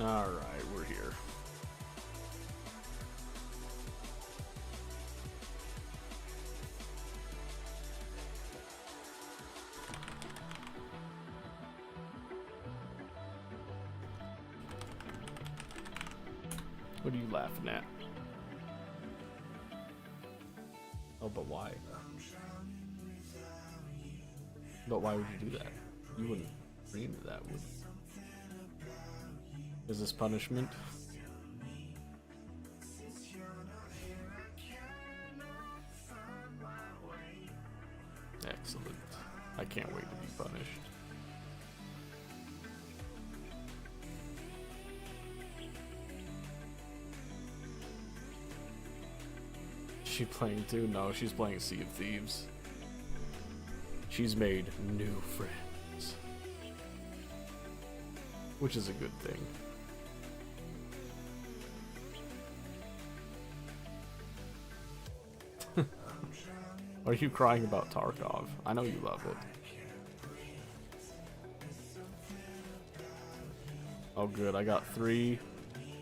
Alright, we're here. What are you laughing at? Oh, but why? But why would you do that? You wouldn't read into that, would you? Is this punishment? Excellent. I can't wait to be punished. Is she playing too? No, she's playing Sea of Thieves. She's made new friends. Which is a good thing. Are you crying about Tarkov? I know you love it. Oh good, I got 3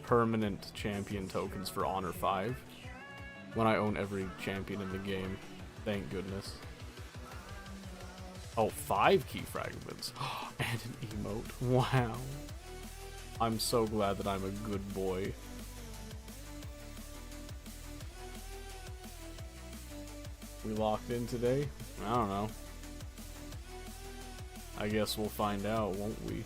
permanent champion tokens for Honor 5. When I own every champion in the game. Thank goodness. Oh, 5 key fragments. And an emote. Wow. I'm so glad that I'm a good boy. We locked in today? I don't know. I guess we'll find out, won't we?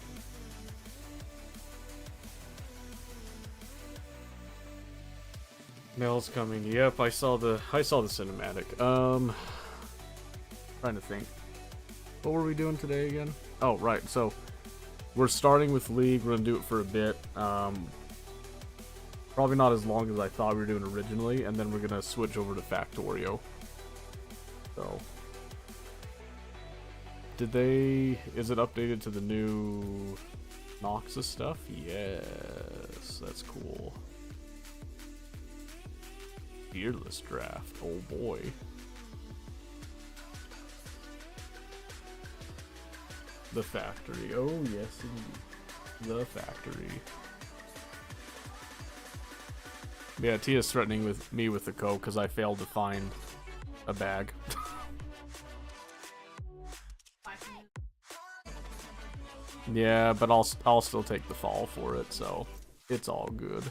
Mail's coming. Yep, I saw the cinematic. Trying to think. What were we doing today again? Oh, right. So we're starting with League. We're gonna do it for a bit. Probably not as long as I thought we were doing originally, and then we're gonna switch over to Factorio. So, is it updated to the new Noxus stuff? Yes, that's cool. Fearless draft, oh boy. The factory, oh yes indeed. The factory. Yeah, Tia's threatening with me with the coke because I failed to find a bag. Yeah, but I'll still take the fall for it, so it's all good.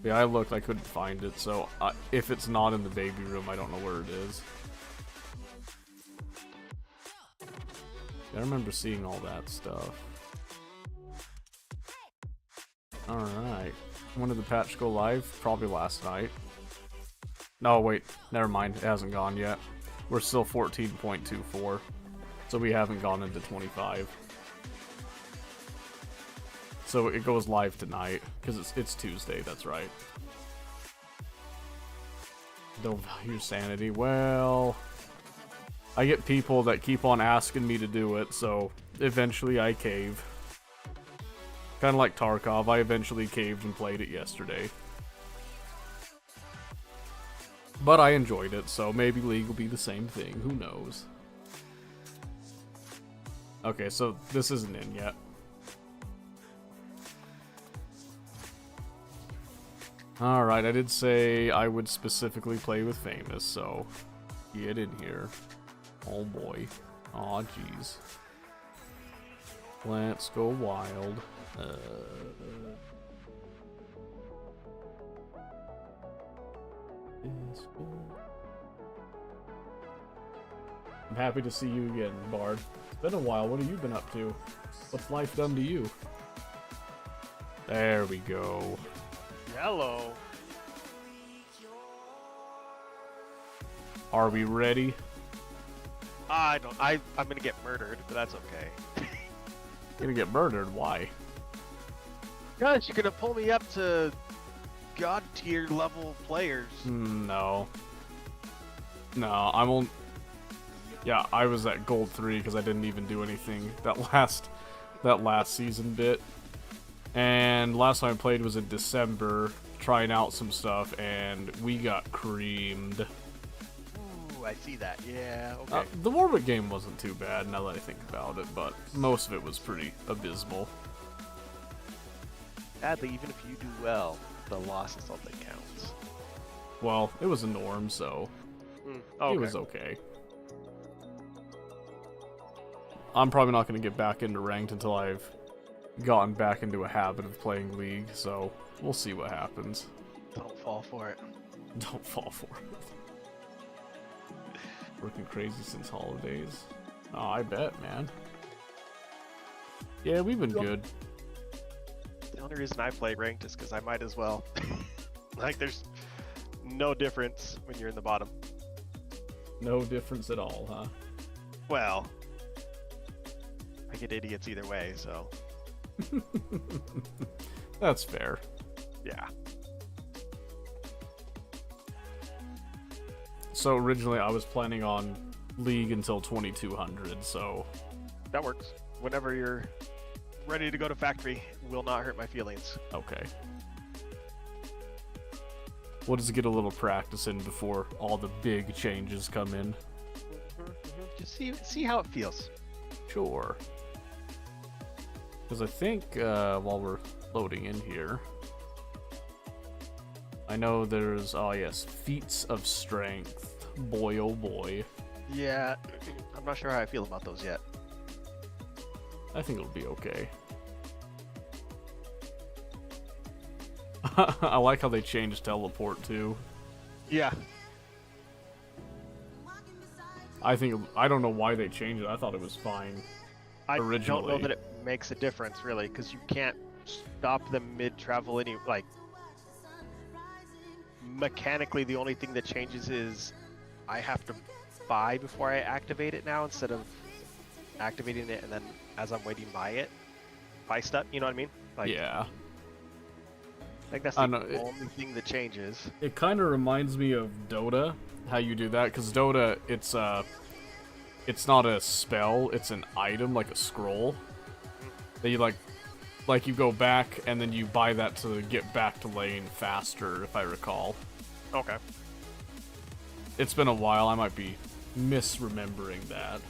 Yeah, I looked, I couldn't find it, so if it's not in the baby room, I don't know where it is. I remember seeing all that stuff. Alright. When did the patch go live? Probably last night. No, wait. Never mind. It hasn't gone yet. We're still 14.24. So we haven't gone into 25. So it goes live tonight. Because it's Tuesday, that's right. Don't value sanity. Well, I get people that keep on asking me to do it, so eventually I cave. Kind of like Tarkov, I eventually caved and played it yesterday. But I enjoyed it, so maybe League will be the same thing, who knows. Okay, so this isn't in yet. Alright, I did say I would specifically play with Famous, so get in here. Oh boy. Aw, jeez. Let's go wild. I'm happy to see you again, Bard. It's been a while. What have you been up to? What's life done to you? There we go. Hello. Are we ready? I'm gonna get murdered, but that's okay. You're gonna get murdered? Why? Gosh, you're gonna pull me up to god tier level players. No. No, I'm on. Yeah, I was at gold 3 because I didn't even do anything that last season bit. And last time I played was in December, trying out some stuff, and we got creamed. Ooh, Ooh, I see that. Yeah, okay. The Warwick game wasn't too bad now that I think about it, but most of it was pretty abysmal. Sadly, even if you do well, the loss is all that counts. Well, it was a norm, so Okay. it was okay. I'm probably not going to get back into ranked until I've gotten back into a habit of playing League, so we'll see what happens. Don't fall for it. Don't fall for it. Working crazy since holidays. Oh, I bet, man. Yeah, we've been good. The only reason I play ranked is because I might as well. Like, there's no difference when you're in the bottom. No difference at all, huh? Well, I get idiots either way, so That's fair. yeah. So originally I was planning on League until 2200, so That works. Whenever you're ready to go to factory, will not hurt my feelings. okay. We'll just get a little practice in before all the big changes come in. Just see how it feels. Sure. Because I think while we're loading in here, I know there's, oh yes, feats of strength. Boy, oh boy. Yeah, I'm not sure how I feel about those yet. I think it'll be okay. I like how they changed teleport too. Yeah. I don't know why they changed it. I thought it was fine. I don't know Originally. that it makes a difference really, because you can't stop them mid-travel like mechanically the only thing that changes is I have to buy before I activate it now instead of activating it and then as I'm waiting buy stuff, you know what I mean? Like, Yeah. I think that's I the know, only thing that changes. It kind of reminds me of Dota, how you do that, because Dota, it's not a spell, it's an item, like a scroll, that you like you go back, and then you buy that to get back to lane faster, if I recall. Okay. It's been a while, I might be misremembering that.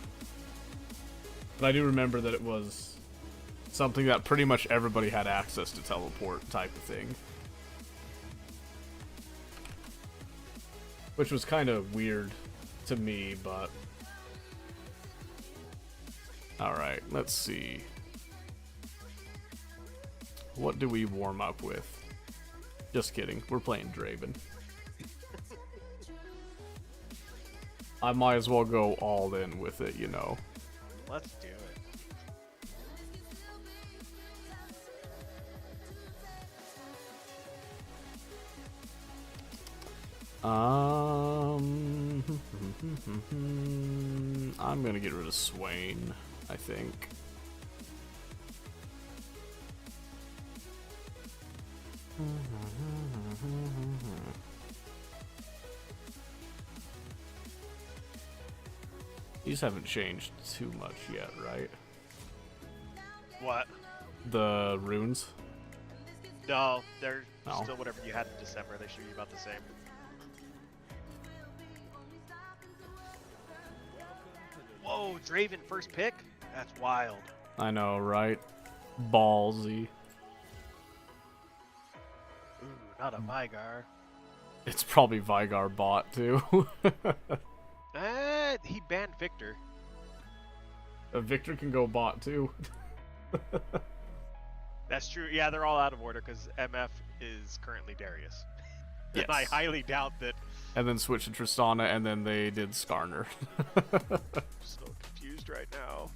But I do remember that it was something that pretty much everybody had access to teleport type of thing. Which was kind of weird to me, but... Alright, let's see. What do we warm up with? Just kidding, we're playing Draven. I might as well go all in with it, you know. Let's do it. I'm gonna get rid of Swain, I think. These haven't changed too much yet, right? What? The runes? No, they're Oh. still whatever you had in December. They should be about the same. Whoa, Draven first pick? That's wild. I know, right? Ballsy. Ooh, not a Vygar. It's probably Vygar bot, too. He banned Victor. Victor can go bot, too. That's true. Yeah, they're all out of order because MF is currently Darius. Yes. And I highly doubt that. And then switched to Tristana, and then they did Skarner. I'm so confused right now.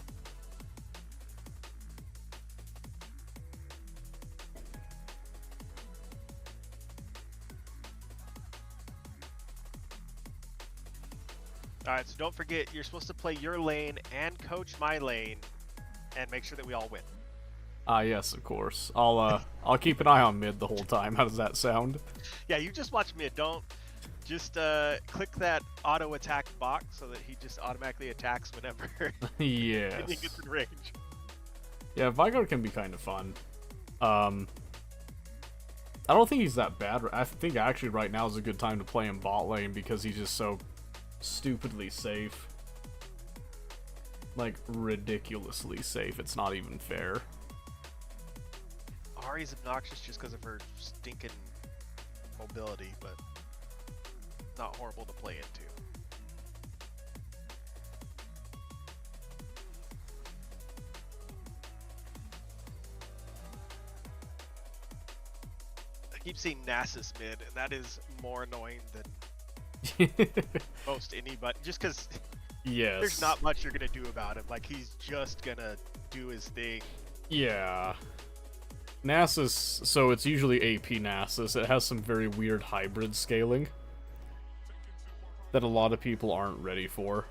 Alright, so don't forget, you're supposed to play your lane and coach my lane and make sure that we all win. Ah, yes, of course. I'll keep an eye on mid the whole time. How does that sound? Yeah, you just watch mid. Don't just click that auto attack box so that he just automatically attacks whenever Yes. he gets in range. Yeah, Vygar can be kind of fun. I don't think he's that bad. I think actually right now is a good time to play him bot lane because he's just so stupidly safe. Like, ridiculously safe. It's not even fair. Ari's obnoxious just because of her stinking mobility, but not horrible to play into. I keep seeing Nasus mid, and that is more annoying than most anybody. Just because Yes. there's not much you're gonna do about it. Like, he's just gonna do his thing. Yeah. Nasus, so it's usually AP Nasus. It has some very weird hybrid scaling that a lot of people aren't ready for.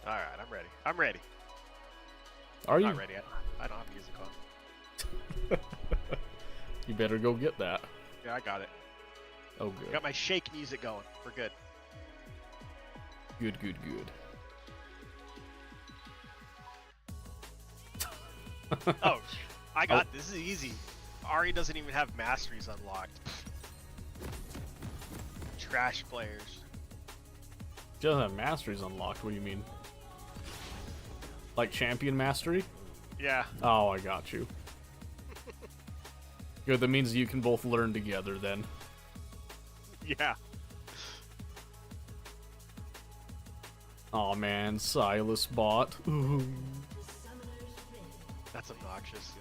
Alright, I'm ready. I'm ready. Are you? Not ready. I don't have music on. You better go get that. Yeah, I got it. Oh, good. Got my shake music going. We're good. Good, good, good. Oh, I got this. This is easy. Ari doesn't even have masteries unlocked. Trash players. She doesn't have masteries unlocked. What do you mean? Like champion mastery? Yeah. Oh, I got you. Good, that means you can both learn together then. Yeah. Oh man, Silas bot. Ooh. That's obnoxious.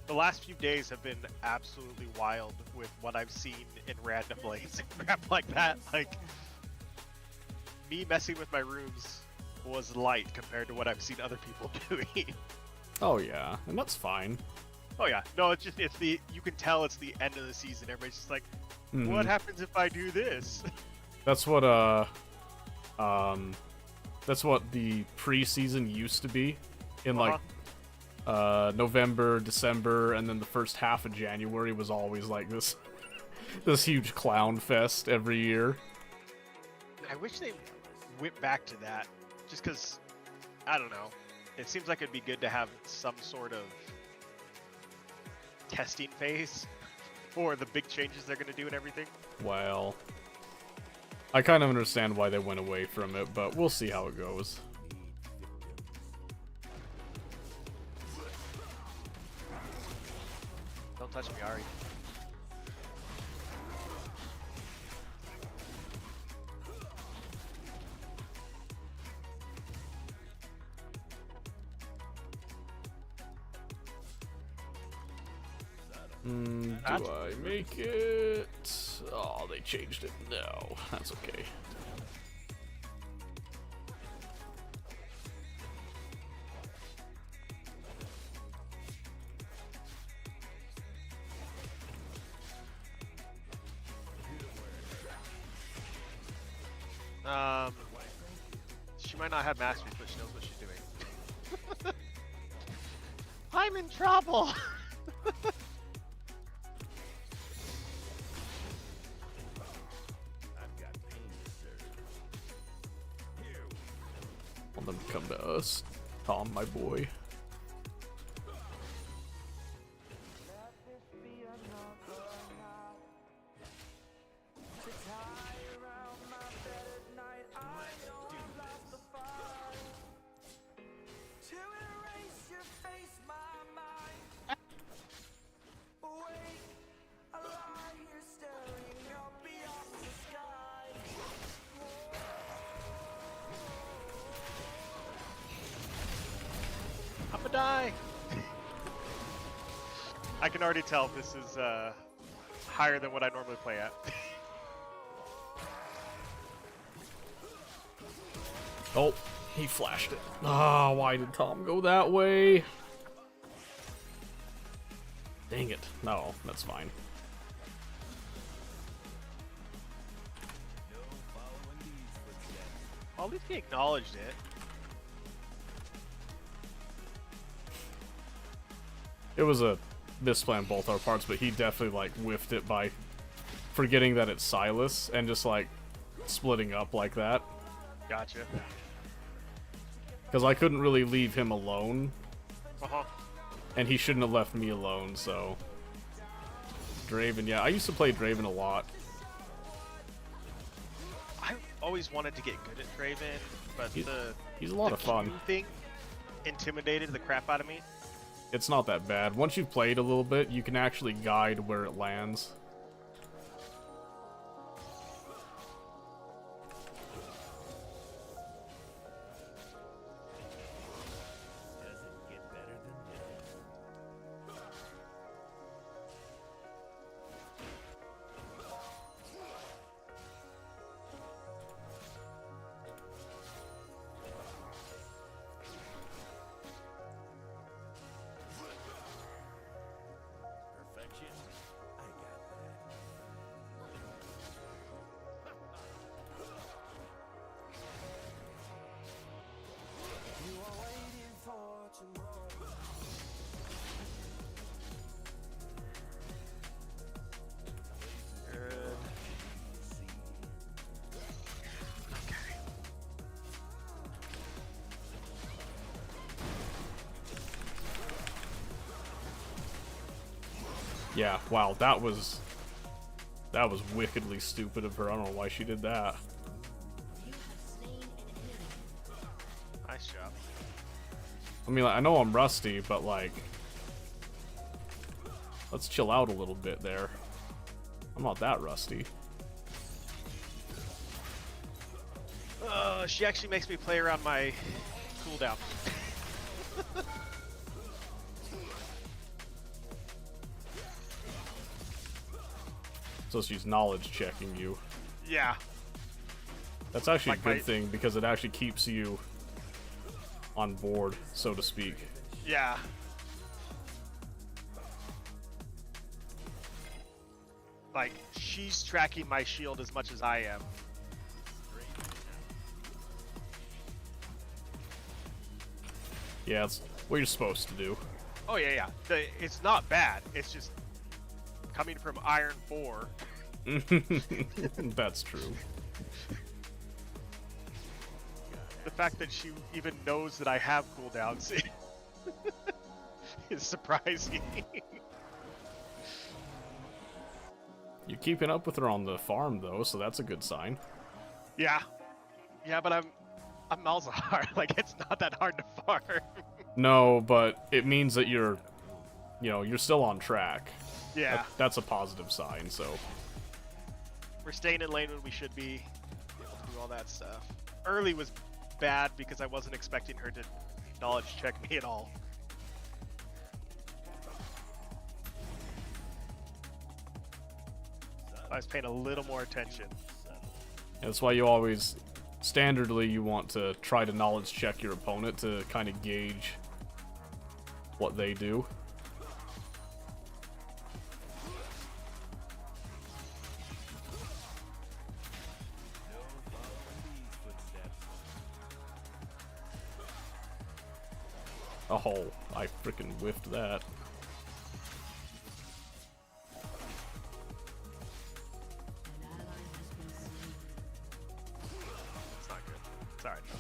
The last few days have been absolutely wild with what I've seen in random lanes and crap like that. Like, me messing with my rooms was light compared to what I've seen other people doing. Oh yeah, and that's fine. Oh yeah, no, it's the, you can tell it's the end of the season. Everybody's just like, Mhm. what happens if I do this? That's what that's what the preseason used to be in like November, December, and then the first half of January was always like this this huge clown fest every year. I wish they went back to that, just because, I don't know, it seems like it'd be good to have some sort of testing phase for the big changes they're going to do and everything. Well, I kind of understand why they went away from it, but we'll see how it goes. Don't touch me, Ari. Do I make it? Oh, they changed it. No, that's okay. She might not have masteries, but she knows what she's doing. I'm in trouble! Want them to come to us. Tom, my boy. I'm gonna die! I can already tell this is higher than what I normally play at. Oh, he flashed it. Ah, why did Tom go that way? Dang it. No, that's fine. Well, at least he acknowledged it. It was a misplay on both our parts, but he definitely like whiffed it by forgetting that it's Silas and just like splitting up like that. Gotcha. Because I couldn't really leave him alone, Uh-huh. and he shouldn't have left me alone, so... Draven, yeah. I used to play Draven a lot. I always wanted to get good at Draven, but He's a lot of fun. Q thing intimidated the crap out of me. It's not that bad. Once you've played a little bit, you can actually guide where it lands. Good. Okay. Yeah, wow, that was wickedly stupid of her. I don't know why she did that. Nice job. I mean, like, I know I'm rusty, but like, let's chill out a little bit there. I'm not that rusty. She actually makes me play around my cooldown. So she's knowledge checking you. Yeah. That's actually Like a good my- thing because it actually keeps you on board, so to speak. Yeah. Like, she's tracking my shield as much as I am. Yeah, it's what you're supposed to do. Oh, yeah. It's not bad. It's just coming from Iron 4. That's true. The fact that she even knows that I have cooldowns is surprising. You're keeping up with her on the farm, though, so that's a good sign. Yeah. Yeah, but I'm Malzahar. Like, it's not that hard to farm. No, but it means that you're still on track. Yeah. That's a positive sign, so. We're staying in lane when we should be able to do all that stuff. Early was bad because I wasn't expecting her to knowledge check me at all. I was paying a little more attention. That's why you always, standardly, you want to try to knowledge check your opponent to kind of gauge what they do. Oh, I freaking whiffed that. It's not good. It's alright though.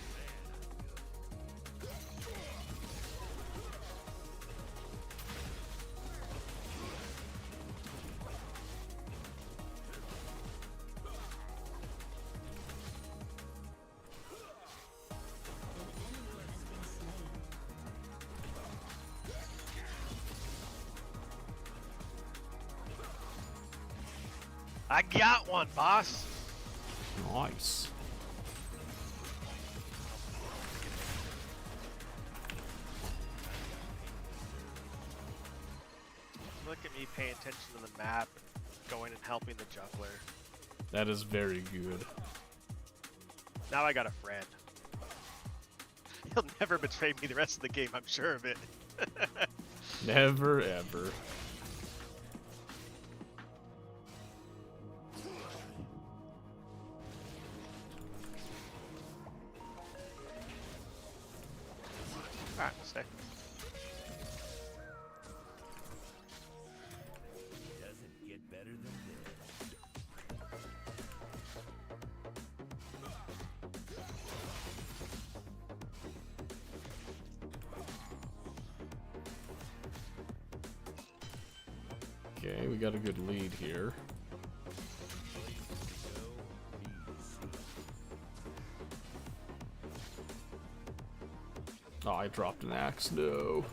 I got one, boss. Nice. Look at me paying attention to the map, going and helping the jungler. That is very good. Now I got a friend. He'll never betray me the rest of the game, I'm sure of it. Never ever. Alright, stay. Doesn't get better than this. Okay, we got a good lead here. Oh, I dropped an axe. No.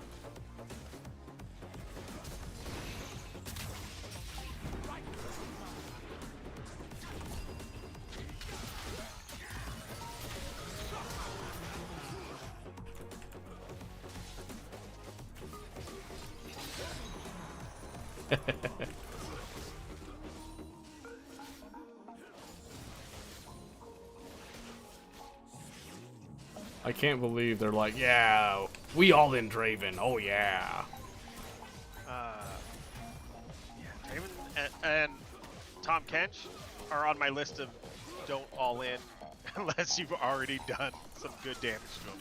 I can't believe they're like, yeah, we all in Draven. Oh yeah. Yeah, Draven and Tom Kench are on my list of don't all in unless you've already done some good damage to them.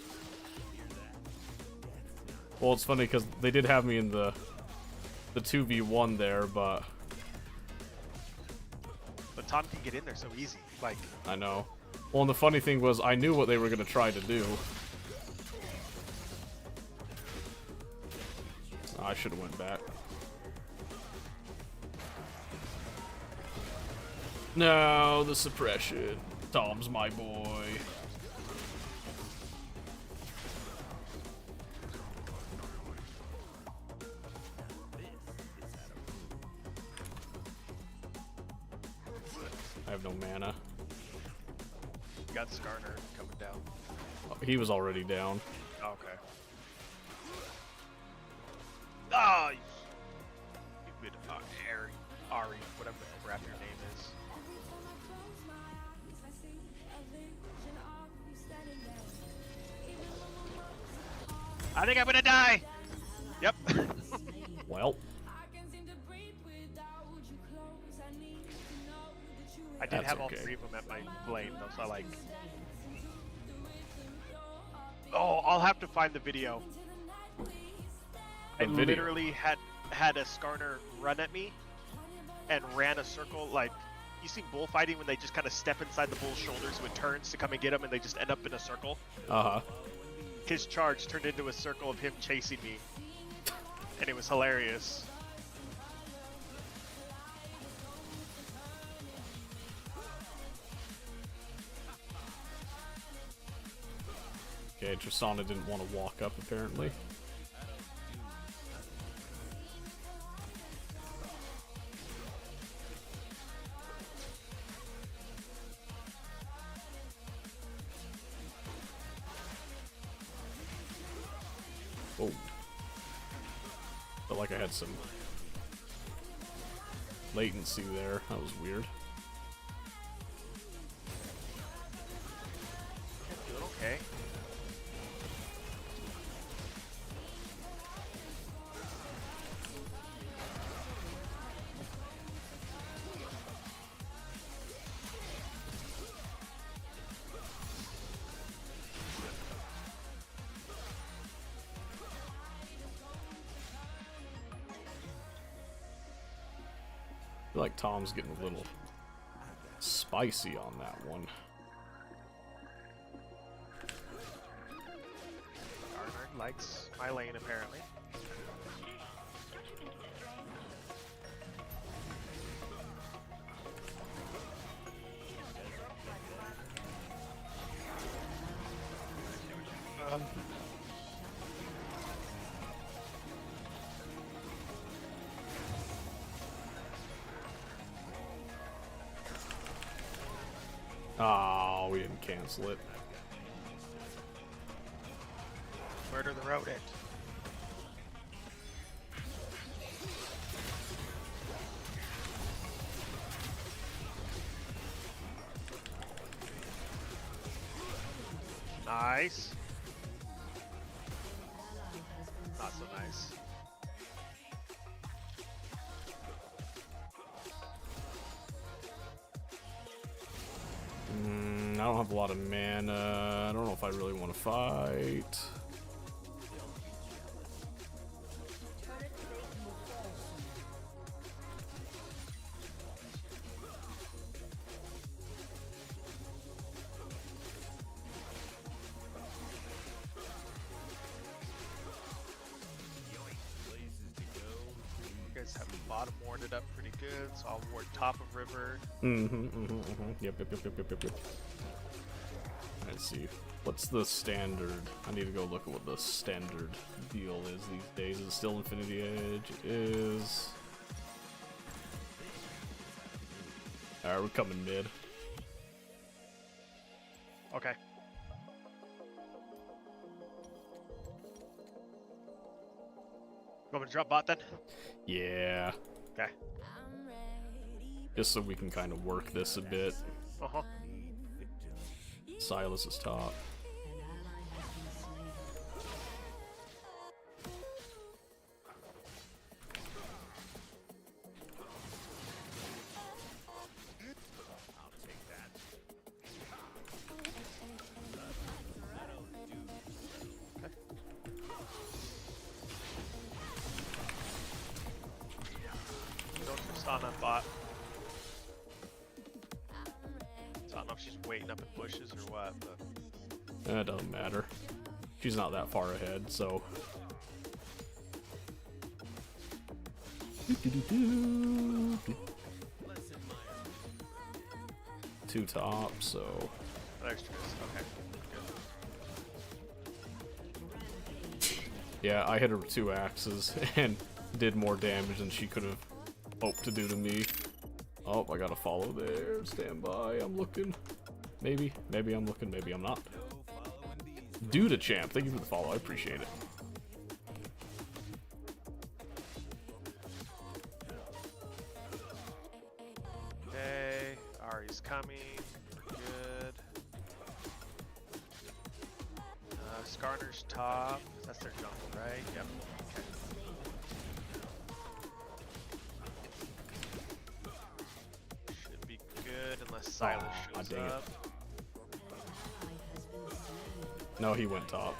Well, it's funny because they did have me in the 2v1 there, but Tom can get in there so easy. Like, I know. Well, and the funny thing was, I knew what they were going to try to do. I should have went back. No, the suppression. Tom's my boy. I have no mana. you got Skarner coming down. He was already down. Oh, okay. Ah, you bit Ari, whatever the crap your name is. I think I'm gonna die. Yep. Well, I did That's have all okay. 3 of them at my blade, though, so I like. Oh, I'll have to find the video. I The video? literally had a Skarner run at me and ran a circle. Like, you see bullfighting when they just kind of step inside the bull's shoulders with turns to come and get him, and they just end up in a circle. uh-huh. His charge turned into a circle of him chasing me, and it was hilarious. Okay, Tristana didn't want to walk up, apparently. Oh. Felt like I had some latency there. That was weird. Doing okay. I feel like Tom's getting a little spicy on that one. Arnold likes my lane, apparently. Oh, we didn't cancel it. Murder the rodent. Nice. Not so nice. I don't have a lot of mana. I don't know if I really want to fight. You guys have bottom warded up pretty good, so I'll ward top of river. Yep. Let's see. What's the standard? I need to go look at what the standard deal is these days. Is it still Infinity Edge? It is. Alright, we're coming mid. Okay. Want me to drop bot then? Yeah. Okay. Just so we can kind of work this a bit. Uh-huh. Silas is top. Don't just on that bot. So I don't know if she's waiting up in bushes or what, but It doesn't matter. She's not that far ahead, so. Two top, so. that extra is okay. Good. Yeah, I hit her with 2 axes and did more damage than she could have hoped to do to me. Oh, I gotta follow there. Stand by. I'm looking. Maybe I'm looking. Maybe I'm not. Dude, a champ. Thank you for the follow. I appreciate it. Okay, Ari's coming. We're good. Skarner's top. That's their jungle, right? Yep. Okay. Should be good unless Silas Aw, shows dang it. up. No, he went top.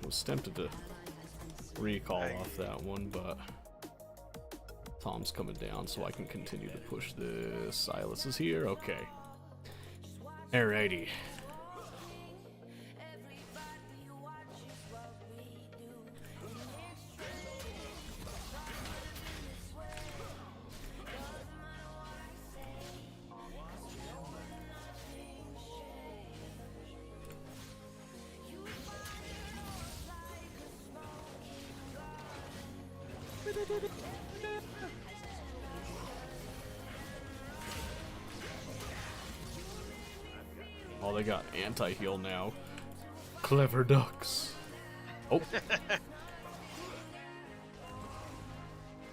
Was tempted to recall off that one, but Tom's coming down, so I can continue to push this. Silas is here. Okay. Alrighty. Oh, they got anti-heal now. Clever ducks. Oh.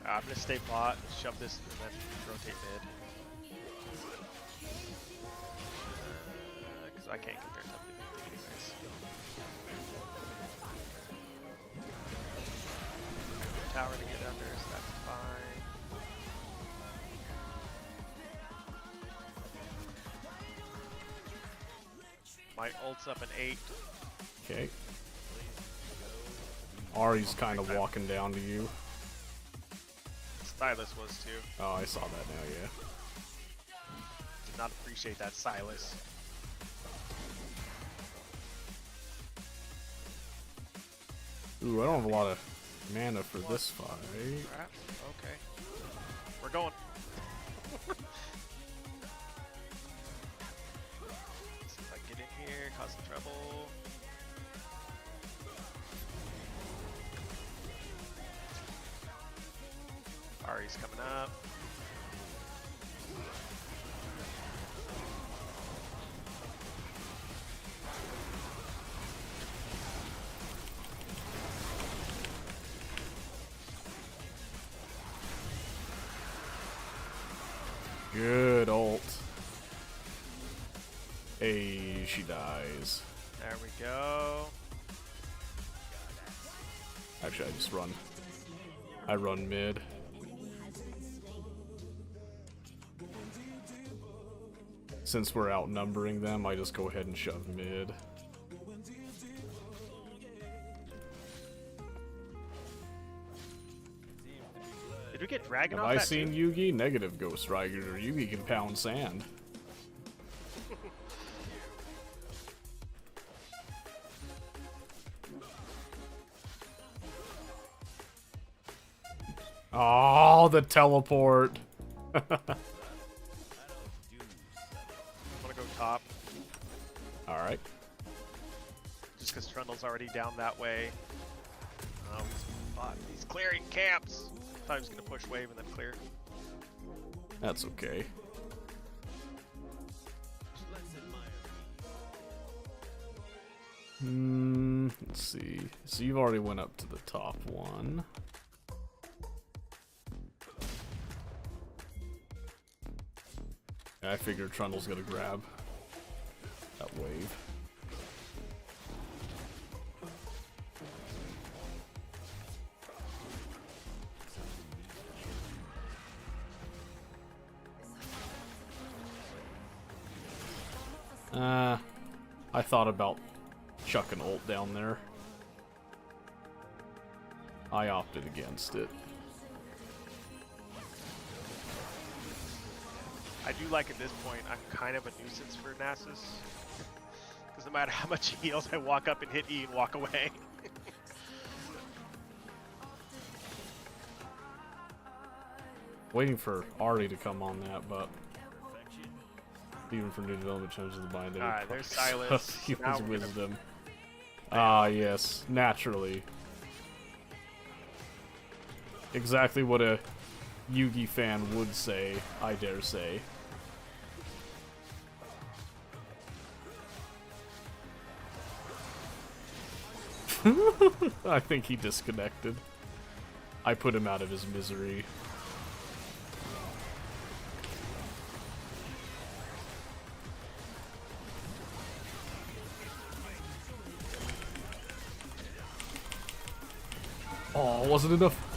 I'm gonna stay bot, shove this, and then rotate mid. Because I can't compare something anyways. Tower to get under, so that's fine. My ult's up an 8. Okay. Ari's kind of walking down to you. Silas was too. Oh, I saw that now, yeah. Did not appreciate that, Silas. Ooh, I don't have a lot of mana for this fight. Crap. Okay. We're going. See if I can get in here, cause some trouble. Ari's coming up. Good ult. Hey, she dies. There we go. Actually, I just run. I run mid. Since we're outnumbering them, I just go ahead and shove mid. we get Dragon Have off I that seen too? Yugi? Negative, Ghost Rider. Yugi can pound sand. Oh, the teleport. I'm gonna go top, Alright. just because Trundle's already down that way. Oh, he's clearing camps! Thought he was gonna push wave and then clear. That's okay. Let's see. So you've already went up to the top one. I figured Trundle's gonna grab that wave. I thought about chucking ult down there. I opted against it. I do like at this point, I'm kind of a nuisance for Nasus. Because no matter how much he heals, I walk up and hit E and walk away. Waiting for Ari to come on that, but even for new development changes the bind. Alright, there's Silas. He Now was we're gonna- wisdom. Ah, yes, naturally. Exactly what a Yugi fan would say, I dare say. I think he disconnected. I put him out of his misery. Oh, wasn't enough.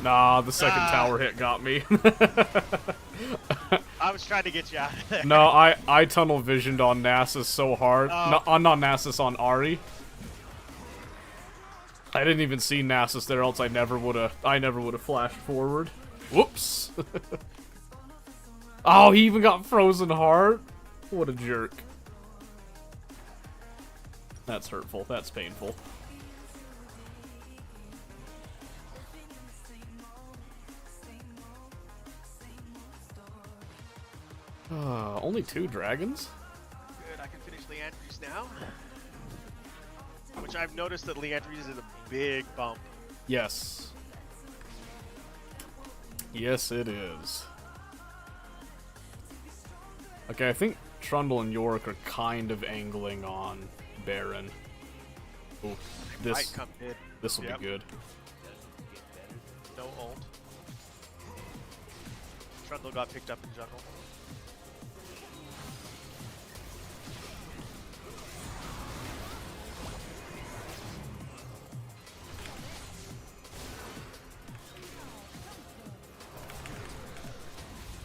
Nah, the second tower hit got me. I was trying to get you out of there. No, I tunnel visioned on Nasus so hard. Oh. No, not Nasus, on Ari. I didn't even see Nasus there, else I never would've flashed forward. Whoops. Oh, he even got frozen heart. What a jerk. That's hurtful. That's painful. Only 2 dragons? Good, I can finish Leandries now. Which I've noticed that Leandries is a big bump. Yes. Yes, it is. Okay, I think Trundle and Yorick are kind of angling on Baron. Ooh, Might this come mid. will Yep. be good. No ult. Trundle got picked up in jungle.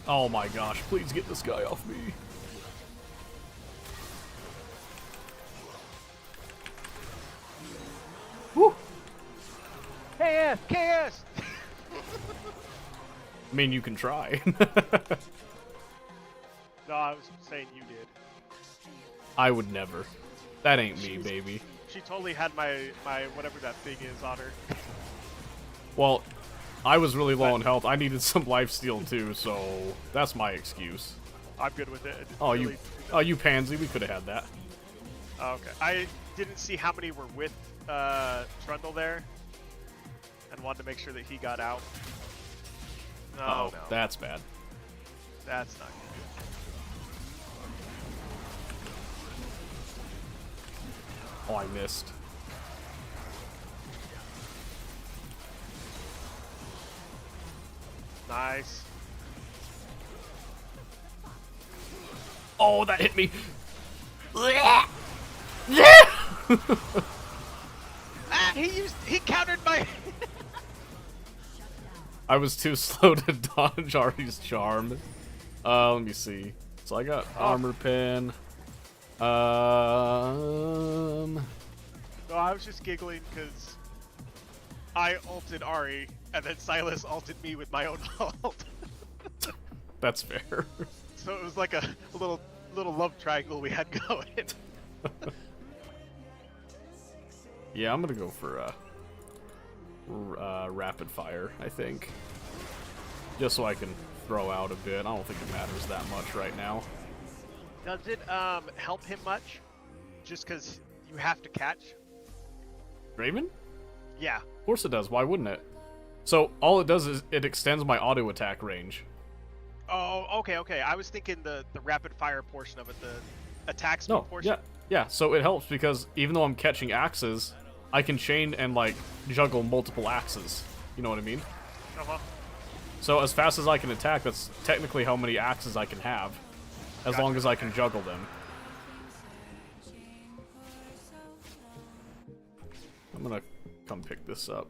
Oh my gosh, please get this guy off me. Woo! KS! KS! I mean, you can try. No, I was saying you did. I would never. That ain't me, baby. She totally had my whatever that thing is on her. Well, I was really low on health. I needed some lifesteal too, so that's my excuse. I'm good with it. It Oh, really- you pansy. We could have had that. Oh, okay. I didn't see how many were with Trundle there, and wanted to make sure that he got out. No, Oh, no, that's bad. that's not good. Oh, I missed. Nice. Oh, that hit me. Ah, he countered my. I was too slow to dodge Ari's charm. Let me see. So I got armor pin. No, I was just giggling because I ulted Ari, and then Silas ulted me with my own ult. That's fair. So it was like a little love triangle we had going. Yeah, I'm gonna go for rapid fire, I think. Just so I can throw out a bit. I don't think it matters that much right now. Does it help him much? Just because you have to catch? Raven? Yeah. Of course it does. Why wouldn't it? So all it does is it extends my auto attack range. Oh, okay. I was thinking the rapid fire portion of it, the attack speed No, portion. yeah. So it helps because even though I'm catching axes, I can chain and like juggle multiple axes. You know what I mean? Uh-huh. So as fast as I can attack, that's technically how many axes I can have, as Gotcha. long as I can juggle them. I'm gonna come pick this up.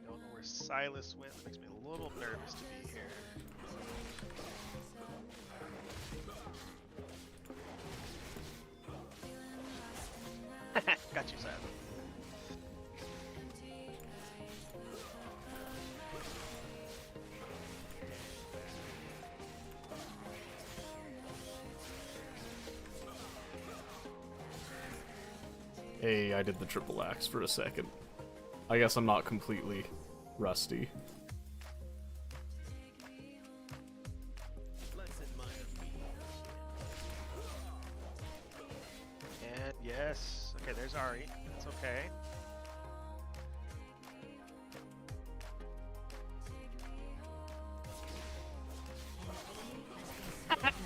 Don't know where Silas went. It makes me a little nervous to be here. Got you, Silas. Hey, I did the triple axe for a second. I guess I'm not completely rusty. And yes. Okay, there's Ari. That's okay.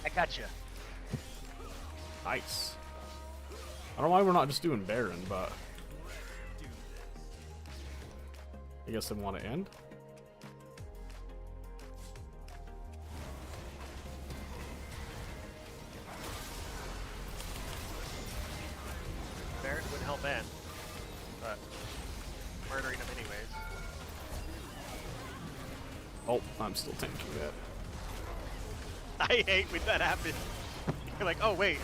I gotcha. Nice. I don't know why we're not just doing Baron, but I guess I want to end. Baron would help Ben, but murdering him anyways. Oh, I'm still tanking that. I hate when that happens. You're like, oh wait.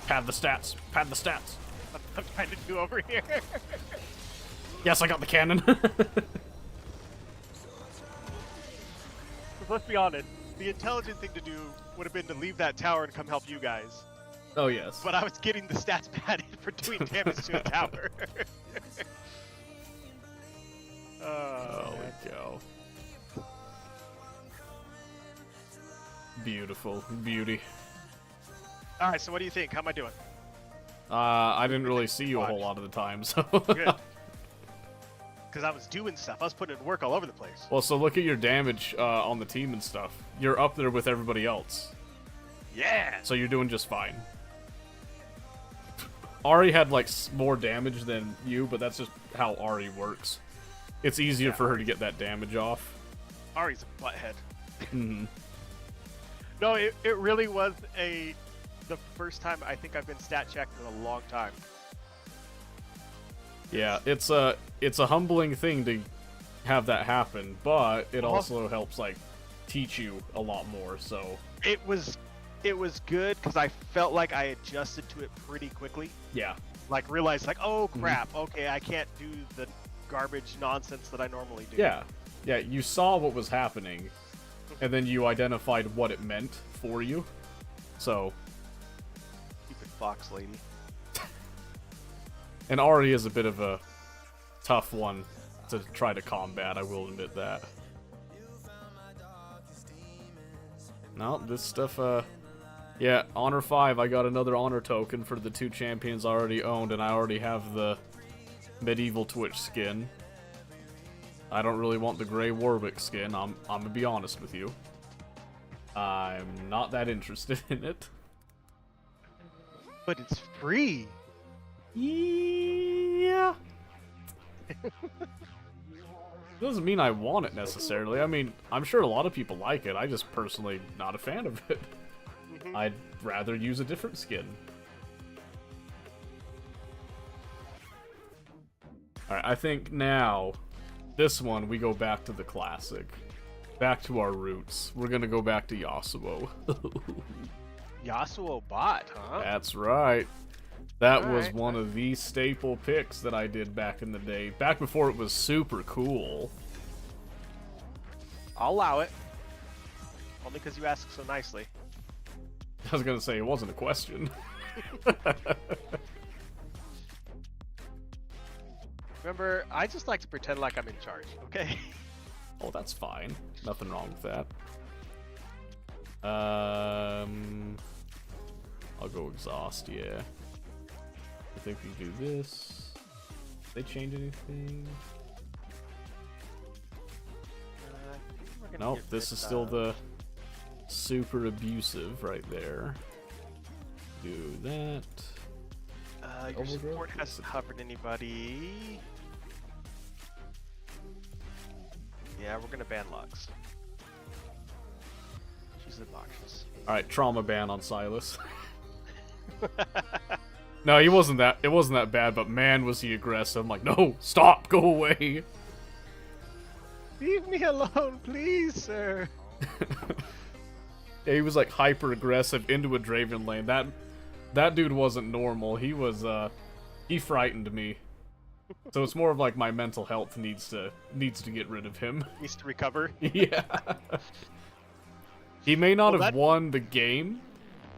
Pad the stats. Pad the stats. I'm trying to do over here. Yes, I got the cannon. Let's be honest. The intelligent thing to do would have been to leave that tower and come help you guys. Oh, yes. But I was getting the stats padded for doing damage to a tower. Oh, we go. Beautiful. Beauty. Alright, so what do you think? How am I doing? I didn't really see you a whole lot of the time, so... Good. Because I was doing stuff. I was putting in work all over the place. Well, so look at your damage on the team and stuff. You're up there with everybody else. Yeah! So you're doing just fine. Ari had, like, more damage than you, but that's just how Ari works. It's easier for her to get that damage off. Ari's a butthead. Mm-hmm. No, it really was the first time I think I've been stat checked in a long time. Yeah, it's a humbling thing to have that happen, but it also helps, like, teach you a lot more, so... It was good because I felt like I adjusted to it pretty quickly. Yeah. Like, realized, like, oh crap, okay, I can't do the garbage nonsense that I normally do. Yeah. Yeah, you saw what was happening, and then you identified what it meant for you. So... Stupid fox lady. And Ari is a bit of a tough one to try to combat, I will admit that. No, this stuff, yeah, Honor 5, I got another Honor token for the 2 champions I already owned, and I already have the Medieval Twitch skin. I don't really want the Grey Warwick skin, I'm gonna be honest with you. I'm not that interested in it. But it's free! Yeah. Doesn't mean I want it necessarily. I mean, I'm sure a lot of people like it. I just personally not a fan of it. I'd rather use a different skin. Alright, I think now, this one, we go back to the classic. Back to our roots. We're gonna go back to Yasuo. Yasuo bot, huh? That's right. That was Alright. one of the staple picks that I did back in the day. Back before it was super cool. I'll allow it. Only because you asked so nicely. I was gonna say, it wasn't a question. Remember, I just like to pretend like I'm in charge, okay? Oh, that's fine. Nothing wrong with that. I'll go exhaust, yeah. I think we do this. Did they change anything? We're gonna Nope, get this rid is still of- the super abusive right there. Do that. Your Overgrowth? support hasn't hovered anybody. Yeah, we're gonna ban Lux. She's obnoxious. Alright, trauma ban on Silas. No, he wasn't that. It wasn't that bad, but man, was he aggressive. I'm like, no, stop, go away. Leave me alone, please, sir. Yeah, he was like hyper aggressive into a Draven lane. That dude wasn't normal. He was he frightened me. So it's more of like my mental health needs to get rid of him. Needs to recover. Yeah. He may not Well, have that- won the game,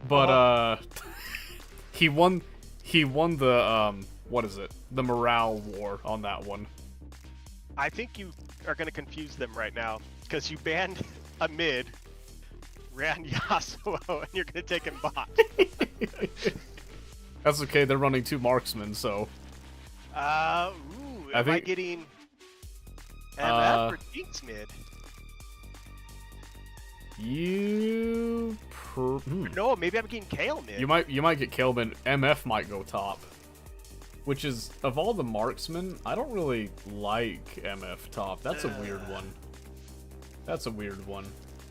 but he won the what is it? The morale war on that one. I think you are gonna confuse them right now because you banned a mid, ran Yasuo, and you're gonna take him bot. That's okay, they're running 2 marksmen, so Ooh, I am I think- getting MF or Jinx mid? No, maybe I'm getting Kale mid. You might get Kelvin. MF might go top. Which is, of all the marksmen, I don't really like MF top. That's a weird one. That's a weird one.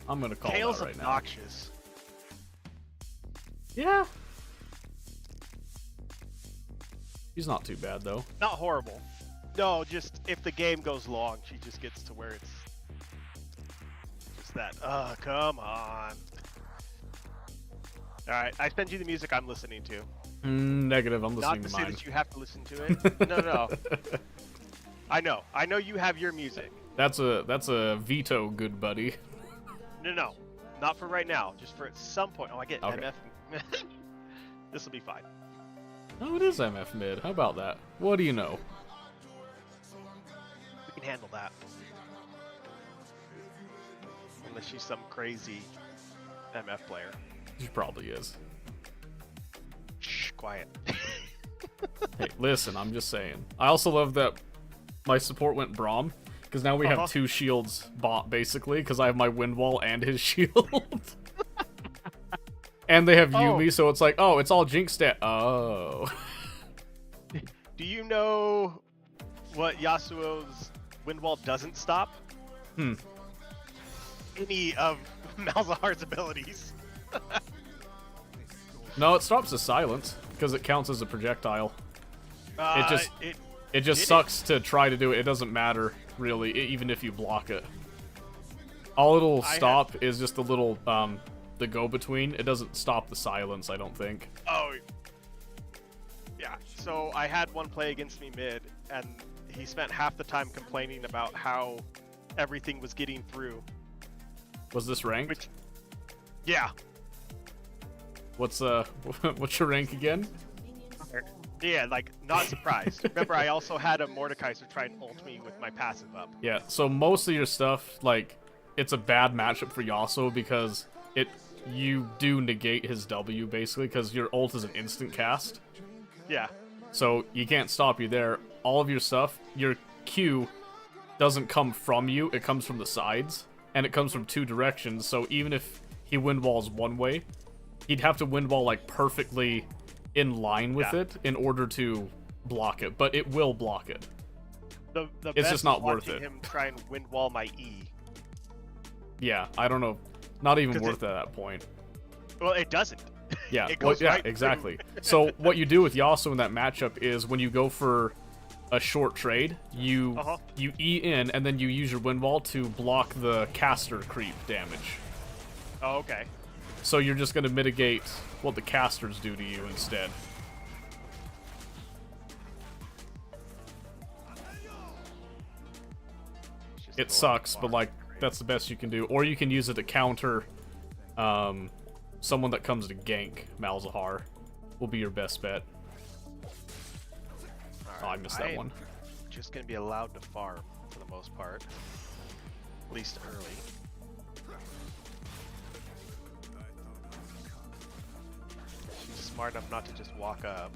I'm gonna call Kale's that right now. obnoxious. Yeah. He's not too bad though. Not horrible. No, just if the game goes long, she just gets to where it's just that. Oh, come on. Alright, I send you the music I'm listening to. Negative. I'm Not listening to to say mine. that you have to listen to it. No. I know you have your music. That's a veto, good buddy. No. Not for right now. Just for at some point. Oh, I get Okay. MF. This will be fine. Oh, it is MF mid. How about that? What do you know? We can handle that. Unless she's some crazy MF player. He probably is. Shh, quiet. Hey, listen, I'm just saying. I also love that my support went Braum, because now we have 2 shields bot, basically, because I have my wind wall and his shield. And they have Yuumi, so it's like, oh, it's all Jinx stat. Oh. Do you know what Yasuo's wind wall doesn't stop? Any of Malzahar's abilities. No, it stops the silence, because it counts as a projectile. It just did sucks to try to do it. It doesn't matter, really, even if you block it. All it'll stop is just the little, the go-between. It doesn't stop the silence, I don't think. Oh, yeah. So I had one play against me mid, and he spent half the time complaining about how everything was getting through. Was this ranked? Which, yeah. What's your rank again? Yeah, like, not surprised. Remember, I also had a Mordekaiser try and ult me with my passive up. Yeah, so most of your stuff, like, it's a bad matchup for Yasuo because you do negate his W, basically, because your ult is an instant cast. Yeah. So you can't stop you there. All of your stuff, your Q doesn't come from you, it comes from the sides, and it comes from 2 directions, so even if he wind walls one way, he'd have to wind wall, like, perfectly in line with it in order to block it, but it will block it. The It's best just not is worth watching it. him try and wind wall my E. Yeah, I don't know. Not even 'Cause worth it at that point. Well, it doesn't. Yeah, It well, goes yeah, right through. exactly. So what you do with Yasuo in that matchup is when you go for a short trade, you Uh-huh. you E in and then you use your wind wall to block the caster creep damage. Oh, okay. So you're just gonna mitigate what the casters do to you instead. It's just It a little sucks, but far. like that's the best you can do. Or you can use it to counter someone that comes to gank Malzahar. Will be your best bet. Oh, I missed that am one. Just gonna be allowed to farm for the most part, at least early. She's smart enough not to just walk up.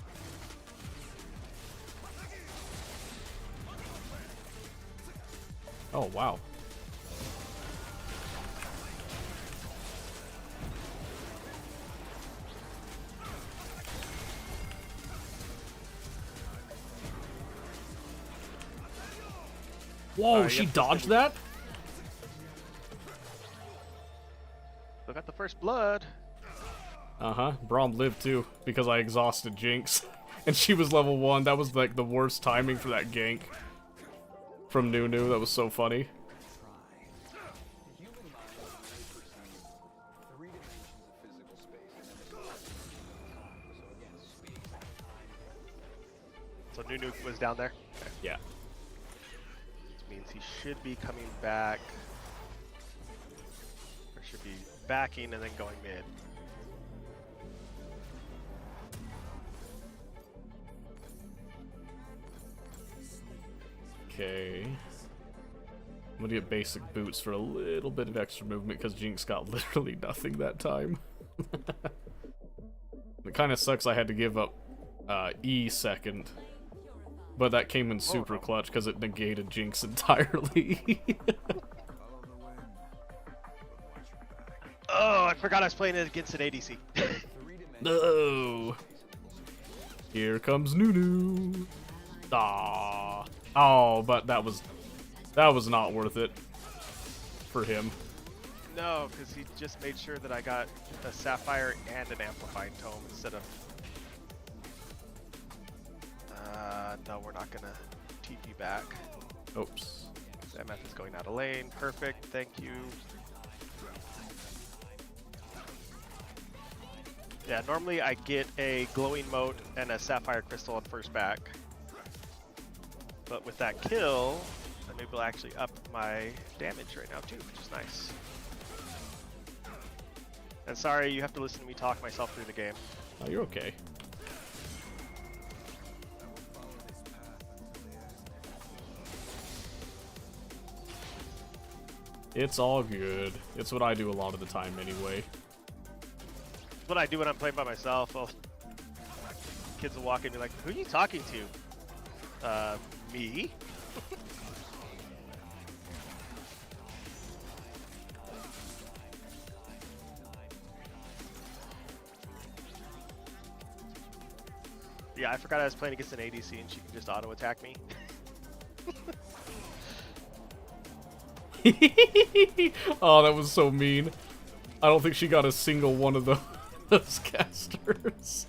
Oh wow. Whoa, yeah, she this dodged thing- that? Look at the first blood. Uh-huh. Braum lived too, because I exhausted Jinx. And she was level 1. That was like the worst timing for that gank. From Nunu, that was so funny. So Nunu was down there. Okay. Yeah. Which means he should be coming back. Or should be backing and then going mid. Okay. I'm gonna get basic boots for a little bit of extra movement because Jinx got literally nothing that time. It kind of sucks I had to give up E second. But that came in super clutch because it negated Jinx entirely. Oh, I forgot I was playing it against an ADC. No. Here comes Nunu. Ah. Oh, but that was not worth it for him. No, because he just made sure that I got a Sapphire and an Amplifying Tome instead of... no, we're not gonna TP back. Oops. MF is going out of lane. Perfect, thank you. Yeah, normally I get a Glowing Mote and a Sapphire Crystal on first back. But with that kill, I'm able to actually up my damage right now too, which is nice. And sorry, you have to listen to me talk myself through the game. Oh, you're okay. It's all good. It's what I do a lot of the time anyway. It's what I do when I'm playing by myself. Well, kids will walk in and be like, who are you talking to? Me? Yeah, I forgot I was playing against an ADC and she can just auto attack me. Oh, that was so mean. I don't think she got a single one of those casters.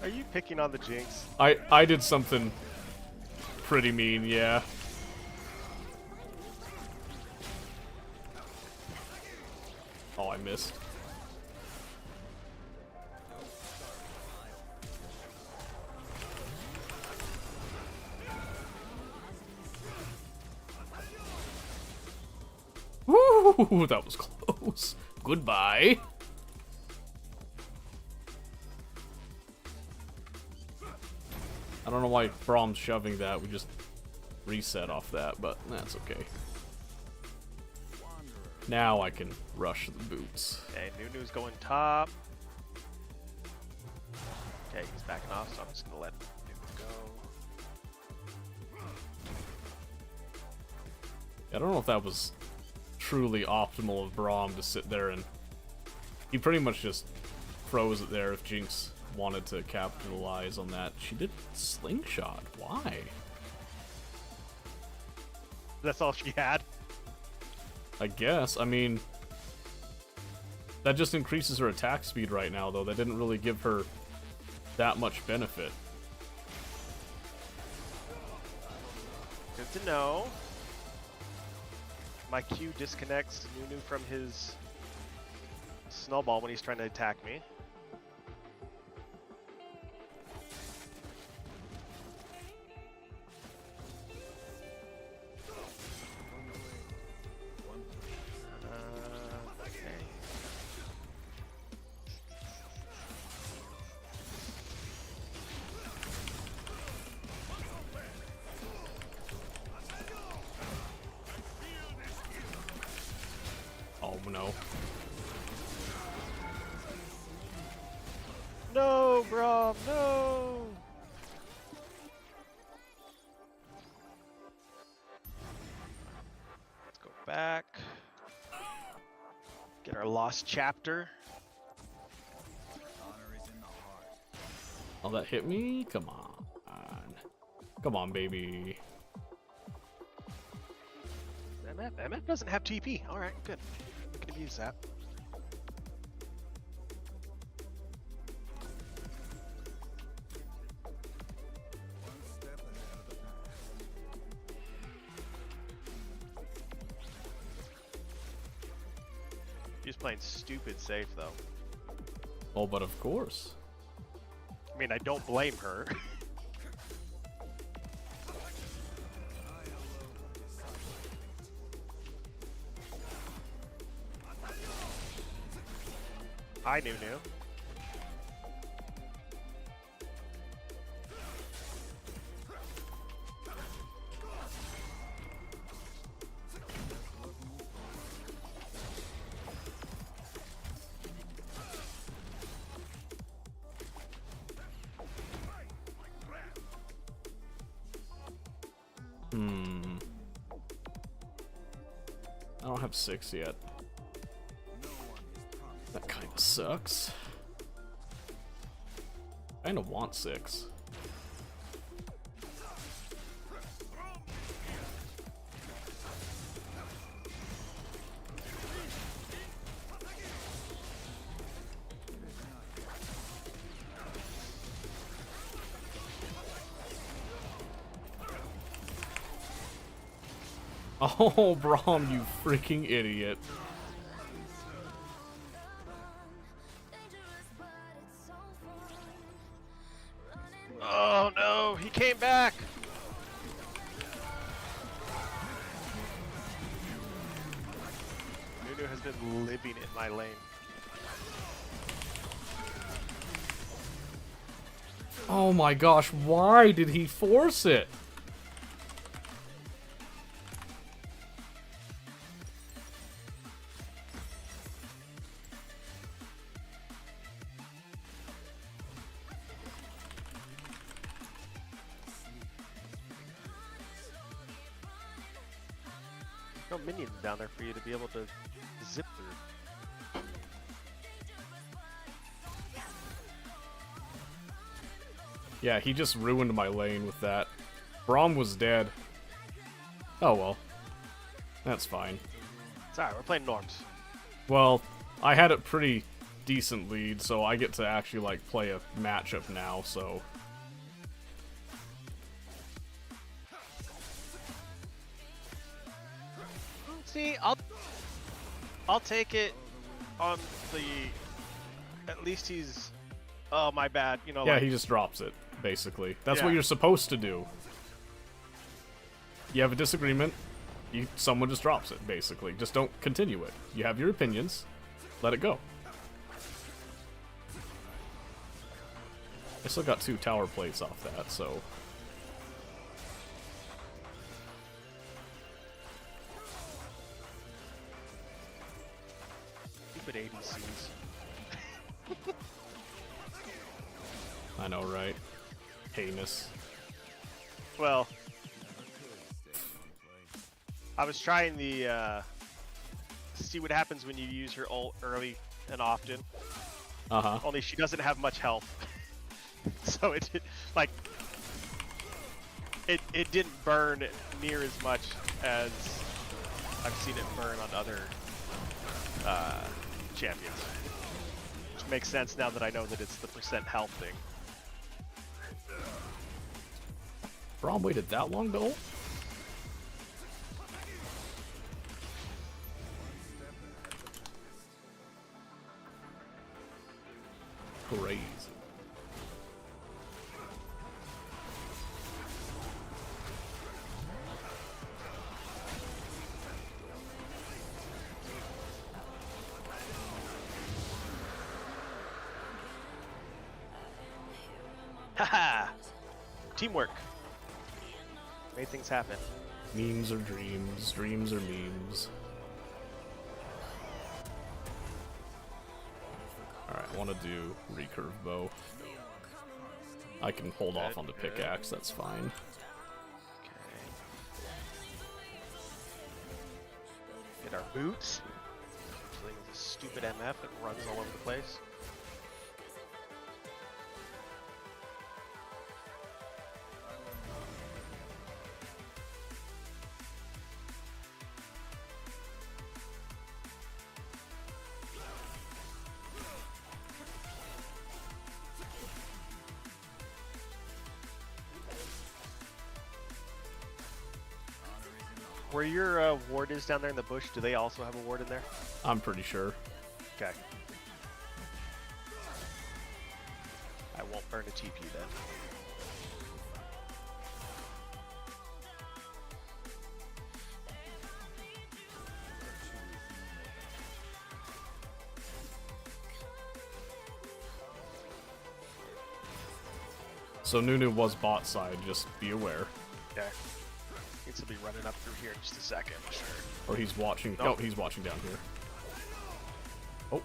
Are you picking on the Jinx? I did something pretty mean, yeah. Oh, I missed. Woo, that was close. Goodbye. I don't know why Braum's shoving that. We just reset off that, but that's okay. Now I can rush the boots. Okay, Nunu's going top. Okay, he's backing off, so I'm just gonna let Nunu go. I don't know if that was truly optimal of Braum to sit there and... He pretty much just froze it there if Jinx wanted to capitalize on that. She did slingshot. Why? That's all she had. I guess. I mean... That just increases her attack speed right now, though. That didn't really give her that much benefit. Good to know. My Q disconnects Nunu from his snowball when he's trying to attack me. Okay. Oh no. No, bro, no! Let's go back. Get our lost chapter. Oh, that hit me? Come on. Come on, baby. MF doesn't have TP. Alright, good. We can use that. He's playing stupid safe though. Oh, but of course. I mean, I don't blame her. Hi, Nunu. I don't have 6 yet. That kind of sucks. I kind of want 6. Oh, Braum, you freaking idiot. Oh no, he came back! Nunu has been living in my lane. Oh my gosh, why did he force it? No minions down there for you to be able to zip through. Yeah, he just ruined my lane with that. Braum was dead. Oh well. That's fine. It's alright, we're playing norms. Well, I had a pretty decent lead, so I get to actually, like, play a matchup now, so... See, I'll take it on the... At least he's... Oh, my bad. You know, Yeah, like, he just drops it, basically. That's what Yeah. you're supposed to do. You have a disagreement, someone just drops it, basically. Just don't continue it. You have your opinions, let it go. I still got 2 tower plates off that, so... stupid ADCs. I know, right? Heinous. Well, I was trying the, see what happens when you use her ult early and often. Uh-huh. Only she doesn't have much health. So it did, like, it didn't burn near as much as I've seen it burn on other champions. Which makes sense now that I know that it's the percent health thing. Braum waited that long to ult? Crazy. Haha! Teamwork. Made things happen. Memes are dreams, dreams are memes. Alright, I want to do recurve bow. I can hold off on the pickaxe, that's fine. Okay. Get our boots. Playing with this stupid MF that runs all over the place. Where your ward is down there in the bush, do they also have a ward in there? I'm pretty sure. Okay. I won't burn a TP then. So Nunu was bot side, just be aware. Okay. Needs to be running up through here in just a second, sure. Or he's watching. No. Oh, he's watching down here. Oh.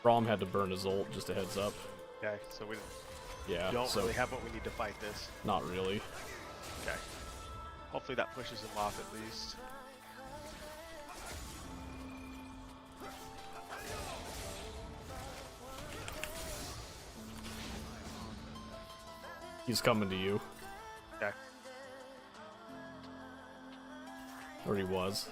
Braum had to burn his ult, just a heads up. Okay, so we Yeah, don't so really have what we need to fight this. not really. Okay. Hopefully that pushes him off at least. He's coming to you. Okay. Or he was.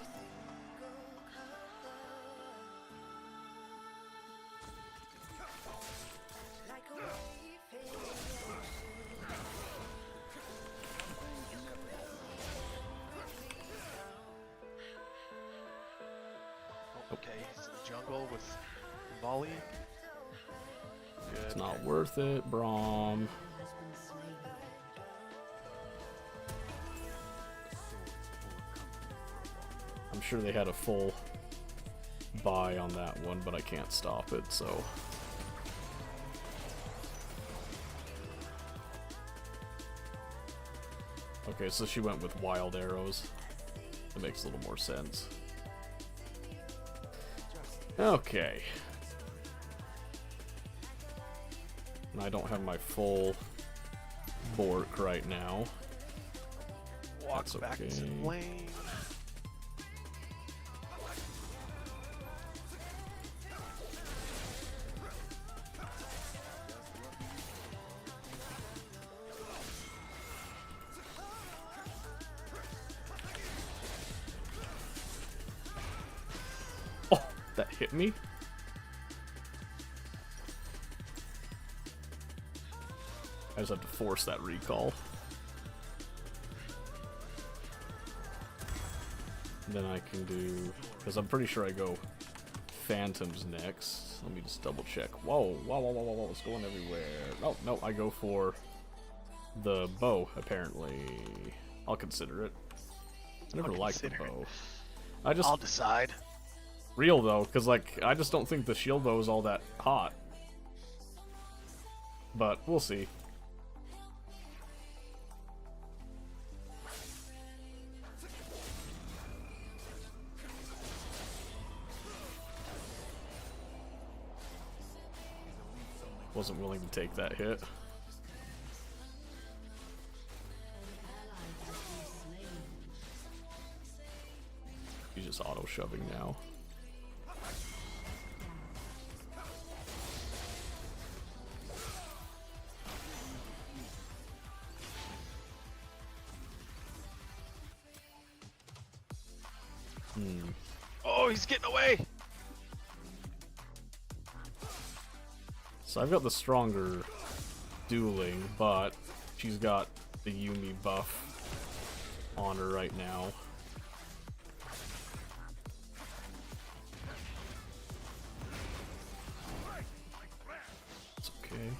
Okay, he's in the jungle with volley. Good. It's not worth it, Braum. I'm sure they had a full buy on that one, but I can't stop it, so. Okay, so she went with wild arrows. That makes a little more sense. Okay. And I don't have my full Bork right now. Walks That's back into okay. the lane. Oh, that hit me? I just have to force that recall. Then I can do, because I'm pretty sure I go Phantoms next. Let me just double check. Whoa, whoa, whoa, whoa, whoa, whoa, it's going everywhere. Oh, no, I go for the bow, apparently. I'll consider it. I never I'll liked the consider it. bow. I just, I'll decide. real though, because like, I just don't think the shield bow is all that hot. But, we'll see. Wasn't willing to take that hit. He's just auto shoving now. Oh, he's getting away! So I've got the stronger dueling, but she's got the Yumi buff on her right now. It's okay.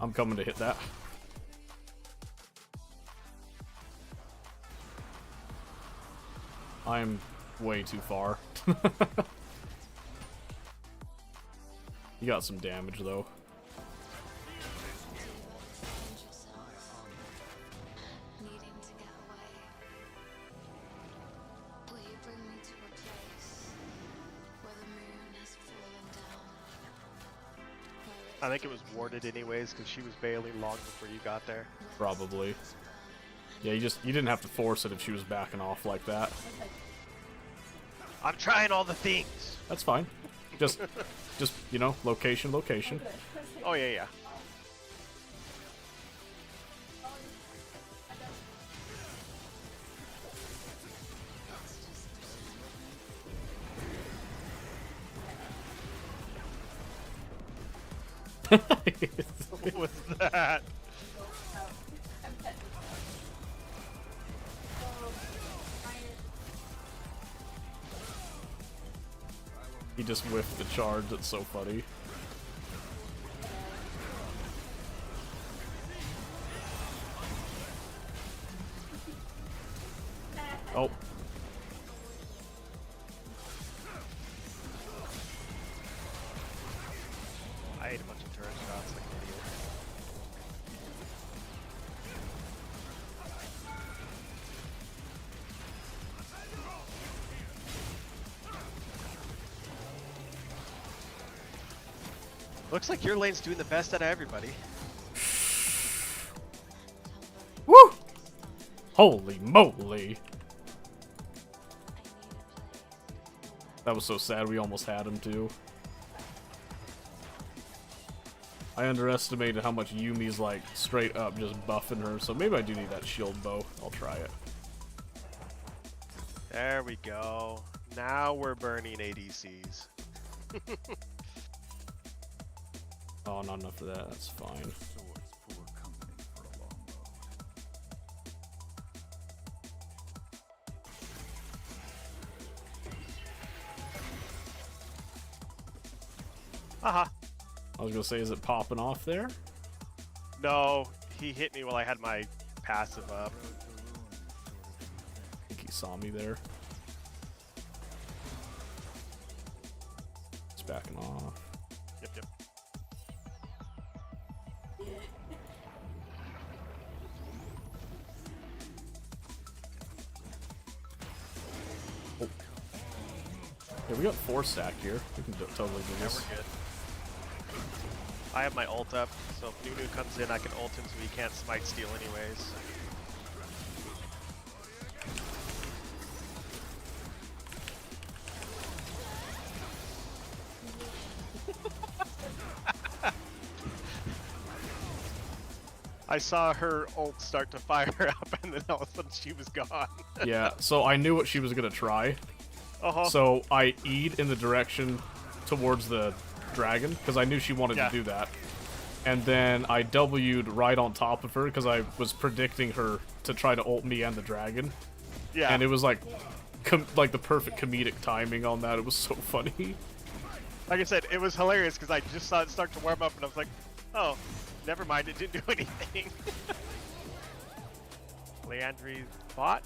I'm coming to hit that. I'm way too far. You got some damage though. Needing to get away. Will you bring me to a place where the moon has fallen down? I think it was warded anyways because she was bailing long before you got there. Probably. Yeah, you didn't have to force it if she was backing off like that. I'm trying all the things. That's fine. Just you know, location. Oh yeah, yeah. What was that? He just whiffed the charge. That's so funny. Oh. I ate a bunch of turret shots like an idiot. Looks like your lane's doing the best out of everybody. Woo! Holy moly! That was so sad. We almost had him too. I underestimated how much Yumi's like straight up just buffing her, so maybe I do need that shield bow. I'll try it. There we go. Now we're burning ADCs. Oh, not enough of that. That's fine. Swords poor company for a longbow. Haha. I was gonna say, is it popping off there? No, he hit me while I had my passive up. I think he saw me there. It's backing off. Yep, yep. Yeah, we got 4 stacked here. We can totally do Yeah, this. we're good. I have my ult up, so if Nunu comes in, I can ult him so he can't smite steal anyways. I saw her ult start to fire up, and then all of a sudden she was gone. Yeah, so I knew what she was gonna try. Uh-huh. So I E'd in the direction towards the dragon, because I knew she wanted Yeah. to do that. And then I W'd right on top of her, because I was predicting her to try to ult me and the dragon. Yeah. And it was like, like the perfect comedic timing on that. It was so funny. Like I said, it was hilarious because I just saw it start to warm up and I was like, oh, never mind, it didn't do anything. Leandri's bot.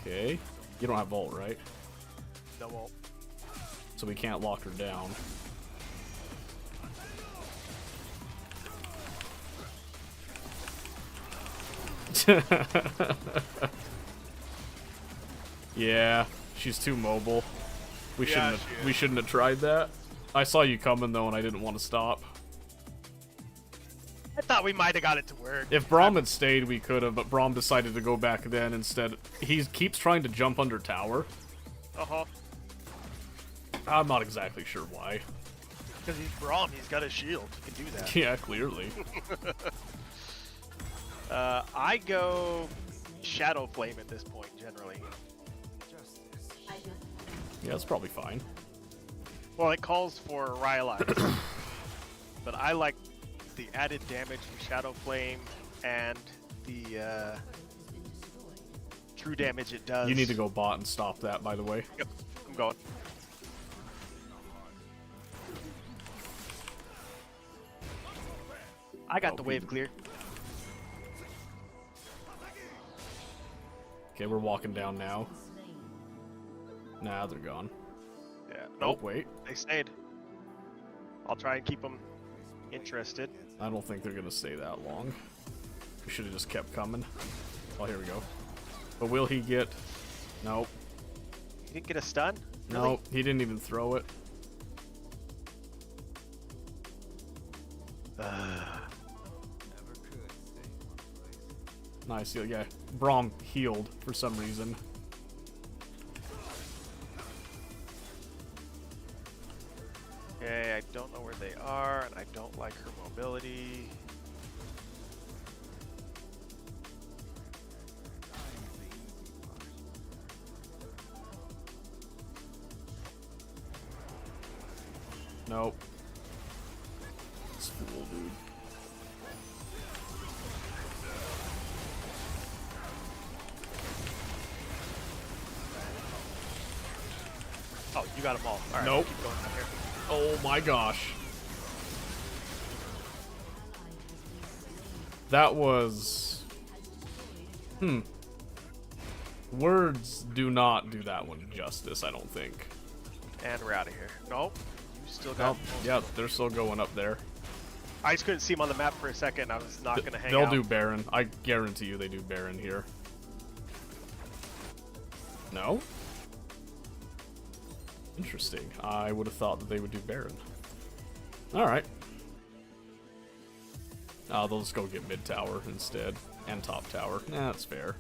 Okay. You don't have ult, right? No ult. So we can't lock her down. Yeah, she's too mobile. We Yeah, shouldn't she have, we shouldn't have tried that. I saw you coming though and I didn't want to stop. I thought we might have got it to work. If Braum had stayed, we could have, but Braum decided to go back then instead. He keeps trying to jump under tower. Uh-huh. I'm not exactly sure why. Because he's Braum, he's got a shield. He can do that. Yeah, clearly. I go Shadow Flame at this point, generally. Yeah, that's probably fine. Well, it calls for Rhyhorn. But I like the added damage from Shadow Flame and the true damage it does. You need to go bot and stop that, by the way. Yep, I'm going. I got the wave clear. Okay, we're walking down now. Nah, they're gone. Yeah. Oh, Nope. wait. They stayed. I'll try and keep them interested. I don't think they're gonna stay that long. We should have just kept coming. Oh, here we go. But will he get... Nope. You didn't get a stun? Really? Nope, he didn't even throw it. Never could stay in one place. Nice, yeah. Braum healed for some reason. Okay, I don't know where they are, and I don't like her mobility. Nope. This fool, dude. Oh, you got them all. All right, Nope. keep going down here. Oh my gosh. That was... Words do not do that one justice, I don't think. And we're out of here. Nope. You still got. Nope. Yeah, they're still going up there. I just couldn't see them on the map for a second. I was not going to hang They'll out. do Baron. I guarantee you they do Baron here. No? Interesting. I would have thought that they would do Baron. Alright. They'll just go get mid tower instead. And top tower. That's fair.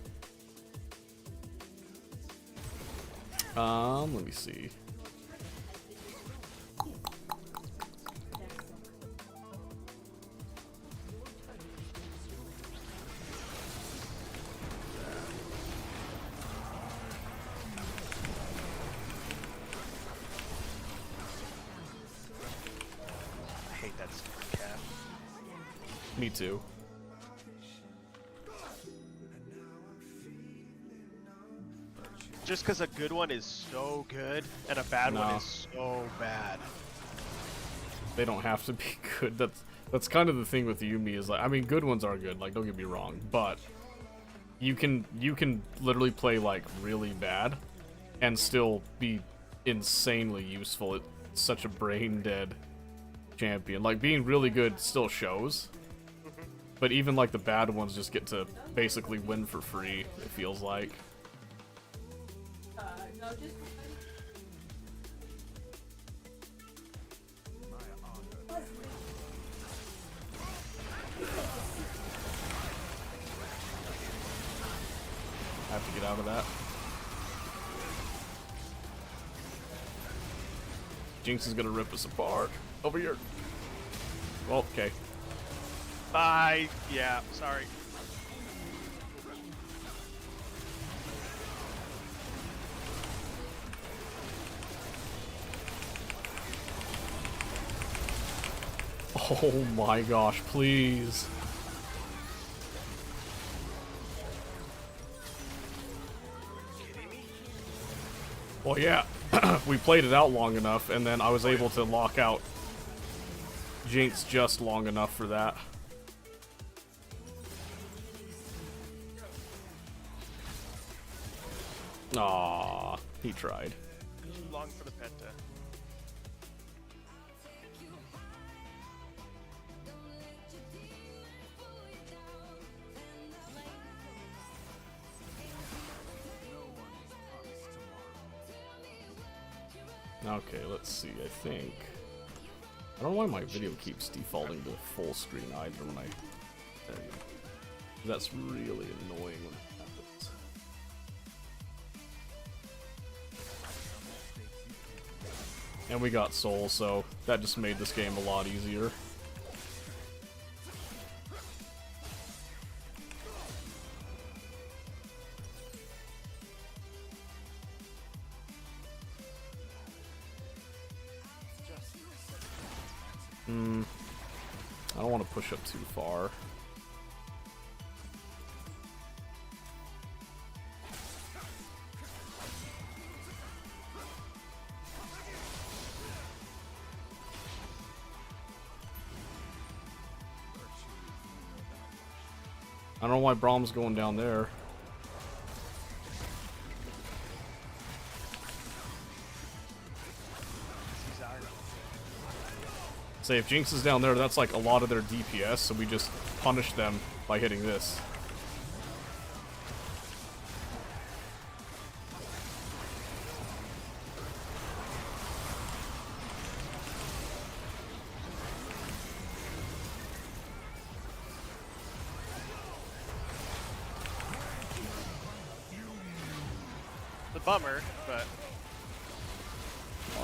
Let me see. I hate that stupid cat. Me too. Just because a good one is so good and a bad one No. is so bad. They don't have to be good. That's kind of the thing with Yuumi is like, I mean, good ones are good, like don't get me wrong, but you can literally play like really bad and still be insanely useful. It's such a brain dead champion. Like being really good still shows, but even like the bad ones just get to basically win for free, it feels like. I have to get out of that. Jinx is gonna rip us apart. Over here. Well, okay. Bye. Yeah, sorry. Oh my gosh, please. Well, yeah, we played it out long enough, and then I was able to lock out Jinx just long enough for that. Aw, he tried. Too long for the penta. Okay, let's see, I think... I don't know why my video keeps defaulting to full screen either when I... There you go. That's really annoying when it happens. And we got Soul, so that just made this game a lot easier. I don't want to push up too far. I don't know why Brahm's going down there. Say, if Jinx is down there, that's like a lot of their DPS, so we just punish them by hitting this. It's a bummer, but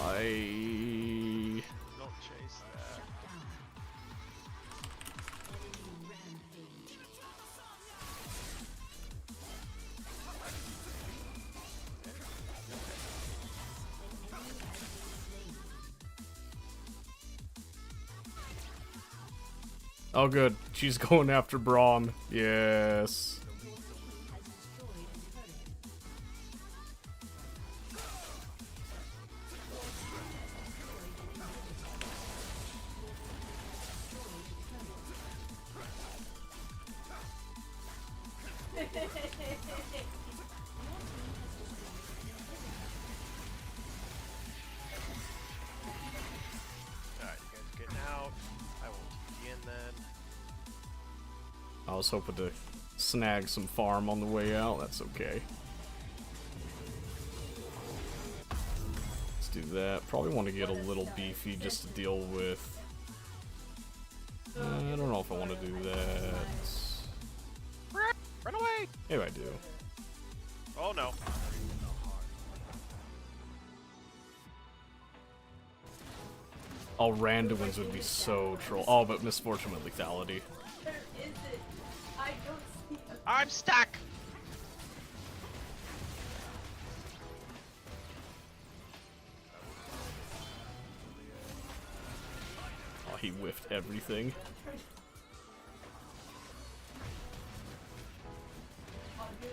I... don't chase that. Oh good, she's going after Braum. Yes. Alright, you guys getting out. I will TP in then. I was hoping to snag some farm on the way out. That's okay. Let's do that. Probably want to get a little beefy just to deal with... I don't know if I want to do that. Run away! Maybe I do. Oh no. Oh, Randuin's would be so troll. Oh, but Misfortune with lethality. Where is it? I don't see a I'm stuck! Oh, he whiffed everything. oh, good.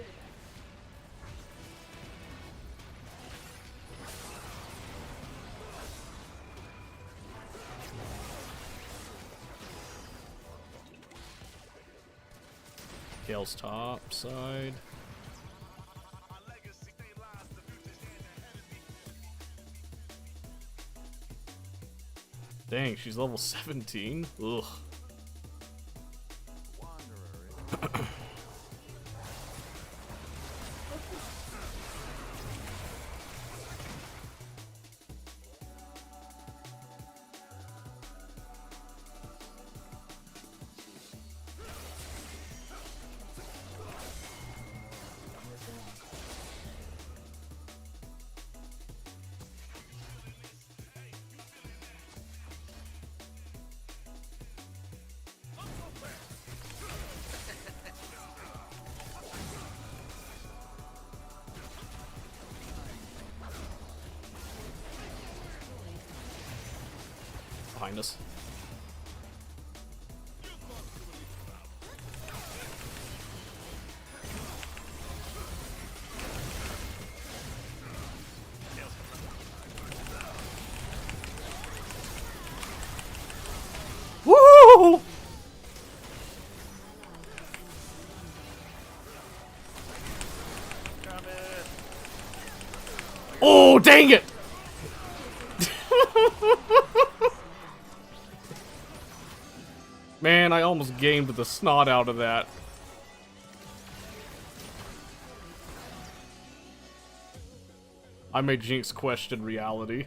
Gale's top side. Dang, she's level 17? Ugh. Behind us. Woo! Coming! Oh, dang it! Man, I almost gamed the snot out of that. I made Jinx question reality.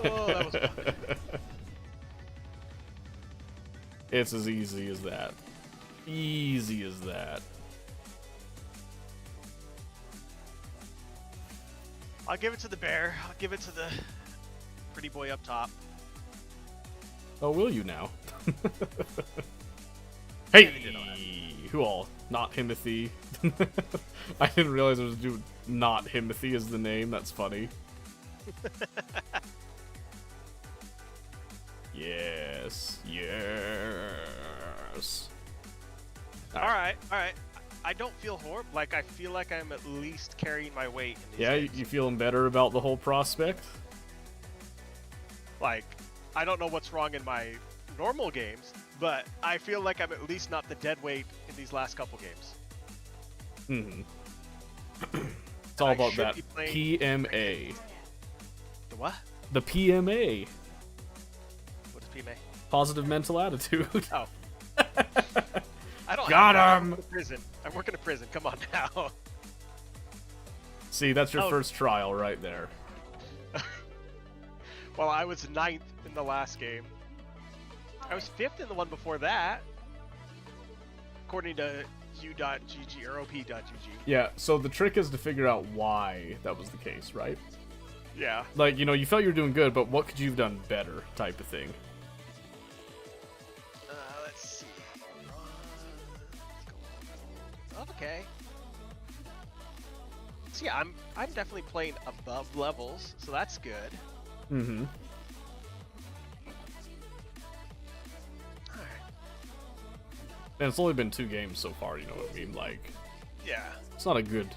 Oh, that was fun. It's as easy as that. Easy as that. I'll give it to the bear. I'll give it to the pretty boy up top. Oh, will you now? they Hey! did all that. Who all? Not Himothy. I didn't realize there was a dude not Himothy is the name. That's funny. Yes. Yes. All right. I don't feel horrible. Like, I feel like I'm at least carrying my weight in these Yeah, games. you feeling better about the whole prospect? Like, I don't know what's wrong in my normal games, but I feel like I'm at least not the dead weight in these last couple games. Mm-hmm. It's all I about should that be playing- PMA. The what? The PMA. What is PMA? Positive mental attitude. Oh. I don't Got have that. him! I work in a prison. I work in a prison. Come on now. See, that's your Oh. first trial right there. Well, I was 9th in the last game. I was 5th in the one before that. According to u.gg or op.gg. Yeah, so the trick is to figure out why that was the case, right? Yeah. Like, you know, you felt you were doing good, but what could you have done better type of thing? Let's see. Okay. So yeah, I'm definitely playing above levels, so that's good. Mm-hmm. Alright. And it's only been 2 games so far, you know what I mean? Like, Yeah. it's not a good,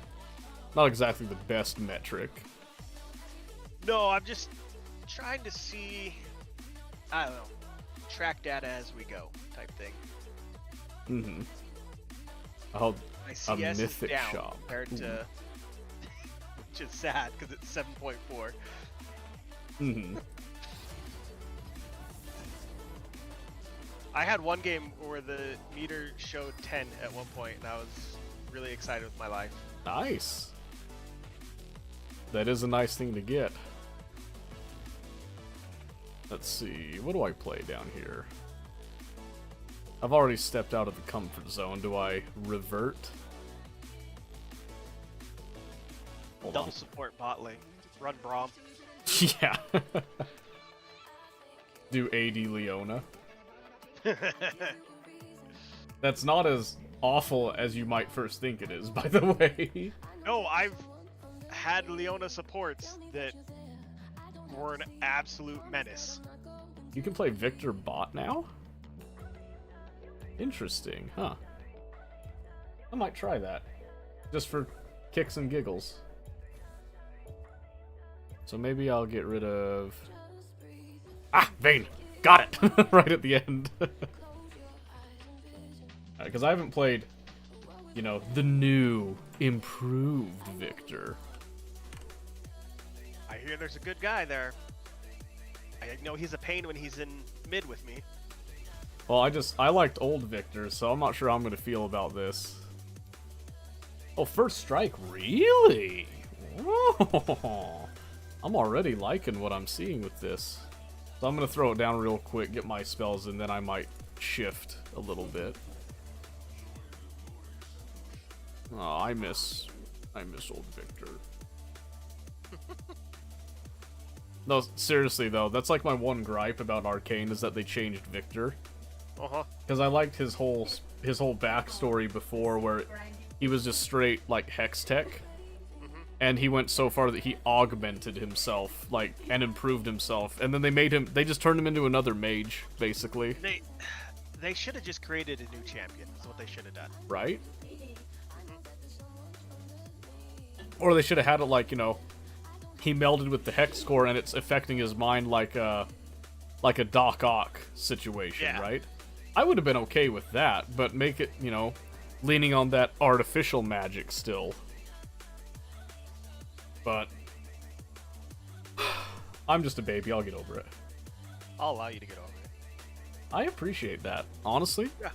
not exactly the best metric. No, I'm just trying to see, I don't know, track data as we go type thing. Mm-hmm. Oh, My CS is mythic down shop. compared to, which is sad because it's 7.4. mm-hmm. I had one game where the meter showed 10 at one point, and I was really excited with my life. Nice. That is a nice thing to get. Let's see, what do I play down here? I've already stepped out of the comfort zone. Do I revert? Hold Double on. support bot lane. Run Braum. Yeah. Do AD Leona. That's not as awful as you might first think it is, by the way. No, I've had Leona supports that were an absolute menace. You can play Victor bot now? Interesting, huh? I might try that. Just for kicks and giggles. So maybe I'll get rid of... Ah! Vayne! Got it! Right at the end. Because I haven't played, you know, the new, improved Victor. I hear there's a good guy there. I know he's a pain when he's in mid with me. Well, I liked old Victor, so I'm not sure how I'm going to feel about this. Oh, First Strike, really? Oh, I'm already liking what I'm seeing with this. So I'm going to throw it down real quick, get my spells, and then I might shift a little bit. Oh, I miss old Victor. No, seriously though, that's like my one gripe about Arcane is that they changed Victor. Uh-huh. Because I liked his whole backstory before, where he was just straight like hex tech, and he went so far that he augmented himself, like, and improved himself, and then they just turned him into another mage, basically, They should have just created a new champion. That's what they should have done. right? Or they should have had it like, you know, he melded with the hex core and it's affecting his mind like a Doc Ock situation, Yeah. right? I would have been okay with that, but make it, you know, leaning on that artificial magic still. But I'm just a baby, I'll get over it. I'll allow you to get over it. I appreciate that, honestly. Yeah.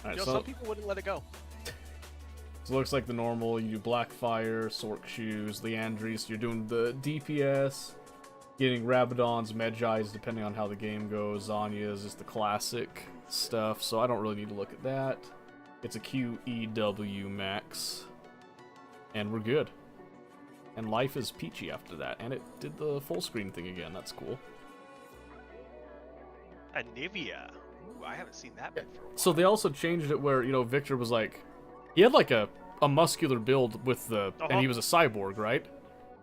Alright, You know, so some people wouldn't let it go. it looks like the normal, you do Blackfire, Sork Shoes, Leandris, you're doing the DPS, getting Rabadons, Medjais, depending on how the game goes, Zanya's is the classic. stuff, so I don't really need to look at that. It's a QEW max. And we're good. And life is peachy after that. And it did the full screen thing again. That's cool. Anivia. Ooh, I haven't seen that bit for a while. So they also changed it where, you know, Victor was like... He had like a muscular build with the... And he was a cyborg, right?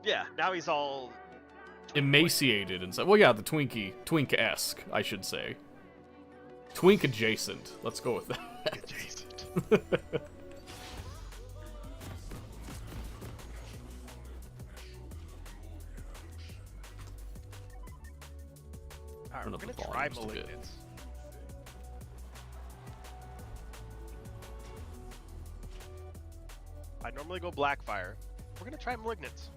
Yeah, now he's all... Emaciated and stuff. Well, yeah, the Twink-esque, I should say. Twink adjacent. Let's go with that. adjacent. Alright, Turn we're up the gonna try volume just a bit. Malignants. I normally go Blackfire. We're gonna try Malignants.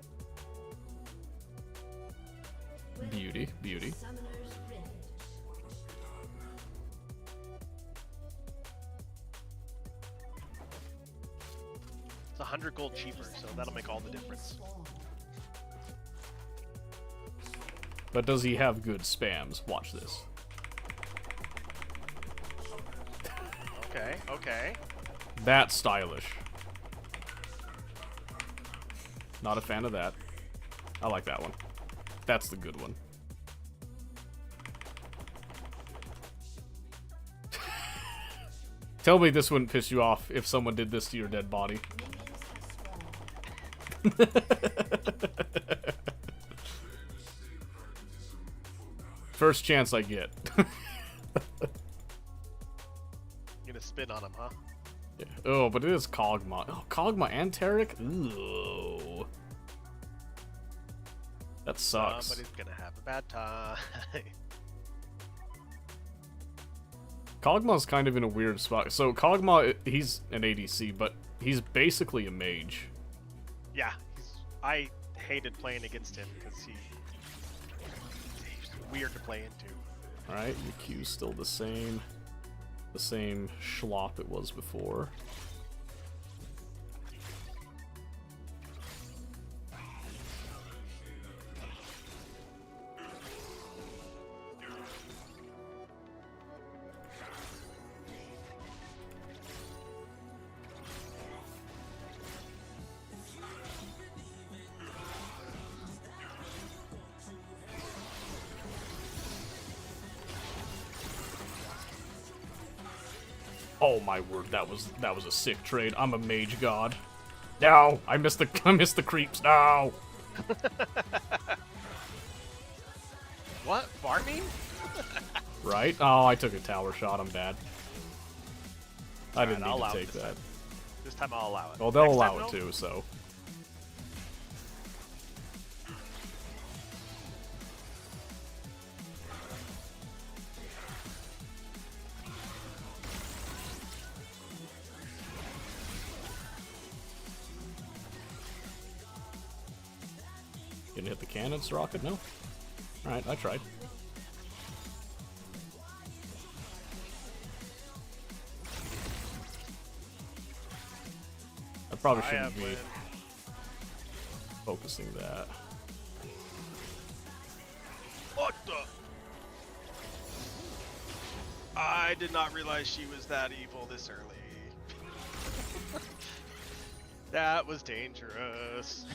Beauty, beauty. It's 100 gold cheaper, so that'll make all the difference. But does he have good spams? Watch this. Okay, okay. That's stylish. Not a fan of that. I like that one. That's the good one. Tell me this wouldn't piss you off if someone did this to your dead body. First chance I get. Gonna spin on him, huh? Yeah. Oh, but it is Kog'Maw. Oh, Kog'Maw and Taric? Ooh. That sucks. Somebody's gonna have a bad time. Kog'Maw's kind of in a weird spot. So Kog'Maw, he's an ADC, but he's basically a mage. Yeah, I hated playing against him because he's weird to play into. Alright, your Q's still the same. The same schlop it was before. Oh my word, that was a sick trade. I'm a mage god. No, I missed the creeps. No. What? Farming? Right? Oh, I took a tower shot. I'm bad. I didn't I'll need allow to it take this that. time. This time I'll allow it. Well, they'll Next allow time, it no? too, so. Gonna hit the cannons, rocket? No? Alright, I tried. I probably shouldn't be focusing that. What the? I did not realize she was that evil this early. That was dangerous.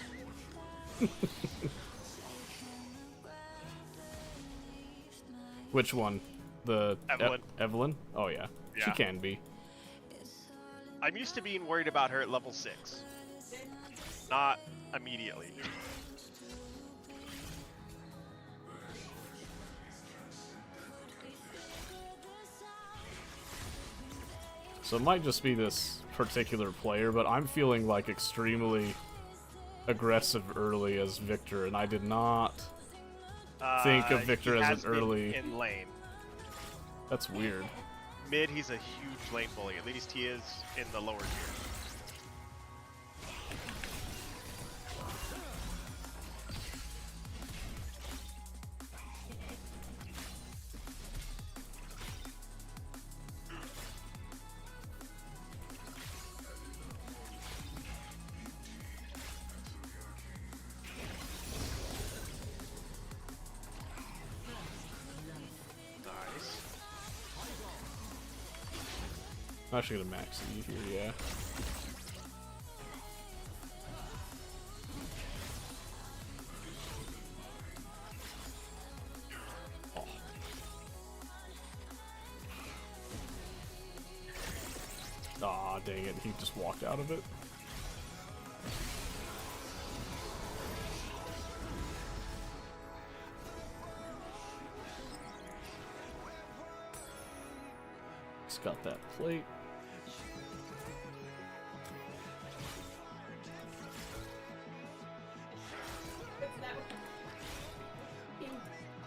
Which one? The Evelyn. Evelyn? Oh yeah. She Yeah. can be. I'm used to being worried about her at level 6. Not immediately. So it might just be this particular player, but I'm feeling like extremely aggressive early as Victor, and I did not think of Victor He as has an been early. in lane. That's weird. Mid, he's a huge lane bully. At least he is in the lower tier. Nice. I'm actually gonna max E here, yeah. Oh. Aw, dang it, he just walked out of it. He's got that plate.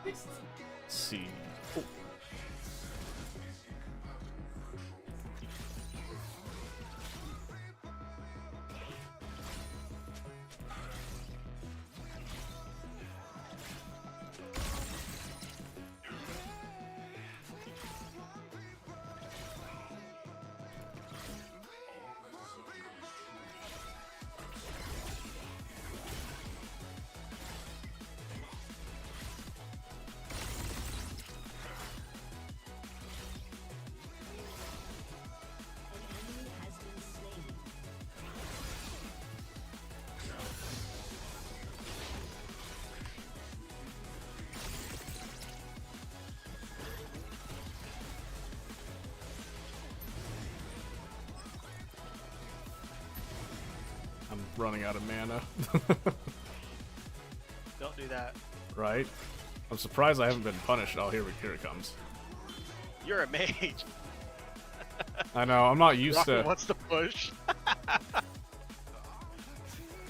What's that? Let's see. Oh. I'm running out of mana. Don't do that. Right? I'm surprised I haven't been punished. Oh, here it comes. You're a mage. I know, I'm not used Rocket to... wants to push.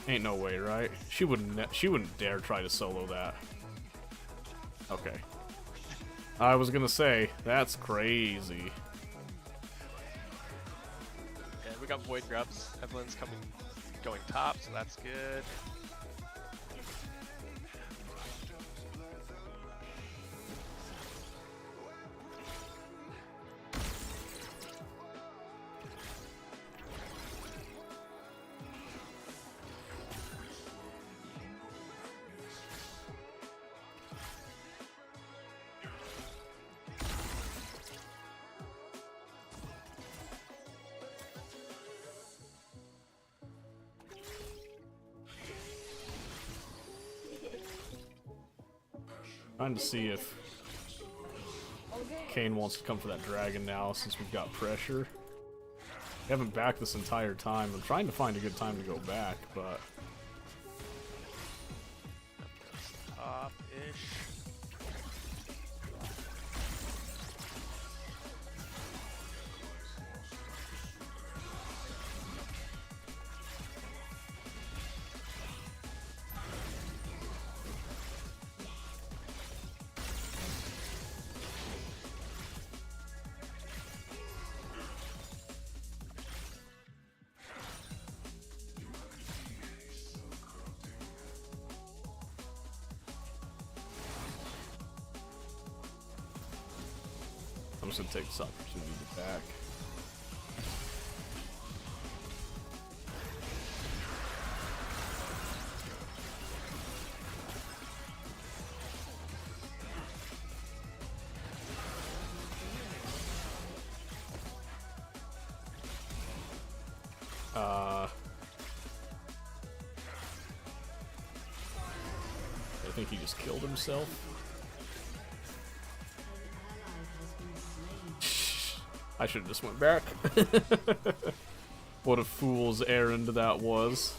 Ain't no way, right? She wouldn't dare try to solo that. Okay. I was gonna say, that's crazy. Yeah, we got Void Grubs. Evelyn's going top, so that's good. Trying to see if Kane wants to come for that dragon now since we've got pressure. We haven't backed this entire time. I'm trying to find a good time to go back, but... Top-ish. I'm just gonna take this opportunity to back. I think he just killed himself. I should have just went back. What a fool's errand that was.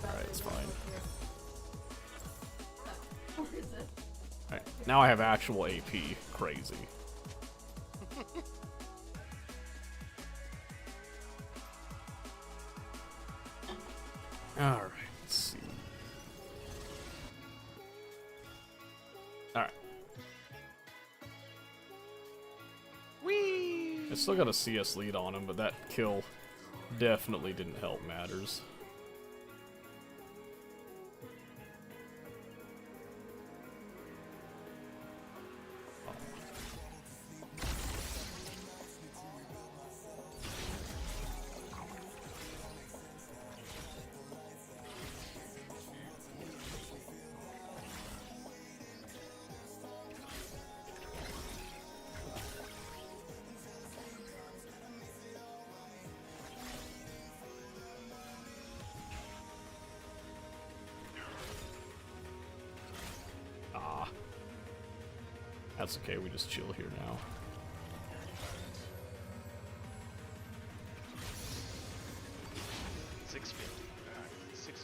Alright, it's fine. Alright, now I have actual AP. Crazy. Alright, let's see. Alright. I still got a CS lead on him, but that kill definitely didn't help matters. That's okay, we just chill here now. $6.50. Alright, $6.50.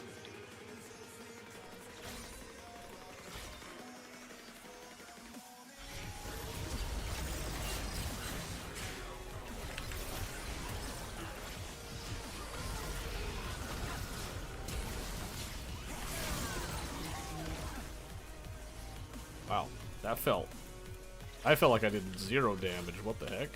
Wow, that felt... I felt like I did 0 damage, what the heck?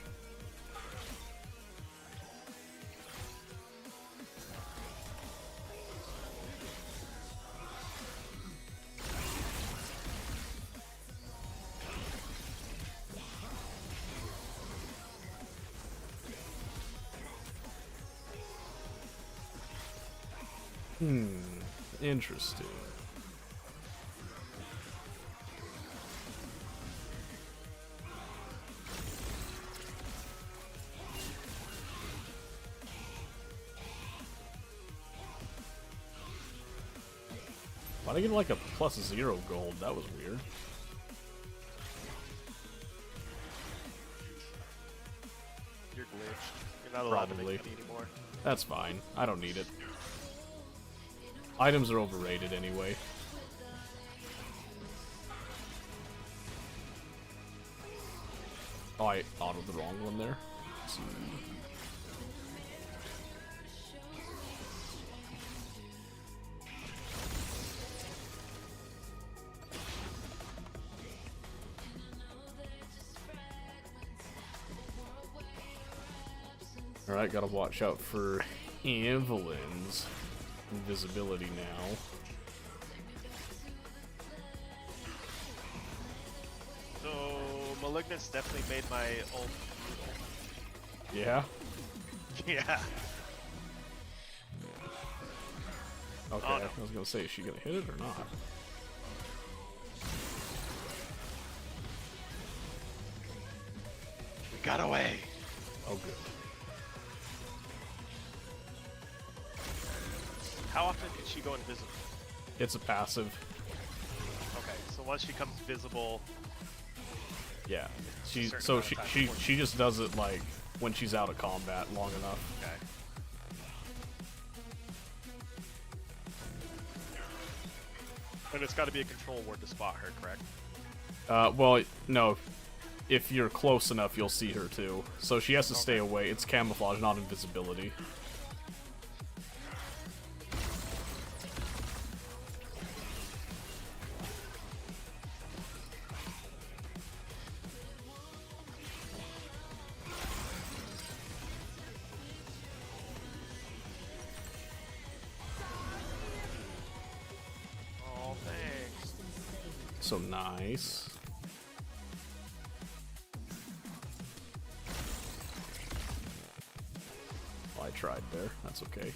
Interesting. Why'd I get like a +0 gold? That was weird. You're glitched. You're not allowed to Probably. make money anymore. That's fine. I don't need it. Items are overrated anyway. Oh, I autoed the wrong one there. Let's see. Alright, gotta watch out for Evelyn's invisibility now. So, Malignant's definitely made my ult Yeah? brutal. Yeah. Okay, Oh, no. I was gonna say, is she gonna hit it or not? We got away. Oh, good. How often did she go invisible? It's a passive. Okay, so once she comes visible, Yeah. certain So amount of time before she just does it like when she's out of combat long enough. okay. And it's got to be a control ward to spot her, correct? Well, no. If you're close enough, you'll see her too. So she has to stay away. It's camouflage, not invisibility. Oh, thanks. So nice. Well, I tried there. That's okay.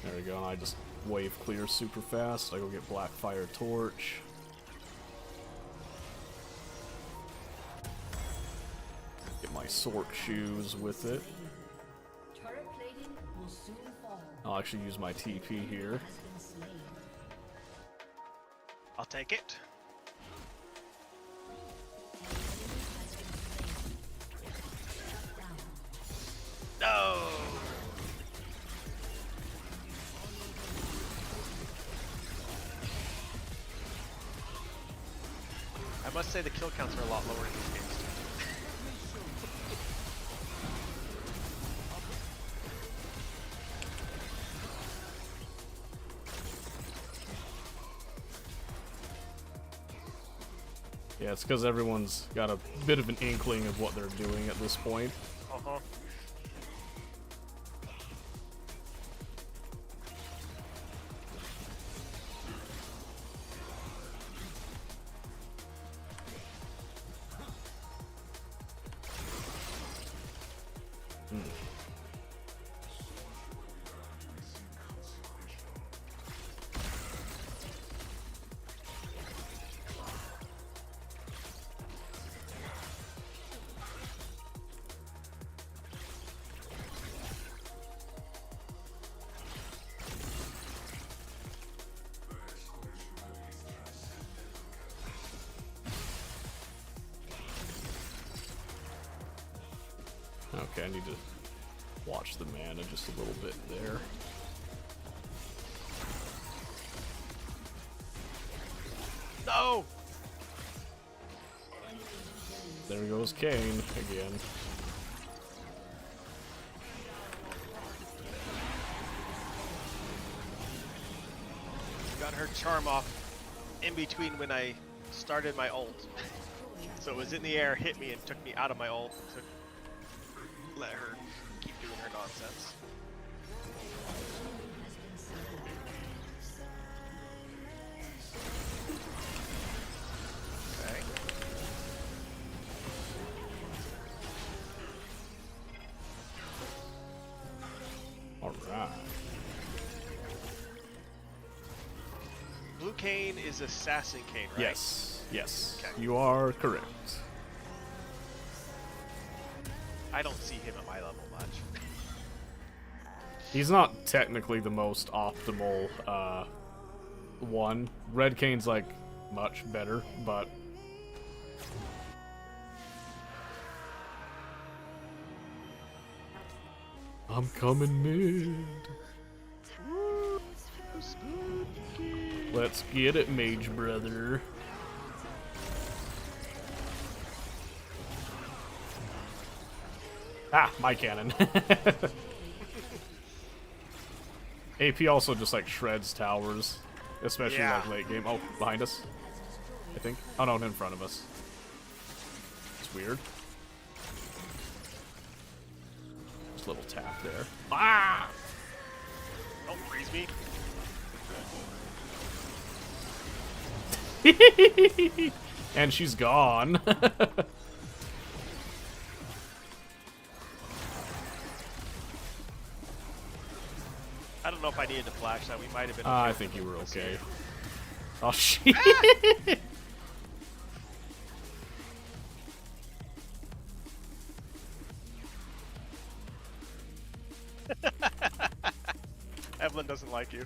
There we go, and I just wave clear super fast. I go get Blackfire Torch. Get my Sword Shoes with it. Turret plating will soon fall. I'll actually use my TP here. Has been slain. I'll take it. No. I must say the kill counts are a lot lower in these games. Yeah, it's because everyone's got a bit of an inkling of what they're doing at this point. Uh-huh. Okay, I need to watch the mana just a little bit there. No! There goes Kane again. Got her charm off in between when I started my ult. So it was in the air, hit me, and took me out of my ult. To let her keep doing her nonsense. Okay. Alright. Blue Kane is Assassin Kane, right? Yes, yes. Okay. You are correct. I don't see him at my level much. He's not technically the most optimal one. Red Kane's like much better, but I'm coming mid. Let's get it, mage brother. Ah, my cannon. AP also just like shreds towers, especially Yeah. like late game. Oh, behind us, I think. Oh no, in front of us. It's weird. Just a little tap there. Ah! Don't freeze me. And she's gone. I don't know if I needed to flash that. We might have been. Okay I with think the you were this okay. game. Oh shit! Evelyn doesn't like you.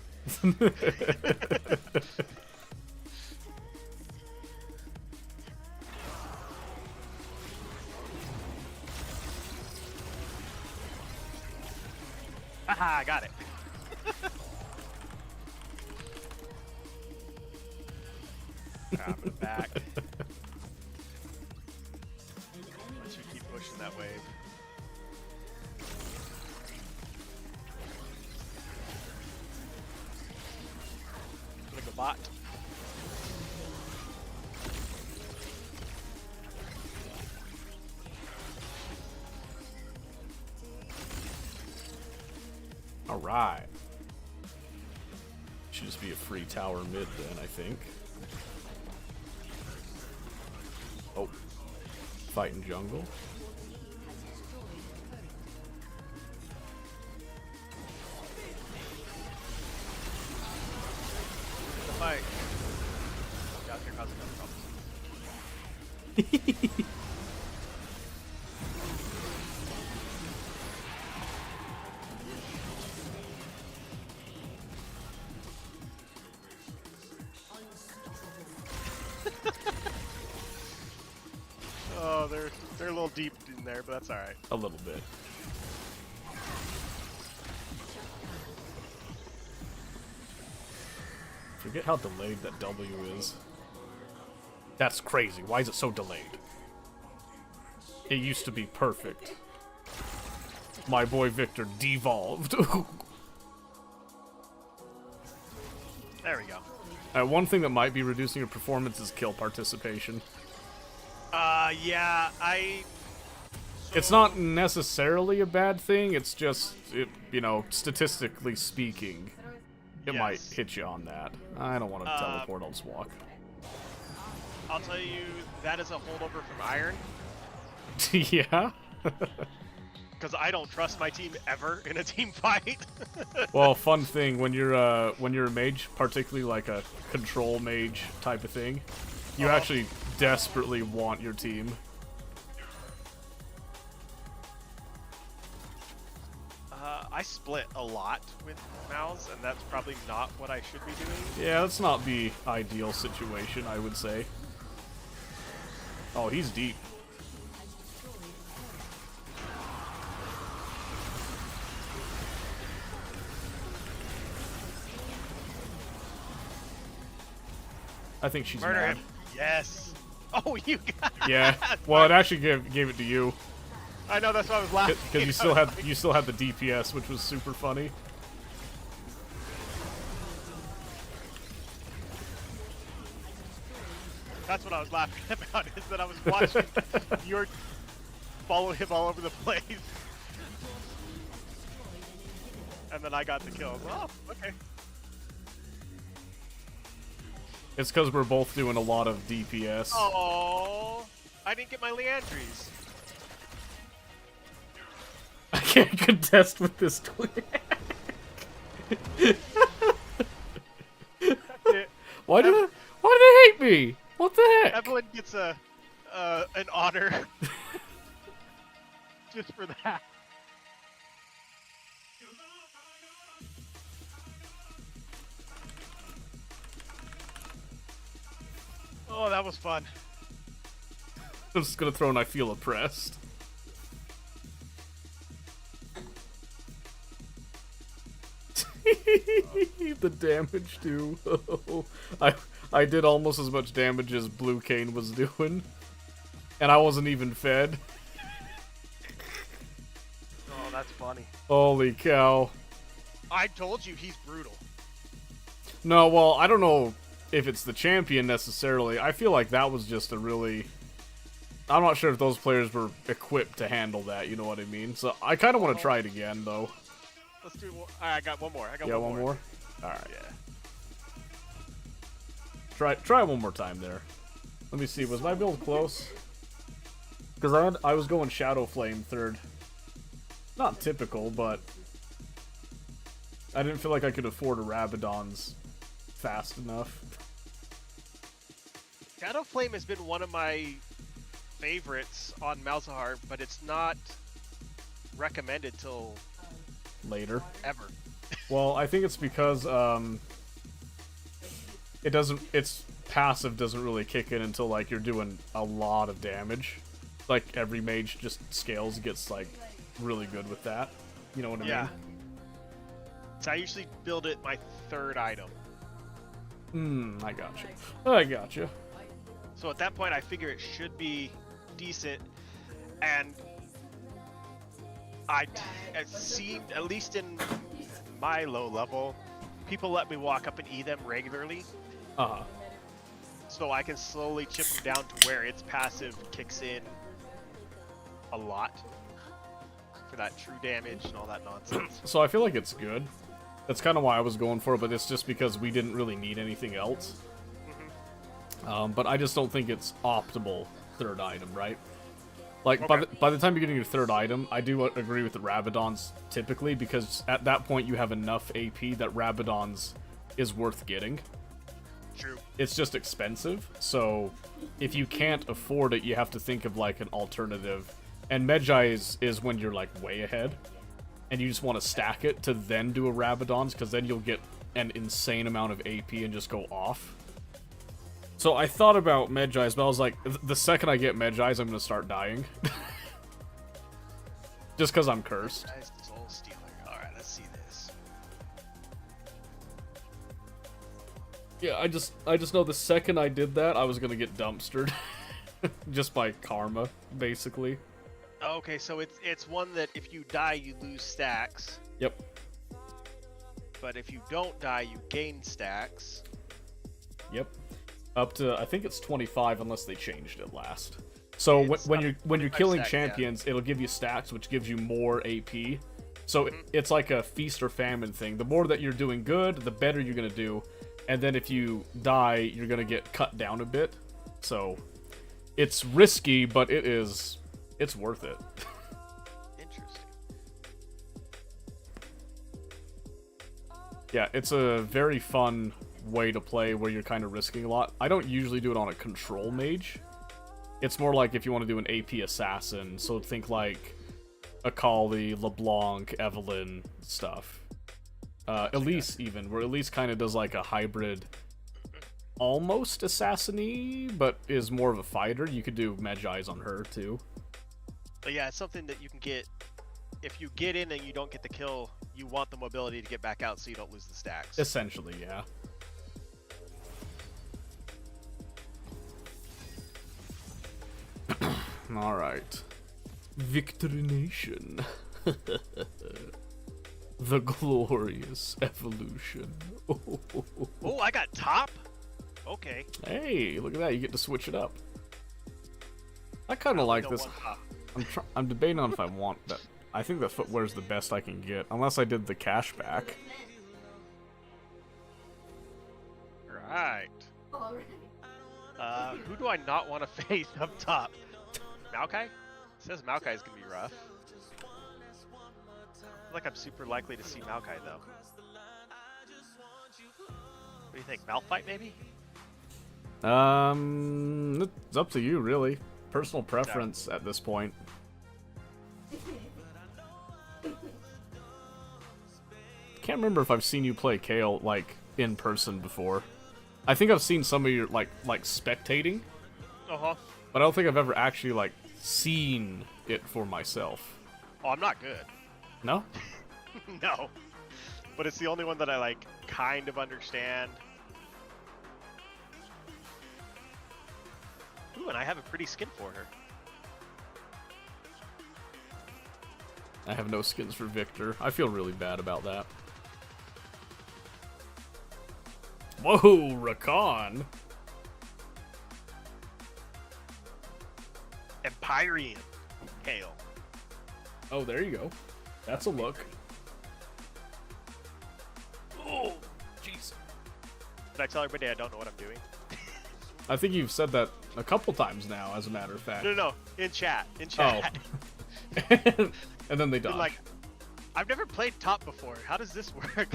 Haha, I got it. Grabbing it back. Let you keep pushing that wave. Gonna go bot. All right. Should just be a free tower mid then, I think. Oh, fighting jungle. The fight. Out here causing other problems. Oh, they're a little deep in there, but that's all right. A little bit. Forget how delayed that W is. That's crazy. Why is it so delayed? It used to be perfect. My boy Victor devolved. There we go. One thing that might be reducing your performance is kill participation. Yeah, It's not necessarily a bad thing, it's just, you know, statistically speaking, it might Yes. hit you on that. I don't want to teleport, I'll just walk. I'll tell you, that is a holdover from Iron, Yeah? because I don't trust my team ever in a team fight. Well, fun thing, when you're a mage, particularly like a control mage type of thing, you actually desperately want your team. I split a lot with Mouse, and that's probably not what I should be doing. Yeah, that's not the ideal situation, I would say. Oh, he's deep. I think she's Murder mad. him. Yes. Oh, you got. Yeah. Well, it actually gave it to you I know, that's why I was laughing. because you still had the DPS, which was super funny. That's what I was laughing about, is that I was watching your follow him all over the place. And then I got the kill. Oh, okay. It's because we're both doing a lot of DPS. Oh, I didn't get my Leandries. I can't contest with this twin. That's it. Why do they hate me? What the heck? Evelyn gets an honor just for that. Oh, that was fun. I'm just gonna throw and I feel oppressed. The damage too. I did almost as much damage as Blue Cane was doing, and I wasn't even fed. Oh, that's funny. Holy cow! I told you he's brutal. No, well, I don't know if it's the champion necessarily. I feel like that was just a really... I'm not sure if those players were equipped to handle that, you know what I mean? So I kind of want to try it again, though. Let's do one. I got one more. I got Yeah, one one more? Alright. Yeah. Try one more time there. Let me see, was my build close? Because I was going Shadow Flame third. Not typical, but... I didn't feel like I could afford a Rabadon's fast enough. Shadow Flame has been one of my favorites on Malzahar, but it's not recommended till Later. ever. Well, I think it's because, its passive doesn't really kick in until, like, you're doing a lot of damage. Like, every mage just scales, gets, like, really good with that. You know what I Yeah. So I usually build it my third item. mean? I gotcha. I gotcha. So at that point, I figure it should be decent, and it seemed, at least in my low level, people let me walk up and E them regularly, Uh-huh. so I can slowly chip them down to where its passive kicks in a lot for that true damage and all that nonsense. So I feel like it's good. That's kind of why I was going for it, but it's just because we didn't really need anything else. But I just don't think it's optimal third item, right? Like, Okay. by the time you're getting your third item, I do agree with the Rabadons typically, because at that point you have enough AP that Rabadons is worth getting. True. It's just expensive, so if you can't afford it, you have to think of, like, an alternative. And Medjai is when you're, like, way ahead, and you just want to stack it to then do a Rabadons, because then you'll get an insane amount of AP and just go off. So I thought about Medjai's, but I was like, the second I get Medjai's, I'm going to start dying. Just because I'm cursed. Nice Soul Stealer. Alright, let's see this. Yeah, I just know the second I did that, I was going to get dumpstered. Just by karma, basically. Okay, so it's one that if you die, you lose stacks, Yep. but if you don't die, you gain stacks. Yep. Up to, I think it's 25 unless they changed it last. So It's when up you're to 25 killing stack, yeah. champions, it'll give you stacks, which gives you more AP. So it's like a feast or famine thing. The more that you're doing good, the better you're gonna do. And then if you die, you're gonna get cut down a bit. So it's risky, but it's worth it. Interesting. Yeah, it's a very fun way to play where you're kind of risking a lot. I don't usually do it on a control mage. It's more like if you want to do an AP assassin, so think like Akali, LeBlanc, Evelyn stuff. Elise even, where Elise kind of does like a hybrid, almost assassin-y, but is more of a fighter. You could do Medjai's on her too. But yeah, it's something that you can get. If you get in and you don't get the kill, you want the mobility to get back out so you don't lose the stacks. Essentially, yeah. Alright. Victory Nation. The glorious evolution. Oh, I got top. Okay. Hey, look at that. You get to switch it up. I kind of like No this. one top. I'm debating on if I want that. I think that footwear is the best I can get, unless I did the cashback. Right. Who do I not want to face up top? Maokai? It says Maokai is gonna be rough. I feel like I'm super likely to see Maokai though. What do you think? Malphite maybe? It's up to you, really. Personal preference at this point. Can't remember if I've seen you play Kale like in person before. I think I've seen some of your like spectating, Uh-huh. but I don't think I've ever actually like seen it for myself. Oh, I'm not good. No? No. But it's the only one that I like kind of understand. Ooh, and I have a pretty skin for her. I have no skins for Victor. I feel really bad about that. Whoa, Rakan! Empyrean Kale. Oh, there you go. That's a look. Oh, jeez. Did I tell everybody I don't know what I'm doing? I think you've said that a couple times now, as a matter of fact. No. In chat. In chat. Oh. And then they Been dodge. like, I've never played top before. How does this work?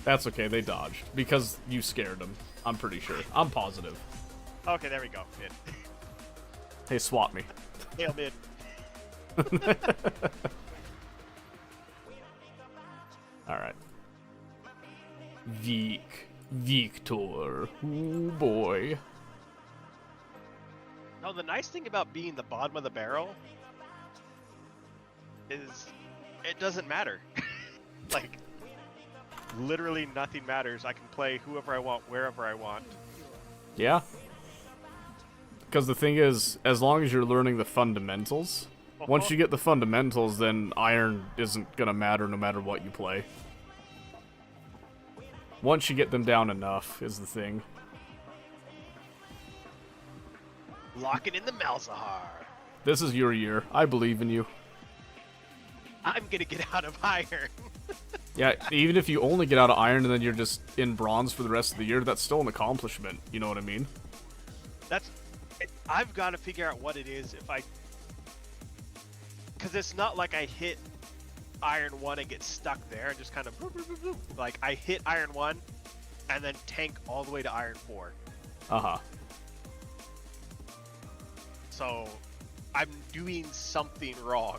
That's okay, they dodged. Because you scared them. I'm pretty sure. I'm positive. Okay, there we go. Mid. Hey, swap me. Kale mid. Alright. Victor. Ooh, boy. No, the nice thing about being the bottom of the barrel is it doesn't matter. Like, literally nothing matters. I can play whoever I want, wherever I want. Yeah. Because the thing is, as long as you're learning the fundamentals, once you get the fundamentals, then iron isn't gonna matter no matter what you play. Once you get them down enough, is the thing. Lock it in the Malzahar. This is your year. I believe in you. I'm gonna get out of iron. Yeah, even if you only get out of iron and then you're just in bronze for the rest of the year, that's still an accomplishment. You know what I mean? I've got to figure out what it is if I... Because it's not like I hit Iron 1 and get stuck there and just kind of... Boop, boop, boop, boop. Like, I hit Iron 1 and then tank all the way to Iron 4. Uh-huh. So, I'm doing something wrong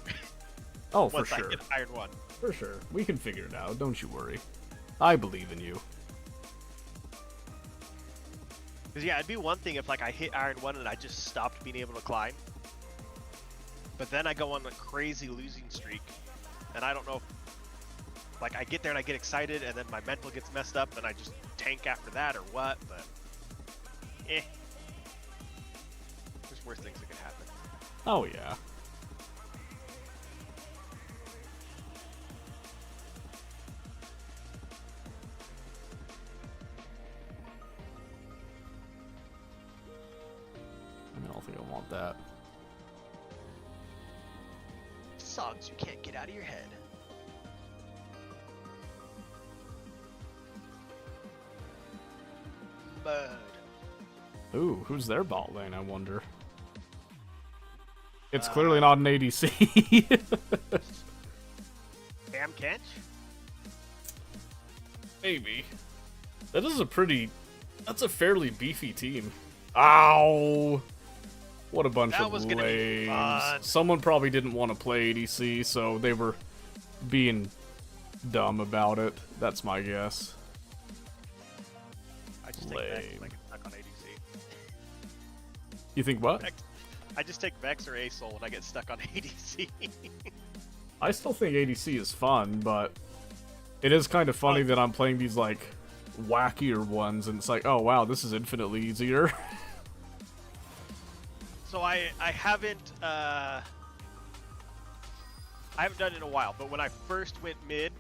Oh, for once sure. I hit Iron 1. For sure. We can figure it out. Don't you worry. I believe in you. Because, yeah, it'd be one thing if, like, I hit Iron 1 and I just stopped being able to climb. But then I go on a crazy losing streak. And I don't know if, like, I get there and I get excited and then my mental gets messed up and I just tank after that or what, but... There's worse things that can happen. Oh, yeah. I don't think I want that. Songs you can't get out of your head. Mud. Ooh, who's their bot lane, I wonder? It's clearly not an ADC. Bam Kench? Maybe. That is a pretty... That's a fairly beefy team. Ow! What a bunch That of was gonna be lames. fun. Someone probably didn't want to play ADC, so they were being dumb about it. That's my guess. I just take Vex Lame. when I get stuck on ADC. You think what? I just take Vex or ASOL when I get stuck on ADC. I still think ADC is fun, but it is kind of funny that I'm playing these, like, wackier ones, and it's like, oh wow, this is infinitely easier. So I haven't done it in a while, but when I first went mid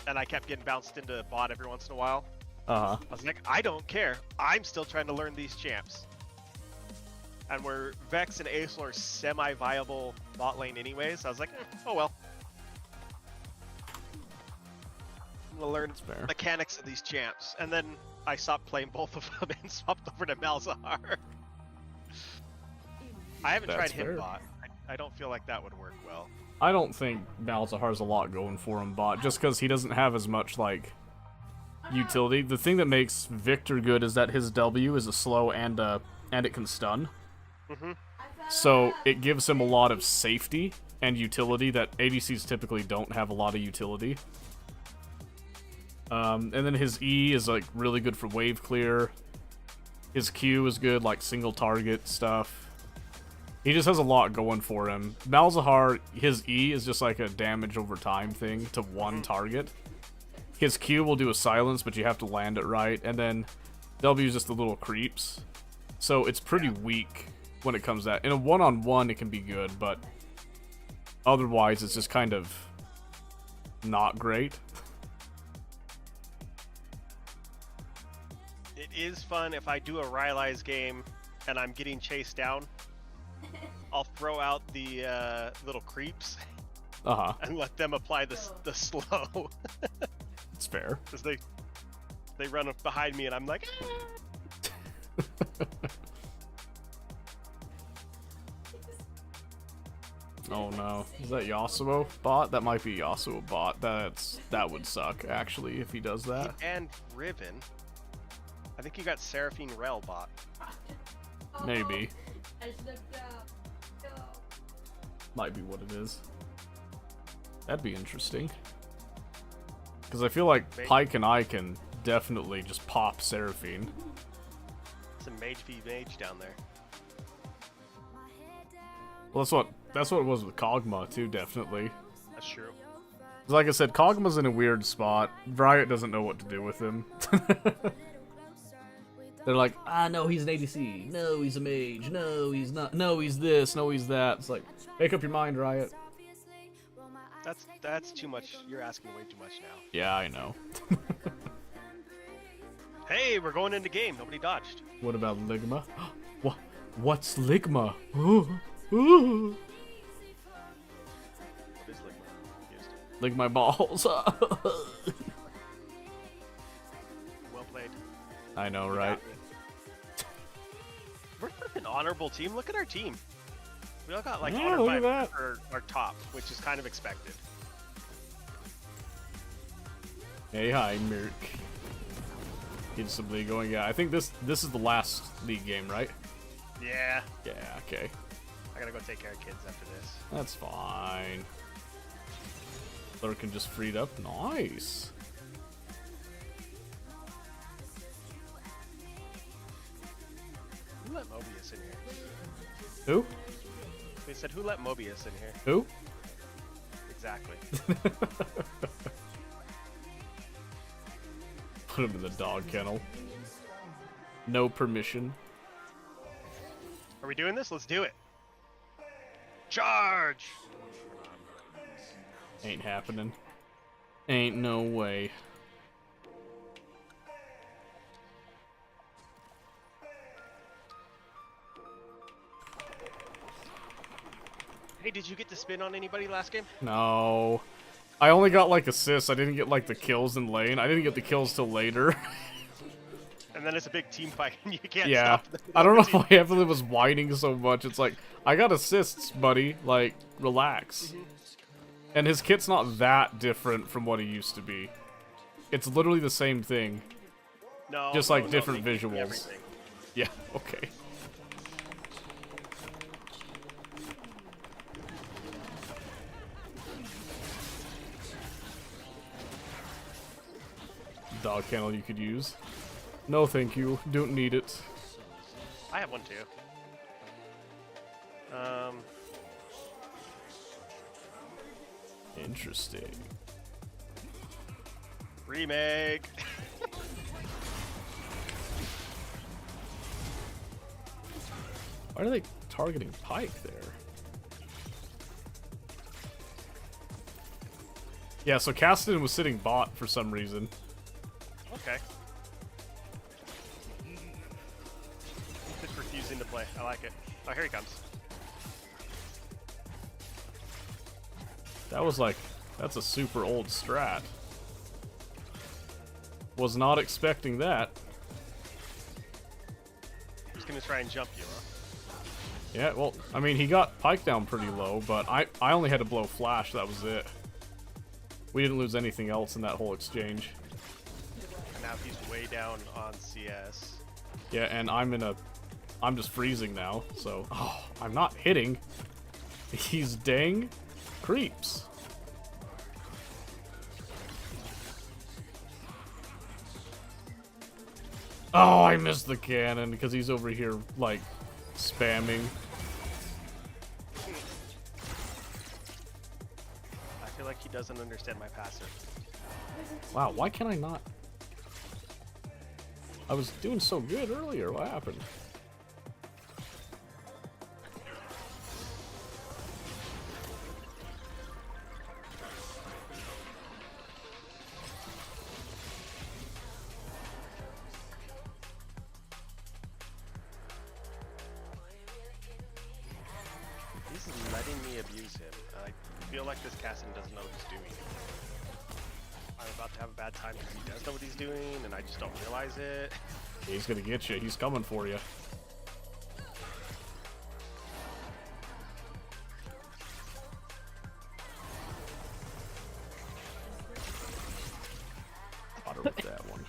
and I kept getting bounced into bot every once in a while, Uh-huh. I was like, I don't care. I'm still trying to learn these champs. And where Vex and Aesol are semi-viable bot lane anyways, I was like, oh well. I'm gonna learn fair. mechanics of these champs. And then I stopped playing both of them and swapped over to Malzahar. I haven't That's tried him fair. bot. I don't feel like that would work well. I don't think Malzahar's a lot going for him bot, just because he doesn't have as much, like, utility. The thing that makes Victor good is that his W is a slow and it can stun. Mm-hmm. So it gives him a lot of safety and utility that ADCs typically don't have a lot of utility. And then his E is, like, really good for wave clear. His Q is good, like, single target stuff. He just has a lot going for him. Malzahar, his E is just like a damage over time thing to one target. His Q will do a silence, but you have to land it right. And then W is just the little creeps. So it's pretty weak when it comes to that. In a one-on-one, it can be good, but otherwise it's just kind of not great. It is fun if I do a Rylai's game and I'm getting chased down. I'll throw out the little creeps Uh-huh. and let them apply the slow. It's fair. Because they run up behind me and I'm like, Oh no. Is that Yasuo bot? That might be Yasuo bot. That would suck, actually, if he does that. and Riven. I think you got Seraphine Rel bot. Maybe. I slipped out. No. Might be what it is. That'd be interesting. Because I feel like Pyke and I can definitely just pop Seraphine. It's a mage v mage down there. Well, that's what it was with Kog'Maw too, definitely. That's true. 'Cause like I said, Kog'Maw's in a weird spot. Riot doesn't know what to do with him. They're like, no, he's an ADC. No, he's a mage. No, he's not. No, he's this. No, he's that. It's like, make up your mind, Riot. That's too much. You're asking way too much now. Yeah, I know. Hey, we're going into game. Nobody dodged. What about Ligma? What's Ligma? Ooh. What is Ligma? Confused. Lick my balls. Well played. I know, You right? got me. We're an honorable team. Look at our team. We all got like Yeah, honor look at five that. for our top, which is kind of expected. Hey, hi, Merc. Instantly going. Yeah, I think this is the last league game, right? Yeah. Yeah. Okay. I gotta go take care of kids after this. That's fine. Lurkin just freed up. Nice. Who let Mobius in here? Who? They said, who let Mobius in here? Who? Exactly. Put him in the dog kennel. No permission. Are we doing this? Let's do it. Charge! Ain't happening. Ain't no way. Hey, did you get to spin on anybody last game? No. I only got like assists. I didn't get like the kills in lane. I didn't get the kills till later. And then it's a big team fight and you can't Yeah. stop them. I don't know why Evelyn was whining so much. It's like, I got assists, buddy. Like, relax. And his kit's not that different from what he used to be. It's literally the same thing. No, Just no, like no, different they give me visuals. everything. Yeah, okay. Dog kennel you could use. No thank you. Don't need it. I have one too. Interesting. Remake. Why are they targeting Pyke there? Yeah, so Cassidy was sitting bot for some reason. Okay. Just refusing to play. I like it. Oh, here he comes. That was like, that's a super old strat. Was not expecting that. He's gonna try and jump you, huh? Yeah, well, I mean, he got Pyke down pretty low, but I only had to blow Flash, that was it. We didn't lose anything else in that whole exchange. And now he's way down on CS. Yeah, and I'm just freezing now, so... Oh, I'm not hitting. These dang creeps. Oh, I missed the cannon because he's over here, like, spamming. I feel like he doesn't understand my passive. Wow, why can I not? I was doing so good earlier, what happened? He's letting me abuse him. I feel like this Cassin doesn't know what he's doing. I'm about to have a bad time because he does know what he's doing, and I just don't realize it. He's gonna get you, he's coming for you. Water with that one.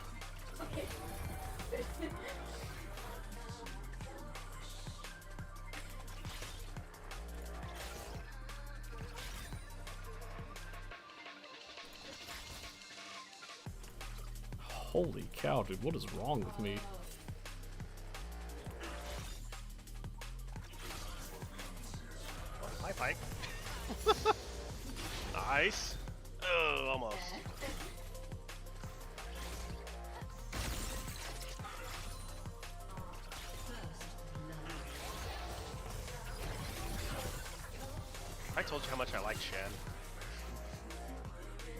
Holy cow, dude, what is wrong with me? Oh, hi, Pyke. Nice. Oh, almost. I told you how much I like Shen.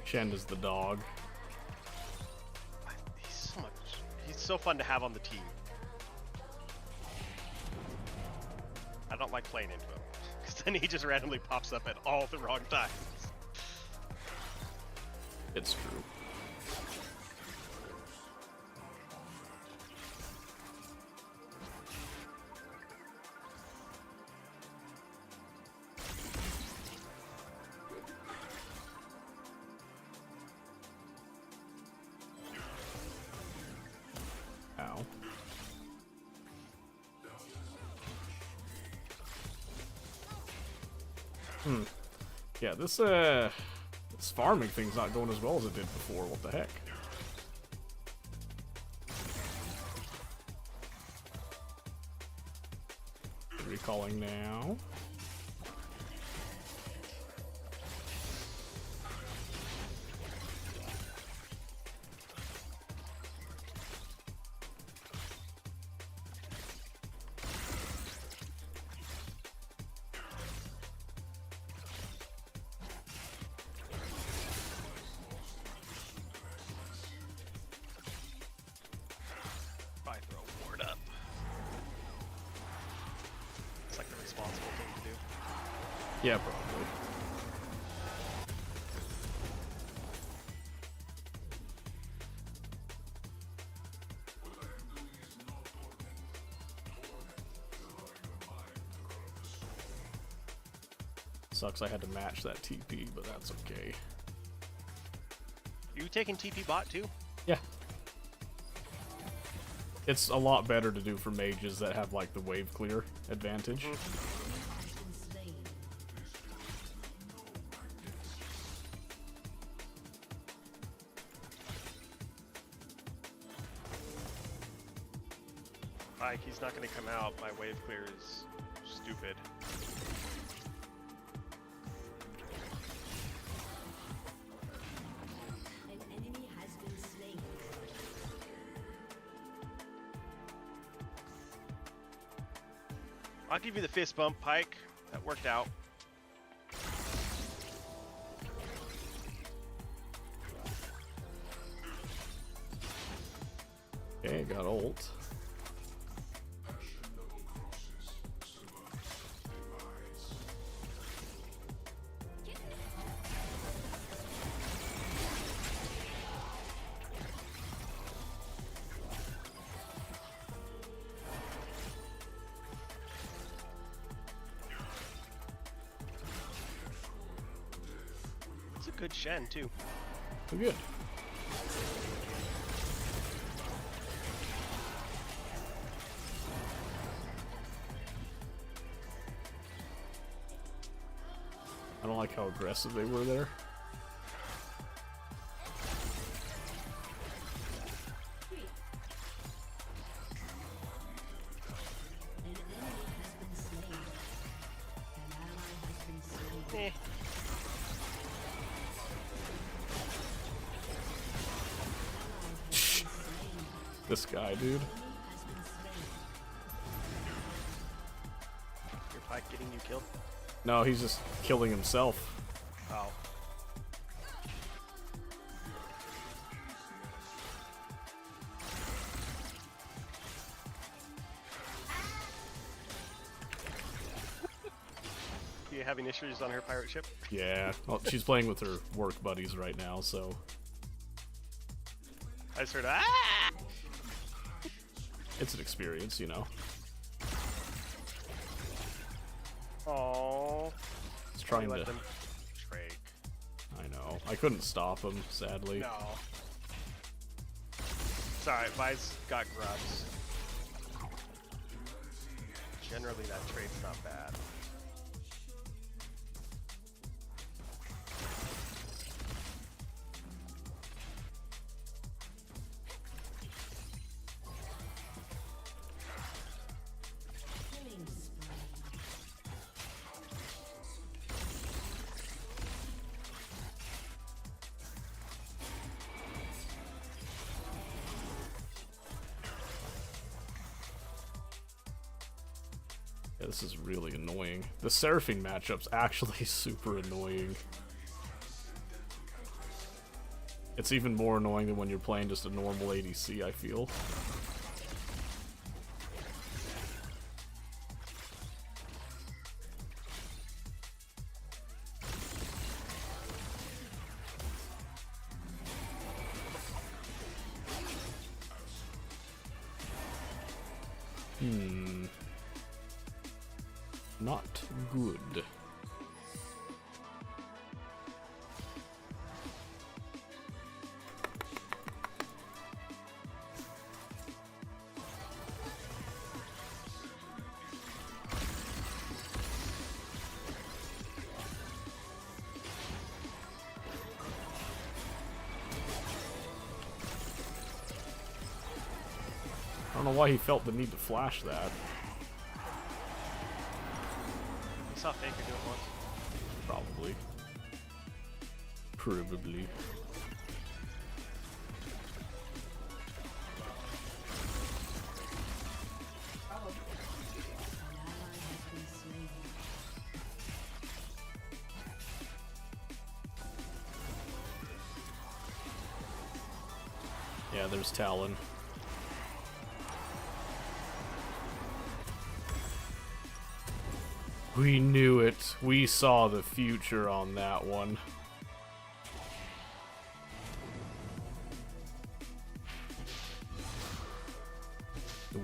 Shen is the dog. He's so fun to have on the team. I don't like playing into him, because then he just randomly pops up at all the wrong times. It's true. Ow. Yeah, this farming thing's not going as well as it did before. What the heck? Recalling now. Probably throw a ward up. It's like the responsible thing to do. Yeah, probably. Sucks I had to match that TP, but that's okay. You taking TP bot too? Yeah. It's a lot better to do for mages that have like the wave clear advantage. Like, he's not gonna come out. My wave clear is stupid. An enemy has been slain. I'll give you the fist bump, Pike. That worked out. Okay, got ult. It's a good Shen too. We're good. I don't like how aggressive they were there. An enemy has been slain. An ally has been slain. Eh. This guy, dude. Has been slain. Your Pike getting you killed? No, he's just killing himself. Oh. You having issues on her pirate ship? Yeah. Well, she's playing with her work buddies right now, so I just heard ah! it's an experience, you know. Aww. It's trying Let to. them Drake. I know. I couldn't stop him, sadly. No. It's alright, Vi's got grubs. Generally that trade's not bad. Killing spree. Yeah, this is really annoying. The Seraphine matchup's actually super annoying. It's even more annoying than when you're playing just a normal ADC, I feel. Not good. I don't know why he felt the need to flash that. You saw Faker do it once. Probably. Probably. An ally has been slain. Yeah, there's Talon. We knew it. We saw the future on that one.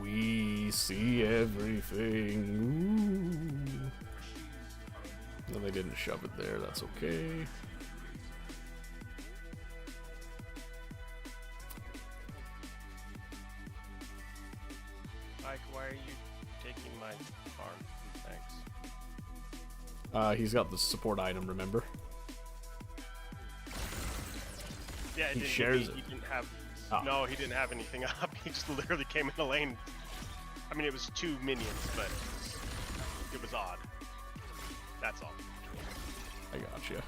We see everything. Ooh. No, they didn't shove it there. That's okay. Mike, why are you taking my farm? Thanks. He's got the support item, remember? Yeah, He shares it. He didn't have. Ah. No, he didn't have anything up. He just literally came in the lane. I mean, it was 2 minions, but it was odd. That's all. I gotcha.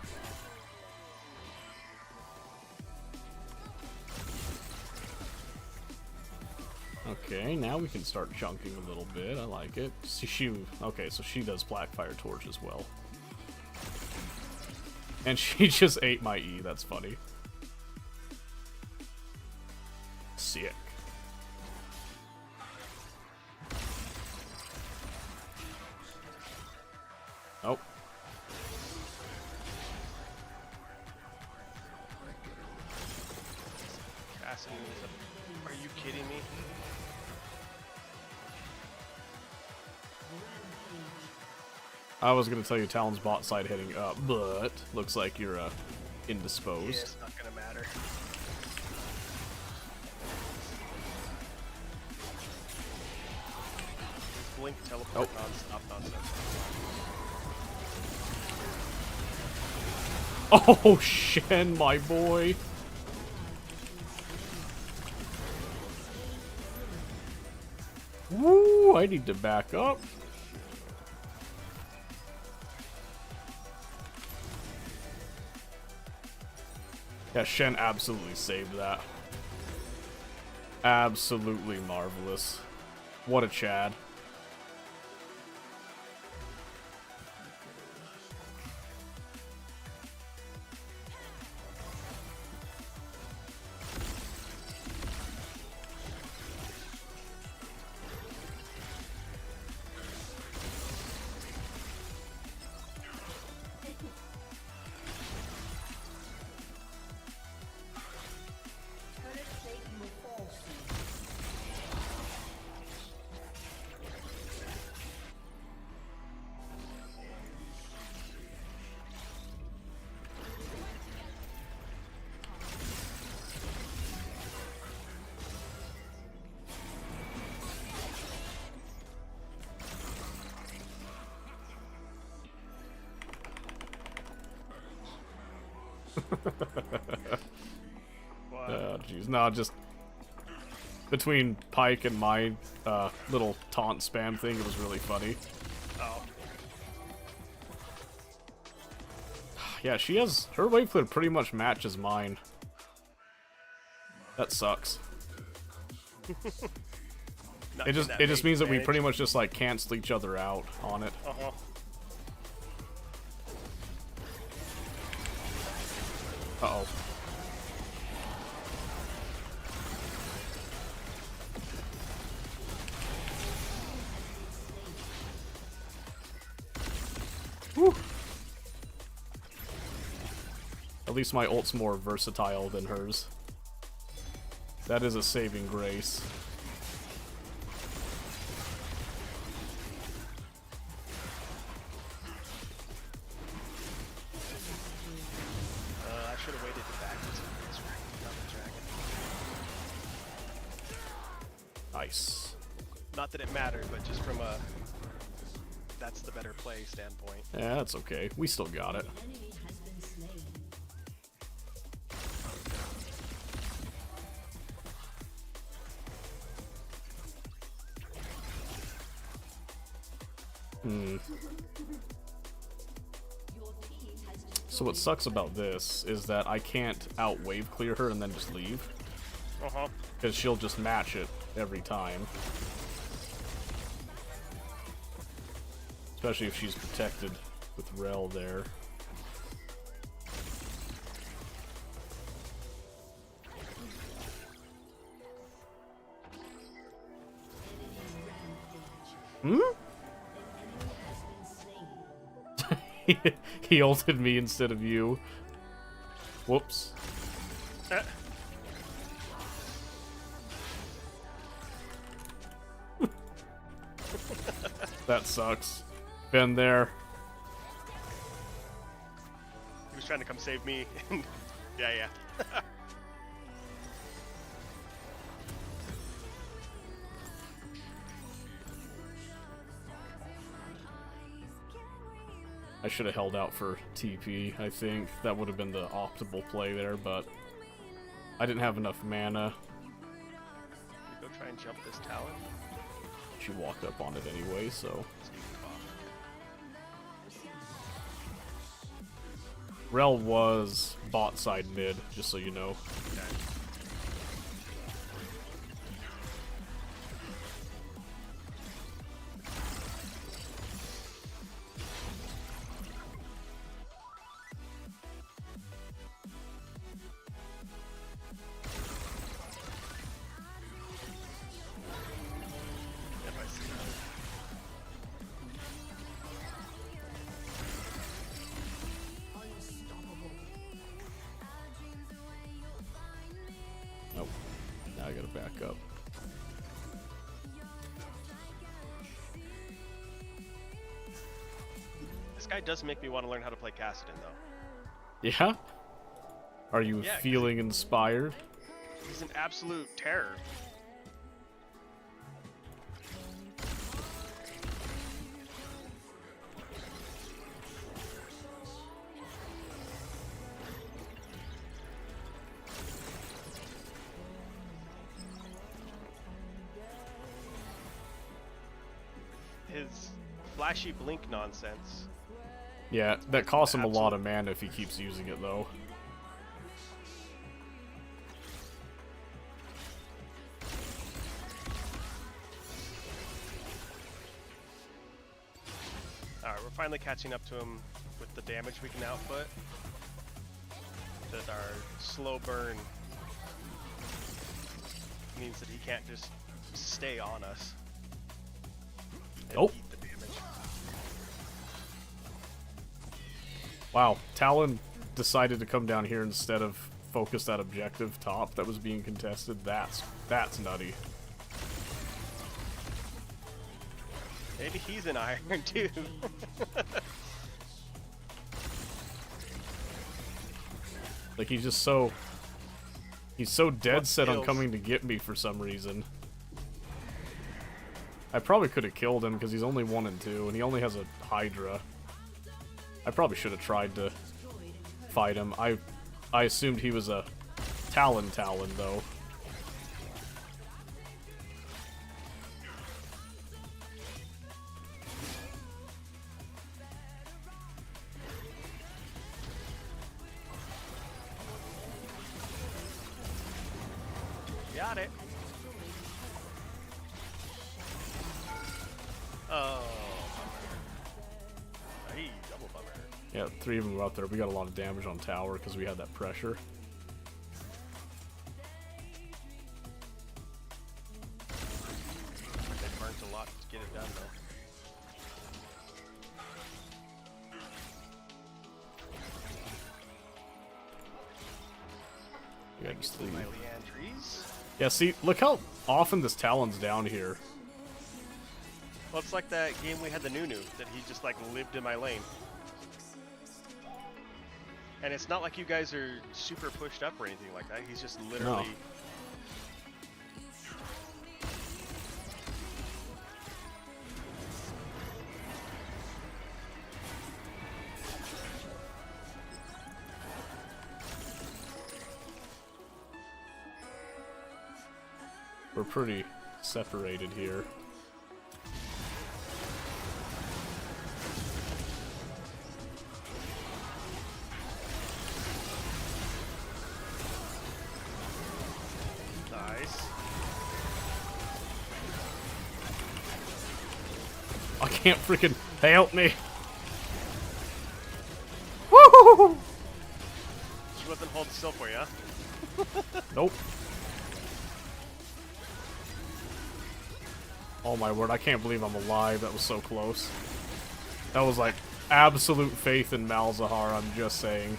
Okay, now we can start chunking a little bit. I like it. Okay, so she does Blackfire Torch as well. And she just ate my E. That's funny. Sick. Oh. Cassidy is a... Are you kidding me? I was gonna tell you Talon's bot side heading up, but looks like you're Yeah, indisposed. it's not gonna matter. Blink, teleport, non-stop nonsense. Oh, Shen, my boy. Woo, I need to back up. Yeah, Shen absolutely saved that. Absolutely marvelous. What a Chad. What? Jeez, no, just between Pike and my little taunt spam thing, it was really funny. Oh. Yeah, she has her wave clear pretty much matches mine. That sucks. Not It getting that just bait means that we advantage. pretty much just like cancel each other out on it. Uh-huh. Uh-oh. Whew. At least my ult's more versatile than hers. That is a saving grace. I should have waited to back this on the dragon. Nice. Not that it mattered, but just from a that's the better play standpoint. Yeah, that's okay. We still got it. Enemy has been slain. Hmm. Your team has So what sucks about this is that I can't out wave clear her and then just leave. Uh-huh. Because she'll just match it every time. Especially if she's protected with Rel there. Hmm? He ulted me instead of you. Whoops. That sucks. Been there. He was trying to come save me. Yeah. I should have held out for TP, I think. That would have been the optimal play there, but I didn't have enough mana. Go try and jump this Talon. She walked up on it anyway, so. So you can cough. Rel was bot side mid, just so you know. Okay. This guy does make me want to learn how to play Kassadin, though. Yeah? Are you Yeah, 'cause feeling inspired? He's an absolute terror. His flashy blink nonsense. Yeah, that costs him a lot of mana if he keeps using it, though. Alright, we're finally catching up to him with the damage we can output. That our slow burn means that he can't just stay on us. And Nope. eat the damage. Wow, Talon decided to come down here instead of focus that objective top that was being contested. That's nutty. Maybe he's an iron too. Like he's so dead set on kills? coming to get me for some reason. I probably could have killed him because he's only 1 and 2 and he only has a Hydra. I probably should have tried to fight him. I assumed he was a Talon though. Got it. Oh. Hey, double bummer. Yeah, 3 of them were out there. We got a lot of damage on tower because we had that pressure. They burnt a lot to get it done though. We gotta just leave. My Leandries. Yeah, see, look how often this Talon's down here. Well, it's like that game we had the Nunu that he just like lived in my lane. And it's not like you guys are super pushed up or anything like that. He's just literally. No. We're pretty separated here. Nice. I can't freaking help me. Woo! She wasn't holding still for you, huh? Nope. Oh my word, I can't believe I'm alive. That was so close. That was like absolute faith in Malzahar, I'm just saying.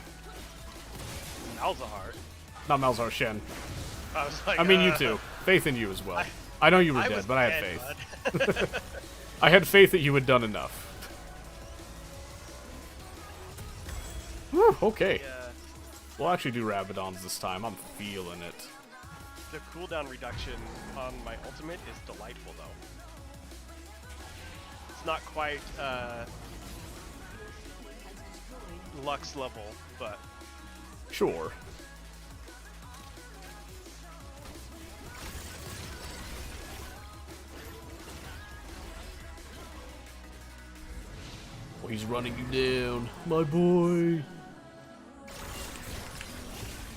Malzahar. Not Malzahar, Shen. I was like, I mean, you too. Faith in you as well. I know you were I dead, was but I had dead, faith. bud. I had faith that you had done enough. Whew, okay. Yeah. We'll actually do Rabadons this time. I'm feeling it. The cooldown reduction on my ultimate is delightful, though. It's not quite Lux level, but Sure. Oh, he's running you down. My boy.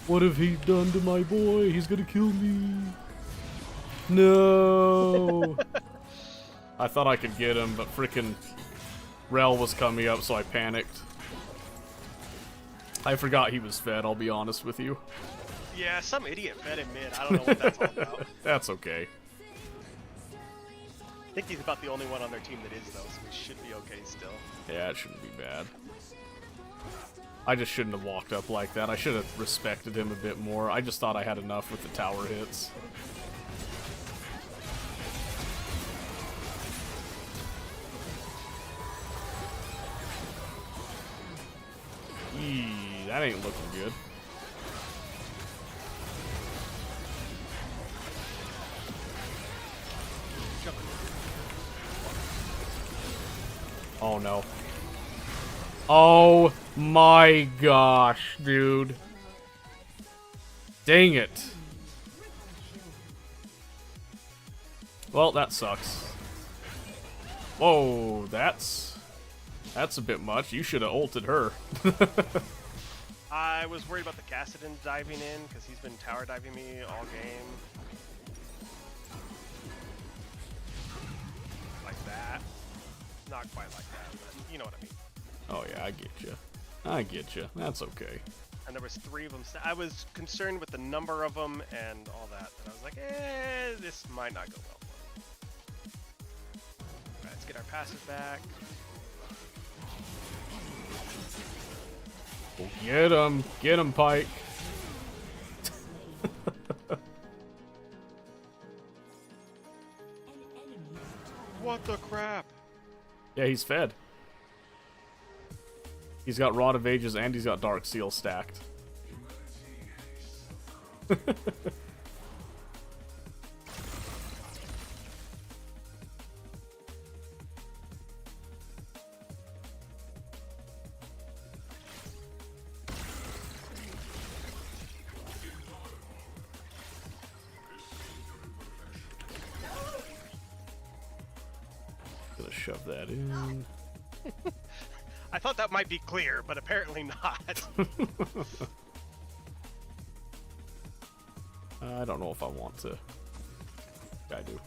What have he done to my boy? He's gonna kill me. No. I thought I could get him, but frickin' Rel was coming up, so I panicked. I forgot he was fed, I'll be honest with you. yeah, some idiot fed him mid. I don't know what that's all about. That's okay. I think he's about the only one on their team that is, though, so we should be okay still. Yeah, it shouldn't be bad. I just shouldn't have walked up like that. I should have respected him a bit more. I just thought I had enough with the tower hits. that ain't looking good. Oh no. Oh my gosh, dude. Dang it. Well, that sucks. Whoa, that's a bit much. You should have ulted her. I was worried about the Kassadin diving in because he's been tower diving me all game. Like that. Not quite like that, but you know what I mean. Oh yeah, I get you. I get you. That's okay. And there was 3 of them. I was concerned with the number of them and all that. And I was like, this might not go well for him. Alright, let's get our passive back. Well, get him. Get him, Pike. What the crap? Yeah, he's fed. He's got Rod of Ages and he's got Dark Seal stacked. Gonna shove that in. I thought that might be clear, but apparently not. I don't know if I want to. I do.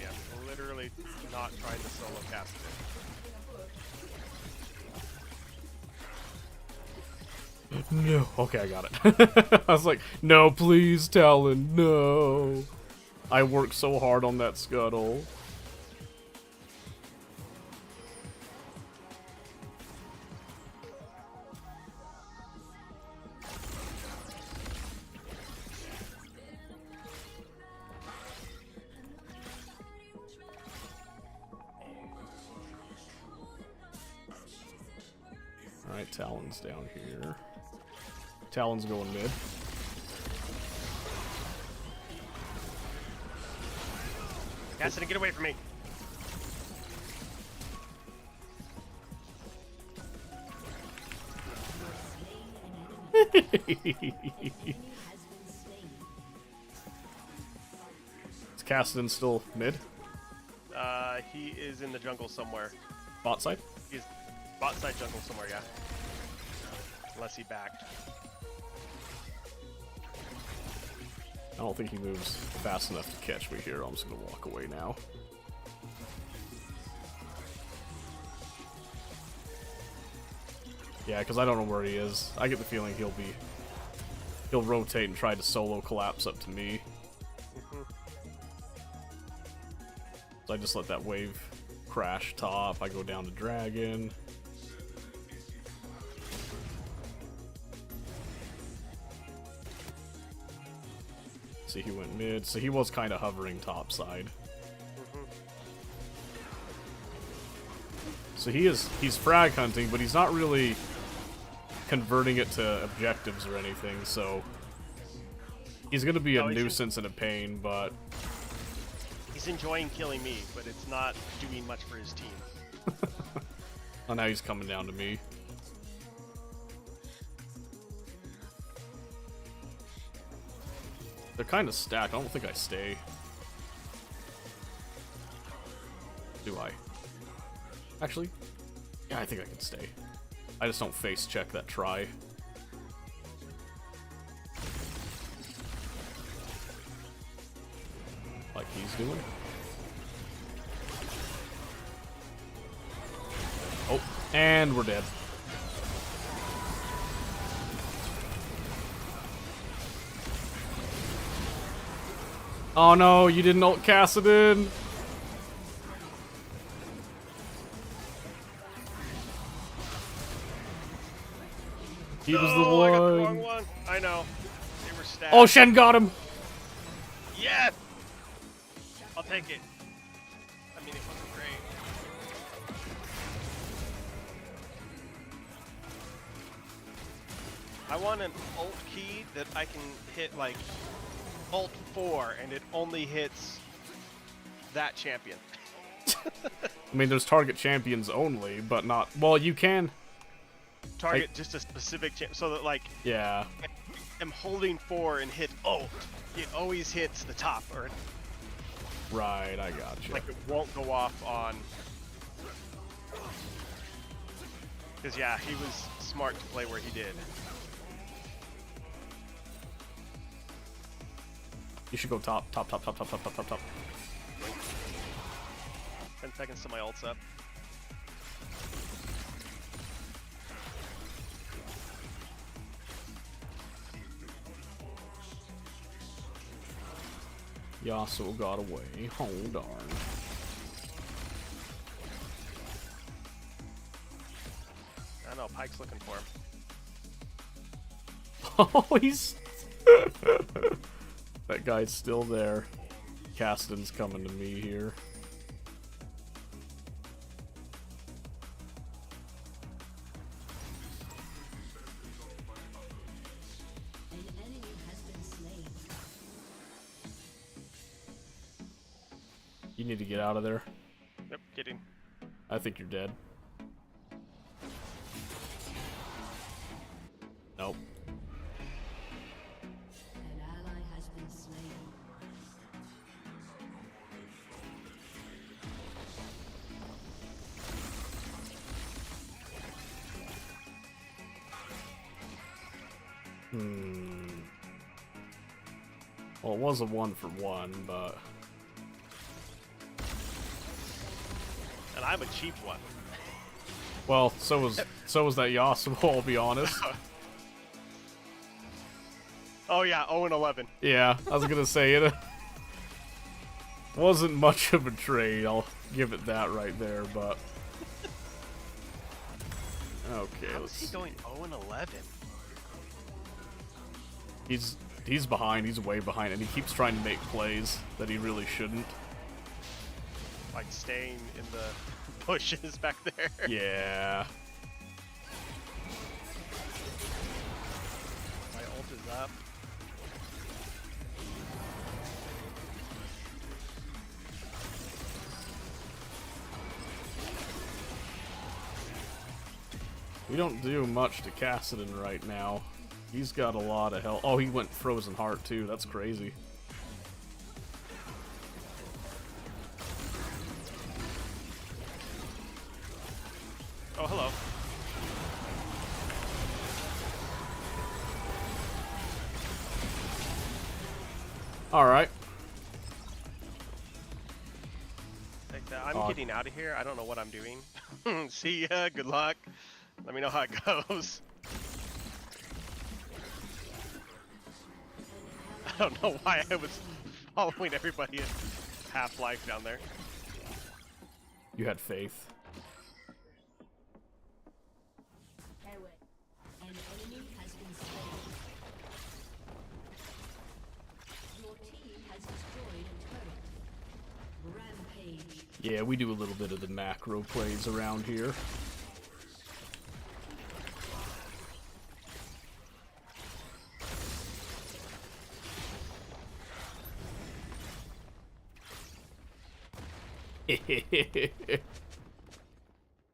Yeah, literally not trying to solo cast it. No. Okay, I got it. I was like, no, please, Talon, no. I worked so hard on that scuttle. Alright, Talon's down here. Talon's going mid. Kassadin, get away from me. Is Kassadin still mid? He is in the jungle somewhere. Bot side? He's bot side jungle somewhere, yeah. Unless he backed. I don't think he moves fast enough to catch me here. I'm just gonna walk away now. Yeah, because I don't know where he is. I get the feeling he'll rotate and try to solo collapse up to me. So I just let that wave crash top. I go down to dragon. See, he went mid, so he was kind of hovering top side. So he's frag hunting, but he's not really converting it to objectives or anything, so he's gonna be a nuisance and a pain, but he's enjoying killing me, but it's not doing much for his team. oh, now he's coming down to me. They're kind of stacked. I don't think I stay. Do I? Actually, yeah, I think I can stay. I just don't face check that try. Like he's doing. Oh, and we're dead. Oh no, you didn't ult Kassadin! He was the I got the wrong one. one. I know. They were stacked. Oh, Shen got him! Yes! I'll take it. I mean, it wasn't great. I want an ult key that I can hit like ult 4 and it only hits that champion. I mean, there's target champions only, but not. Well, you can. Target just a specific champ, so that like Yeah. if I'm holding 4 and hit ult, it always hits the top, or Right, I gotcha. like it won't go off on. Because yeah, he was smart to play where he did. You should go top, top, top, top, top, top, top, top, top. 10 seconds to my ult's up. Yasuo got away. Oh, darn. I know, Pyke's looking for him. Oh, he's... That guy's still there. Caston's coming to me here. An enemy has been slain. You need to get out of there. Yep, kidding. I think you're dead. Nope. An ally has been slain. Well, it was a 1-for-1, but... And I'm a cheap one. Well, so was that Yasuo, I'll be honest. Oh yeah, 0-11. Yeah, I was gonna say it wasn't much of a trade, I'll give it that right there, but... Okay, How is let's he see. going 0-11? He's behind, he's way behind, and he keeps trying to make plays that he really shouldn't. Like staying in the bushes back there. Yeah. My ult is up. We don't do much to Kassadin right now. He's got a lot of health. Oh, he went Frozen Heart too, that's crazy. Oh, hello. Alright. Take that. I'm Aw. getting out of here. I don't know what I'm doing. See ya. Good luck. Let me know how it goes. I don't know why I was following everybody at half life down there. You had faith. An enemy has been slain. Your team has destroyed a turret. Rampage. Yeah, we do a little bit of the macro plays around here.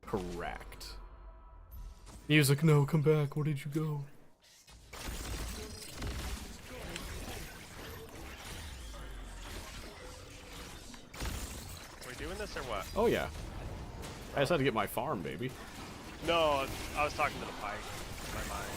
Correct. Music, no, come back. Where did you go? Are we doing this or what? Oh, yeah. I just had to get my farm, baby. No, I was talking to the Pyke in my mind.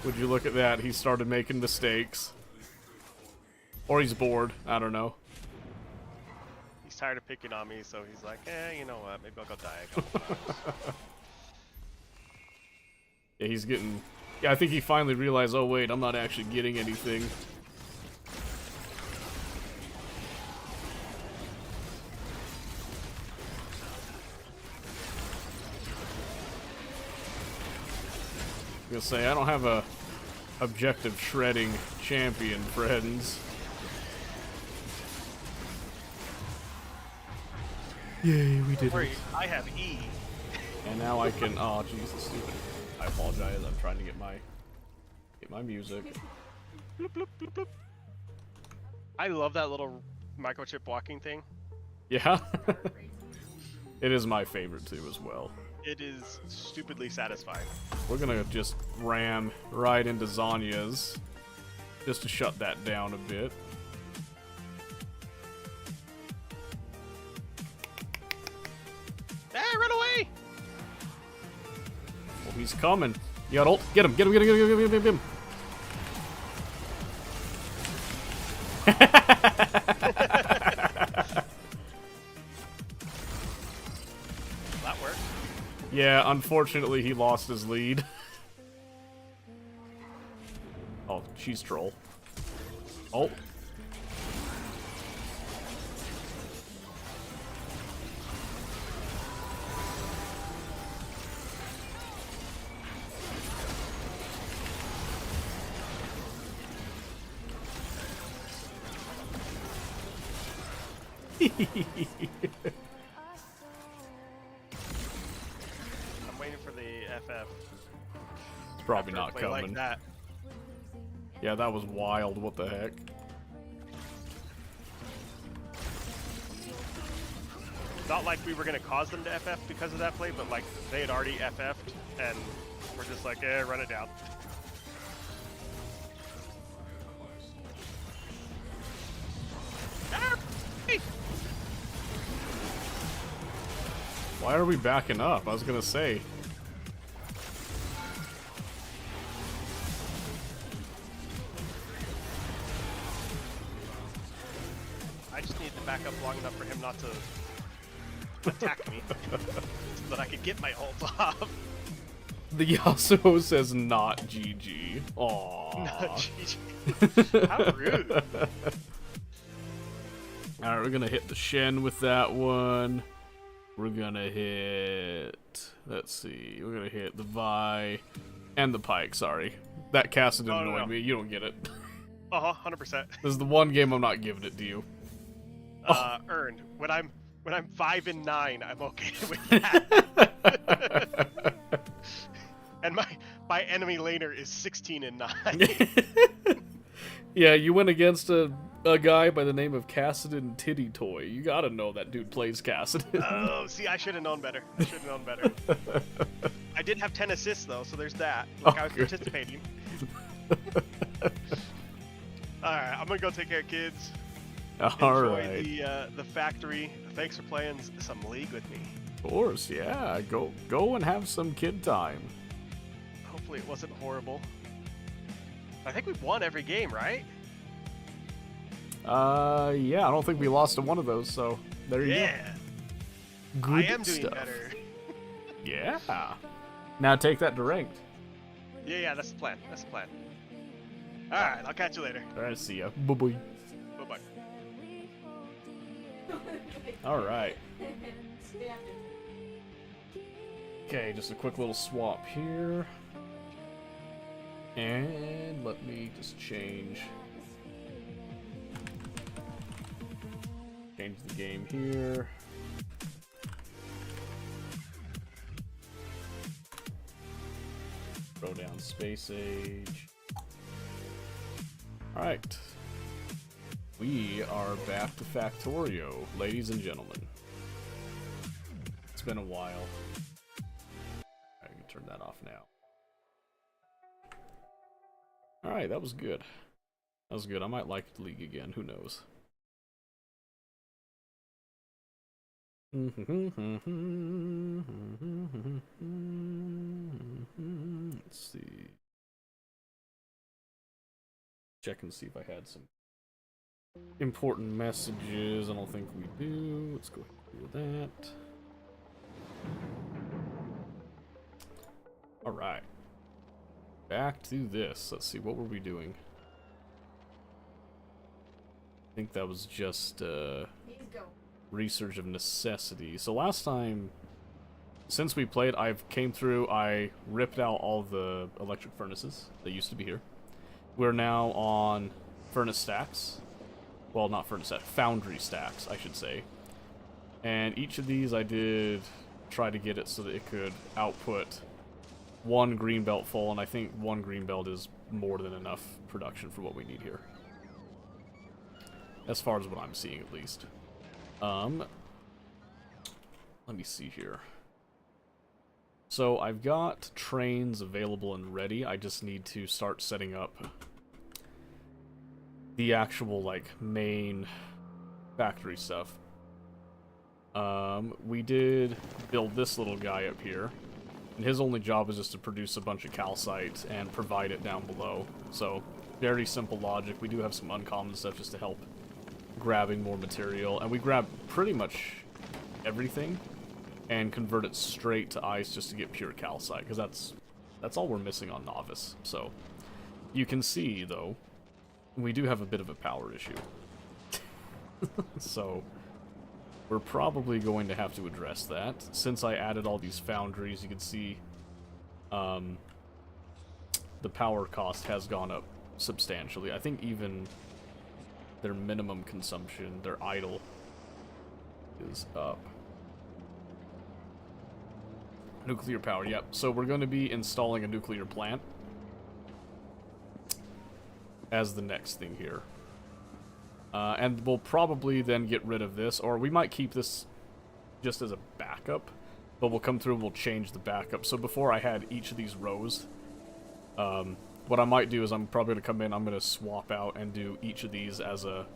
Would you look at that? He started making mistakes. Or he's bored. I don't know. He's tired of picking on me, so he's like, you know what? Maybe I'll go die a couple times. Yeah, he's getting... Yeah, I think he finally realized, oh wait, I'm not actually getting anything. I was gonna say, I don't have a objective shredding champion, friends. Yay, we did Don't it. worry, I have E. And now I can. Oh, Jesus, stupid. I apologize. I'm trying to get my music. I love that little microchip walking thing. Yeah, it is my favorite too as well. It is stupidly satisfying. We're gonna just ram right into Zanya's just to shut that down a bit. Ah, run away! Well, he's coming. You got ult. Get him! Get him! Get him! Get him! Get him! Get him! That worked. Yeah, unfortunately he lost his lead. Oh, she's troll. Oh. I'm waiting for the FF. It's probably After a not play coming. Like that. Yeah, that was wild. What the heck? Not like we were gonna cause them to FF because of that play, but like they had already FF'd, and we're just like, run it down. Ah, hey! Why are we backing up? I was gonna say. I just need to back up long enough for him not to attack me, so that I could get my ult off. The Yasuo says not GG. Aww. GG. How rude. Alright, we're gonna hit the Shen with that one. We're gonna hit... Let's see. We're gonna hit the Vi and the Pike, sorry. That Kassadin Oh, no, annoyed no. me. You don't get it. 100%. This is the one game I'm not giving it to you. Earned. When I'm 5 and 9, I'm okay with that. And my enemy laner is 16 and 9. Yeah, you went against a guy by the name of Kassadin Titty Toy. You gotta know that dude plays Kassadin. Oh, see, I should have known better. I did have 10 assists though, so there's that. Like, I was good. participating. Alright, I'm gonna go take care of kids. Enjoy Alright. the factory. Thanks for playing some League with me. Of course, yeah. Go and have some kid time. Hopefully it wasn't horrible. I think we've won every game, right? Yeah, I don't think we lost to one of those, so there you Yeah. go. Good I am doing stuff. better. Yeah. Now take that to ranked. Yeah, that's the plan. Alright, I'll catch you later. Alright, see ya. Bye-bye. Bye-bye. Alright. Okay, just a quick little swap here. And let me just change the game here. Throw down Space Age. Alright. We are back to Factorio, ladies and gentlemen. It's been a while. I can turn that off now. Alright, that was good. That was good. I might like the league again, who knows. Let's see. Check and see if I had some important messages. I don't think we do. Let's go ahead and do that. Alright. Back to this. Let's see, what were we doing? I think that was just research of necessity. So last time, since we played, I've came through, I ripped out all the electric furnaces that used to be here. we're now on furnace stacks. Well, not furnace stacks, foundry stacks, I should say. And each of these I did try to get it so that it could output one green belt full, and I think one green belt is more than enough production for what we need here. As far as what I'm seeing, at least. Let me see here. So I've got trains available and ready. I just need to start setting up the actual, like, main factory stuff. We did build this little guy up here, and his only job is just to produce a bunch of calcite and provide it down below. So, very simple logic. We do have some uncommon stuff just to help grabbing more material, and we grab pretty much everything and convert it straight to ice just to get pure calcite, because that's all we're missing on Novice. So, you can see, though, we do have a bit of a power issue. So, we're probably going to have to address that. Since I added all these foundries, you can see the power cost has gone up substantially. I think even their minimum consumption, their idle, is up. Nuclear power, yep. So we're going to be installing a nuclear plant as the next thing here. And we'll probably then get rid of this, or we might keep this just as a backup, but we'll come through and we'll change the backup. So before I had each of these rows, what I might do is I'm probably going to come in, I'm going to swap out and do each of these as a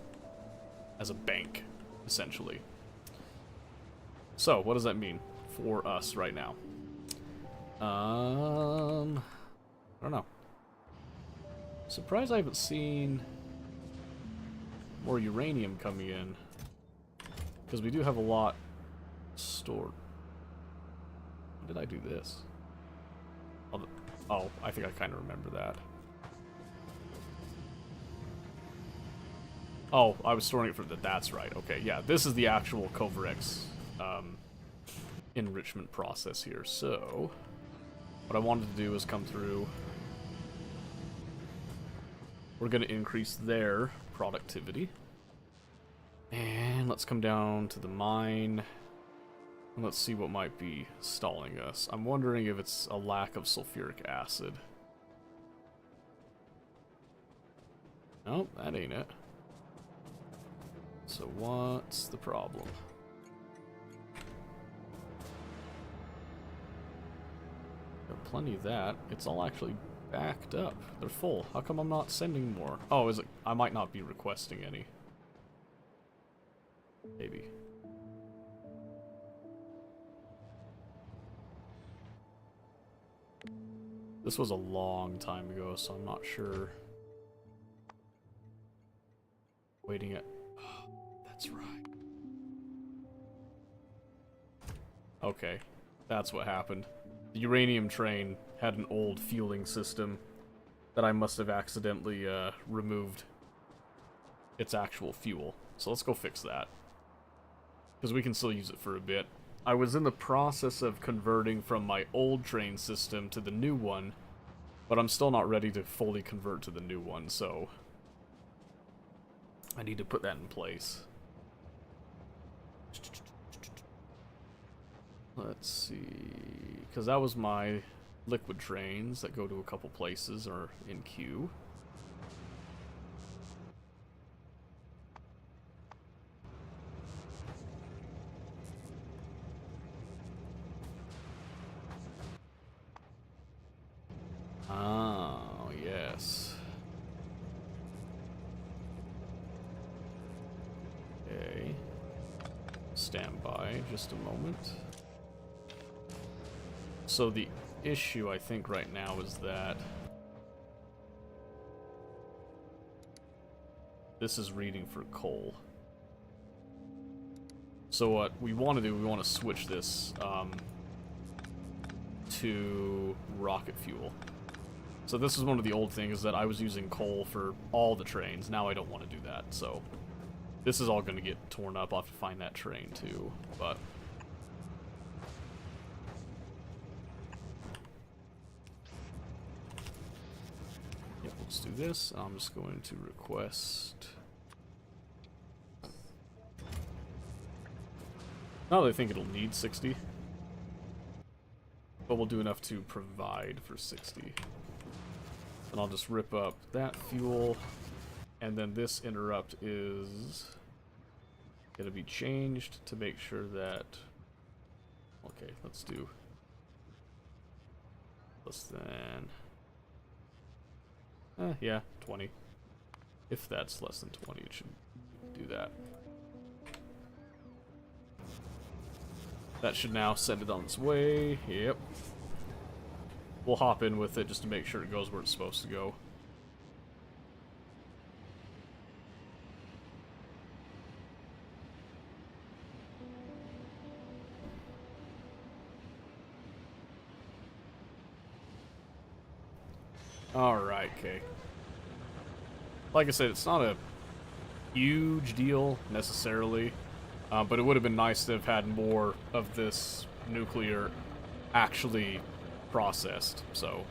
bank, essentially. So, what does that mean for us right now? I don't know. Surprised I haven't seen more uranium coming in, because we do have a lot stored. When did I do this? Oh, I think I kind of remember that. Oh, I was storing it for that's right. Okay, yeah, this is the actual Covarex enrichment process here. So, what I wanted to do is come through. We're going to increase their productivity. And let's come down to the mine. And let's see what might be stalling us. I'm wondering if it's a lack of sulfuric acid. Nope, that ain't it. So what's the problem? Got plenty of that. It's all actually backed up. They're full. How come I'm not sending more? Oh, is it? I might not be requesting any. Maybe. This was a long time ago, so I'm not sure. Waiting at... Oh, that's right. Okay, that's what happened. The uranium train had an old fueling system that I must have accidentally removed its actual fuel. So let's go fix that, because we can still use it for a bit. I was in the process of converting from my old train system to the new one, but I'm still not ready to fully convert to the new one, so I need to put that in place. Let's see, because that was my liquid trains that go to a couple places or in queue. Oh, yes. Okay. Stand by just a moment. So the issue, I think, right now is that this is reading for coal. So what we want to do, we want to switch this to rocket fuel. So this is one of the old things, that I was using coal for all the trains. Now I don't want to do that, so this is all going to get torn up. I'll have to find that train too, but... Yep, let's do this. I'm just going to request. Not that I think it'll need 60, but we'll do enough to provide for 60. And I'll just rip up that fuel, and then this interrupt is gonna be changed to make sure that. Okay, let's do less than. Yeah, 20. If that's less than 20, it should do that. That should now send it on its way. Yep. We'll hop in with it just to make sure it goes where it's supposed to go. Alright, okay. Like I said, it's not a huge deal necessarily. But it would have been nice to have had more of this nuclear actually processed. So,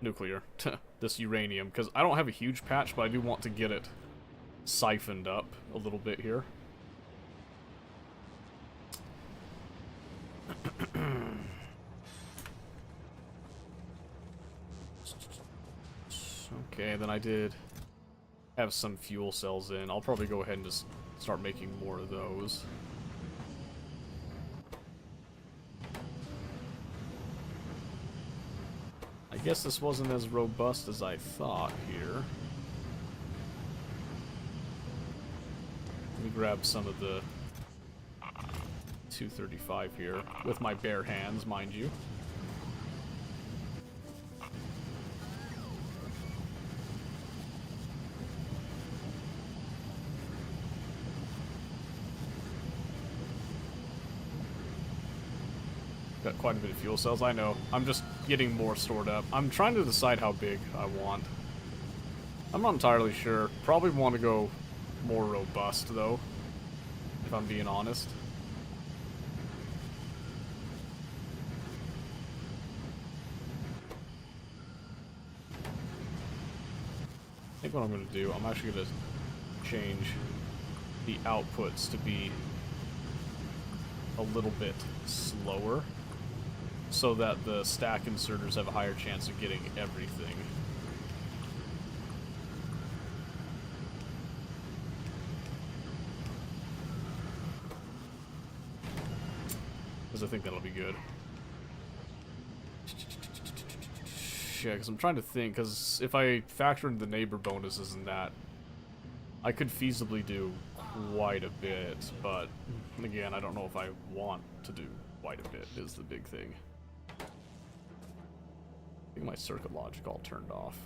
nuclear, this uranium, because I don't have a huge patch, but I do want to get it siphoned up a little bit here. Okay, then I did have some fuel cells in. I'll probably go ahead and just start making more of those. I guess this wasn't as robust as I thought here. Let me grab some of the 235 here with my bare hands, mind you. Got quite a bit of fuel cells, I know. I'm just getting more stored up. I'm trying to decide how big I want. I'm not entirely sure. Probably want to go more robust, though, if I'm being honest. I think what I'm going to do, I'm actually going to change the outputs to be a little bit slower, so that the stack inserters have a higher chance of getting everything. Because I think that'll be good. Yeah, because I'm trying to think, because if I factor in the neighbor bonuses and that, I could feasibly do quite a bit, but again, I don't know if I want to do quite a bit is the big thing. I think my circuit logic all turned off.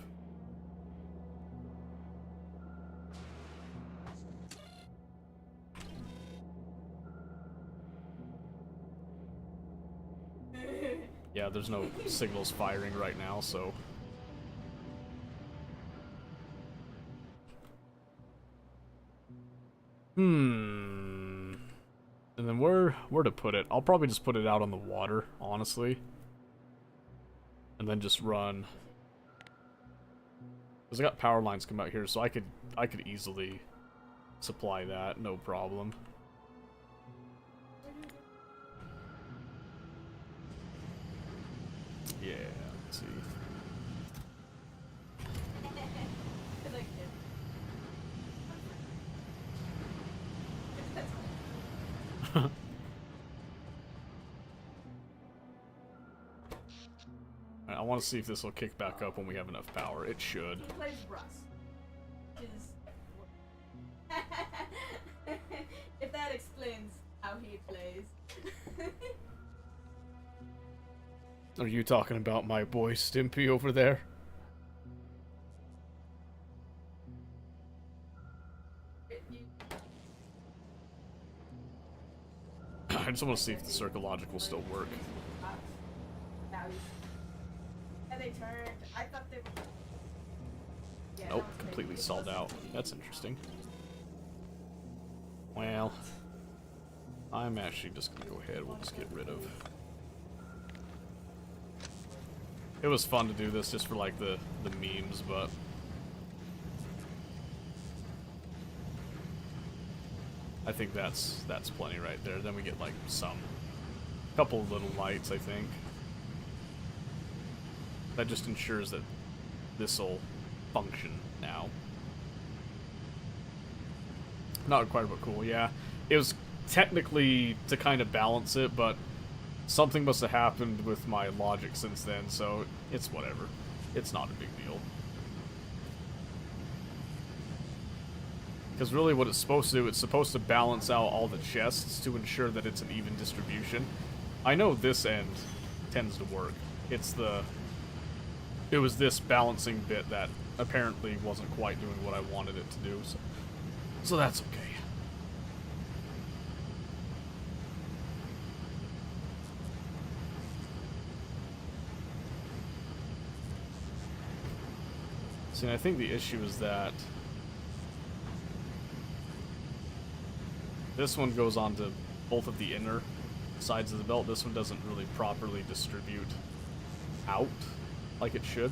Yeah, there's no signals firing right now, so... And then where to put it? I'll probably just put it out on the water, honestly. And then just run. Because I got power lines come out here, so I could easily supply that, no problem. Yeah, let's see. I want to see if this will kick back up when we have enough power. It should. He plays Rust. If that explains how he plays. Are you talking about my boy Stimpy over there? I just want to see if the circuit logic will still work. And they turned. I thought they were. Yeah, Nope, completely stalled out. That's interesting. Well, I'm actually just gonna go ahead. We'll just get rid of. It was fun to do this just for like the memes, but I think that's plenty right there. Then we get like some couple little lights, I think. That just ensures that this'll function now. Not required, but cool. Yeah, it was technically to kind of balance it, but something must have happened with my logic since then, so it's whatever. It's not a big deal. Because really what it's supposed to do, it's supposed to balance out all the chests to ensure that it's an even distribution. I know this end tends to work. It was this balancing bit that apparently wasn't quite doing what I wanted it to do, so that's okay. See, and I think the issue is that this one goes on to both of the inner sides of the belt. This one doesn't really properly distribute out like it should.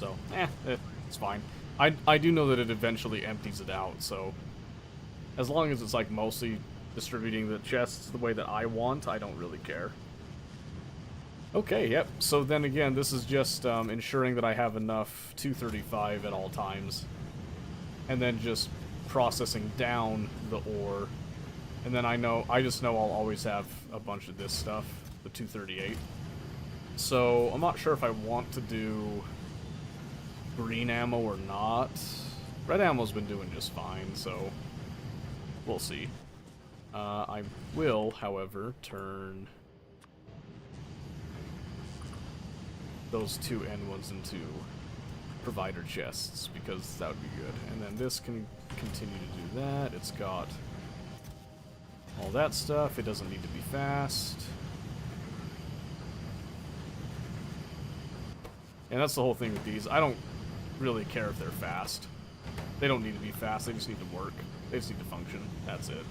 So, it's fine. I do know that it eventually empties it out, so as long as it's like mostly distributing the chests the way that I want, I don't really care. Okay, yep. So then again, this is just ensuring that I have enough 235 at all times. And then just processing down the ore. And then I just know I'll always have a bunch of this stuff, the 238. So I'm not sure if I want to do green ammo or not. Red ammo's been doing just fine, so we'll see. I will, however, turn those two end ones into provider chests, because that would be good. And then this can continue to do that. It's got all that stuff. It doesn't need to be fast. And that's the whole thing with these. I don't really care if they're fast. They don't need to be fast. They just need to work. They just need to function. That's it.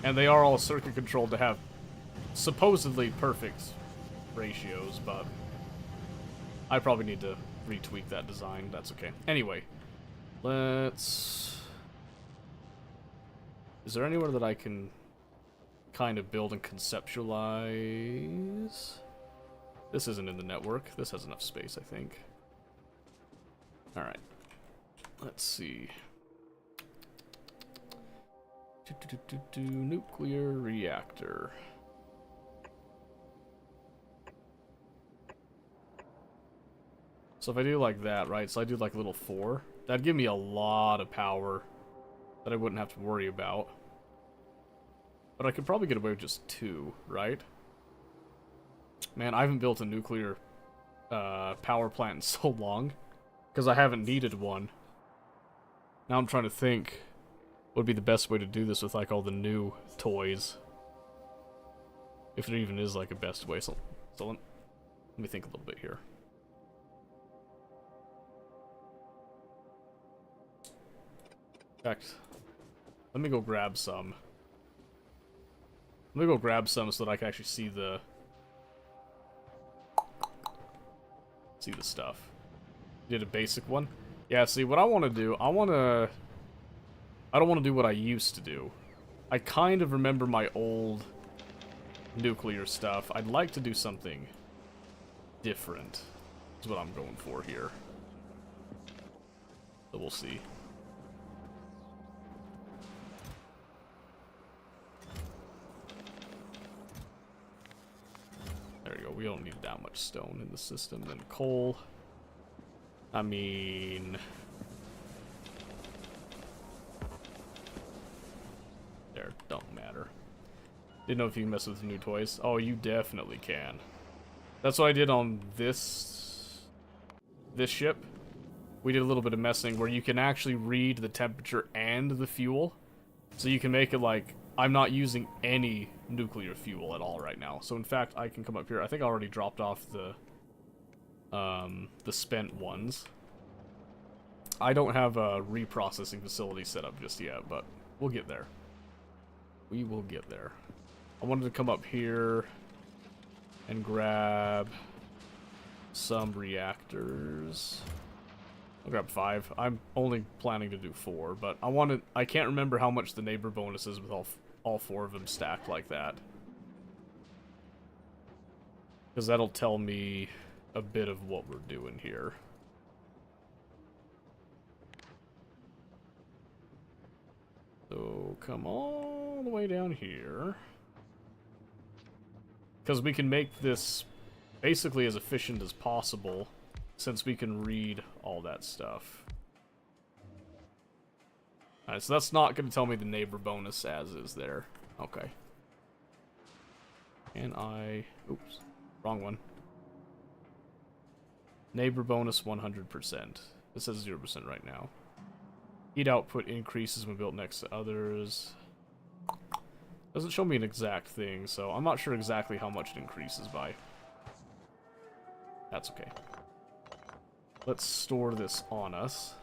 And they are all circuit controlled to have supposedly perfect ratios, but I probably need to retweak that design. That's okay. Anyway, let's... Is there anywhere that I can kind of build and conceptualize? This isn't in the network. This has enough space, I think. Alright. Let's see. Nuclear reactor. So if I do like that, right? So I do like a little 4. That'd give me a lot of power that I wouldn't have to worry about. But I could probably get away with just 2, right? Man, I haven't built a nuclear power plant in so long because I haven't needed one. Now I'm trying to think what would be the best way to do this with like all the new toys. If there even is like a best way. So let me think a little bit here. In fact, let me go grab some. Let me go grab some so that I can actually see the stuff. Did a basic one? Yeah, see what I want to do, I don't want to do what I used to do. I kind of remember my old nuclear stuff. I'd like to do something different. Is what I'm going for here. So we'll see. There you go. We don't need that much stone in the system. Then coal. I mean... There, don't matter. Didn't know if you can mess with the new toys. Oh, you definitely can. That's what I did on this ship. We did a little bit of messing where you can actually read the temperature and the fuel. So you can make it like, I'm not using any nuclear fuel at all right now. So in fact, I can come up here. I think I already dropped off the spent ones. I don't have a reprocessing facility set up just yet, but we'll get there. We will get there. I wanted to come up here and grab some reactors. I'll grab 5. I'm only planning to do 4, but I can't remember how much the neighbor bonus is with all 4 of them stacked like that. Because that'll tell me a bit of what we're doing here. So come all the way down here. Because we can make this basically as efficient as possible, since we can read all that stuff. Alright, so that's not going to tell me the neighbor bonus as is there. Okay. And oops, wrong one. Neighbor bonus 100%. This says 0% right now. Heat output increases when built next to others. Doesn't show me an exact thing, so I'm not sure exactly how much it increases by. That's okay. Let's store this on us.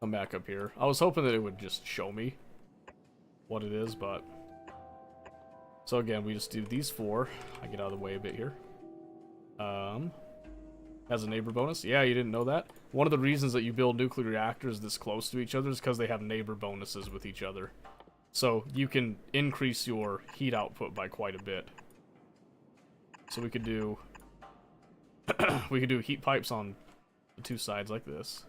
Come back up here. I was hoping that it would just show me what it is, but... So again, we just do these 4. I get out of the way a bit here. Has a neighbor bonus. Yeah, you didn't know that? One of the reasons that you build nuclear reactors this close to each other is because they have neighbor bonuses with each other. So you can increase your heat output by quite a bit. So we could do... we could do heat pipes on the 2 sides like this.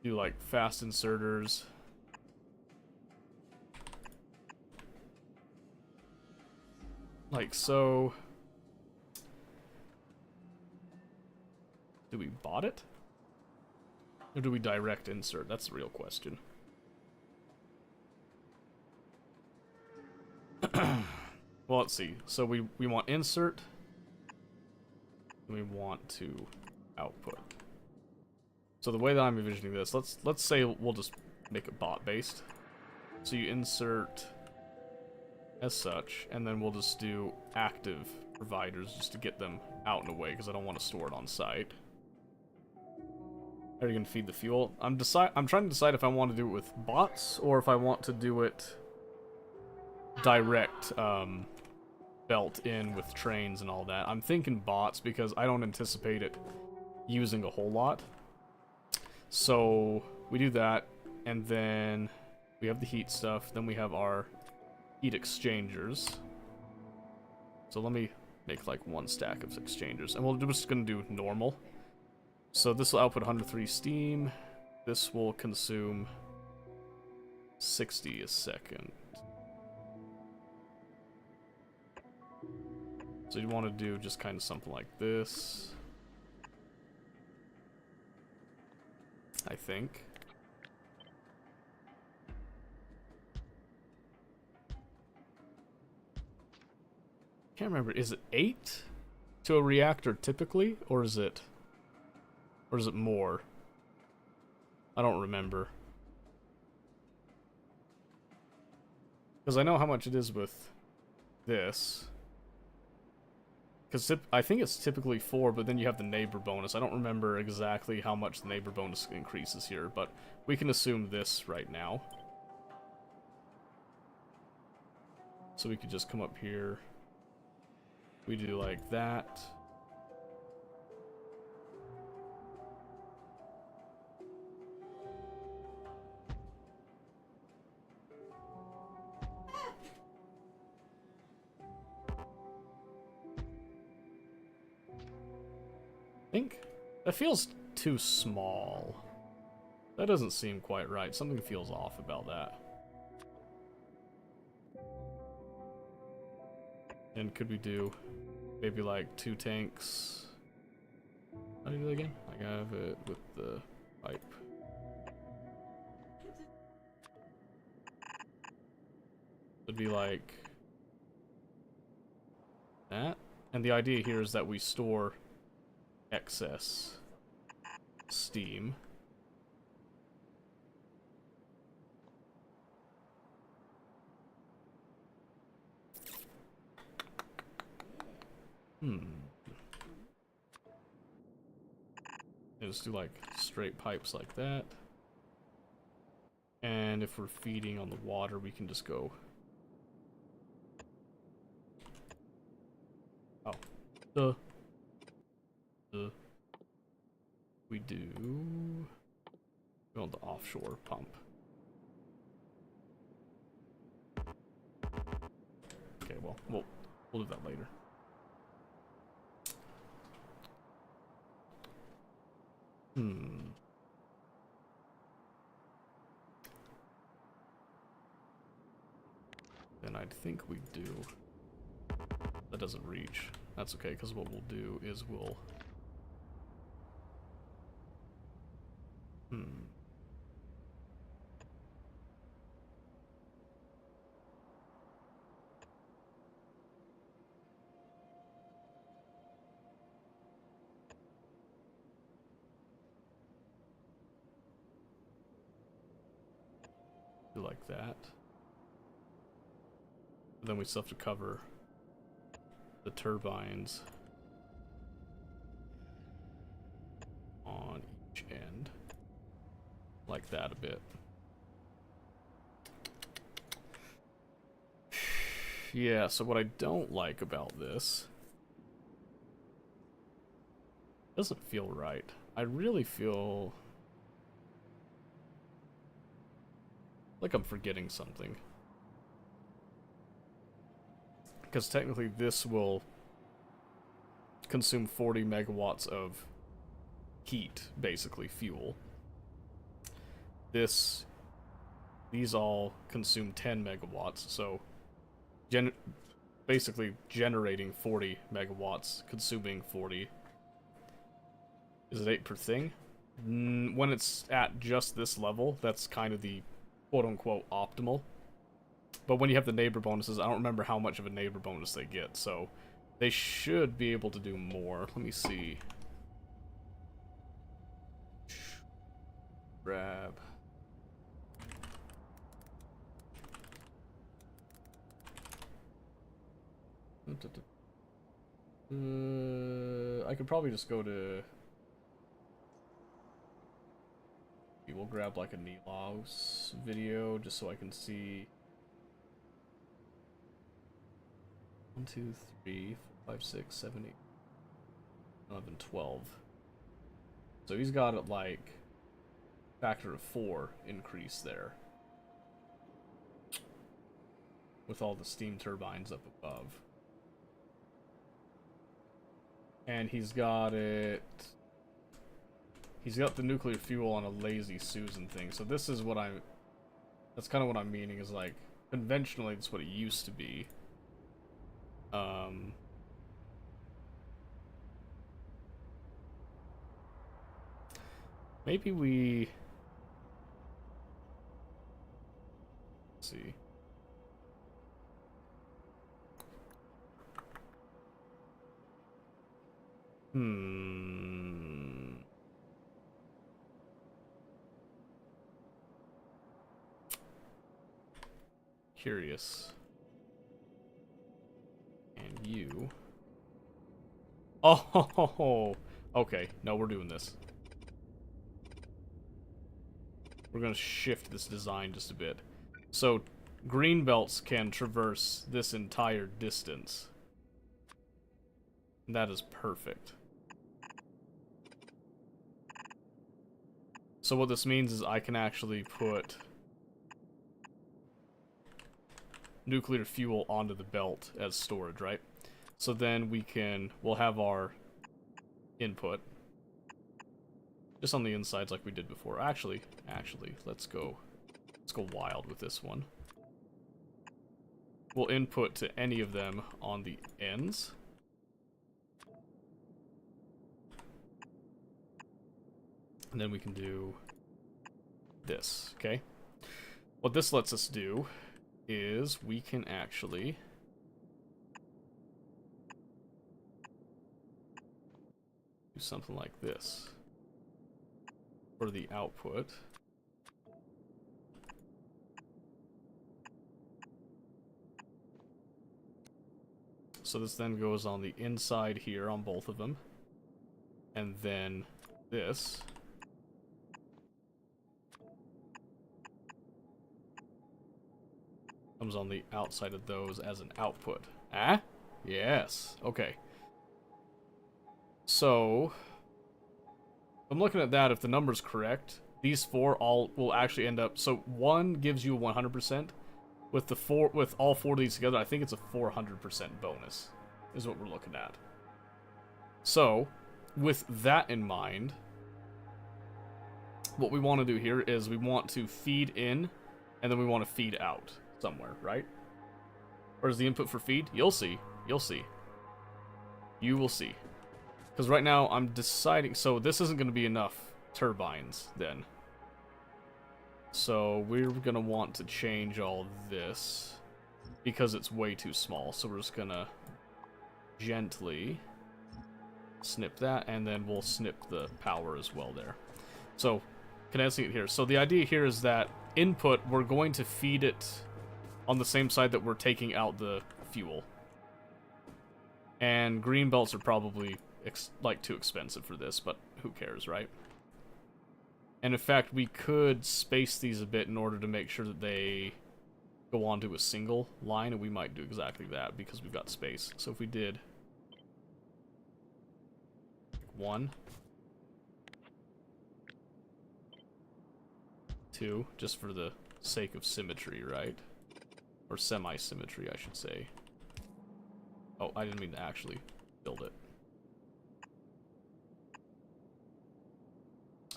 Do like fast inserters. Like so. Do we bot it? Or do we direct insert? That's the real question. Well, let's see. So we want insert. And we want to output. So the way that I'm envisioning this, let's say we'll just make it bot based. So you insert as such, and then we'll just do active providers just to get them out and away, because I don't want to store it on site. Are you gonna feed the fuel? I'm trying to decide if I want to do it with bots or if I want to do it direct, belt in with trains and all that. I'm thinking bots because I don't anticipate it using a whole lot. So we do that, and then we have the heat stuff, then we have our heat exchangers. So let me make like 1 stack of exchangers, and we're just gonna do normal. So this will output 103 steam. This will consume 60 a second. So you want to do just kind of something like this, I think. Can't remember. Is it 8 to a reactor typically, or is it more? I don't remember. Because I know how much it is with this. Because I think it's typically 4, but then you have the neighbor bonus. I don't remember exactly how much the neighbor bonus increases here, but we can assume this right now. So we could just come up here. We do like that. I think that feels too small. That doesn't seem quite right. Something feels off about that. And could we do maybe like 2 tanks? How do you do that again? I have it with the pipe. It'd be like that. And the idea here is that we store excess steam. And just do like straight pipes like that. And if we're feeding on the water, we can just go. Oh, we do on the offshore pump. Okay, well, we'll do that later. Then I think we do. That doesn't reach. That's okay, because what we'll do is we'll... do like that. Then we still have to cover the turbines on each end, like that a bit. Yeah, so what I don't like about this, doesn't feel right. I really feel like I'm forgetting something. Because technically this will consume 40 megawatts of heat, basically fuel. These all consume 10 megawatts, so basically generating 40 megawatts, consuming 40. Is it 8 per thing? When it's at just this level, that's kind of the quote-unquote optimal. But when you have the neighbor bonuses, I don't remember how much of a neighbor bonus they get, so they should be able to do more. Let me see. Grab. I could probably just go to... We'll grab like a Nilos video just so I can see... 1, 2, 3, 4, 5, 6, 7, 8, 11, 12. So he's got it like factor of 4 increase there. With all the steam turbines up above. And he's got it... He's got the nuclear fuel on a Lazy Susan thing. So this is what I'm... That's kind of what I'm meaning is like... Conventionally, that's what it used to be. Maybe we... Let's see. Curious. And you. Oh, okay. No, we're doing this. We're gonna shift this design just a bit. So, green belts can traverse this entire distance. And that is perfect. So what this means is I can actually put nuclear fuel onto the belt as storage, right? So then we'll have our input just on the insides like we did before. Actually, let's go wild with this one. We'll input to any of them on the ends. And then we can do this, okay? What this lets us do is we can actually do something like this for the output. So this then goes on the inside here on both of them. And then this. Comes on the outside of those as an output. Ah? Yes. Okay. So, I'm looking at that. If the number's correct, these 4 all will actually end up. So 1 gives you 100%. With the 4, with all 4 of these together, I think it's a 400% bonus. Is what we're looking at. So, with that in mind, what we want to do here is we want to feed in, and then we want to feed out somewhere, right? Where's the input for feed? You'll see. You'll see. You will see. Because right now I'm deciding, so this isn't going to be enough turbines then. So we're going to want to change all this because it's way too small. So we're just going to gently snip that, and then we'll snip the power as well there. So condensing it here. So the idea here is that input, we're going to feed it on the same side that we're taking out the fuel. And green belts are probably like too expensive for this, but who cares, right? And in fact, we could space these a bit in order to make sure that they go onto a single line, and we might do exactly that because we've got space. So if we did 1, 2, just for the sake of symmetry, right? Or semi-symmetry, I should say. Oh, I didn't mean to actually build it.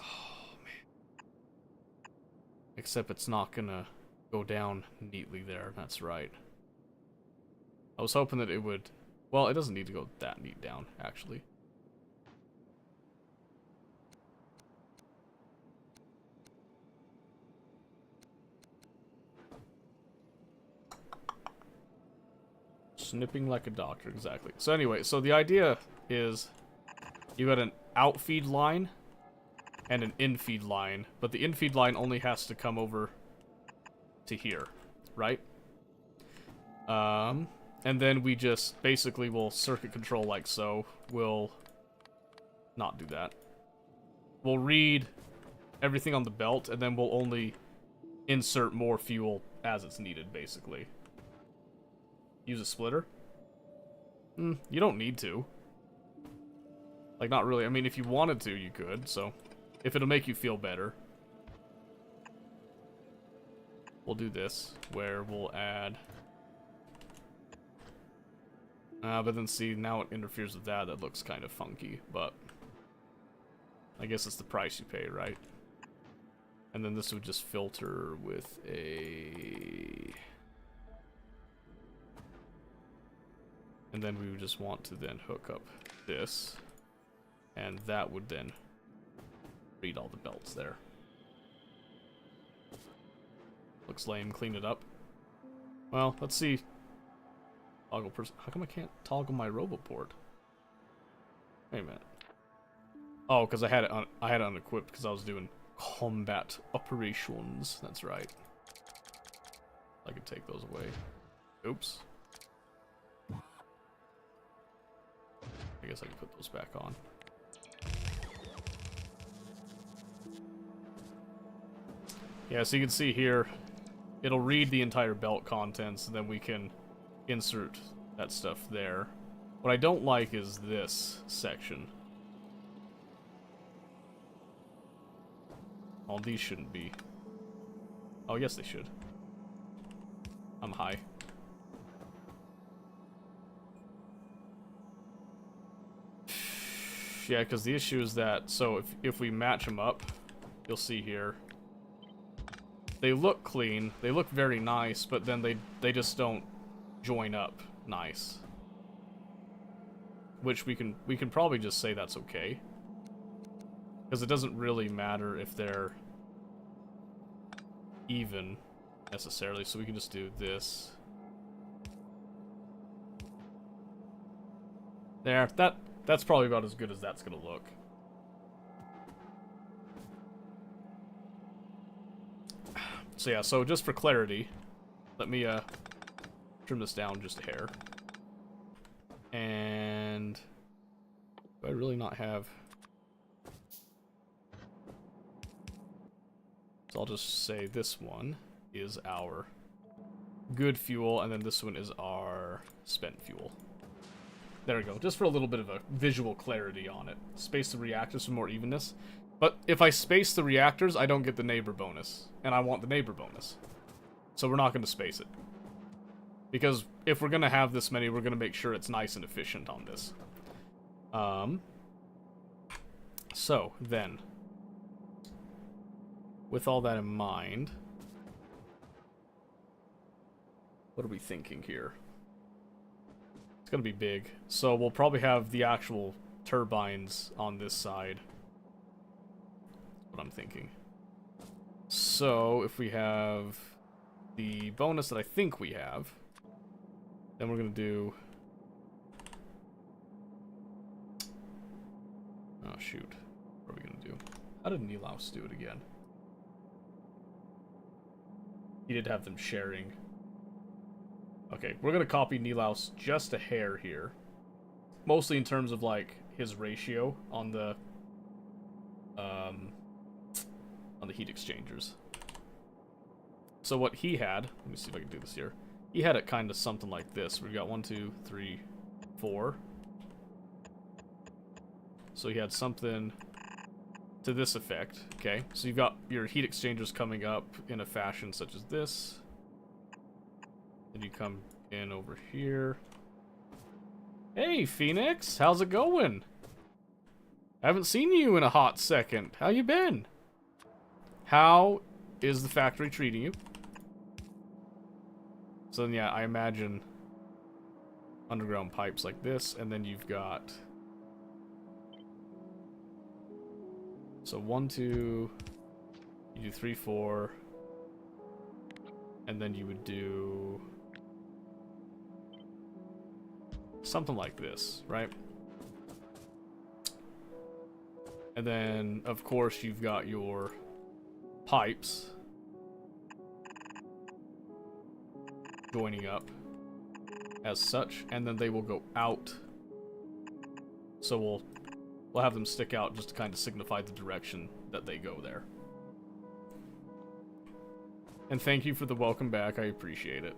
Oh, man. Except it's not gonna go down neatly there, that's right. I was hoping that it would... Well, it doesn't need to go that neat down, actually. Snipping like a doctor, exactly. So anyway, so the idea is you got an outfeed line and an infeed line, but the infeed line only has to come over to here, right? And then we just basically will circuit control like so. We'll not do that. We'll read everything on the belt, and then we'll only insert more fuel as it's needed, basically. Use a splitter? You don't need to. Like, not really. I mean, if you wanted to, you could, so... If it'll make you feel better. We'll do this, where we'll add... but then see, now it interferes with that. That looks kind of funky, but... I guess it's the price you pay, right? And then this would just filter with a... And then we would just want to then hook up this, and that would then read all the belts there. Looks lame, clean it up. Well, let's see. Toggle person. How come I can't toggle my RoboPort? Wait a minute. Oh, because I had it unequipped because I was doing combat operations. That's right. I could take those away. Oops. I guess I can put those back on. Yeah, so you can see here, it'll read the entire belt contents, and then we can insert that stuff there. What I don't like is this section. Oh, these shouldn't be. Oh, yes, they should. I'm high. Yeah, because the issue is that, so if we match them up, you'll see here, they look clean, they look very nice, but then they just don't join up nice. Which we can probably just say that's okay. Because it doesn't really matter if they're even, necessarily, so we can just do this. There, that's probably about as good as that's gonna look. So yeah, so just for clarity, let me trim this down just a hair. And do I really not have So I'll just say this one is our good fuel, and then this one is our spent fuel. There we go, just for a little bit of a visual clarity on it. Space the reactors for more evenness. But if I space the reactors, I don't get the neighbor bonus. And I want the neighbor bonus. So we're not going to space it. Because if we're going to have this many, we're going to make sure it's nice and efficient on this. So, then. With all that in mind, what are we thinking here? It's going to be big. So we'll probably have the actual turbines on this side. That's what I'm thinking. So, if we have the bonus that I think we have, then we're going to do... Oh, shoot. What are we going to do? How did Nilaus do it again? He did have them sharing. Okay, we're going to copy Nilaus just a hair here. Mostly in terms of, like, his ratio on the heat exchangers. So what he had, let me see if I can do this here. He had it kind of something like this. We've got 1, 2, 3, 4. So he had something to this effect. Okay, so you've got your heat exchangers coming up in a fashion such as this. Then you come in over here. Hey, Phoenix, how's it going? I haven't seen you in a hot second. How you been? How is the factory treating you? So then, yeah, I imagine underground pipes like this, and then you've got... So 1, 2, you do 3, 4, and then you would do something like this, right? And then, of course, you've got your pipes joining up as such, and then they will go out. So we'll have them stick out just to kind of signify the direction that they go there. And thank you for the welcome back, I appreciate it.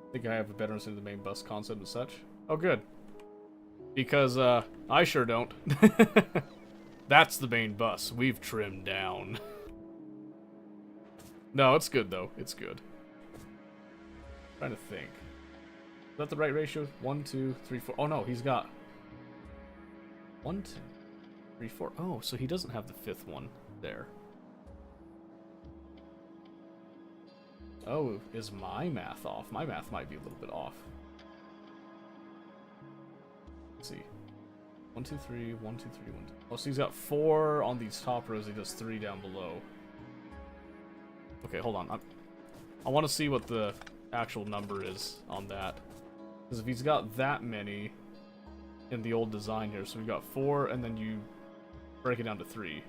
I think I have a better understanding of the main bus concept and such. Oh, good. Because, I sure don't. That's the main bus. We've trimmed down. No, it's good, though. It's good. Trying to think. Is that the right ratio? 1, 2, 3, 4. Oh, no, he's got... 1, 2, 3, 4. Oh, so he doesn't have the 5th one there. Oh, is my math off? My math might be a little bit off. Let's see. 1, 2, 3, 1, 2, 3, 1, 2. Oh, so he's got 4 on these top rows. He does 3 down below. Okay, hold on. I want to see what the actual number is on that. Because if he's got that many in the old design here, so we've got 4, and then you break it down to 3.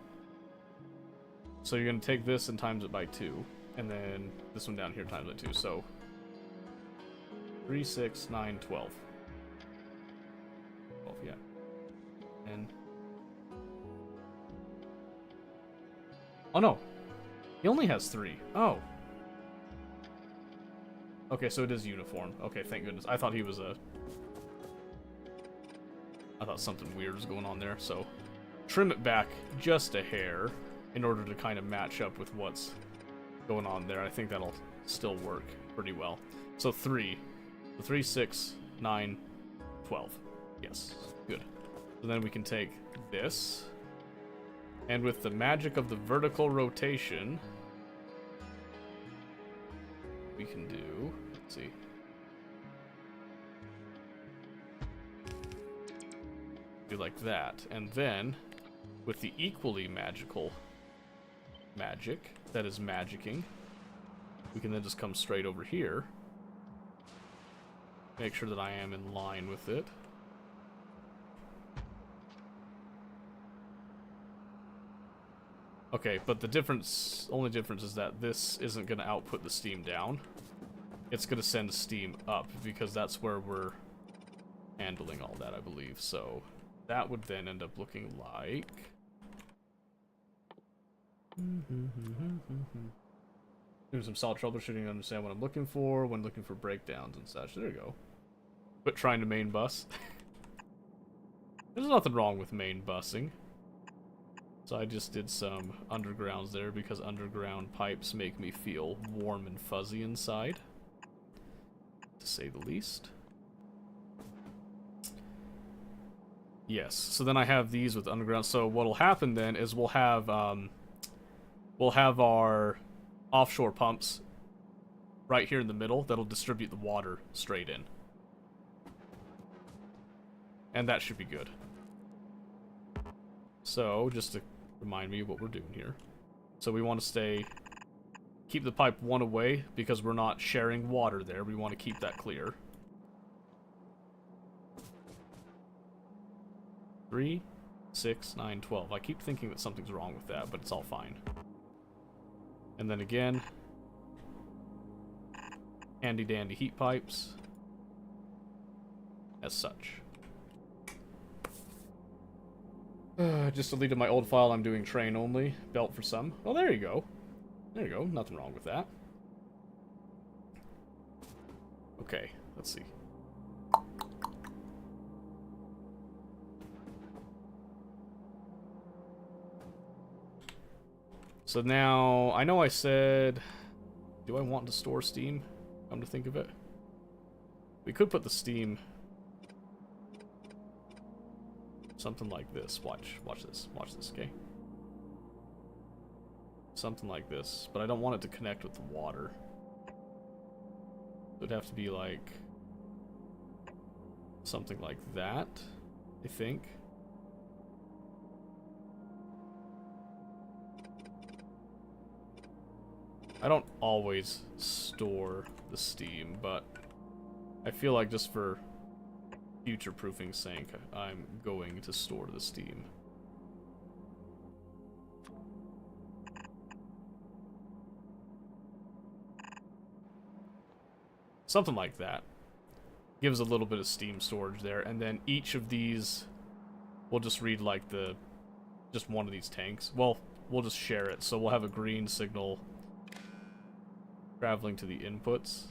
So you're going to take this and times it by 2. And then this one down here times by 2. So 3, 6, 9, 12. 12, yeah. And... oh, no. He only has 3. Oh. Okay, so it is uniform. Okay, thank goodness. I thought he was a... I thought something weird was going on there, so... trim it back just a hair in order to kind of match up with what's going on there. I think that'll still work pretty well. So 3. So 3, 6, 9, 12. Yes, good. So then we can take this, and with the magic of the vertical rotation, we can do, let's see. Do like that, and then with the equally magical magic that is magicking, we can then just come straight over here, make sure that I am in line with it. Okay, but the difference, only difference is that this isn't going to output the steam down. It's going to send steam up, because that's where we're handling all that, I believe. So that would then end up looking like... Doing some solid troubleshooting to understand what I'm looking for when looking for breakdowns and such. There you go. Quit trying to main bus. There's nothing wrong with main busing. So I just did some undergrounds there because underground pipes make me feel warm and fuzzy inside, to say the least. Yes, so then I have these with underground. So what'll happen then is we'll have our offshore pumps right here in the middle that'll distribute the water straight in. And that should be good. So, just to remind me what we're doing here. So we want to keep the pipe one away because we're not sharing water there. We want to keep that clear. 3, 6, 9, 12. I keep thinking that something's wrong with that, but it's all fine. And then again, handy dandy heat pipes as such. Just deleted my old file. I'm doing train only. Belt for some. Oh, there you go. There you go. Nothing wrong with that. Okay, let's see. So now, I know I said, do I want to store Steam? Come to think of it. We could put the Steam something like this. Watch this, okay? Something like this, but I don't want it to connect with the water. It would have to be like something like that, I think. I don't always store the Steam, but I feel like just for future-proofing's sake, I'm going to store the Steam. Something like that. Gives a little bit of Steam storage there, and then each of these will just read like just one of these tanks. Well, we'll just share it, so we'll have a green signal traveling to the inputs,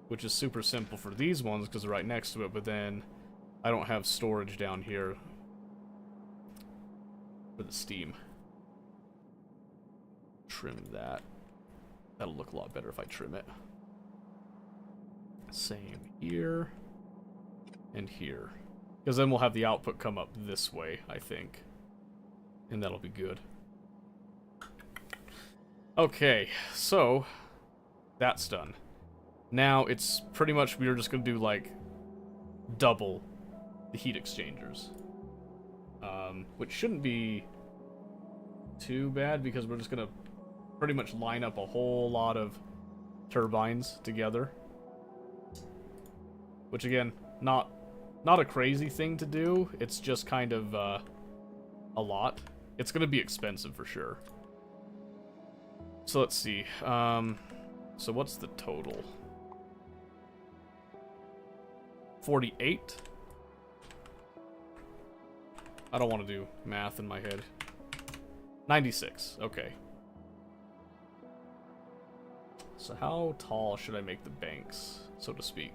which is super simple for these ones because they're right next to it, but then I don't have storage down here for the Steam. Trim that. That'll look a lot better if I trim it. Same here and here, because then we'll have the output come up this way, I think, and that'll be good. Okay, so that's done. Now it's pretty much we're just gonna do like double the heat exchangers, which shouldn't be too bad because we're just gonna pretty much line up a whole lot of turbines together. Which again, not a crazy thing to do. It's just kind of a lot. It's gonna be expensive for sure. So let's see. So what's the total? 48? I don't want to do math in my head. 96. Okay. So how tall should I make the banks, so to speak?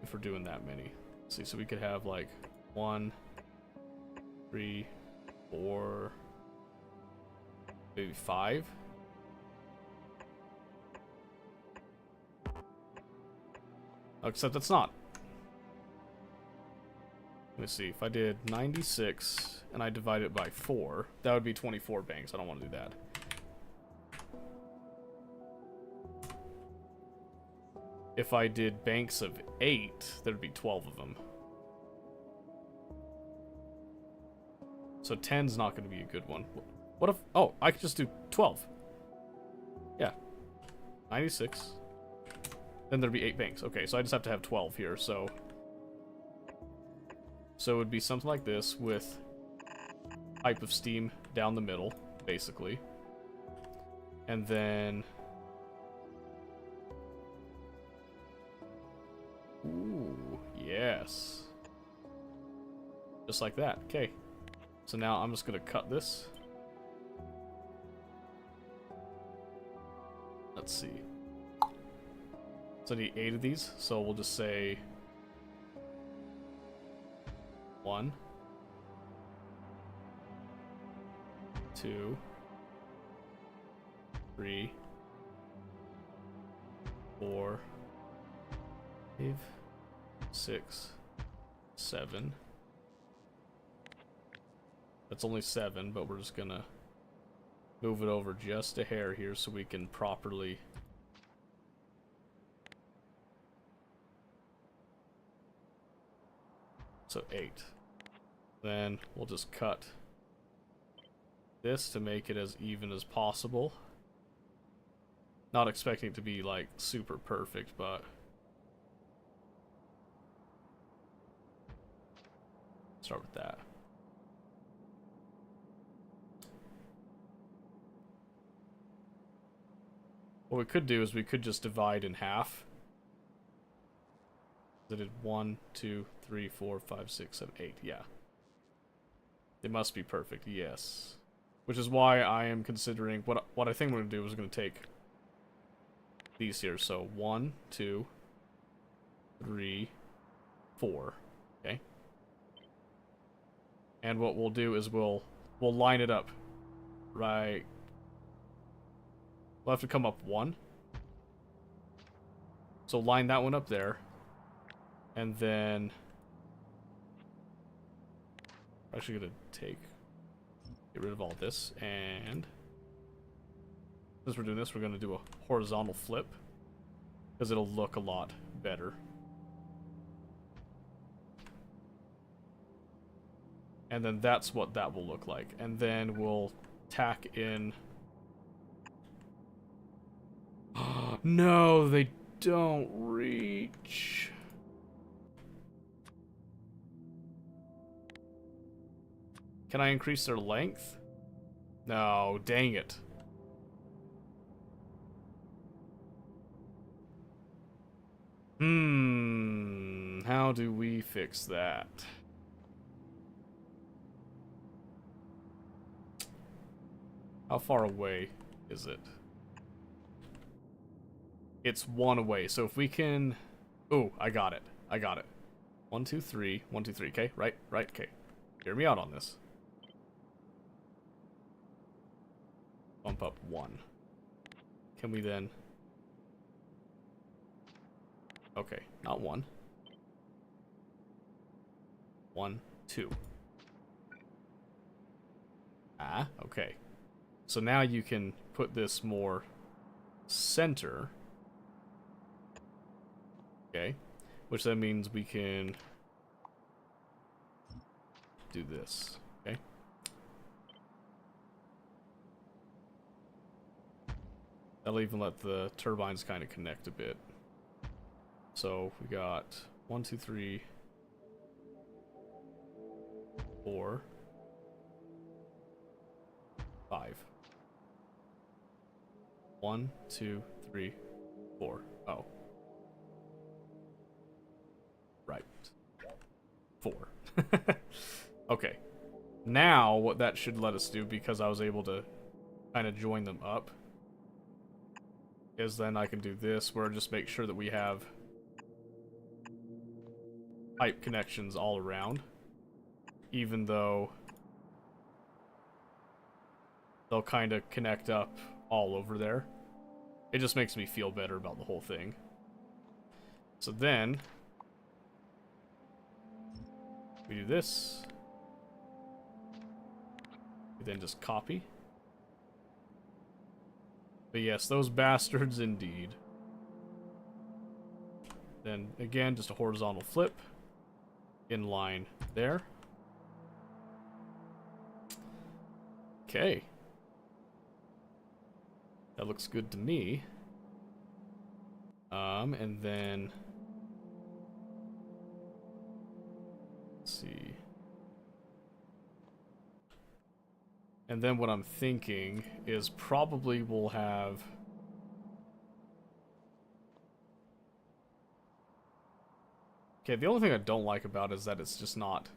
If we're doing that many. Let's see, so we could have like 1, 3, 4, maybe 5. Except that's not. Let me see, if I did 96 and I divide it by 4, that would be 24 banks. I don't want to do that. If I did banks of 8, there'd be 12 of them. So 10's not going to be a good one. What if... Oh, I could just do 12. Yeah. 96. Then there'd be 8 banks. Okay, so I just have to have 12 here, so... So it would be something like this with pipe of steam down the middle, basically. And then... Ooh, yes. Just like that. Okay. So now I'm just going to cut this. let's see. So I need 8 of these, so we'll just say 1, 2, 3, 4, 5, 6, 7. That's only 7, but we're just gonna move it over just a hair here so we can properly. So 8. Then we'll just cut this to make it as even as possible. Not expecting it to be like super perfect, but start with that. What we could do is we could just divide in half. I did 1, 2, 3, 4, 5, 6, 7, 8. Yeah. It must be perfect, yes. Which is why I am considering what I think we're gonna do is we're gonna take these here. So 1, 2, 3, 4. Okay. And what we'll do is we'll line it up. Right. We'll have to come up 1. So line that one up there. And then we're actually gonna get rid of all this, and since we're doing this, we're gonna do a horizontal flip because it'll look a lot better. And then that's what that will look like. And then we'll tack in. No, they don't reach. Can I increase their length? No, dang it. How do we fix that? How far away is it? It's 1 away, so if we can... Oh, I got it. 1, 2, 3. 1, 2, 3, okay? Right, okay. Hear me out on this. Bump up 1. Can we then... Okay, not 1. 1, 2. Ah, okay. So now you can put this more center. Okay. Which then means we can do this. Okay. That'll even let the turbines kind of connect a bit. So we got 1, 2, 3, 4, 5. 1, 2, 3, 4. Oh. Right. 4. Okay. Now what that should let us do, because I was able to kind of join them up, is then I can do this where I just make sure that we have pipe connections all around, even though they'll kind of connect up all over there. It just makes me feel better about the whole thing. So then we do this. We then just copy. But yes, those bastards indeed. Then again, just a horizontal flip. In line there. Okay. That looks good to me. And then let's see. And then what I'm thinking is probably we'll have okay, the only thing I don't like about it is that it's just not,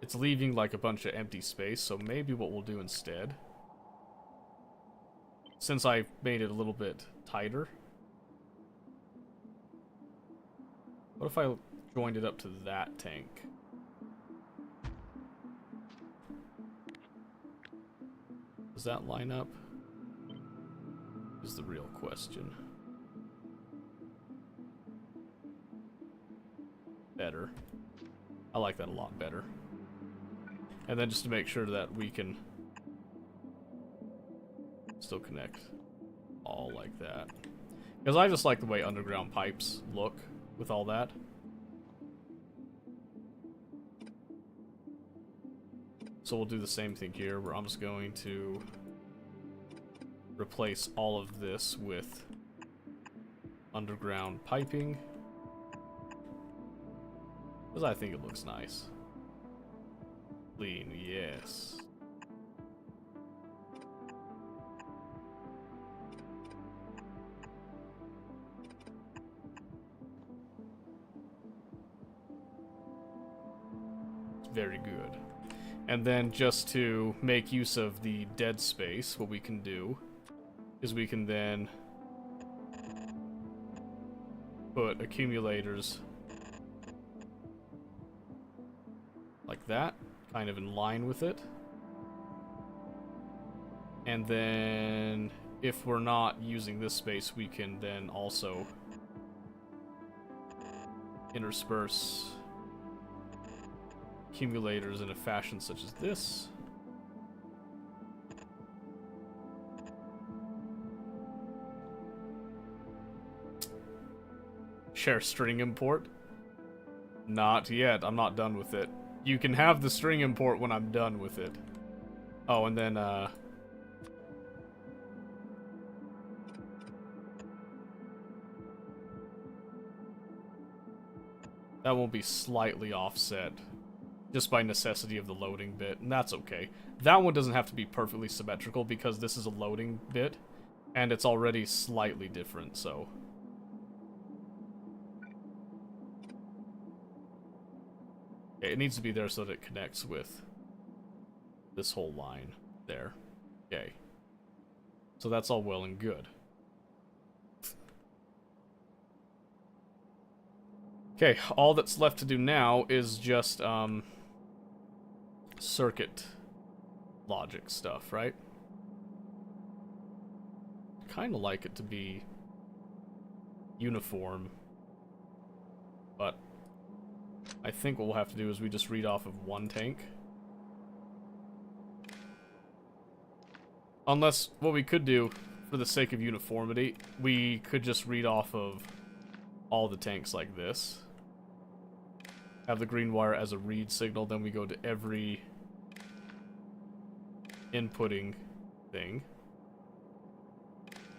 it's leaving like a bunch of empty space, so maybe what we'll do instead since I made it a little bit tighter. What if I joined it up to that tank? Does that line up? Is the real question. Better. I like that a lot better. And then just to make sure that we can still connect all like that. Because I just like the way underground pipes look with all that. So we'll do the same thing here, where I'm just going to replace all of this with underground piping. Because I think it looks nice. Clean, yes. It's very good. And then just to make use of the dead space, what we can do is we can then put accumulators like that, kind of in line with it. And then if we're not using this space, we can then also intersperse accumulators in a fashion such as this. Share string import? Not yet. I'm not done with it. You can have the string import when I'm done with it. Oh, and then, that will be slightly offset just by necessity of the loading bit, and that's okay. That one doesn't have to be perfectly symmetrical because this is a loading bit, and it's already slightly different, so... Okay, it needs to be there so that it connects with this whole line there. Okay. So that's all well and good. Okay, all that's left to do now is just, circuit logic stuff, right? Kind of like it to be uniform, but I think what we'll have to do is we just read off of one tank. Unless, what we could do, for the sake of uniformity, we could just read off of all the tanks like this. Have the green wire as a read signal, then we go to every inputting thing.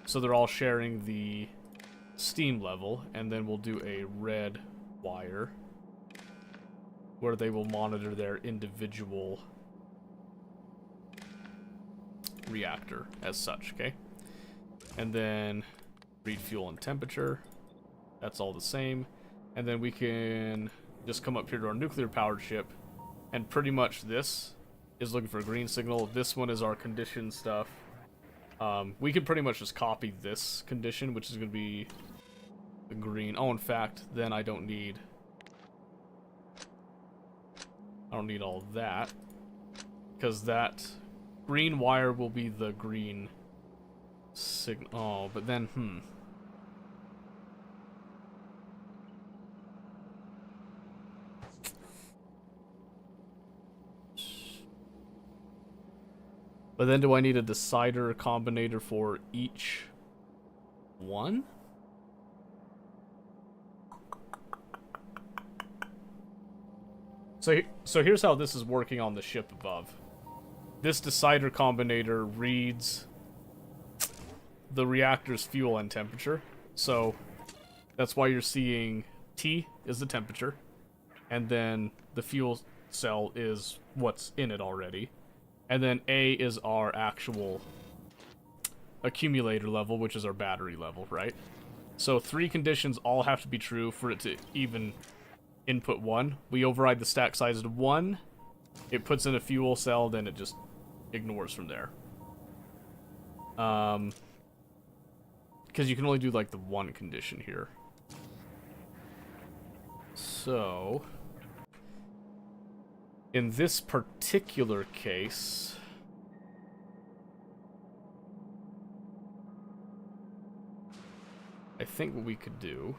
So they're all sharing the steam level, and then we'll do a red wire where they will monitor their individual reactor as such, okay? And then read fuel and temperature. That's all the same. And then we can just come up here to our nuclear powered ship, and pretty much this is looking for a green signal. This one is our condition stuff. We can pretty much just copy this condition, which is going to be the green. Oh, in fact, then I don't need all that, because that green wire will be the green signal. Oh, but then, But then do I need a decider combinator for each one? So here's how this is working on the ship above. This decider combinator reads the reactor's fuel and temperature. So that's why you're seeing T is the temperature, and then the fuel cell is what's in it already. And then A is our actual accumulator level, which is our battery level, right? So 3 conditions all have to be true for it to even input 1. We override the stack size to 1. It puts in a fuel cell, then it just ignores from there. because you can only do like the one condition here. So, in this particular case, I think what we could do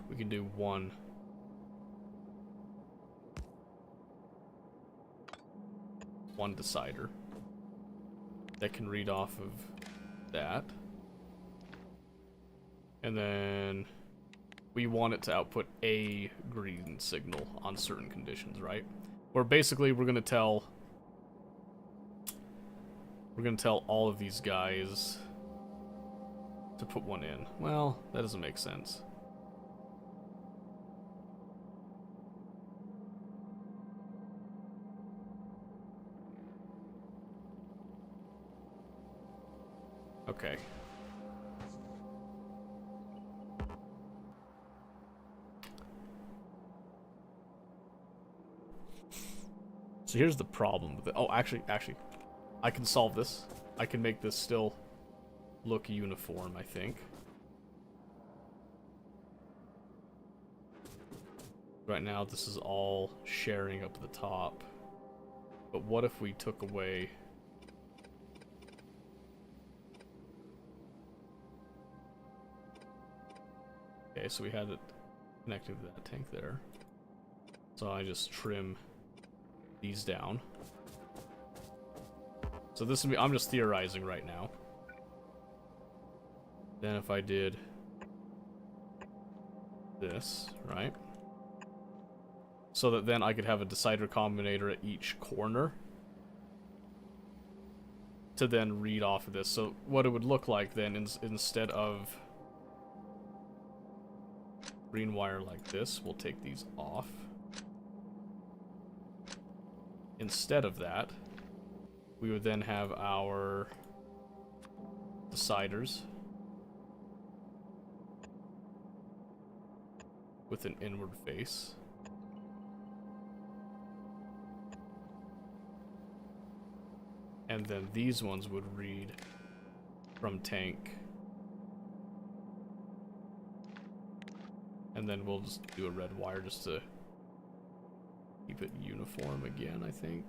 we can do one decider that can read off of that. And then we want it to output a green signal on certain conditions, right? Where basically we're gonna tell all of these guys to put one in. Well, that doesn't make sense. Okay. So here's the problem with it. Oh, actually, I can solve this. I can make this still look uniform, I think. Right now, this is all sharing up at the top. But what if we took away... Okay, so we had it connected to that tank there. So I just trim these down. So this would be, I'm just theorizing right now. Then if I did this, right? So that then I could have a decider combinator at each corner to then read off of this. So what it would look like then instead of green wire like this, we'll take these off. Instead of that, we would then have our deciders with an inward face. And then these ones would read from tank. And then we'll just do a red wire just to keep it uniform again, I think.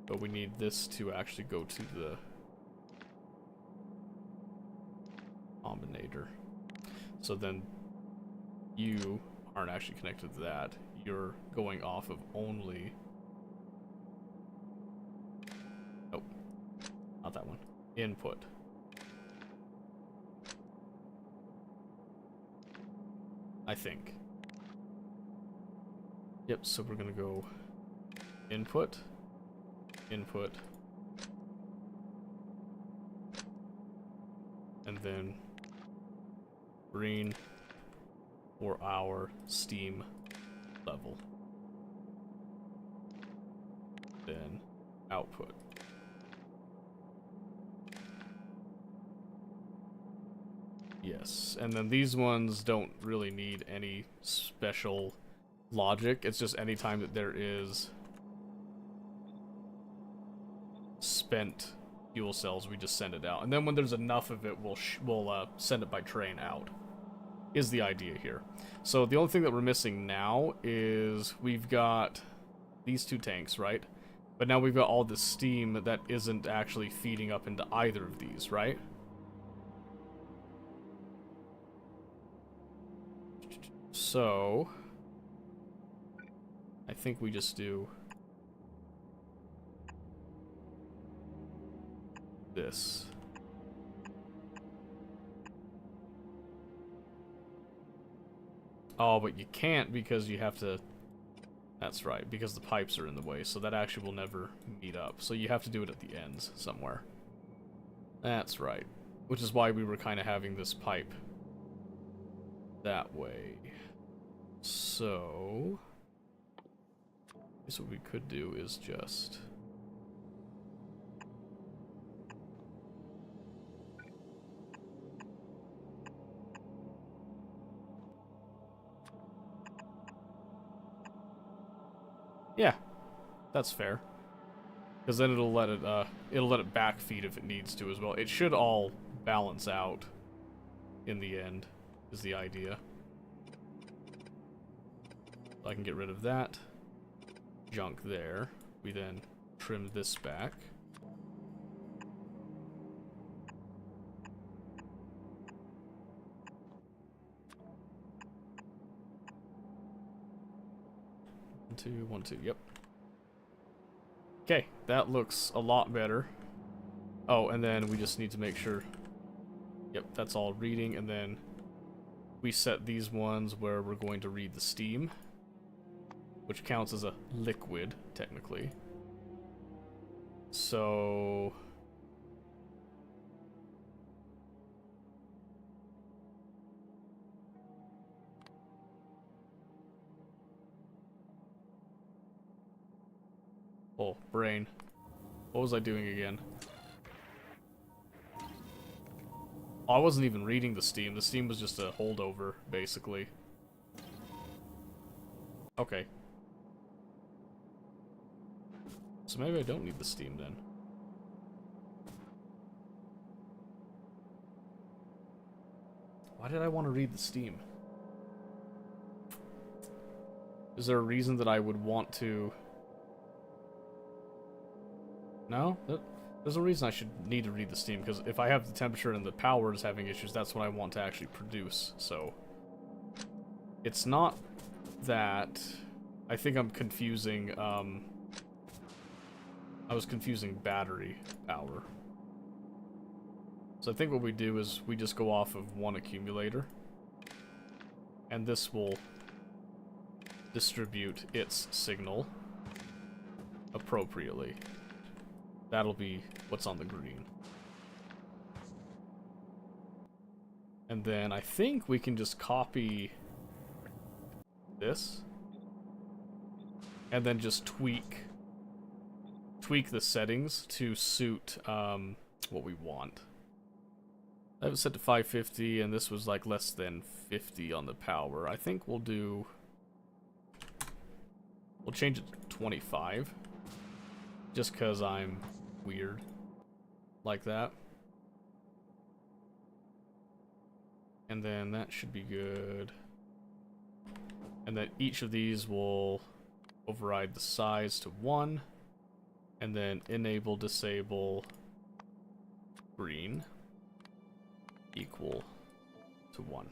But we need this to actually go to the combinator. So then you aren't actually connected to that. You're going off of only... Oh, not that one. Input. I think. Yep, so we're gonna go input, input, and then green for our steam level. Then output. Yes, and then these ones don't really need any special logic. It's just anytime that there is spent fuel cells, we just send it out. And then when there's enough of it, we'll send it by train out, is the idea here. So the only thing that we're missing now is we've got these two tanks, right? But now we've got all the steam that isn't actually feeding up into either of these, right? So I think we just do this. Oh, but you can't because you have to... That's right, because the pipes are in the way, so that actually will never meet up. So you have to do it at the ends somewhere. That's right. Which is why we were kind of having this pipe that way. So... I guess what we could do is just... Yeah. That's fair. Because then it'll let it backfeed if it needs to as well. It should all balance out in the end, is the idea. I can get rid of that junk there. We then trim this back. One, two, yep. Okay, that looks a lot better. Oh, and then we just need to make sure, yep, that's all reading, and then we set these ones where we're going to read the steam, which counts as a liquid, technically. So... oh, brain. What was I doing again? Oh, I wasn't even reading the steam. The steam was just a holdover, basically. Okay. So maybe I don't need the steam then. Why did I want to read the steam? Is there a reason that I would want to... No? There's a reason I should need to read the steam, because if I have the temperature and the power is having issues, that's what I want to actually produce, so... It's not that... I think I'm confusing, I was confusing battery power. So I think what we do is we just go off of one accumulator. And this will distribute its signal appropriately. That'll be what's on the green. And then I think we can just copy this. And then just tweak the settings to suit what we want. I have it set to 550 and this was like less than 50 on the power. I think we'll change it to 25. Just because I'm weird like that. And then that should be good. And then each of these will override the size to 1. And then enable, disable, green equal to 1.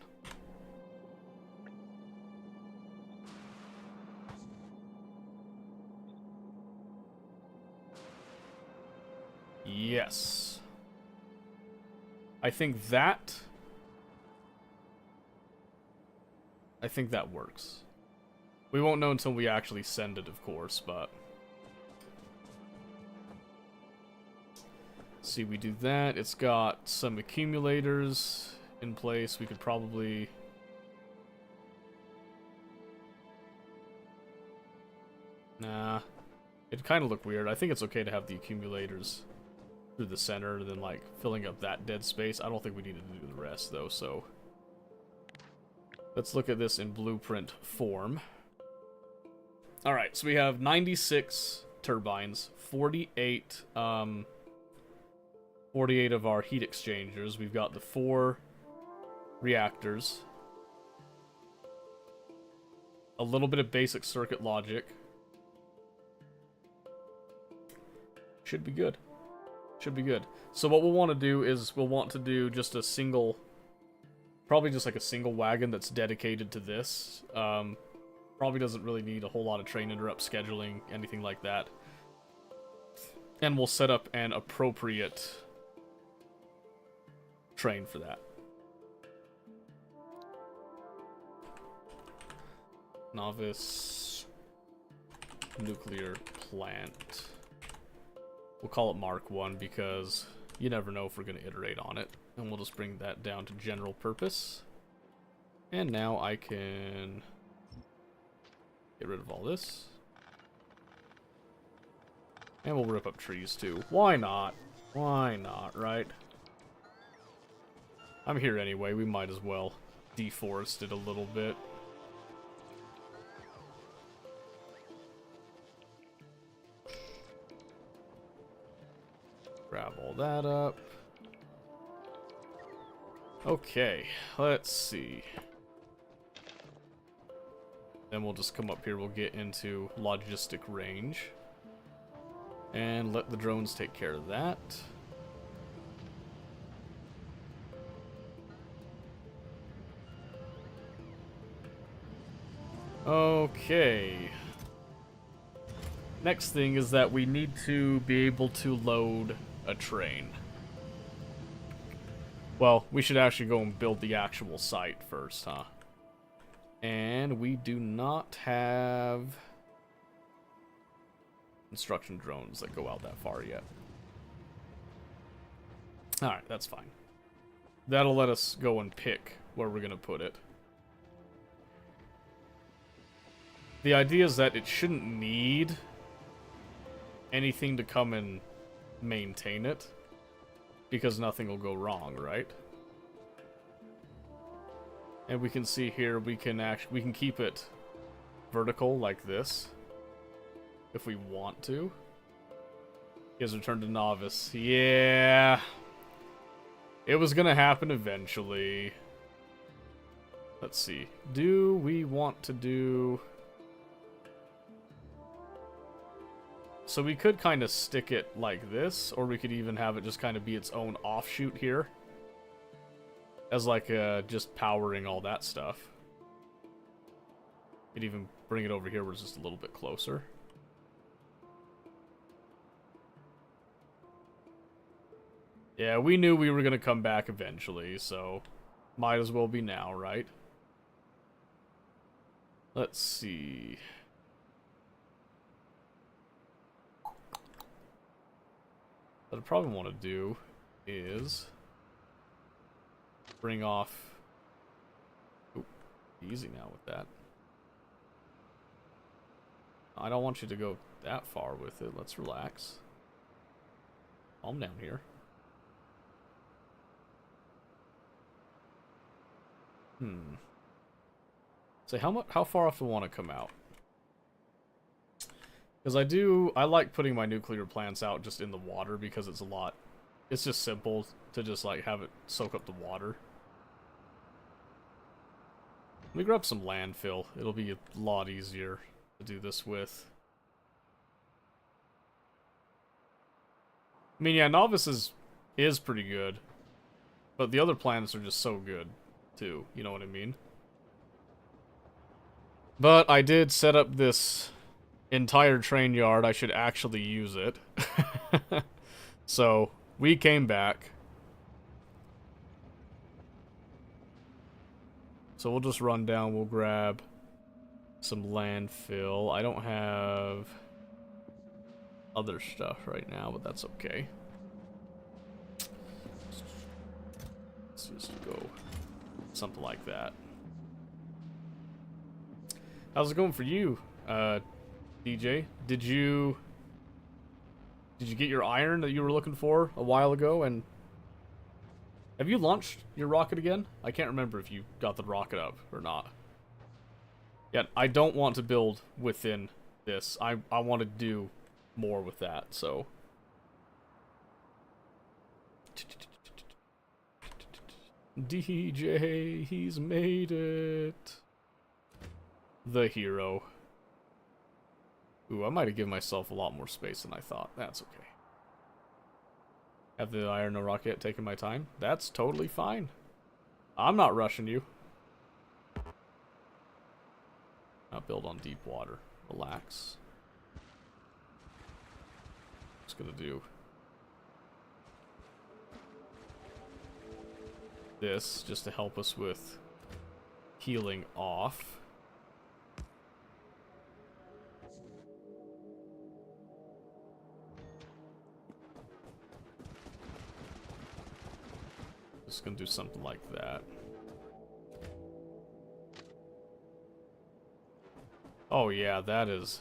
Yes. I think that works. We won't know until we actually send it, of course, but... See, we do that. It's got some accumulators in place. We could probably... Nah. It'd kind of look weird. I think it's okay to have the accumulators through the center and then, like, filling up that dead space. I don't think we need to do the rest, though, so... Let's look at this in blueprint form. Alright, so we have 96 turbines, 48 of our heat exchangers. We've got the 4 reactors. A little bit of basic circuit logic. Should be good. Should be good. So what we'll want to do is we'll want to do just a single... Probably just like a single wagon that's dedicated to this. Probably doesn't really need a whole lot of train interrupt scheduling, anything like that. And we'll set up an appropriate train for that. Novice nuclear plant. We'll call it Mark 1 because you never know if we're going to iterate on it. And we'll just bring that down to general purpose. And now I can get rid of all this. And we'll rip up trees too. Why not? Why not, right? I'm here anyway, we might as well deforest it a little bit. all that up. Okay, let's see. Then we'll just come up here, we'll get into logistic range. And let the drones take care of that. Okay. Next thing is that we need to be able to load a train. Well, we should actually go and build the actual site first, huh? And we do not have construction drones that go out that far yet. Alright, that's fine. That'll let us go and pick where we're gonna put it. The idea is that it shouldn't need anything to come and maintain it, because nothing will go wrong, right? And we can see here we can keep it vertical like this if we want to. He has returned to novice. Yeah. It was gonna happen eventually. Let's see. Do we want to do... So we could kind of stick it like this, or we could even have it just kind of be its own offshoot here. As like just powering all that stuff. Could even bring it over here where it's just a little bit closer. Yeah, we knew we were going to come back eventually, so might as well be now, right? Let's see. What I probably want to do is bring off... Oop, easy now with that. I don't want you to go that far with it. Let's relax. Calm down here. So how far off do I want to come out? Because I like putting my nuclear plants out just in the water because it's just simple to just like have it soak up the water. Let me grab some landfill. It'll be a lot easier to do this with. I mean, yeah, Novice is pretty good, but the other planets are just so good too, you know what I mean? But I did set up this entire train yard. I should actually use it. So we came back. So we'll just run down, we'll grab some landfill. I don't have other stuff right now, but that's okay. Let's just go something like that. How's it going for you, DJ? Did you get your iron that you were looking for a while ago? And have you launched your rocket again? I can't remember if you got the rocket up or not. Yeah, I don't want to build within this. I want to do more with that, so. DJ, he's made it. The hero. Ooh, I might have given myself a lot more space than I thought. That's okay. Have the iron no rocket taken my time? That's totally fine. I'm not rushing you. Not build on deep water. Relax. Just gonna do this just to help us with healing off. Just gonna do something like that. Oh yeah, that's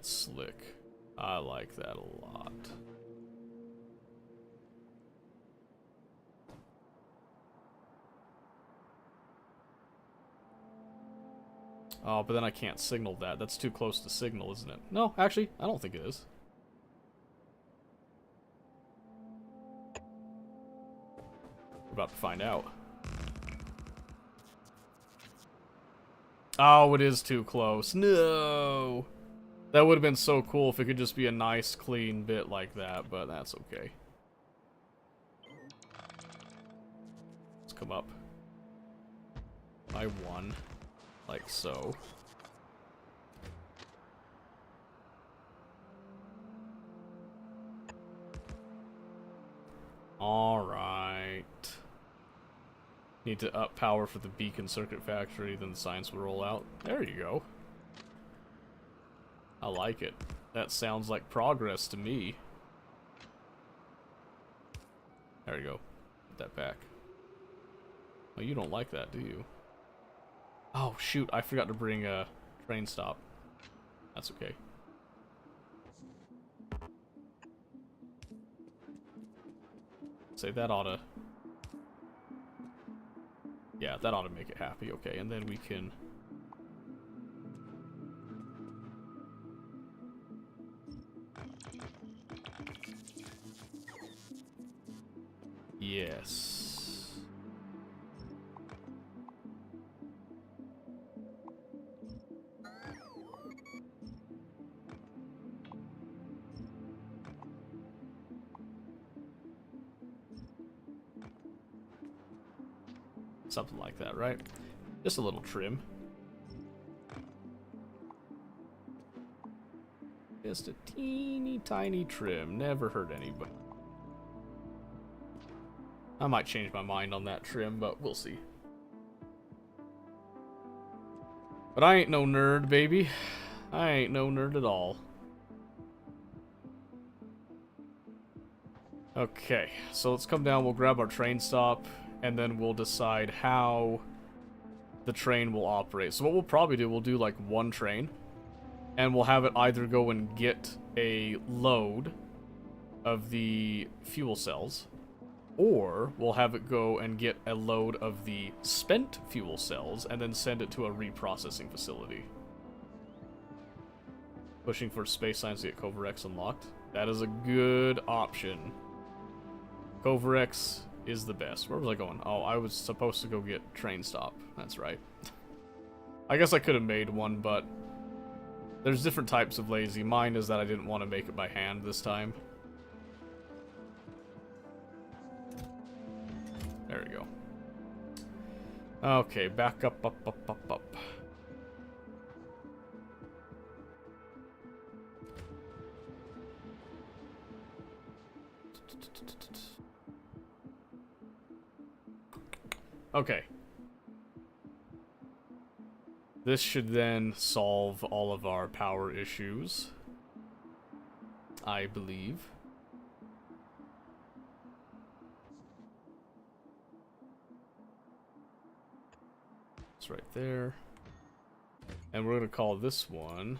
slick. I like that a lot. Oh, but then I can't signal that. That's too close to signal, isn't it? No, actually, I don't think it is. about to find out. Oh, it is too close. No! That would have been so cool if it could just be a nice, clean bit like that, but that's okay. Let's come up by 1, like so. Alright. Need to up power for the beacon circuit factory, then the science will roll out. There you go. I like it. That sounds like progress to me. There you go. Put that back. Oh, you don't like that, do you? Oh, shoot. I forgot to bring a train stop. That's okay. Say that oughta... Yeah, that ought to make it happy. Okay, and then we can... Yes. Something like that, right? Just a little trim. Just a teeny tiny trim. Never hurt anybody. I might change my mind on that trim, but we'll see. But I ain't no nerd, baby. I ain't no nerd at all. Okay, so let's come down, we'll grab our train stop, and then we'll decide how the train will operate. So what we'll probably do, we'll do like one train, and we'll have it either go and get a load of the fuel cells, or we'll have it go and get a load of the spent fuel cells and then send it to a reprocessing facility. Pushing for space science to get Covarex unlocked. That is a good option. Covarex is the best. Where was I going? Oh, I was supposed to go get train stop. That's right. I guess I could have made one, but there's different types of lazy. Mine is that I didn't want to make it by hand this time. There we go. Okay, back up. Okay. This should then solve all of our power issues, I believe. It's right there. And we're going to call this one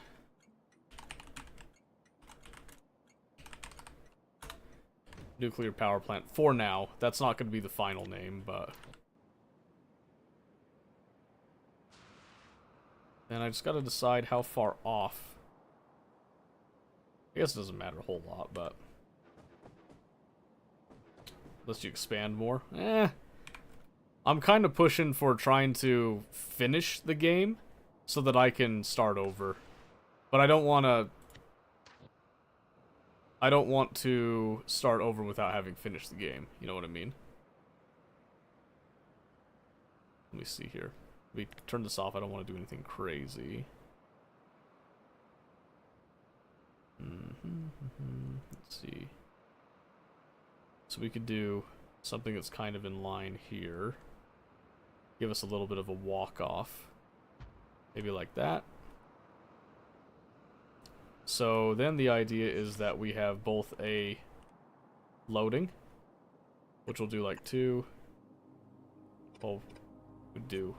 Nuclear Power Plant for now. That's not going to be the final name, but... And I just got to decide how far off. I guess it doesn't matter a whole lot, but... Unless you expand more. I'm kind of pushing for trying to finish the game so that I can start over. But I don't want to start over without having finished the game. You know what I mean? Let me see here. We turn this off. I don't want to do anything crazy. Let's see. So we could do something that's kind of in line here. Give us a little bit of a walk-off. Maybe like that. So then the idea is that we have both a loading, which we'll do like 2. Well, we do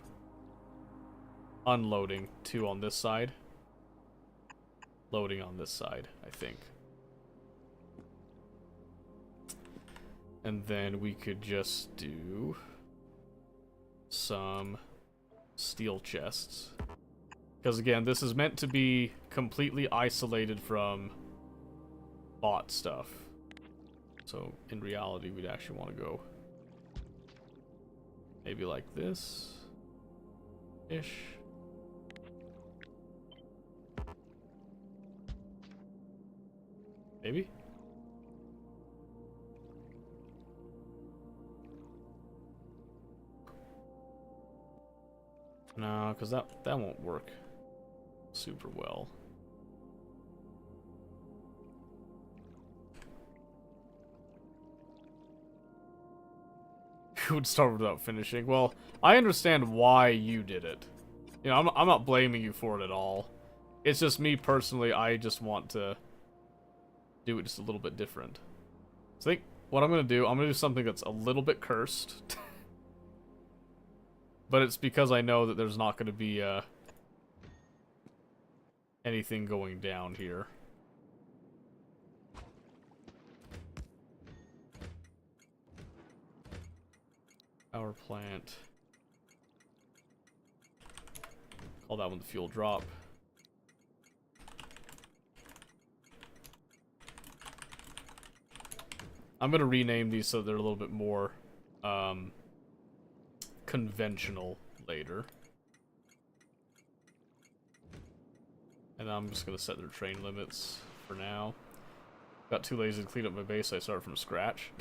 unloading 2 on this side. Loading on this side, I think. And then we could just do some steel chests. Because again, this is meant to be completely isolated from bot stuff. So in reality, we'd actually want to go Maybe like this. Ish. Maybe? No, because that won't work super well. You would start without finishing. Well, I understand why you did it. You know, I'm not blaming you for it at all. It's just me personally, I just want to do it just a little bit different. So I think what I'm going to do something that's a little bit cursed. But it's because I know that there's not going to be anything going down here. Power plant. Call that one the fuel drop. I'm going to rename these so they're a little bit more conventional later. And then I'm just going to set their train limits for now. Got too lazy to clean up my base, so I started from scratch.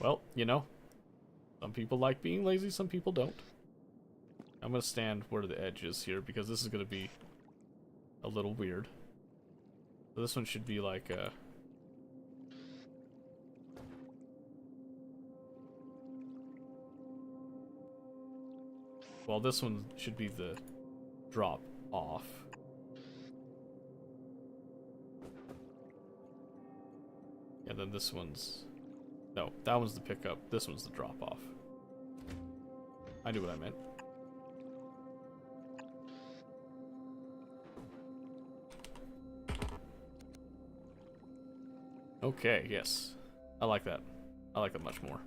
Well, you know, some people like being lazy, some people don't. I'm going to stand where the edge is here, because this is going to be a little weird. So this one should be like a... Well, this one should be the drop off. And then this one's... No, that one's the pickup. This one's the drop off. I knew what I meant. Okay, yes. I like that. I like that much more.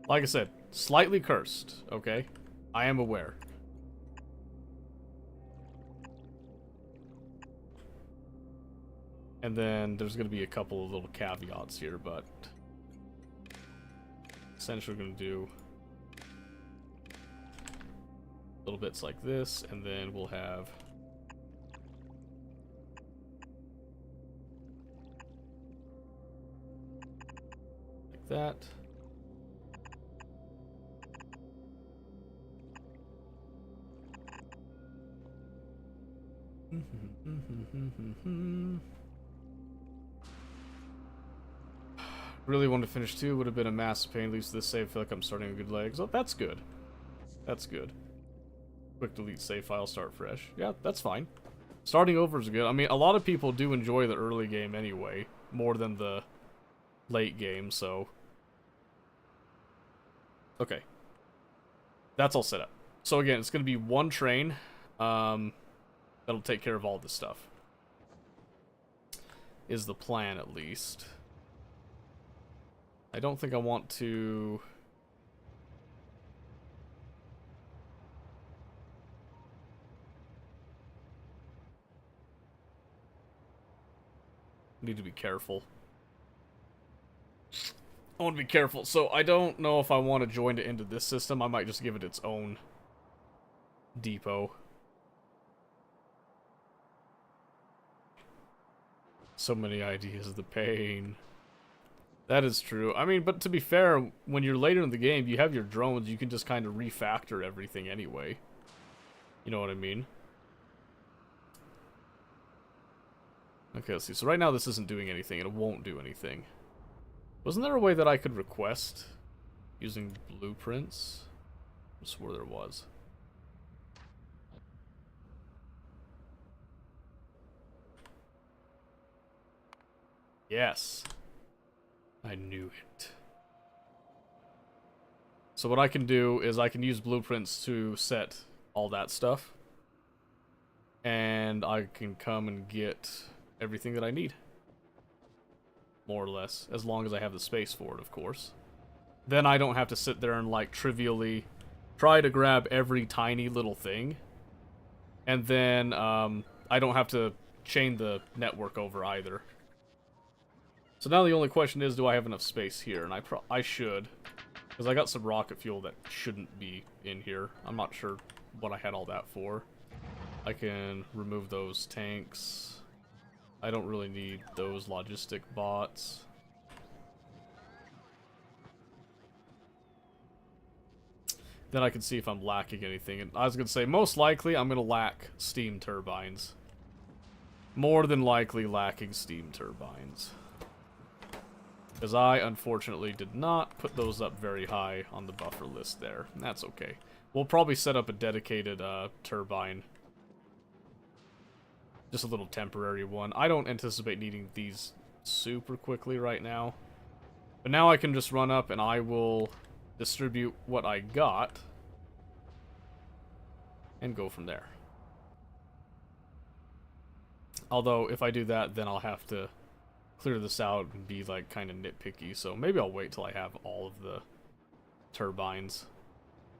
Like I said, slightly cursed, okay? I am aware. And then there's going to be a couple of little caveats here, but essentially we're going to do little bits like this, and then we'll have like that. Really wanted to finish too. Would have been a massive pain. At least this save. Feel like I'm starting a good leg. So that's good. That's good. Quick delete save file. Start fresh. Yeah, that's fine. Starting over is good. I mean, a lot of people do enjoy the early game anyway, more than the late game. So okay, that's all set up. So again, it's going to be one train. That'll take care of all this stuff. Is the plan, at least. I don't think I want to... Need to be careful. I want to be careful. So I don't know if I want to join it into this system. I might just give it its own depot. So many ideas, the pain. That is true. I mean, but to be fair, when you're later in the game, you have your drones, you can just kind of refactor everything anyway. You know what I mean? Okay, let's see. So right now this isn't doing anything, and it won't do anything. Wasn't there a way that I could request using blueprints? I swore there was. Yes. I knew it. So what I can do is I can use blueprints to set all that stuff. And I can come and get everything that I need. More or less. As long as I have the space for it, of course. Then I don't have to sit there and, like, trivially try to grab every tiny little thing. And then, I don't have to chain the network over either. So now the only question is, do I have enough space here? And I should. Because I got some rocket fuel that shouldn't be in here. I'm not sure what I had all that for. I can remove those tanks. I don't really need those logistic bots. Then I can see if I'm lacking anything. And I was going to say, most likely I'm going to lack steam turbines. More than likely lacking steam turbines. Because I, unfortunately, did not put those up very high on the buffer list there. And that's okay. We'll probably set up a dedicated turbine. Just a little temporary one. I don't anticipate needing these super quickly right now. But now I can just run up and I will distribute what I got. And go from there. Although, if I do that, then I'll have to clear this out and be, like, kind of nitpicky. So maybe I'll wait till I have all of the turbines.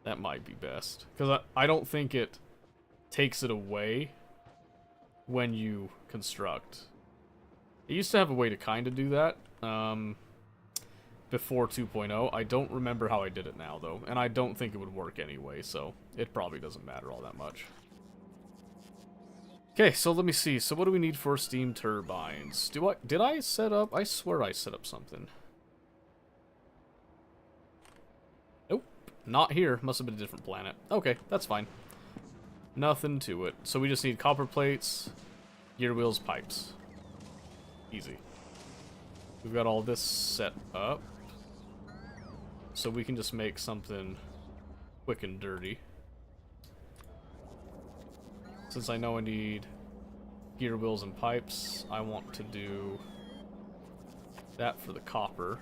That might be best. Because I don't think it takes it away when you construct. It used to have a way to kind of do that before 2.0. I don't remember how I did it now, though. And I don't think it would work anyway, so it probably doesn't matter all that much. Okay, so let me see. So what do we need for steam turbines? Did I set up? I swear I set up something. Nope, not here. Must have been a different planet. Okay, that's fine. Nothing to it. So we just need copper plates, gear wheels, pipes. Easy. We've got all this set up. So we can just make something quick and dirty. Since I know I need gear wheels and pipes, I want to do that for the copper.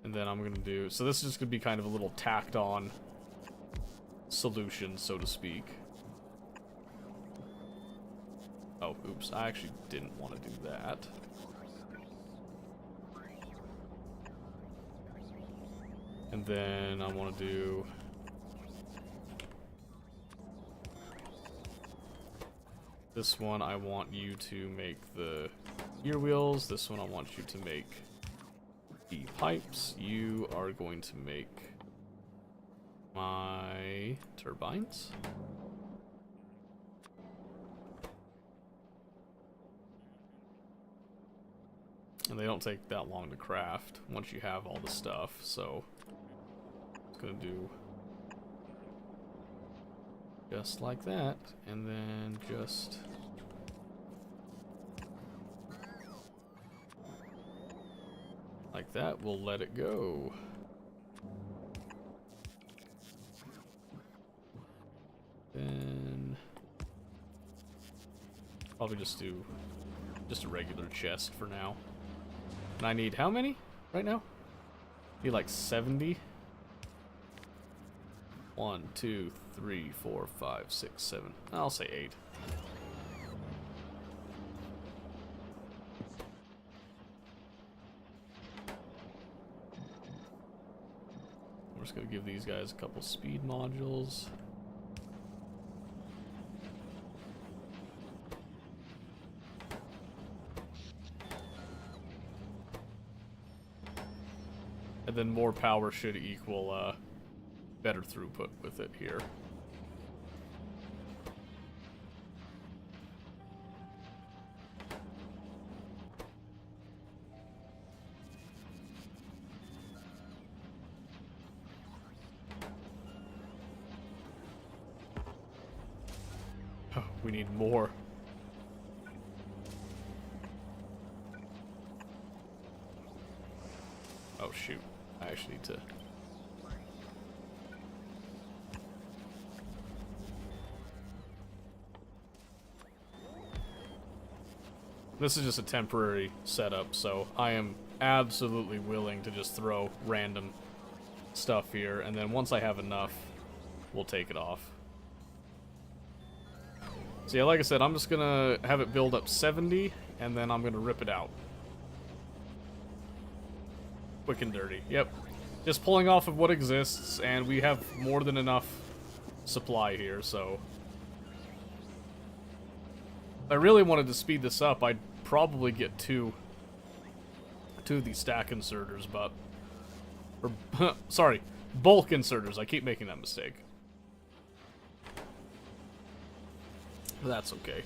And then I'm going to do... So this is just going to be kind of a little tacked on solution, so to speak. Oh, oops. I actually didn't want to do that. And then I want to do... This one, I want you to make the gear wheels. This one, I want you to make the pipes. You are going to make my turbines. And they don't take that long to craft once you have all the stuff, so it's gonna do just like that, and then just like that. We'll let it go. Then probably just do just a regular chest for now. And I need how many right now? Need like 70. 1, 2, 3, 4, 5, 6, 7. I'll say 8. We're just gonna give these guys a couple speed modules. And then more power should equal better throughput with it here. Oh, we need more. Oh shoot, I actually need to... This is just a temporary setup, so I am absolutely willing to just throw random stuff here, and then once I have enough, we'll take it off. So yeah, like I said, I'm just gonna have it build up 70, and then I'm gonna rip it out. Quick and dirty. Yep. Just pulling off of what exists, and we have more than enough supply here, so... If I really wanted to speed this up, I'd probably get two of these stack inserters, but... Or, sorry, bulk inserters. I keep making that mistake. But that's okay.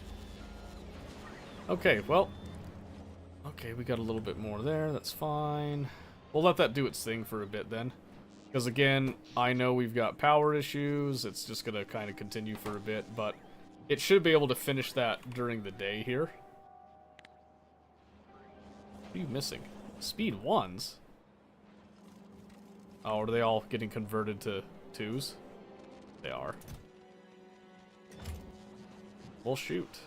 Okay, well... Okay, we got a little bit more there. That's fine. We'll let that do its thing for a bit then. Because again, I know we've got power issues. It's just going to kind of continue for a bit, but it should be able to finish that during the day here. What are you missing? Speed 1s? Oh, are they all getting converted to 2s? They are. Well, shoot.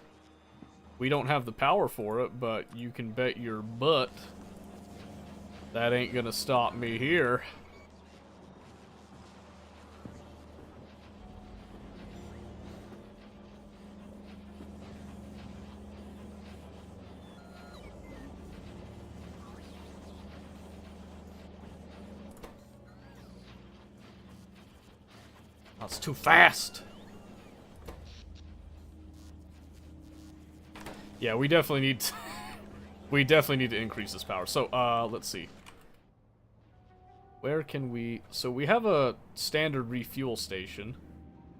We don't have the power for it, but you can bet your butt that ain't gonna stop me here. That's too fast. Yeah, we definitely need to we definitely need to increase this power. So, let's see. Where can we... So we have a standard refuel station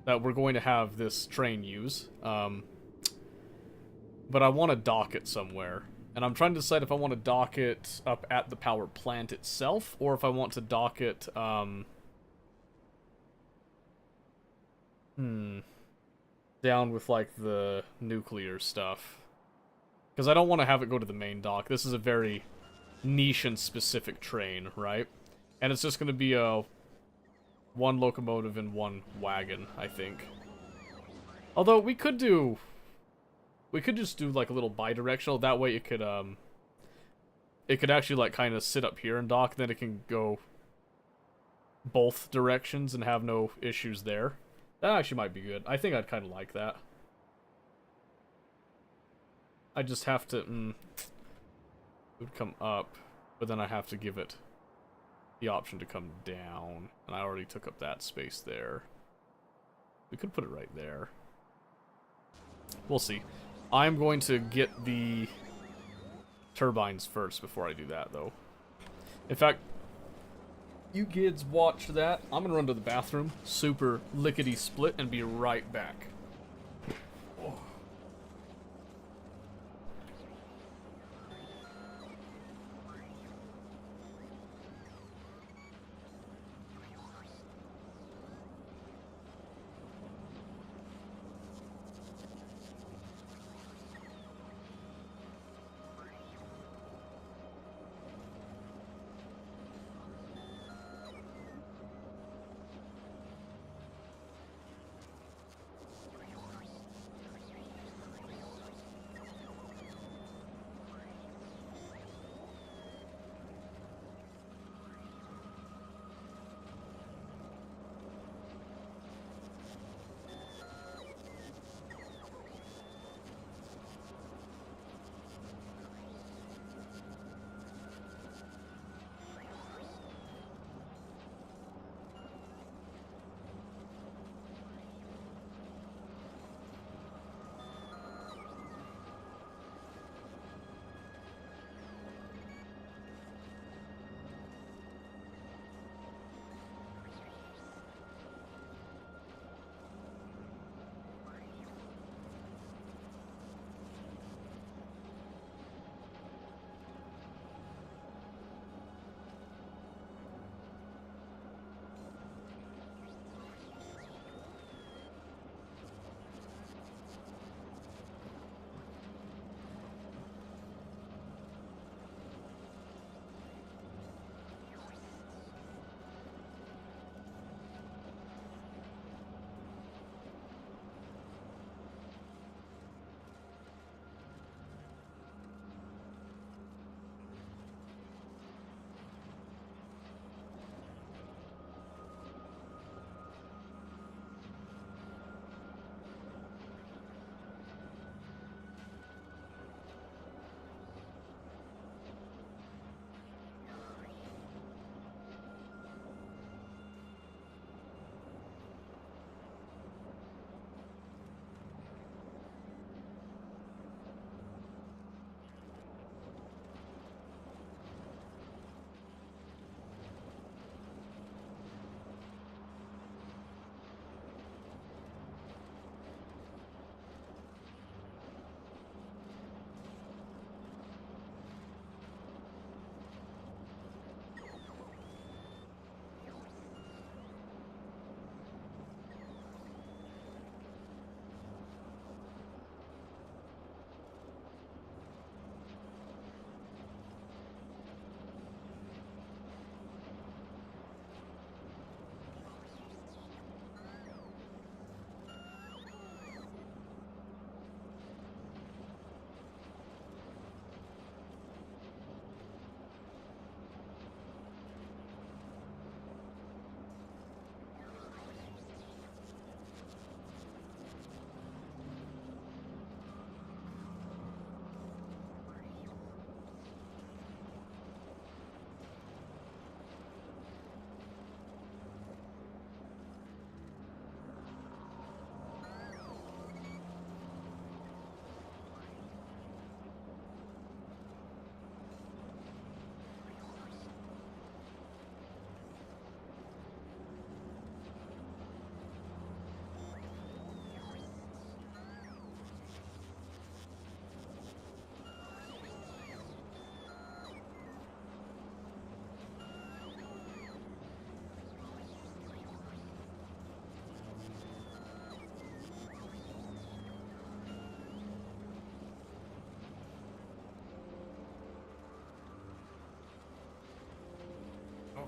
that we're going to have this train use. But I want to dock it somewhere. And I'm trying to decide if I want to dock it up at the power plant itself, or if I want to dock it, down with, like, the nuclear stuff. Because I don't want to have it go to the main dock. This is a very niche and specific train, right? And it's just going to be a one locomotive and one wagon, I think. Although we could just do like a little bi-directional. That way it could actually like kind of sit up here and dock. Then it can go both directions and have no issues there. That actually might be good. I think I'd kind of like that. I just have to, it would come up, but then I have to give it the option to come down. And I already took up that space there. We could put it right there. We'll see. I'm going to get the turbines first before I do that, though. In fact, you kids watch that. I'm going to run to the bathroom, super lickety-split, and be right back.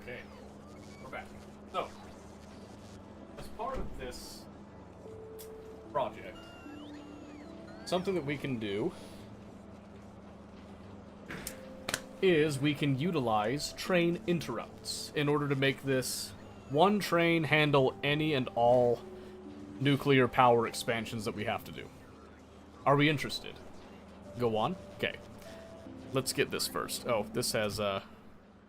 Okay, we're back. So, as part of this project, something that we can do is we can utilize train interrupts in order to make this one train handle any and all nuclear power expansions that we have to do. Are we interested? Go on? Okay. Let's get this first. Oh, this has, I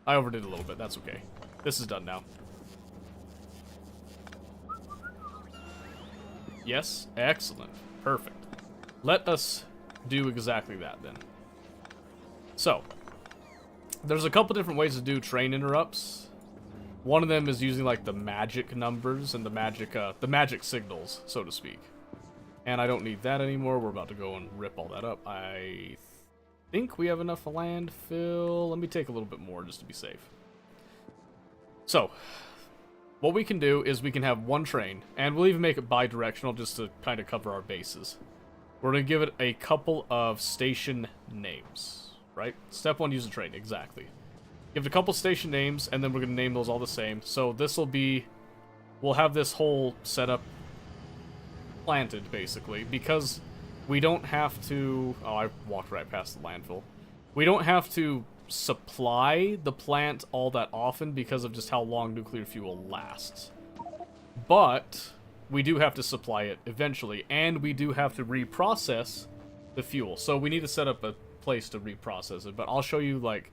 overdid a little bit. That's okay. This is done now. Yes? Excellent. Perfect. Let us do exactly that, then. So, there's a couple different ways to do train interrupts. One of them is using, like, the magic numbers and the magic signals, so to speak. And I don't need that anymore. We're about to go and rip all that up. I think we have enough landfill. Let me take a little bit more just to be safe. So, what we can do is we can have one train, and we'll even make it bi-directional just to kind of cover our bases. We're going to give it a couple of station names, right? Step 1, use a train, exactly. Give it a couple station names, and then we're going to name those all the same. So this will be, we'll have this whole setup planted, basically, because we don't have to, oh, I walked right past the landfill. We don't have to supply the plant all that often because of just how long nuclear fuel lasts. But we do have to supply it eventually, and we do have to reprocess the fuel. So we need to set up a place to reprocess it, but I'll show you, like,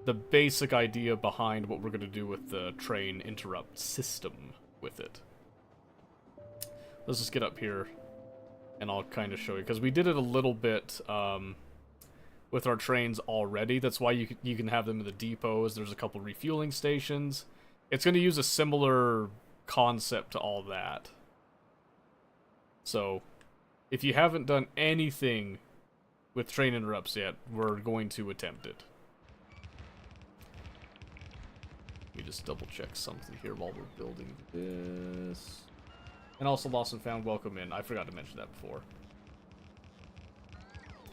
the basic idea behind what we're going to do with the train interrupt system with it. Let's just get up here, and I'll kind of show you, because we did it a little bit with our trains already. That's why you can have them in the depots. There's a couple refueling stations. It's going to use a similar concept to all that. So, if you haven't done anything with train interrupts yet, we're going to attempt it. Let me just double check something here while we're building this. And also Lost and Found, welcome in. I forgot to mention that before.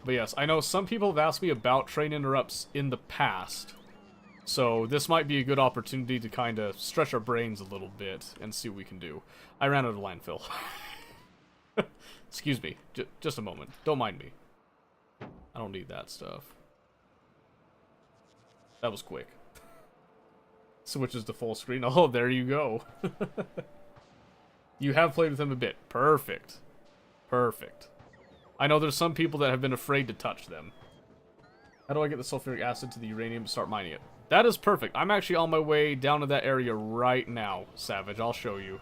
But yes, I know some people have asked me about train interrupts in the past. So this might be a good opportunity to kind of stretch our brains a little bit and see what we can do. I ran out of landfill. Excuse me. Just a moment. Don't mind me. I don't need that stuff. That was quick. Switches to full screen. Oh, there you go. You have played with them a bit. Perfect. Perfect. I know there's some people that have been afraid to touch them. How do I get the sulfuric acid to the uranium to start mining it? That is perfect. I'm actually on my way down to that area right now, Savage. I'll show you.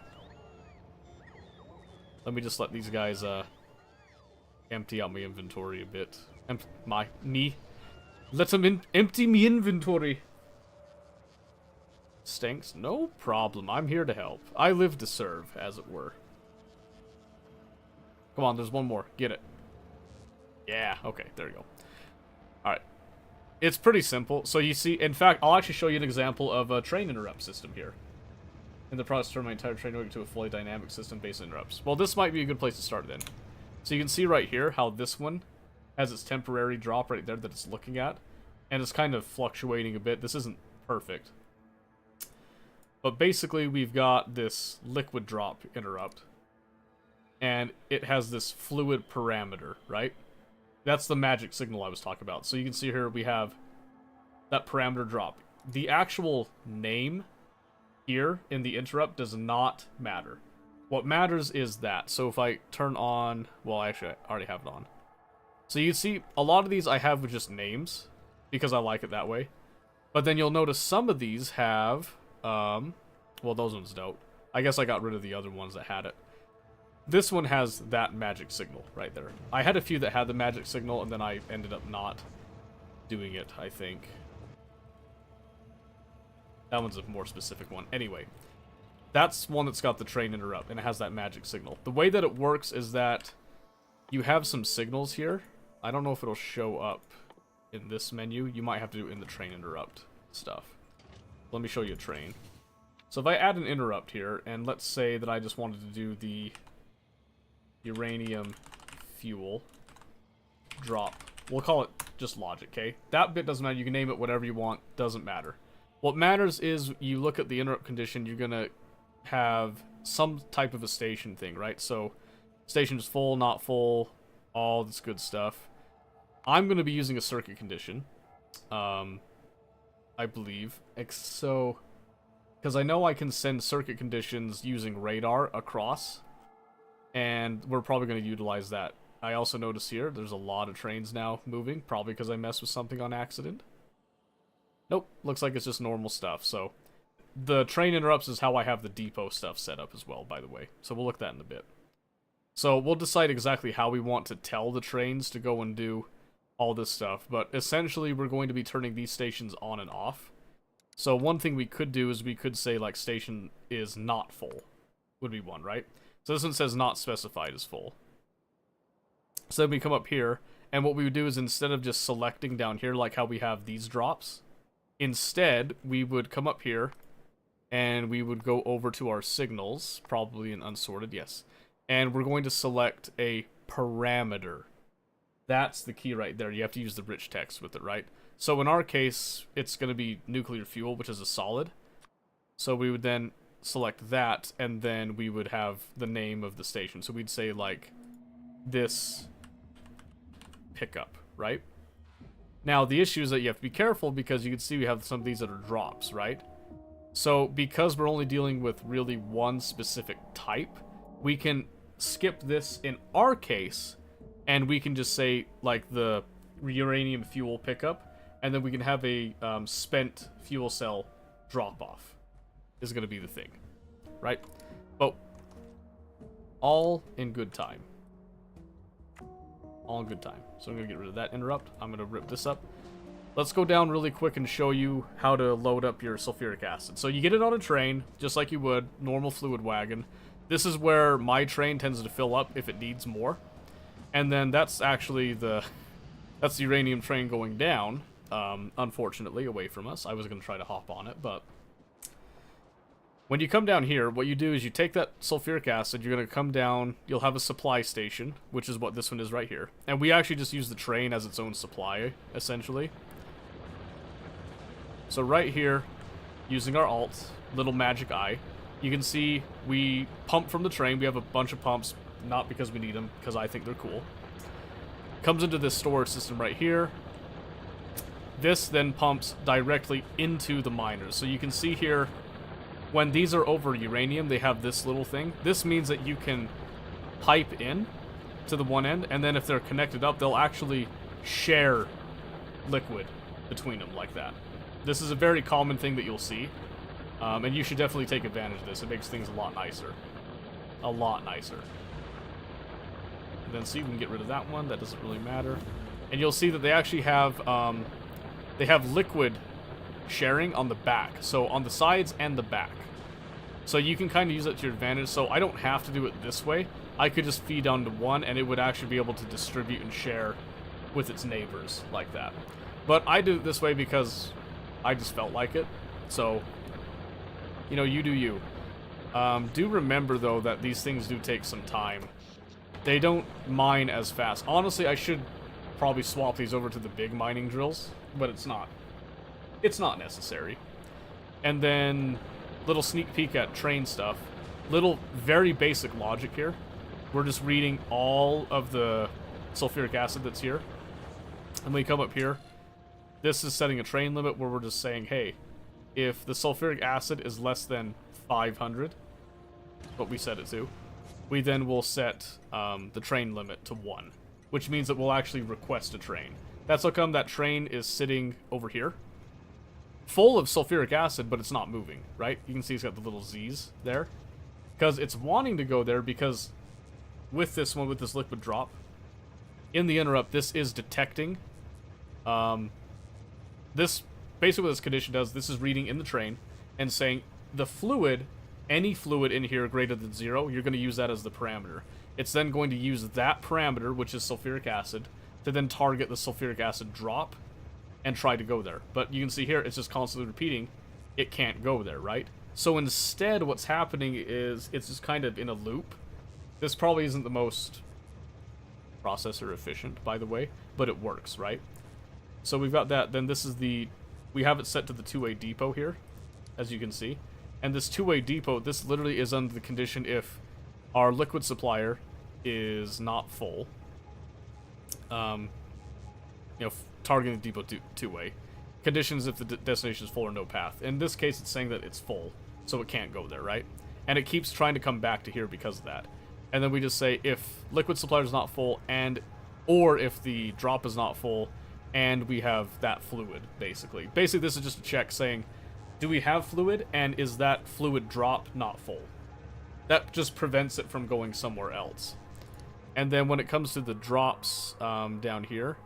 Let me just let these guys empty out my inventory a bit. Me. Let them empty me inventory. Stinks? No problem. I'm here to help. I live to serve, as it were. Come on, there's one more. Get it. Yeah, okay, there you go. Alright. It's pretty simple. So you see, in fact, I'll actually show you an example of a train interrupt system here. In the process, turn my entire train network to a fully dynamic system based on interrupts. Well, this might be a good place to start then. So you can see right here how this one has its temporary drop right there that it's looking at. And it's kind of fluctuating a bit. This isn't perfect. But basically, we've got this liquid drop interrupt. And it has this fluid parameter, right? That's the magic signal I was talking about. So you can see here we have that parameter drop. The actual name here in the interrupt does not matter. What matters is that. So if I turn on... Well, actually, I already have it on. So you see, a lot of these I have with just names, because I like it that way. But then you'll notice some of these have... well, those ones don't. I guess I got rid of the other ones that had it. This one has that magic signal right there. I had a few that had the magic signal, and then I ended up not doing it, I think. That one's a more specific one. Anyway, that's one that's got the train interrupt, and it has that magic signal. The way that it works is that you have some signals here. I don't know if it'll show up in this menu. You might have to do it in the train interrupt stuff. Let me show you a train. So if I add an interrupt here, and let's say that I just wanted to do the uranium fuel drop. We'll call it just logic, okay? That bit doesn't matter. You can name it whatever you want. Doesn't matter. What matters is you look at the interrupt condition, you're gonna have some type of a station thing, right? So station's full, not full, all this good stuff. I'm gonna be using a circuit condition, I believe. So, because I know I can send circuit conditions using radar across, and we're probably gonna utilize that. I also notice here there's a lot of trains now moving, probably because I messed with something on accident. Nope, looks like it's just normal stuff. So the train interrupts is how I have the depot stuff set up as well, by the way. So we'll look at that in a bit. So we'll decide exactly how we want to tell the trains to go and do all this stuff. But essentially, we're going to be turning these stations on and off. So one thing we could do is we could say, like, station is not full. Would be one, right? So this one says not specified as full. So then we come up here, and what we would do is instead of just selecting down here, like how we have these drops, instead, we would come up here, and we would go over to our signals, probably in unsorted, yes. And we're going to select a parameter. That's the key right there. You have to use the rich text with it, right? So in our case, it's going to be nuclear fuel, which is a solid. So we would then select that, and then we would have the name of the station. So we'd say, like, this pickup, right? Now, the issue is that you have to be careful because you can see we have some of these that are drops, right? So, because we're only dealing with really one specific type, we can skip this in our case, and we can just say, like, the uranium fuel pickup, and then we can have a spent fuel cell drop-off is going to be the thing, right? But all in good time. All in good time. So I'm going to get rid of that interrupt. I'm going to rip this up. Let's go down really quick and show you how to load up your sulfuric acid. So you get it on a train, just like you would, normal fluid wagon. This is where my train tends to fill up if it needs more. And then that's actually that's the uranium train going down, unfortunately, away from us. I was going to try to hop on it, but when you come down here, what you do is you take that sulfuric acid, you're going to come down, you'll have a supply station, which is what this one is right here. And we actually just use the train as its own supply, essentially. So right here, using our alt, little magic eye, you can see we pump from the train. We have a bunch of pumps, not because we need them, because I think they're cool. Comes into this storage system right here. This then pumps directly into the miners. So you can see here, when these are over uranium, they have this little thing. This means that you can pipe in to the one end, and then if they're connected up, they'll actually share liquid between them like that. This is a very common thing that you'll see, and you should definitely take advantage of this. It makes things a lot nicer. A lot nicer. And then see, we can get rid of that one. That doesn't really matter. And you'll see that they actually have, liquid sharing on the back. So on the sides and the back. So you can kind of use it to your advantage. So I don't have to do it this way. I could just feed onto one, and it would actually be able to distribute and share with its neighbors like that. But I do it this way because I just felt like it. So, you know, you do you. Do remember, though, that these things do take some time. They don't mine as fast. Honestly, I should probably swap these over to the big mining drills, but it's not. It's not necessary. And then, little sneak peek at train stuff. Little, very basic logic here. We're just reading all of the sulfuric acid that's here. And we come up here. This is setting a train limit where we're just saying, hey, if the sulfuric acid is less than 500, what we set it to, we then will set the train limit to 1, which means that we'll actually request a train. That's how come that train is sitting over here, full of sulfuric acid, but it's not moving, right? You can see it's got the little Z's there, because it's wanting to go there because with this one, with this liquid drop, in the interrupt, this is detecting, this, basically what this condition does, this is reading in the train and saying the fluid, any fluid in here greater than 0, you're going to use that as the parameter. It's then going to use that parameter, which is sulfuric acid, to then target the sulfuric acid drop and try to go there. But you can see here, it's just constantly repeating, it can't go there, right? So instead, what's happening is, it's just kind of in a loop. This probably isn't the most processor efficient, by the way, but it works, right? So we've got that, then this is the we have it set to the two-way depot here, as you can see. And this two-way depot, this literally is under the condition if our liquid supplier is not full. You know, targeting the depot two-way. Conditions if the destination is full or no path. In this case, it's saying that it's full, so it can't go there, right? And it keeps trying to come back to here because of that. And then we just say if liquid supplier is not full, or if the drop is not full, and we have that fluid, basically. Basically, this is just a check saying, do we have fluid, and is that fluid drop not full? That just prevents it from going somewhere else. And then when it comes to the drops down here,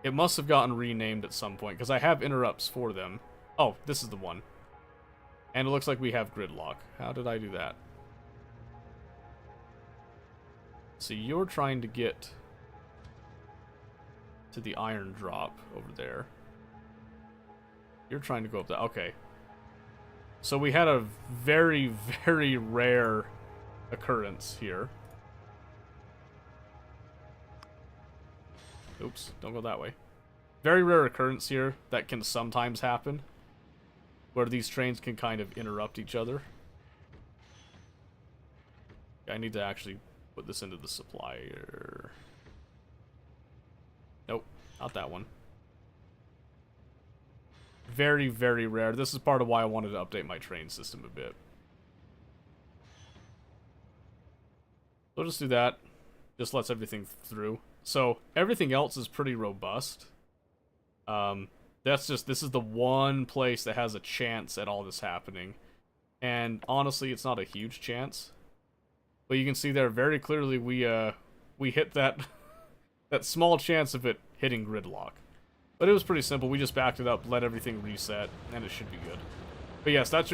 it must have gotten renamed at some point, because I have interrupts for them. Oh, this is the one. And it looks like we have gridlock. How did I do that? So you're trying to get to the iron drop over there. You're trying to go up there. Okay. So we had a very, very rare occurrence here. Oops, don't go that way. Very rare occurrence here that can sometimes happen, where these trains can kind of interrupt each other. I need to actually put this into the supplier. Nope, not that one. Very, very rare. This is part of why I wanted to update my train system a bit. We'll just do that. Just lets everything through. So, everything else is pretty robust. This is the one place that has a chance at all this happening. And honestly, it's not a huge chance. But you can see there very clearly we hit that that small chance of it hitting gridlock. But it was pretty simple. We just backed it up, let everything reset, and it should be good. But yes, that's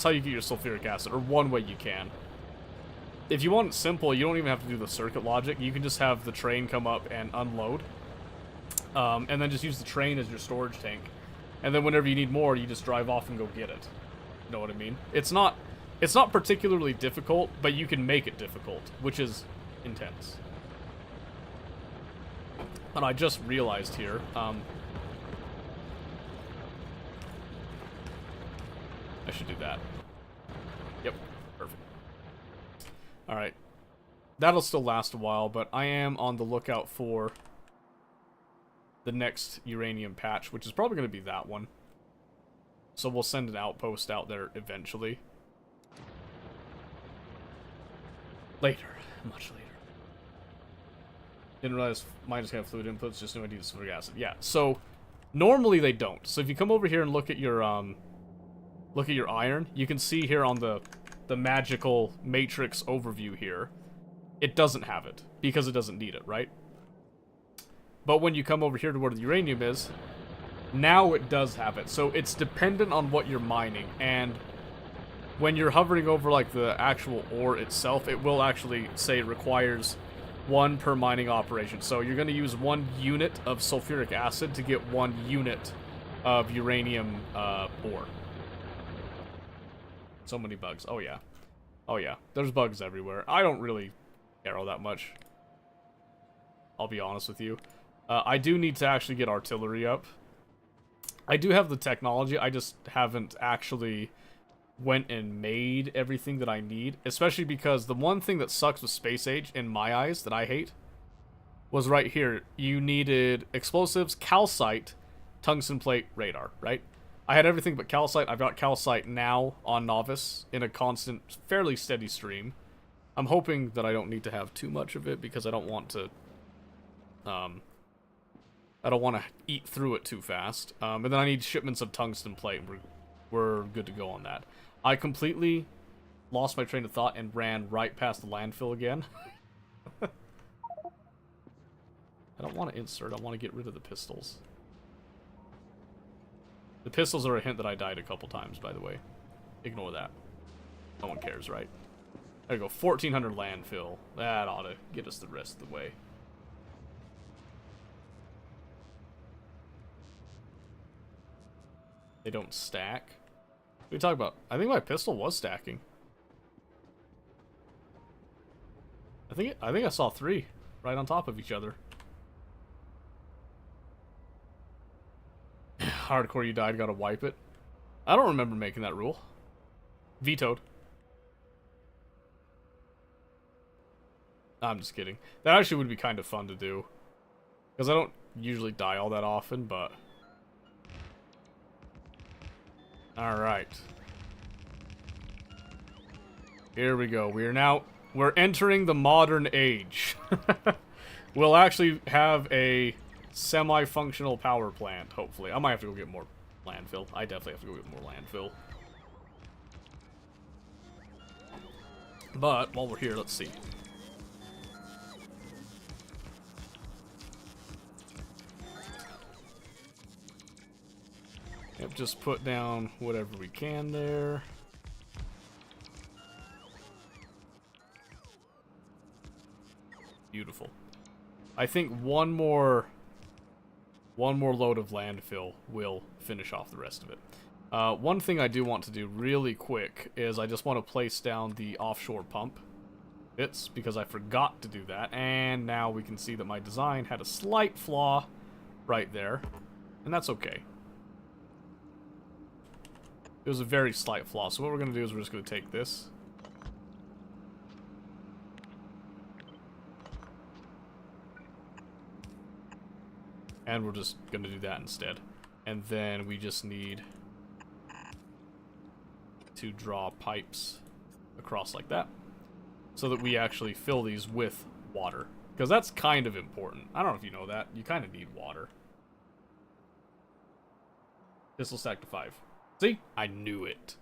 how you get your sulfuric acid, or one way you can. If you want it simple, you don't even have to do the circuit logic. You can just have the train come up and unload. And then just use the train as your storage tank. And then whenever you need more, you just drive off and go get it. You know what I mean? It's not particularly difficult, but you can make it difficult, which is intense. And I just realized here, I should do that. Yep, perfect. Alright. That'll still last a while, but I am on the lookout for the next uranium patch, which is probably going to be that one. So we'll send an outpost out there eventually. Later. Much later. Didn't realize mine just have fluid inputs, just no idea sulfuric acid. Yeah, so normally they don't. So if you come over here and look at your iron, you can see here on the magical matrix overview here, it doesn't have it because it doesn't need it, right? But when you come over here to where the uranium is, now it does have it. So it's dependent on what you're mining, and when you're hovering over like the actual ore itself, it will actually say it requires 1 per mining operation. So you're going to use 1 unit of sulfuric acid to get 1 unit of uranium ore. So many bugs. Oh yeah. Oh yeah. There's bugs everywhere. I don't really care all that much. I'll be honest with you. I do need to actually get artillery up. I do have the technology. I just haven't actually went and made everything that I need. Especially because the one thing that sucks with Space Age, in my eyes, that I hate, was right here. You needed explosives, calcite, tungsten plate, radar, right? I had everything but calcite. I've got calcite now on Novice in a constant, fairly steady stream. I'm hoping that I don't need to have too much of it because I don't want to eat through it too fast. And then I need shipments of tungsten plate. We're good to go on that. I completely lost my train of thought and ran right past the landfill again. I don't want to insert. I want to get rid of the pistols. The pistols are a hint that I died a couple times, by the way. Ignore that. No one cares, right? There you go. 1400 landfill. That ought to get us the rest of the way. They don't stack. What are we talking about? I think my pistol was stacking. I think I saw 3 right on top of each other. Hardcore, you died, gotta wipe it. I don't remember making that rule. Vetoed. I'm just kidding. That actually would be kind of fun to do. Because I don't usually die all that often, but... Alright. Here we go. We're entering the modern age. We'll actually have a semi-functional power plant, hopefully. I might have to go get more landfill. I definitely have to go get more landfill. But, while we're here, let's see. Yep, just put down whatever we can there. Beautiful. I think one more load of landfill will finish off the rest of it. One thing I do want to do really quick is I just want to place down the offshore pump bits because I forgot to do that, and now we can see that my design had a slight flaw right there, and that's okay. It was a very slight flaw, so what we're going to do is we're just going to take this. And we're just going to do that instead. And then we just need to draw pipes across like that, so that we actually fill these with water. Because that's kind of important. I don't know if you know that. You kind of need water. Pistol stack to 5. See? I knew it.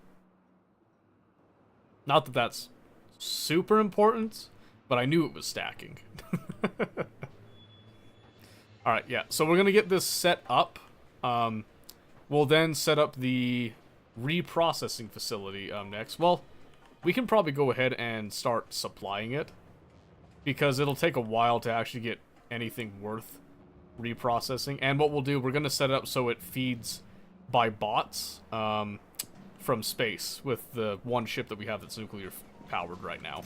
Not that that's super important, but I knew it was stacking. Alright, yeah. So we're going to get this set up. We'll then set up the reprocessing facility next. Well, we can probably go ahead and start supplying it, because it'll take a while to actually get anything worth reprocessing. And what we'll do, we're going to set it up so it feeds by bots from space with the one ship that we have that's nuclear powered right now.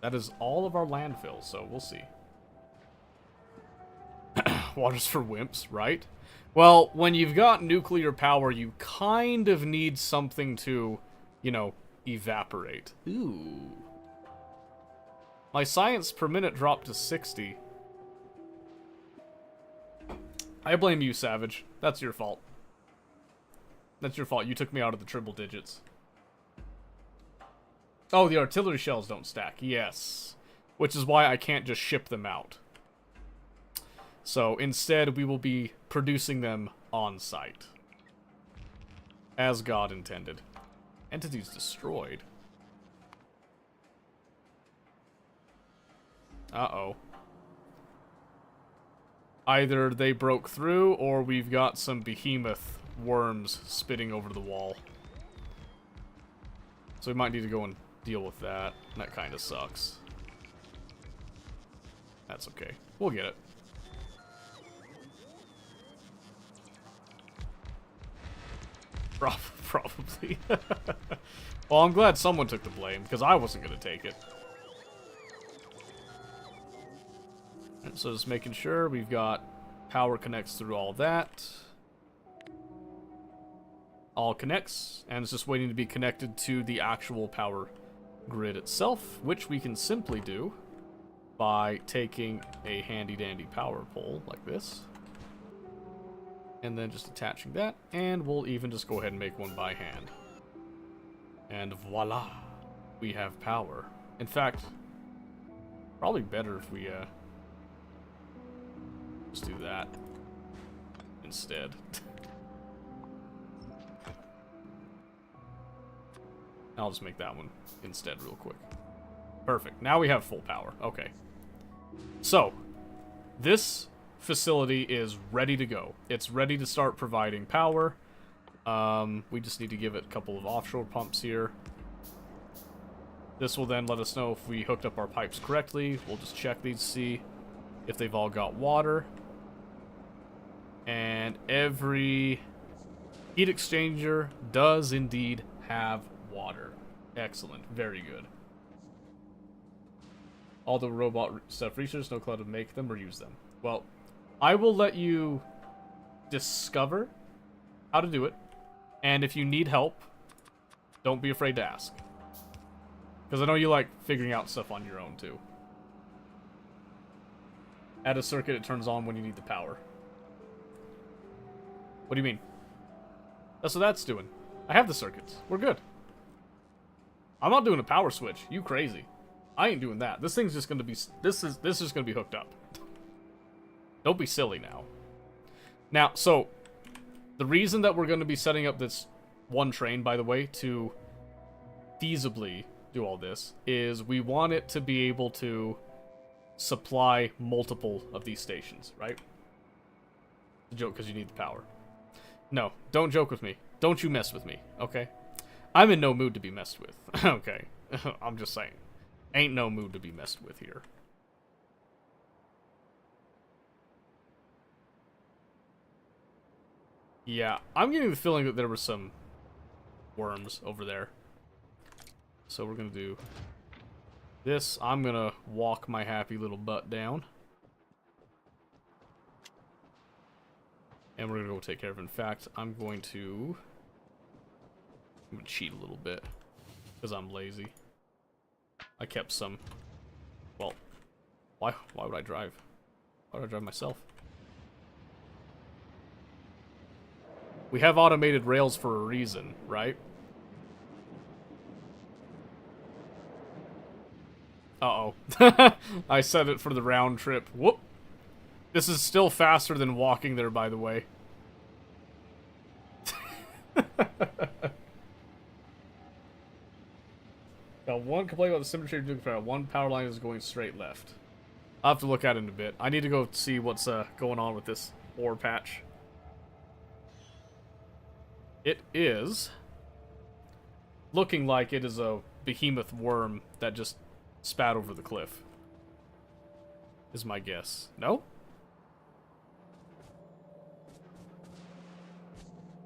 That is all of our landfill, so we'll see. Water's for wimps, right? Well, when you've got nuclear power, you kind of need something to, you know, evaporate. Ooh. My science per minute dropped to 60. I blame you, Savage. That's your fault. That's your fault. You took me out of the triple digits. Oh, the artillery shells don't stack. Yes. Which is why I can't just ship them out. So, instead, we will be producing them on site. As God intended. Entities destroyed. Uh-oh. Either they broke through, or we've got some behemoth worms spitting over the wall. So we might need to go and deal with that. That kind of sucks. That's okay. We'll get it. Probably. Well, I'm glad someone took the blame, because I wasn't going to take it. And so just making sure we've got power connects through all that. All connects, and it's just waiting to be connected to the actual power grid itself, which we can simply do by taking a handy-dandy power pole like this. And then just attaching that, and we'll even just go ahead and make one by hand. And voila! We have power. In fact, probably better if we, just do that instead. I'll just make that one instead real quick. Perfect. Now we have full power. Okay. So, this facility is ready to go. It's ready to start providing power. We just need to give it a couple of offshore pumps here. This will then let us know if we hooked up our pipes correctly. We'll just check these to see if they've all got water. And every heat exchanger does indeed have water. Excellent. Very good. All the robot stuff research, no cloud to make them or use them. Well, I will let you discover how to do it. And if you need help, don't be afraid to ask. Because I know you like figuring out stuff on your own, too. Add a circuit, it turns on when you need the power. What do you mean? That's what that's doing. I have the circuits. We're good. I'm not doing a power switch. You crazy. I ain't doing that. This thing's just gonna be... This is just gonna be hooked up. Don't be silly now. Now, so... The reason that we're gonna be setting up this one train, by the way, to feasibly do all this, is we want it to be able to supply multiple of these stations, right? The joke because you need the power. No, don't joke with me. Don't you mess with me, okay? I'm in no mood to be messed with. Okay, I'm just saying. Ain't no mood to be messed with here. Yeah, I'm getting the feeling that there were some worms over there. So we're gonna do this. I'm gonna walk my happy little butt down. And we're gonna go take care of it. In fact, I'm gonna cheat a little bit. Because I'm lazy. I kept some... Well, why would I drive? Why would I drive myself? We have automated rails for a reason, right? Uh-oh. I set it for the round trip. Whoop! This is still faster than walking there, by the way. Got one complaint about the symmetry of Duke Power. One power line is going straight left. I'll have to look at it in a bit. I need to go see what's going on with this ore patch. It is looking like it is a behemoth worm that just spat over the cliff. Is my guess. No?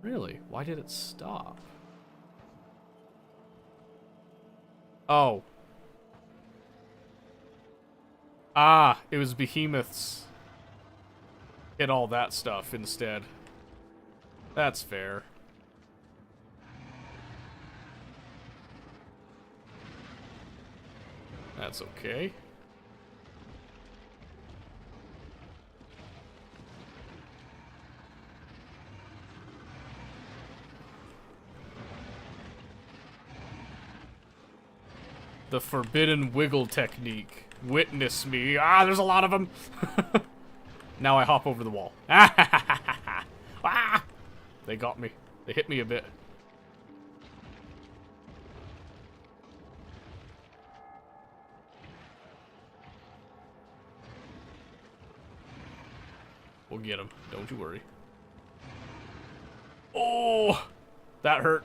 Really? Why did it stop? Oh. Ah, it was behemoths. Hit all that stuff instead. That's fair. That's okay. The forbidden wiggle technique. Witness me. Ah, there's a lot of them. Now I hop over the wall. Ah! They got me. They hit me a bit. We'll get him. Don't you worry. Oh! That hurt.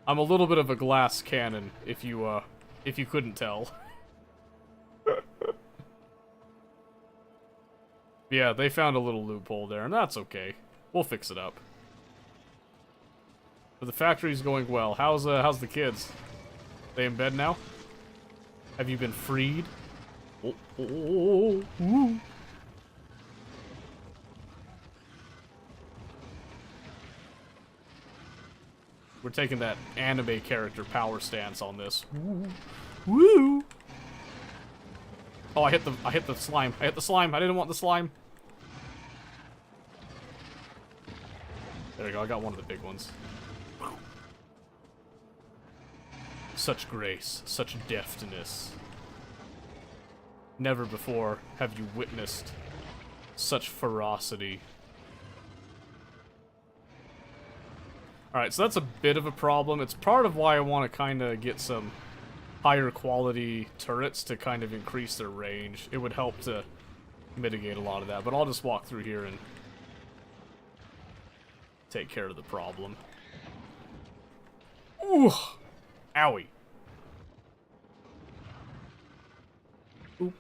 I'm a little bit of a glass cannon, if you couldn't tell. Yeah, they found a little loophole there, and that's okay. We'll fix it up. But the factory's going well. How's the kids? They in bed now? Have you been freed? Ooh. We're taking that anime character power stance on this. Woo! Oh, I hit the slime. I hit the slime. I didn't want the slime. There we go. I got one of the big ones. Such grace, such deftness. Never before have you witnessed such ferocity. Alright, so that's a bit of a problem. It's part of why I want to kind of get some higher quality turrets to kind of increase their range. It would help to mitigate a lot of that, but I'll just walk through here and take care of the problem. Ooh! Owie. Boop.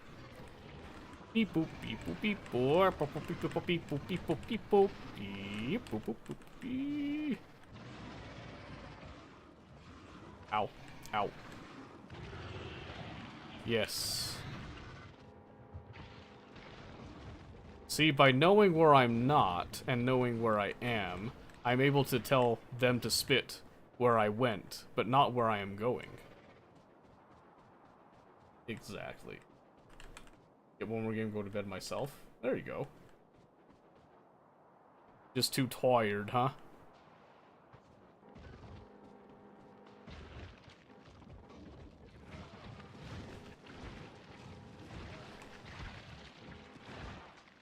Beep boop beep boop beep boop boop boop beep boop beep boop beep boop beep boop beep boop boop boop beep. Ow. Ow. Yes. See, by knowing where I'm not and knowing where I am, I'm able to tell them to spit where I went, but not where I am going. Exactly. Get one more game, go to bed myself. There you go. Just too tired, huh?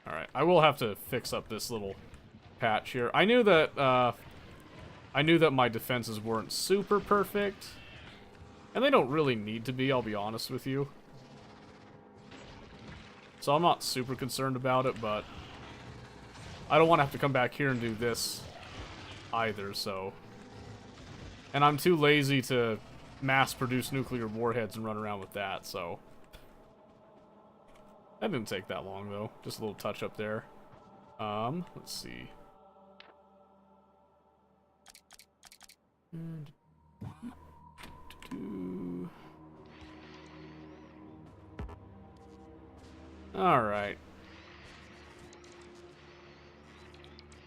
Alright, I will have to fix up this little patch here. I knew that my defenses weren't super perfect. And they don't really need to be, I'll be honest with you. So I'm not super concerned about it, but I don't want to have to come back here and do this either, so. And I'm too lazy to mass produce nuclear warheads and run around with that, so. That didn't take that long, though. Just a little touch up there. Let's see. Alright.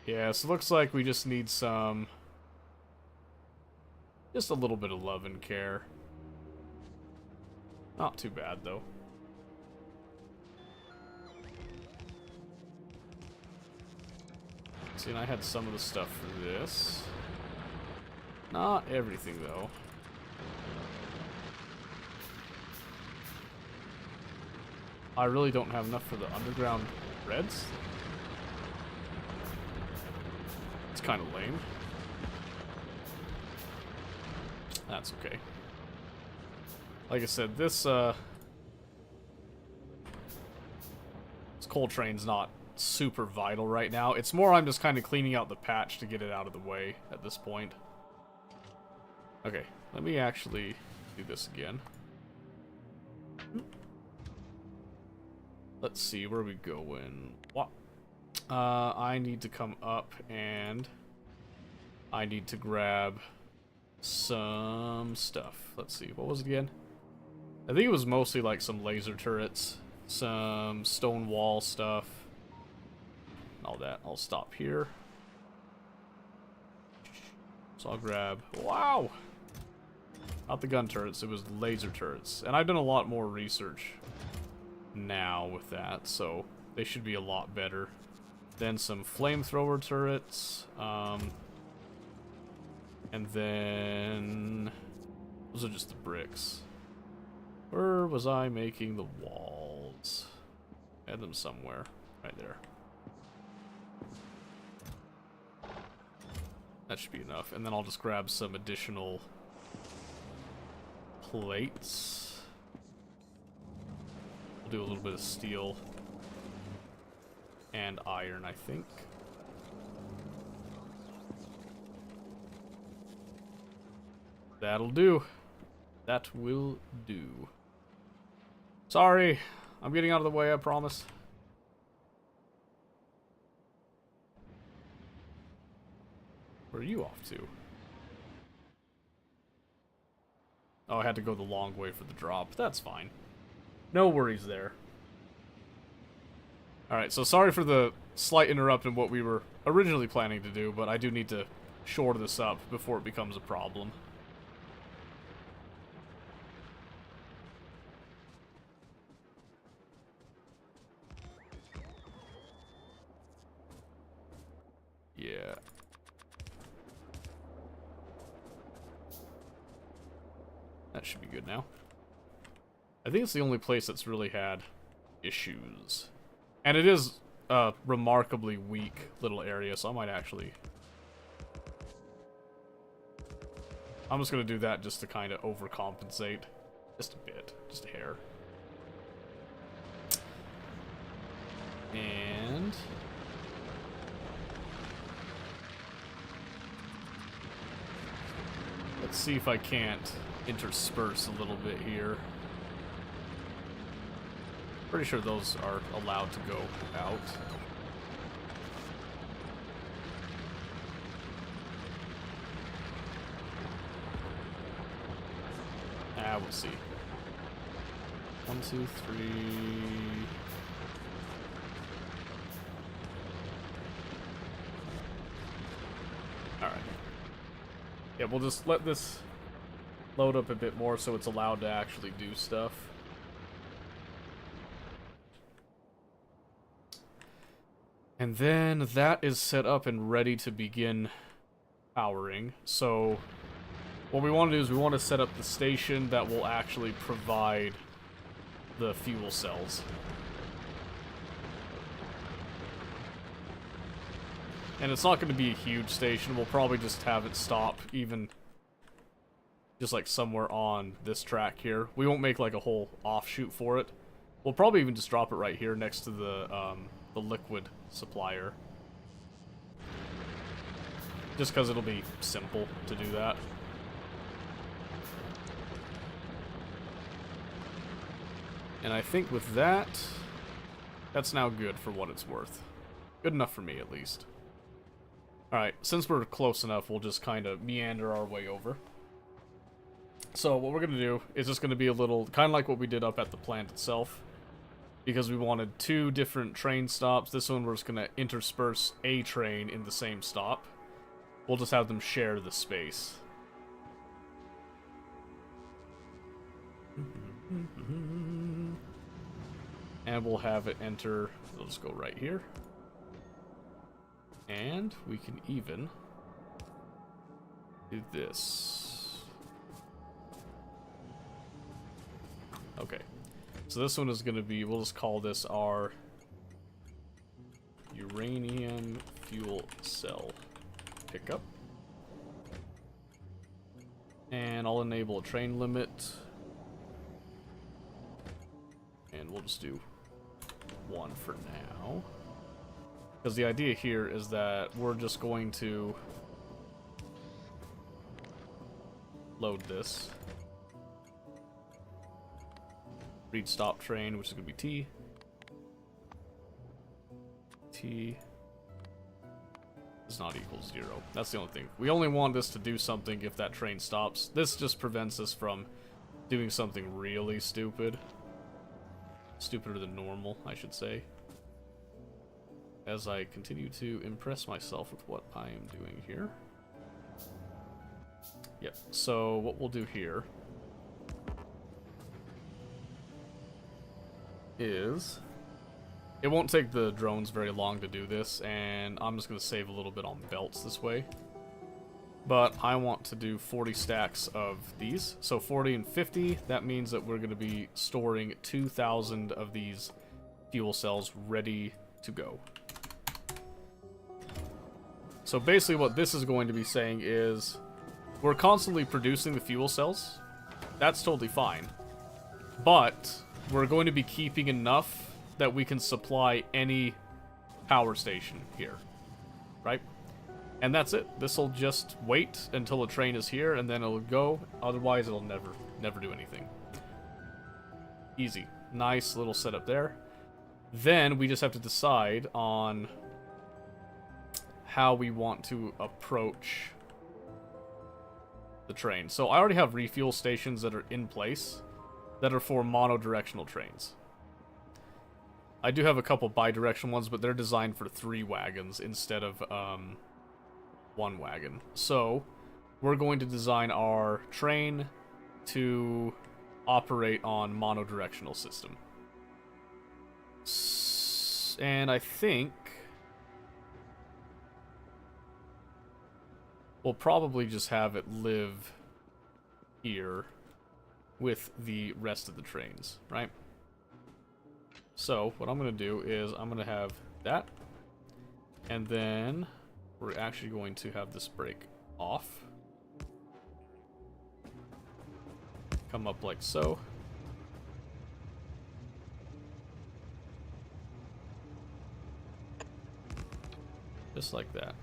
Yeah, so it looks like we just need some... just a little bit of love and care. Not too bad, though. See, and I had some of the stuff for this. Not everything, though. I really don't have enough for the underground reds. It's kind of lame. That's okay. Like I said, this coal train's not super vital right now. It's more I'm just kind of cleaning out the patch to get it out of the way at this point. Okay, let me actually do this again. Let's see, where are we going? What? I need to come up and I need to grab some stuff. Let's see, what was it again? I think it was mostly like some laser turrets, some stone wall stuff, all that. I'll stop here. So I'll grab, wow! Not the gun turrets, it was laser turrets. And I've done a lot more research now with that, so they should be a lot better. Then some flamethrower turrets, and then those are just the bricks. Where was I making the walls? I had them somewhere, right there. That should be enough, and then I'll just grab some additional plates. We'll do a little bit of steel and iron, I think. That'll do. That will do. Sorry, I'm getting out of the way, I promise. Where are you off to? Oh, I had to go the long way for the drop. That's fine. No worries there. Alright, so sorry for the slight interrupt in what we were originally planning to do, but I do need to shore this up before it becomes a problem. Yeah. That should be good now. I think it's the only place that's really had issues. And it is a remarkably weak little area, so I might actually... I'm just going to do that just to kind of overcompensate. Just a bit. Just a hair. And... let's see if I can't intersperse a little bit here. Pretty sure those are allowed to go out. We'll see. 1, 2, 3. Alright. Yeah, we'll just let this load up a bit more so it's allowed to actually do stuff. And then that is set up and ready to begin powering. So what we want to do is we want to set up the station that will actually provide the fuel cells. And it's not going to be a huge station. We'll probably just have it stop even just like somewhere on this track here. We won't make like a whole offshoot for it. We'll probably even just drop it right here next to the liquid supplier. Just because it'll be simple to do that. And I think with that, that's now good for what it's worth. Good enough for me, at least. Alright, since we're close enough, we'll just kind of meander our way over. So what we're going to do is just going to be a little, kind of like what we did up at the plant itself. Because we wanted 2 different train stops. This one we're just going to intersperse a train in the same stop. We'll just have them share the space. And we'll have it enter, we'll just go right here. And we can even do this. Okay. So this one is going to be, we'll just call this our uranium fuel cell pickup. And I'll enable a train limit. And we'll just do 1 for now. Because the idea here is that we're just going to load this. Read stop train, which is going to be T. T does not equal 0. That's the only thing. We only want this to do something if that train stops. This just prevents us from doing something really stupid. Stupider than normal, I should say. As I continue to impress myself with what I am doing here. Yep, so what we'll do here is, it won't take the drones very long to do this, and I'm just going to save a little bit on belts this way. But I want to do 40 stacks of these. So 40 and 50, that means that we're going to be storing 2,000 of these fuel cells ready to go. So basically what this is going to be saying is, we're constantly producing the fuel cells. That's totally fine. But we're going to be keeping enough that we can supply any power station here. Right? And that's it. This will just wait until a train is here, and then it'll go. Otherwise, it'll never do anything. Easy. Nice little setup there. Then we just have to decide on how we want to approach the train. So I already have refuel stations that are in place that are for monodirectional trains. I do have a couple bi-directional ones, but they're designed for 3 wagons instead of 1 wagon. So we're going to design our train to operate on monodirectional system. And I think we'll probably just have it live here with the rest of the trains, right? So what I'm going to do is I'm going to have that, and then we're actually going to have this break off. Come up like so. Just like that.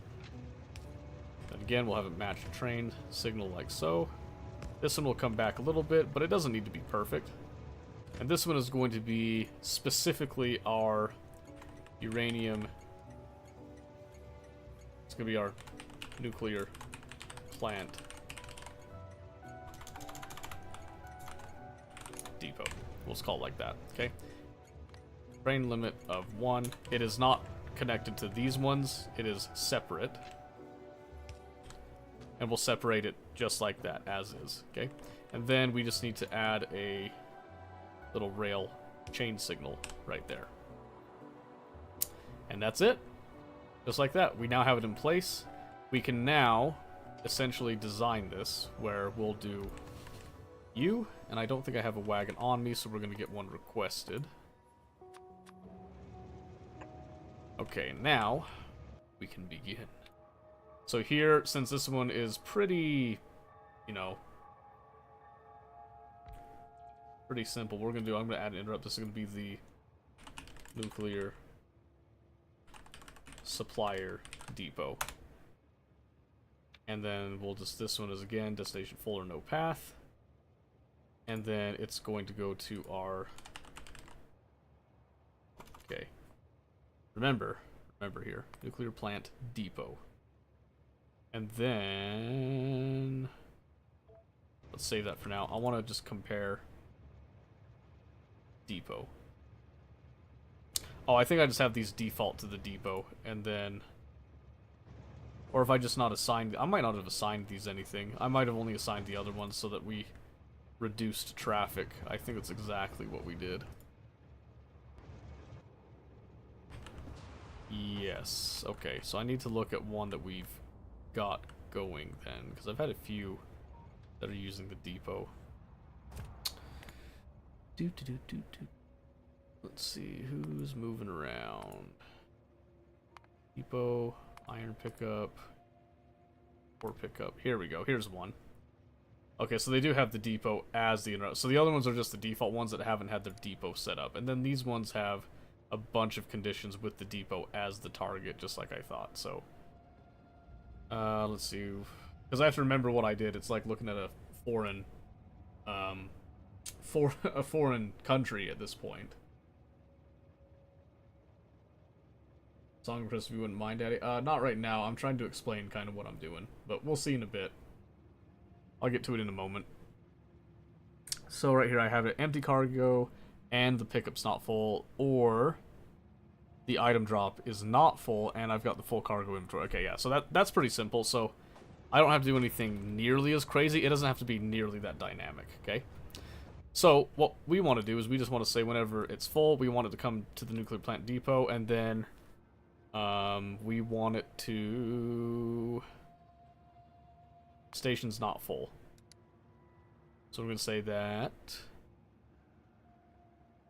And again, we'll have it match the train signal like so. This one will come back a little bit, but it doesn't need to be perfect. And this one is going to be specifically our uranium. It's going to be our nuclear plant depot. We'll just call it like that, okay? Train limit of 1. It is not connected to these ones. It is separate. And we'll separate it just like that, as is, okay? And then we just need to add a little rail chain signal right there. And that's it. Just like that. We now have it in place. We can now essentially design this where we'll do you, and I don't think I have a wagon on me, so we're going to get one requested. Okay, now we can begin. So here, since this one is pretty, you know, pretty simple, we're going to do, I'm going to add an interrupt. This is going to be the nuclear supplier depot. And then we'll just, this one is again, destination folder, no path. And then it's going to go to our, okay, remember here, nuclear plant depot. And then, let's save that for now. I want to just compare depot. Oh, I think I just have these default to the depot, and then, or if I just not assigned, I might not have assigned these anything. I might have only assigned the other ones so that we reduced traffic. I think that's exactly what we did. Yes. Okay, so I need to look at one that we've got going then, because I've had a few that are using the depot. Let's see, who's moving around? Depot, iron pickup, ore pickup. Here we go, here's one. Okay, so they do have the depot as the interrupt. So the other ones are just the default ones that haven't had their depot set up. And then these ones have a bunch of conditions with the depot as the target, just like I thought. So, let's see. Because I have to remember what I did. It's like looking at a foreign, a foreign country at this point. Song request if you wouldn't mind, Daddy. Not right now. I'm trying to explain kind of what I'm doing. But we'll see in a bit. I'll get to it in a moment. So right here I have an empty cargo and the pickup's not full, or the item drop is not full and I've got the full cargo inventory. Okay, yeah, so that's pretty simple. So I don't have to do anything nearly as crazy. It doesn't have to be nearly that dynamic, okay? So what we want to do is we just want to say whenever it's full, we want it to come to the nuclear plant depot, and then we want it to... station's not full. So we're going to say that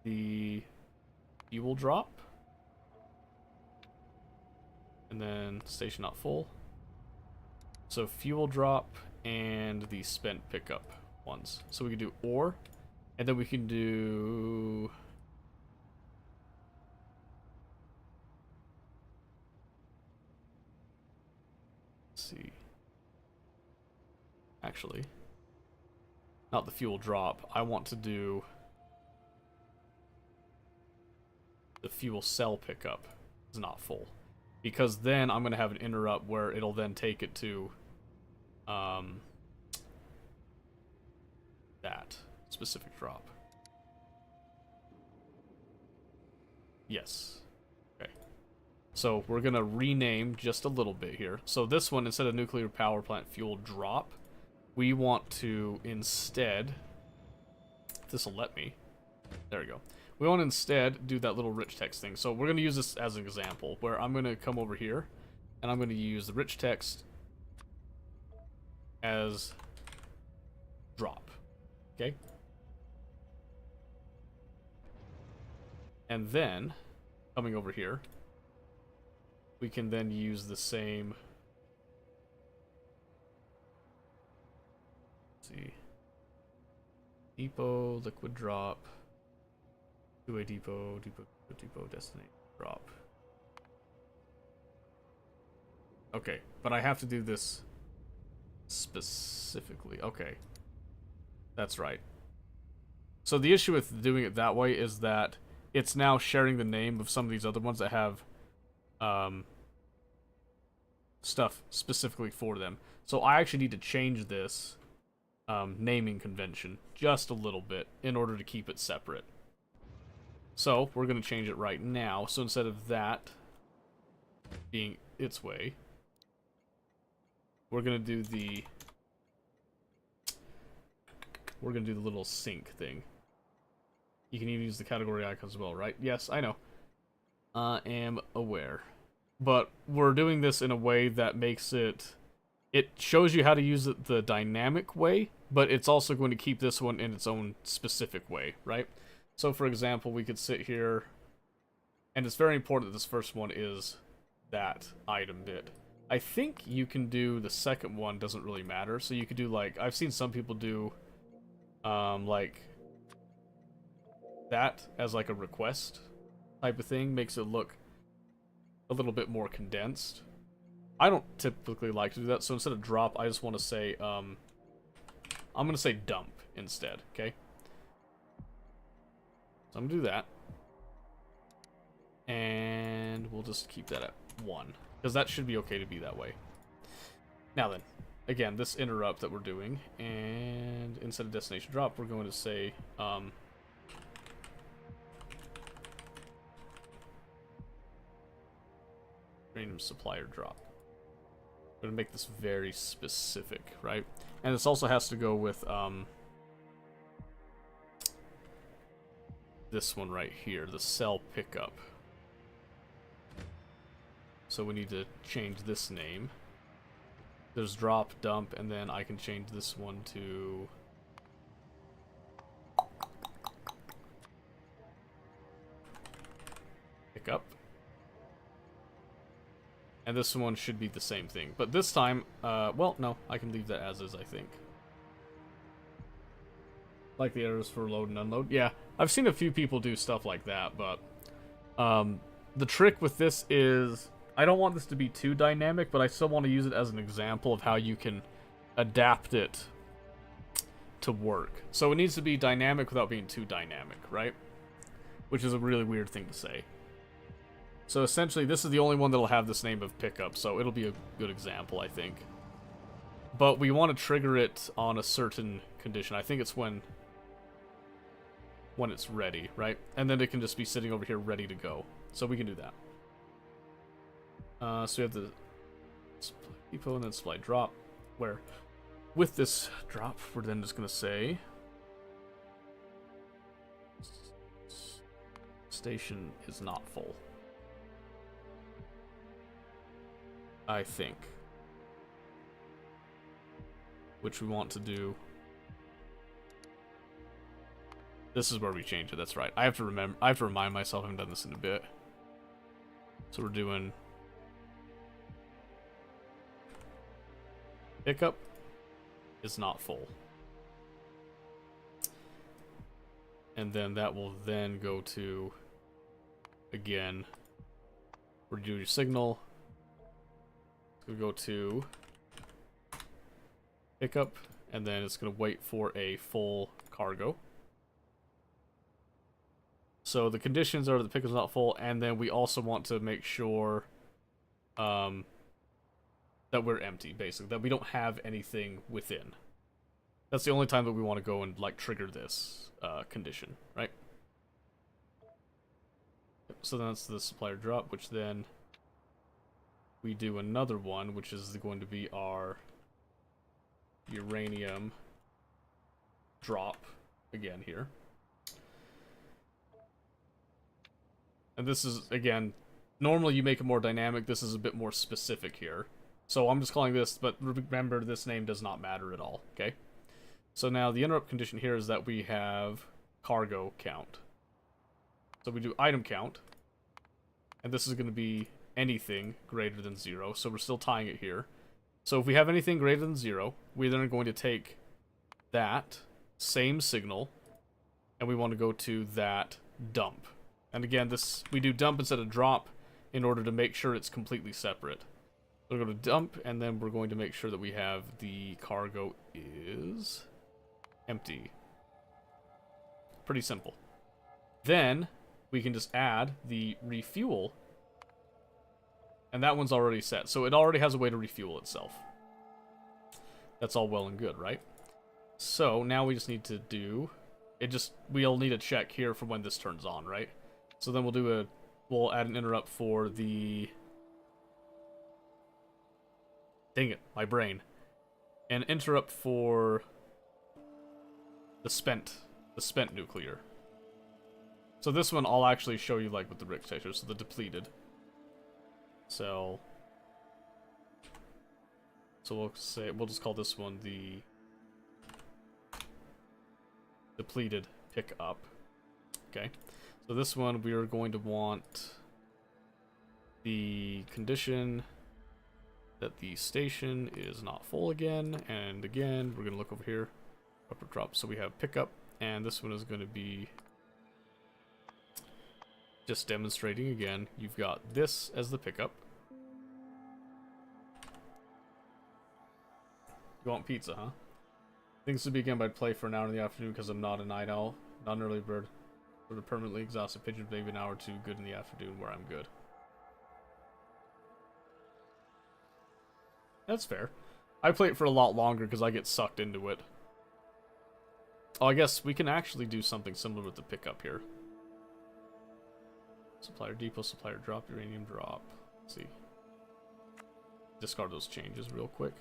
the fuel drop, and then station not full. So fuel drop and the spent pickup ones. So we can do ore, and then we can do... let's see. Actually, not the fuel drop. I want to do the fuel cell pickup is not full, because then I'm going to have an interrupt where it'll then take it to that specific drop. Yes. Okay. So we're going to rename just a little bit here. So this one, instead of nuclear power plant fuel drop, we want to instead, if this will let me, there we go. We want to instead do that little rich text thing. So we're going to use this as an example, where I'm going to come over here, and I'm going to use the rich text as drop, okay? And then, coming over here, we can then use the same... see, depot, liquid drop, two-way depot, depot, destination drop. Okay, but I have to do this specifically. Okay, that's right. So the issue with doing it that way is that it's now sharing the name of some of these other ones that have stuff specifically for them. So I actually need to change this naming convention just a little bit in order to keep it separate. So we're going to change it right now. So instead of that being its way, we're gonna do the little sync thing. You can even use the category icons as well, right? Yes, I know. I am aware. But we're doing this in a way that makes it shows you how to use it the dynamic way, but it's also going to keep this one in its own specific way, right? So for example, we could sit here, and it's very important that this first one is that item bit. I think you can do the second one, doesn't really matter. So you could do like, I've seen some people do like that as like a request type of thing, makes it look a little bit more condensed. I don't typically like to do that, so instead of drop, I just want to say, I'm going to say dump instead, okay? So I'm going to do that. And we'll just keep that at 1, because that should be okay to be that way. Now then, again, this interrupt that we're doing, and instead of destination drop, we're going to say, random supplier drop. I'm going to make this very specific, right? And this also has to go with this one right here, the cell pickup. So we need to change this name. There's drop, dump, and then I can change this one to pickup. And this one should be the same thing. But this time, well, no, I can leave that as is, I think. Like the errors for load and unload. Yeah, I've seen a few people do stuff like that, but the trick with this is, I don't want this to be too dynamic, but I still want to use it as an example of how you can adapt it to work. So it needs to be dynamic without being too dynamic, right? Which is a really weird thing to say. So essentially, this is the only one that'll have this name of pickup, so it'll be a good example, I think. But we want to trigger it on a certain condition. I think it's when it's ready, right? And then it can just be sitting over here ready to go. So we can do that. So we have the supply depot and then supply drop, where with this drop, we're then just going to say station is not full. I think. Which we want to do. This is where we change it, that's right. I have to remind myself I haven't done this in a bit. So we're doing pickup is not full. And then that will then go to, again, we're doing signal. We go to pickup, and then it's going to wait for a full cargo. So the conditions are the pickup's not full, and then we also want to make sure that we're empty, basically, that we don't have anything within. That's the only time that we want to go and like trigger this condition, right? So then that's the supplier drop, which then we do another one, which is going to be our uranium drop again here. And this is, again, normally you make it more dynamic. This is a bit more specific here. So I'm just calling this, but remember this name does not matter at all, okay? So now the interrupt condition here is that we have cargo count. So we do item count. And this is going to be anything greater than 0, so we're still tying it here. So if we have anything greater than 0, we then are going to take that same signal, and we want to go to that dump. And again, this we do dump instead of drop in order to make sure it's completely separate. So we'll go to dump, and then we're going to make sure that we have the cargo is empty. Pretty simple. Then we can just add the refuel. And that one's already set, so it already has a way to refuel itself. That's all well and good, right? So now we just need to do we'll need a check here for when this turns on, right? So then we'll add an interrupt for the Dang it, my brain. And interrupt for the spent nuclear. So this one I'll actually show you like with the Rick texture, so the depleted. So we'll just call this one the depleted pickup. Okay. So this one we are going to want the condition that the station is not full again, and again we're going to look over here, upper drop. So we have pickup, and this one is going to be just demonstrating again. You've got this as the pickup. You want pizza, huh? Things to begin by play for an hour in the afternoon because I'm not a night owl, not an early bird. For the permanently exhausted pigeon, maybe an hour or two good in the afternoon where I'm good. That's fair. I play it for a lot longer because I get sucked into it. Oh, I guess we can actually do something similar with the pickup here. Supplier depot, supplier drop, uranium drop. Let's see. Discard those changes real quick.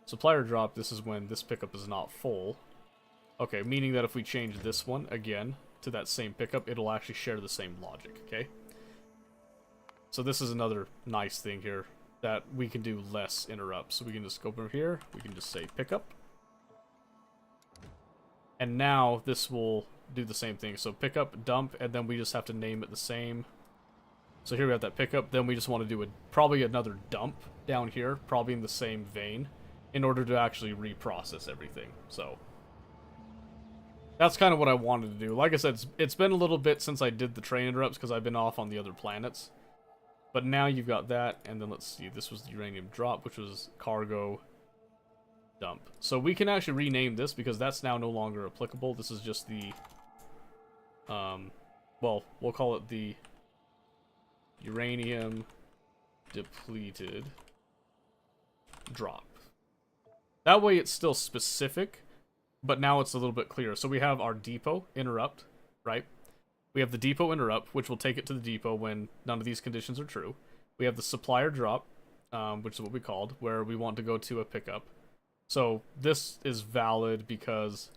Supplier drop, this is when this pickup is not full. Okay, meaning that if we change this one again to that same pickup, it'll actually share the same logic, okay? So this is another nice thing here, that we can do less interrupts. So we can just go over here, we can just say pickup. And now this will do the same thing. So pickup, dump, and then we just have to name it the same. So here we have that pickup, then we just want to do probably another dump down here, probably in the same vein, in order to actually reprocess everything. So that's kind of what I wanted to do. Like I said, it's been a little bit since I did the train interrupts because I've been off on the other planets. But now you've got that, and then let's see, this was the uranium drop, which was cargo dump. So we can actually rename this because that's now no longer applicable. This is just the, well, we'll call it the uranium depleted drop. That way it's still specific, but now it's a little bit clearer. So we have our depot interrupt, right? We have the depot interrupt, which will take it to the depot when none of these conditions are true. We have the supplier drop, which is what we called, where we want to go to a pickup. So this is valid because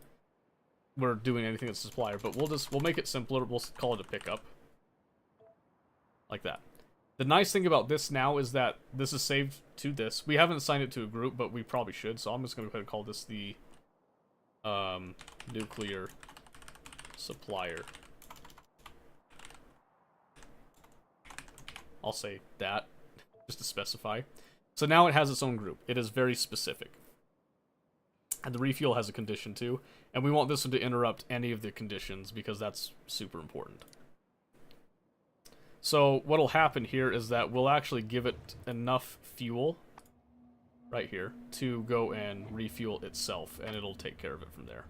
we're doing anything that's a supplier, but we'll make it simpler. We'll call it a pickup. Like that. The nice thing about this now is that this is saved to this. We haven't assigned it to a group, but we probably should. So I'm just going to go ahead and call this the nuclear supplier. I'll say that, just to specify. So now it has its own group. It is very specific. And the refuel has a condition too. And we want this one to interrupt any of the conditions because that's super important. So what'll happen here is that we'll actually give it enough fuel right here to go and refuel itself, and it'll take care of it from there.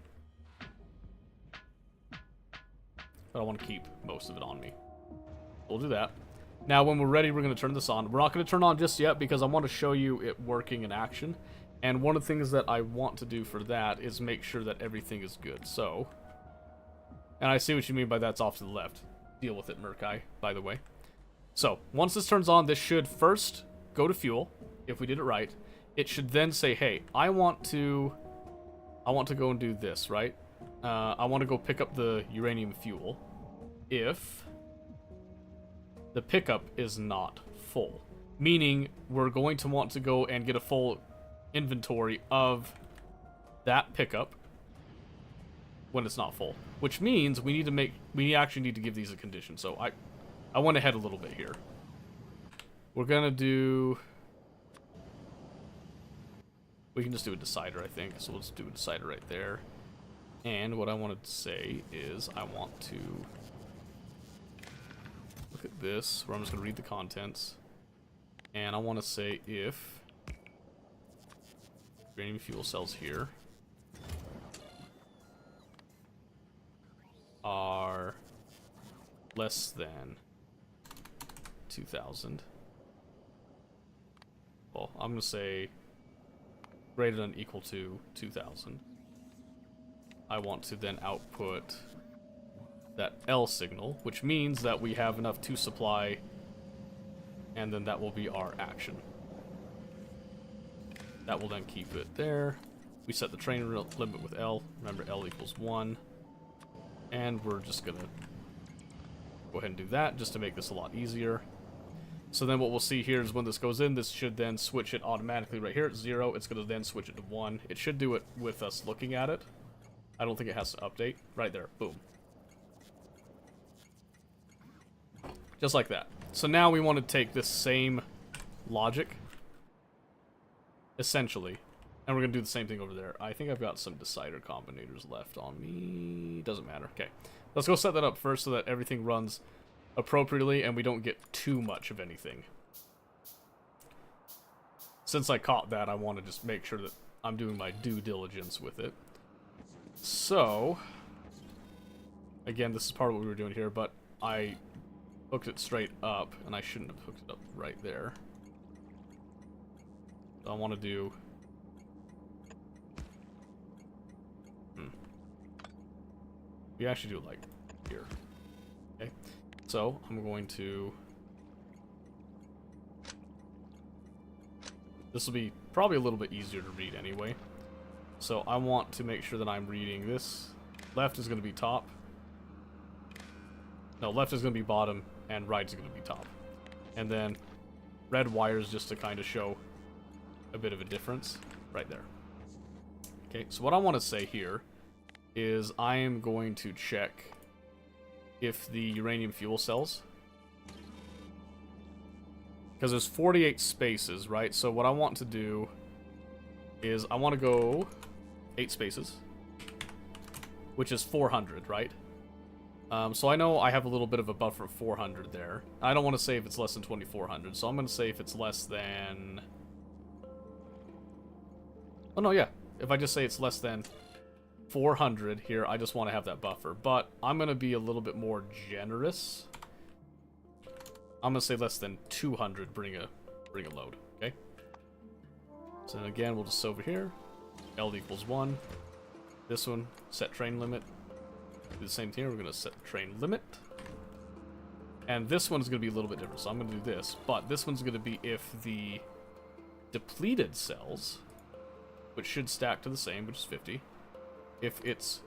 But I want to keep most of it on me. We'll do that. Now when we're ready, we're going to turn this on. We're not going to turn on just yet because I want to show you it working in action. And one of the things that I want to do for that is make sure that everything is good. So, and I see what you mean by that's off to the left. Deal with it, Murkai, by the way. So, once this turns on, this should first go to fuel, if we did it right. It should then say, hey, I want to go and do this, right? I want to go pick up the uranium fuel if the pickup is not full. Meaning, we're going to want to go and get a full inventory of that pickup when it's not full. Which means we actually need to give these a condition. So I went ahead a little bit here. We're gonna do... We can just do a decider, I think. So let's do a decider right there. And what I wanted to say is I want to look at this, where I'm just gonna read the contents. And I want to say if uranium fuel cells here are less than 2,000. Well, I'm going to say greater than or equal to 2,000. I want to then output that L signal, which means that we have enough to supply, and then that will be our action. That will then keep it there. We set the train limit with L. Remember, L equals 1. And we're just going to go ahead and do that just to make this a lot easier. So then what we'll see here is when this goes in, this should then switch it automatically right here at 0. It's going to then switch it to 1. It should do it with us looking at it. I don't think it has to update. Right there. Boom. Just like that. So now we want to take this same logic, essentially, and we're going to do the same thing over there. I think I've got some decider combinators left on me. Doesn't matter. Okay. Let's go set that up first so that everything runs appropriately and we don't get too much of anything. Since I caught that, I want to just make sure that I'm doing my due diligence with it. So, again, this is part of what we were doing here, but I hooked it straight up, and I shouldn't have hooked it up right there. So I want to do... We actually do it like here. Okay. So, I'm going to... This will be probably a little bit easier to read anyway. So I want to make sure that I'm reading this. Left is going to be top. No, left is going to be bottom, and right is going to be top. And then red wires just to kind of show a bit of a difference right there. Okay, so what I want to say here is I am going to check if the uranium fuel cells, because there's 48 spaces, right? So what I want to do is I want to go 8 spaces, which is 400, right? So I know I have a little bit of a buffer of 400 there. I don't want to say if it's less than 2400, so I'm going to say if it's less than... Oh no, yeah. If I just say it's less than 400 here, I just want to have that buffer. But I'm going to be a little bit more generous. I'm going to say less than 200 bring a load, okay? So then again, we'll just over here. L equals 1. This one, set train limit. Do the same thing here. We're going to set train limit. And this one's going to be a little bit different. So I'm going to do this. But this one's going to be if the depleted cells, which should stack to the same, which is 50, if it's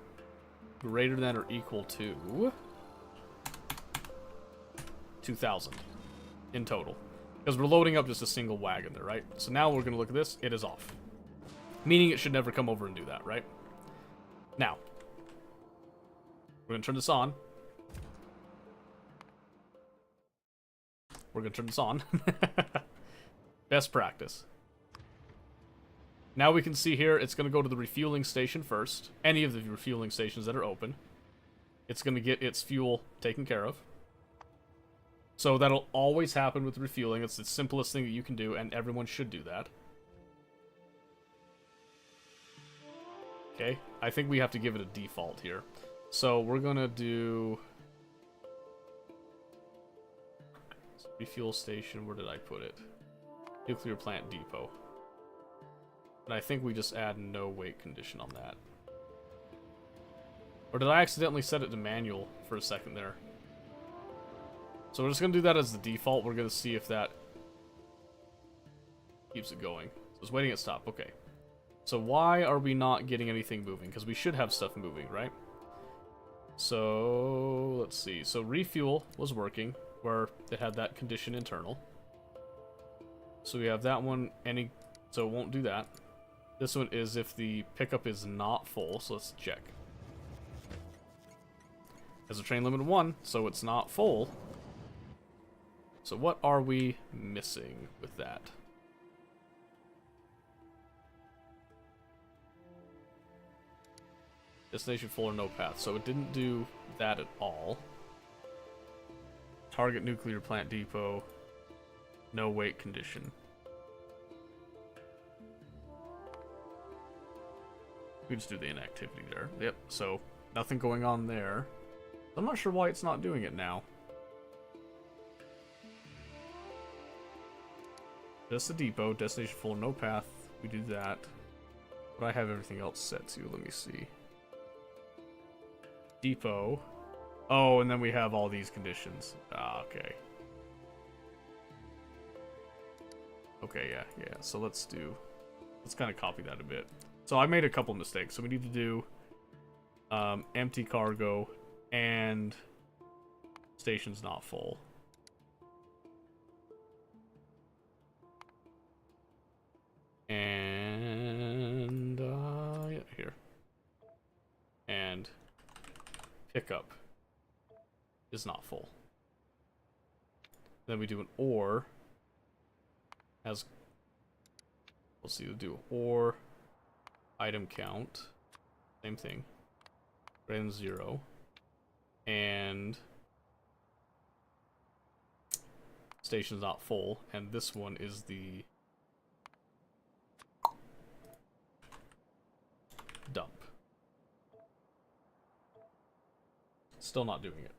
greater than or equal to 2,000 in total. Because we're loading up just a single wagon there, right? So now we're going to look at this. It is off. Meaning it should never come over and do that, right? Now, we're going to turn this on. We're going to turn this on. Best practice. Now we can see here, it's going to go to the refueling station first. Any of the refueling stations that are open. It's going to get its fuel taken care of. So that'll always happen with refueling. It's the simplest thing that you can do, and everyone should do that. Okay, I think we have to give it a default here. So we're going to do... Refuel station, where did I put it? Nuclear plant depot. And I think we just add no wait condition on that. Or did I accidentally set it to manual for a second there? So we're just going to do that as the default. We're going to see if that keeps it going. So it's waiting at stop. Okay. So why are we not getting anything moving? Because we should have stuff moving, right? So let's see. So refuel was working where it had that condition internal. So we have that one. So it won't do that. This one is if the pickup is not full. So let's check. Has a train limit of 1, so it's not full. So what are we missing with that? Destination full or no path. So it didn't do that at all. Target nuclear plant depot. No wait condition. We just do the inactivity there. Yep, so nothing going on there. I'm not sure why it's not doing it now. Just the depot, destination full, no path. We do that. But I have everything else set to. Let me see. Depot. Oh, and then we have all these conditions. Ah, okay. Okay, yeah. So let's do let's kind of copy that a bit. So I made a couple mistakes. So we need to do empty cargo and station's not full. And yeah, here. And pickup is not full. Then we do an or as, let's see, we'll do or item count, same thing, greater than 0, and station's not full, and this one is the dump. Still not doing it.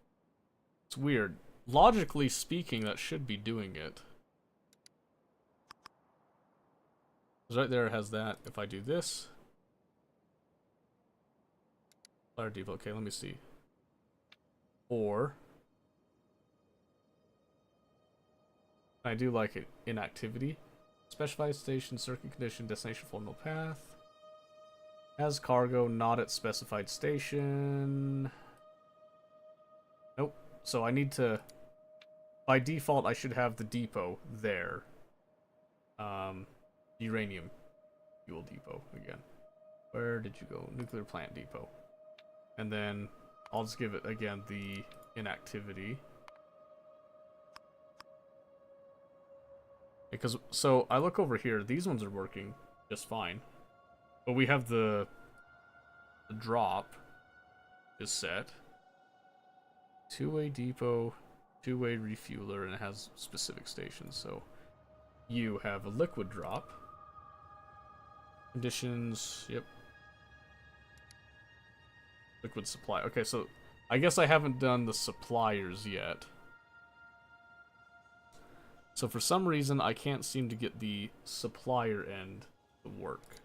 It's weird. Logically speaking, that should be doing it. 'Cause right there it has that. If I do this, fire depot. Okay, let me see. Or I do like it. Inactivity. Specified station, circuit condition, destination flow, no path. Has cargo not at specified station. Nope. So I need to, by default, I should have the depot there. Uranium fuel depot again. Where did you go? Nuclear plant depot. And then I'll just give it again the inactivity. Because, so I look over here, these ones are working just fine. But we have the drop is set. Two-way depot, two-way refueler, and it has specific stations. So you have a liquid drop. Conditions, yep. Liquid supply. Okay, so I guess I haven't done the suppliers yet. So for some reason, I can't seem to get the supplier end to work.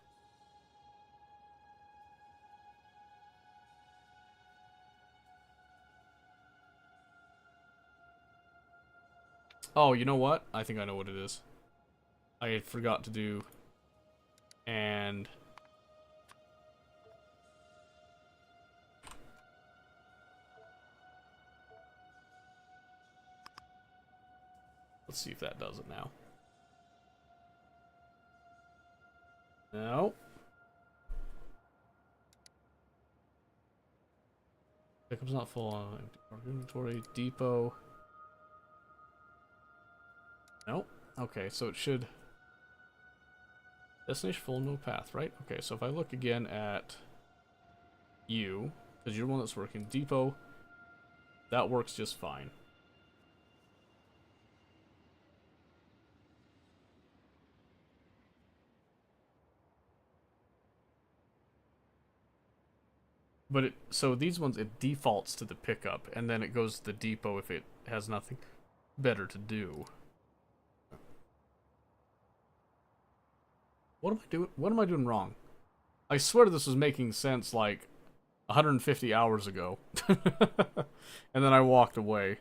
Oh, you know what? I think I know what it is. I forgot to do... And... Let's see if that does it now. No. Pickup's not full on empty inventory. Depot. Nope. Okay, so it should... Destination full, no path, right? Okay, so if I look again at you, because you're the one that's working, depot, that works just fine. But it, so these ones, it defaults to the pickup, and then it goes to the depot if it has nothing better to do. What am I doing? What am I doing wrong? I swear this was making sense like 150 hours ago. And then I walked away.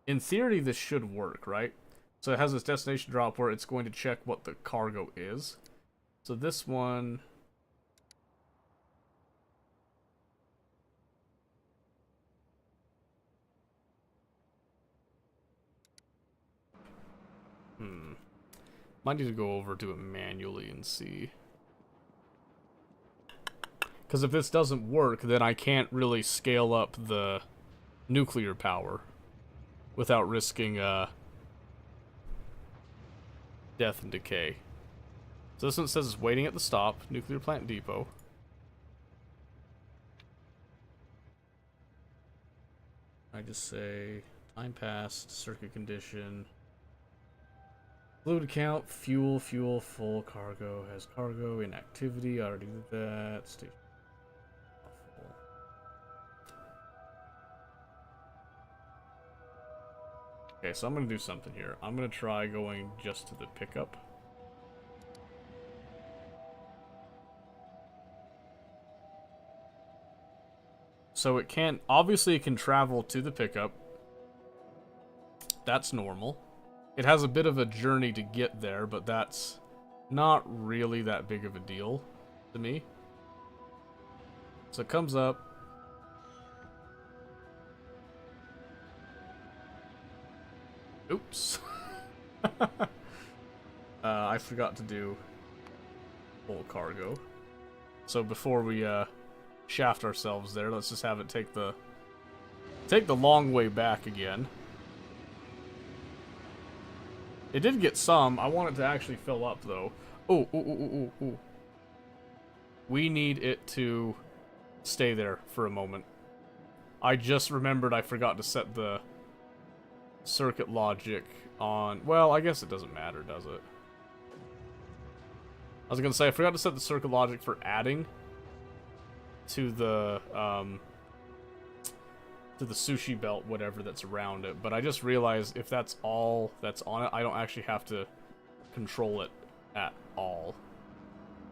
In theory, this should work, right? So it has this destination drop where it's going to check what the cargo is. So this one... Might need to go over to it manually and see. Because if this doesn't work, then I can't really scale up the nuclear power without risking death and decay. So this one says it's waiting at the stop, nuclear plant depot. I just say time passed, circuit condition. Fluid count, fuel, full, cargo, has cargo, inactivity, I already did that, station. Full. Okay, so I'm gonna do something here. I'm gonna try going just to the pickup. So it can, obviously it can travel to the pickup. That's normal. It has a bit of a journey to get there, but that's not really that big of a deal to me. So it comes up. Oops. I forgot to do full cargo. So before we shaft ourselves there, let's just have it take the long way back again. It did get some. I want it to actually fill up though. Oh, ooh, ooh, ooh, ooh. We need it to stay there for a moment. I just remembered I forgot to set the circuit logic on... Well, I guess it doesn't matter, does it? I was gonna say, I forgot to set the circuit logic for adding to the sushi belt, whatever that's around it. But I just realized if that's all that's on it, I don't actually have to control it at all.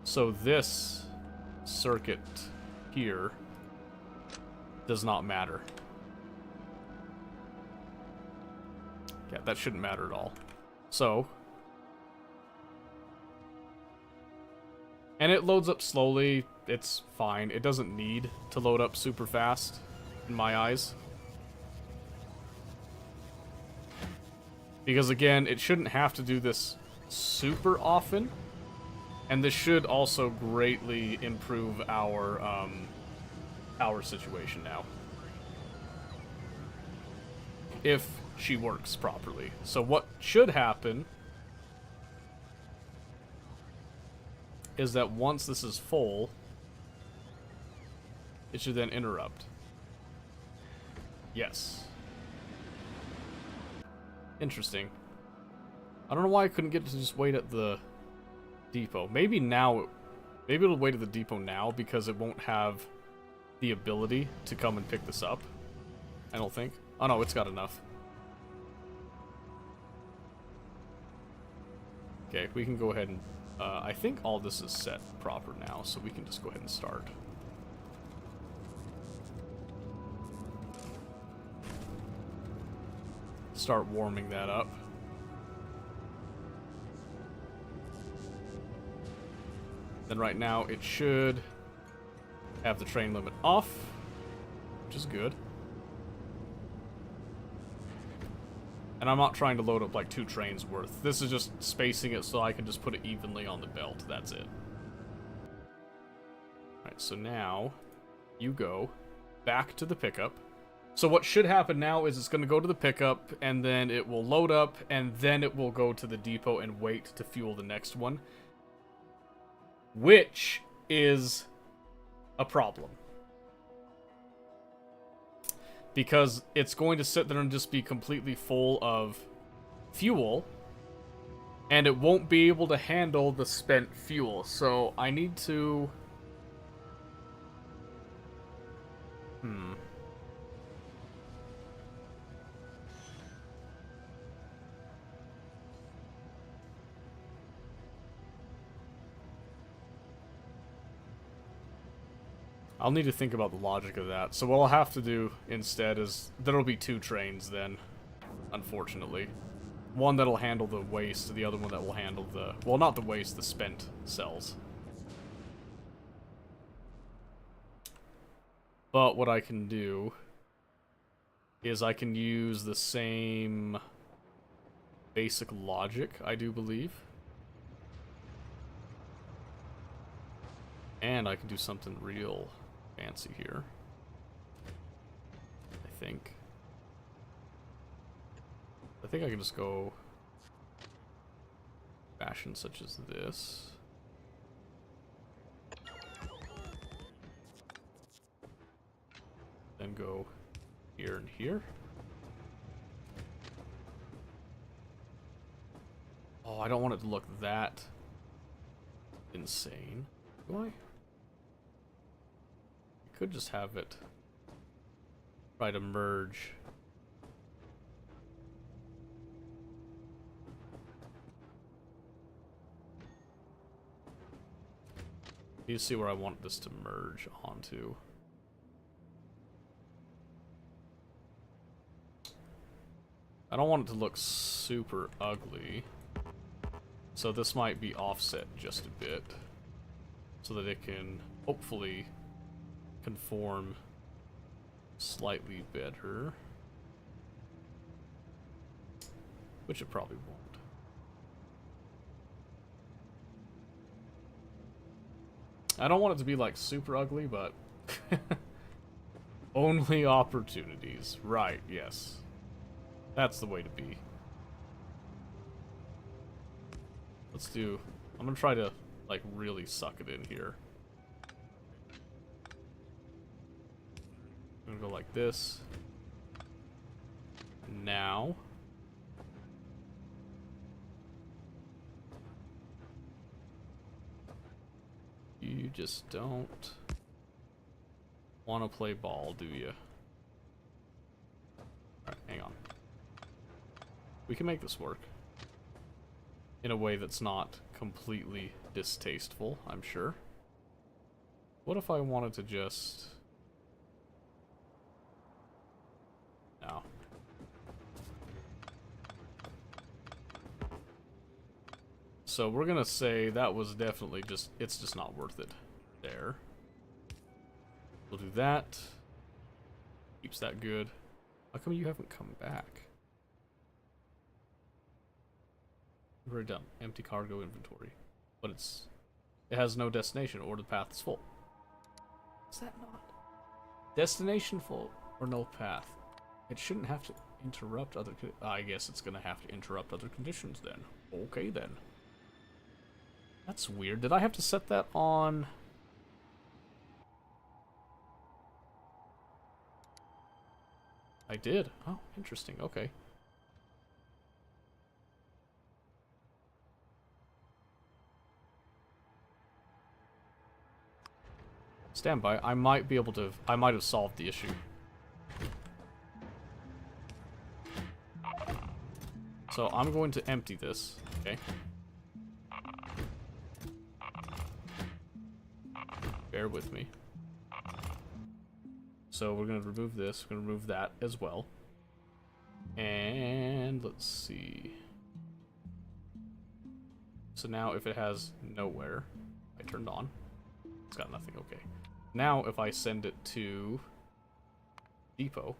So this circuit here does not matter. Yeah, that shouldn't matter at all. So, and it loads up slowly. It's fine. It doesn't need to load up super fast, in my eyes. Because again, it shouldn't have to do this super often. And this should also greatly improve our situation now. If she works properly. So what should happen is that once this is full, it should then interrupt. Yes. Interesting. I don't know why I couldn't get to just wait at the depot. Maybe now, maybe it'll wait at the depot now because it won't have the ability to come and pick this up. I don't think. Oh no, it's got enough. Okay, we can go ahead and... I think all this is set proper now, so we can just go ahead and start. Start warming that up. Then right now it should have the train limit off, which is good. And I'm not trying to load up like 2 trains worth. This is just spacing it so I can just put it evenly on the belt. That's it. Alright, so now you go back to the pickup. So what should happen now is it's going to go to the pickup, and then it will load up, and then it will go to the depot and wait to fuel the next one. Which is a problem. Because it's going to sit there and just be completely full of fuel, and it won't be able to handle the spent fuel. So I need to... I'll need to think about the logic of that. So what I'll have to do instead is there'll be 2 trains then, unfortunately. One that'll handle the waste, the other one that will handle the... Well, not the waste, the spent cells. But what I can do is I can use the same basic logic, I do believe. And I can do something real fancy here, I think. I think I can just go fashion such as this. Then go here and here. Oh, I don't want it to look that insane. Do I? Could just have it try to merge. You see where I want this to merge onto. I don't want it to look super ugly. So this might be offset just a bit, so that it can hopefully conform slightly better. Which it probably won't. I don't want it to be like super ugly, but only opportunities. Right, yes. That's the way to be. I'm gonna try to like really suck it in here. I'm gonna go like this. Now. You just don't want to play ball, do you? Alright, hang on. We can make this work. In a way that's not completely distasteful, I'm sure. What if I wanted to just... No. So we're gonna say that was definitely just, it's just not worth it. There. We'll do that. Keeps that good. How come you haven't come back? We're done. Empty cargo inventory. But it has no destination or the path is full. Is that not? Destination full or no path? It shouldn't have to interrupt other I guess it's gonna have to interrupt other conditions then. Okay then. That's weird. Did I have to set that on? I did. Oh, interesting. Okay. Stand by. I might have solved the issue. So I'm going to empty this, okay? Bear with me. So we're going to remove this, we're going to remove that as well. And let's see. So now if it has nowhere, I turned on. It's got nothing, okay. Now if I send it to depot.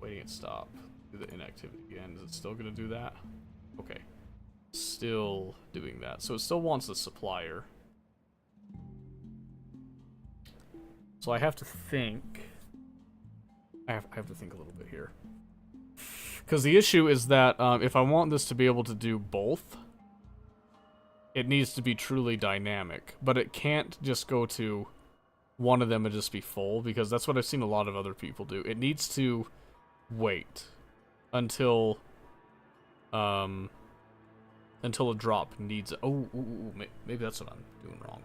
Waiting at stop. Do the inactivity again. Is it still going to do that? Okay. Still doing that. So it still wants the supplier. So I have to think. I have to think a little bit here. Because the issue is that if I want this to be able to do both, it needs to be truly dynamic. But it can't just go to one of them and just be full, because that's what I've seen a lot of other people do. It needs to wait until a drop needs it. Oh, maybe that's what I'm doing wrong.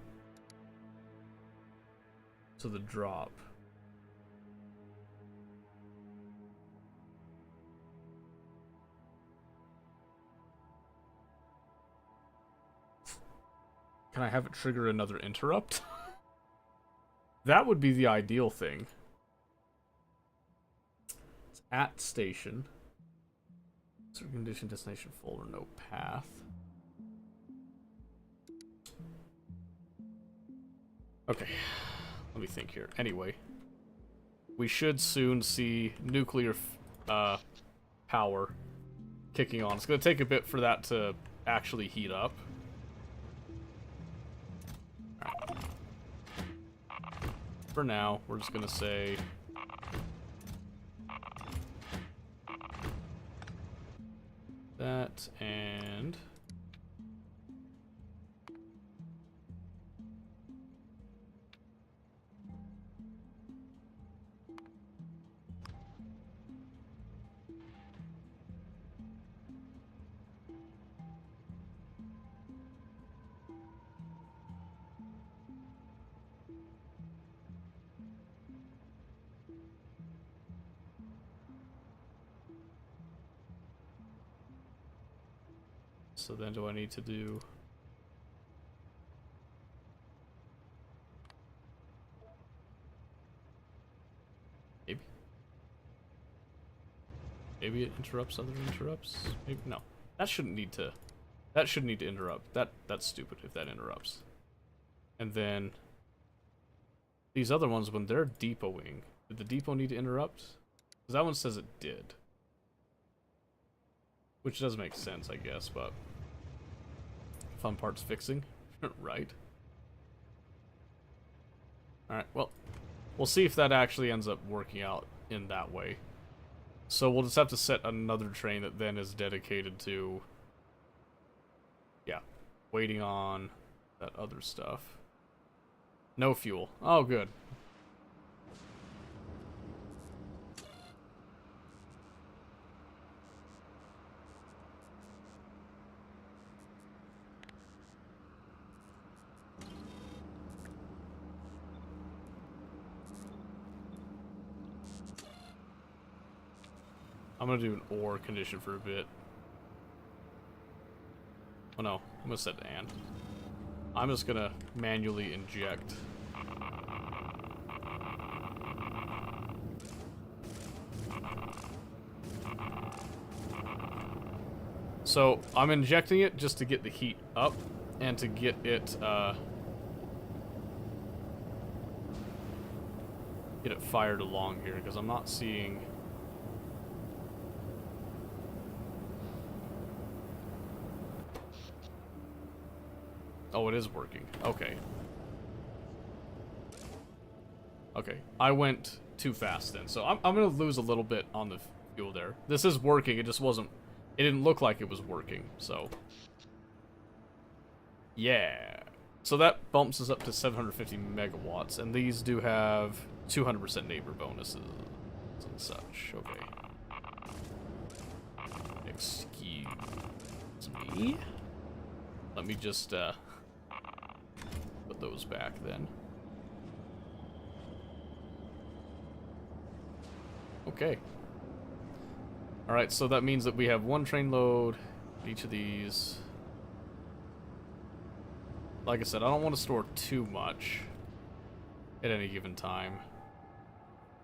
So the drop. Can I have it trigger another interrupt? That would be the ideal thing. It's at station. Certain condition, destination full or no path. Okay, let me think here. Anyway, we should soon see nuclear power kicking on. It's going to take a bit for that to actually heat up. Alright. For now, we're just going to say... that, and... So then do I need to do... maybe? Maybe it interrupts other interrupts. Maybe no. That shouldn't need to. That shouldn't need to interrupt. That's stupid if that interrupts. And then these other ones, when they're depoting, did the depot need to interrupt? Because that one says it did. Which does make sense, I guess, but fun part's fixing, right? Alright, well, we'll see if that actually ends up working out in that way. So we'll just have to set another train that then is dedicated to, yeah, waiting on that other stuff. No fuel. Oh, good. I'm gonna do an or condition for a bit. Oh no, I'm gonna set and. I'm just gonna manually inject. So I'm injecting it just to get the heat up and to get it fired along here, because I'm not seeing. Oh, it is working. Okay. Okay. I went too fast then. So I'm going to lose a little bit on the fuel there. This is working. It just wasn't... It didn't look like it was working. So... Yeah. So that bumps us up to 750 megawatts. And these do have 200% neighbor bonuses and such. Okay. Excuse me. Let me just... put those back then. Okay. Alright, so that means that we have one train load, each of these. Like I said, I don't want to store too much at any given time.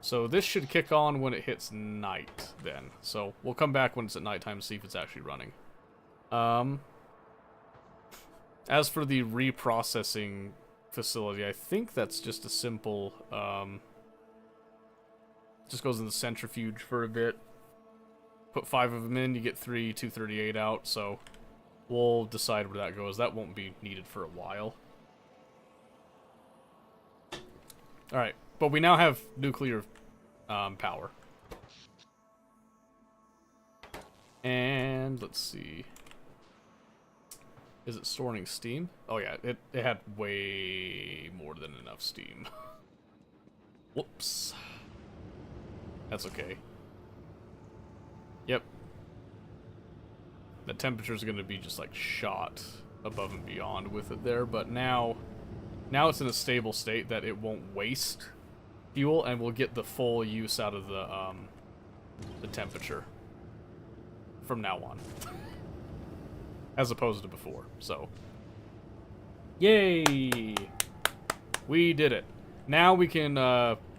So this should kick on when it hits night then. So we'll come back when it's at nighttime to see if it's actually running. As for the reprocessing facility, I think that's just a simple, just goes in the centrifuge for a bit. Put 5 of them in, you get 3, 238 out, so we'll decide where that goes. That won't be needed for a while. Alright, but we now have nuclear power. And let's see. Is it storing steam? Oh yeah, it had way more than enough steam. Whoops. That's okay. Yep. The temperature's gonna be just like shot above and beyond with it there, but now it's in a stable state that it won't waste fuel, and we'll get the full use out of the temperature from now on. As opposed to before, so. Yay! We did it. Now we can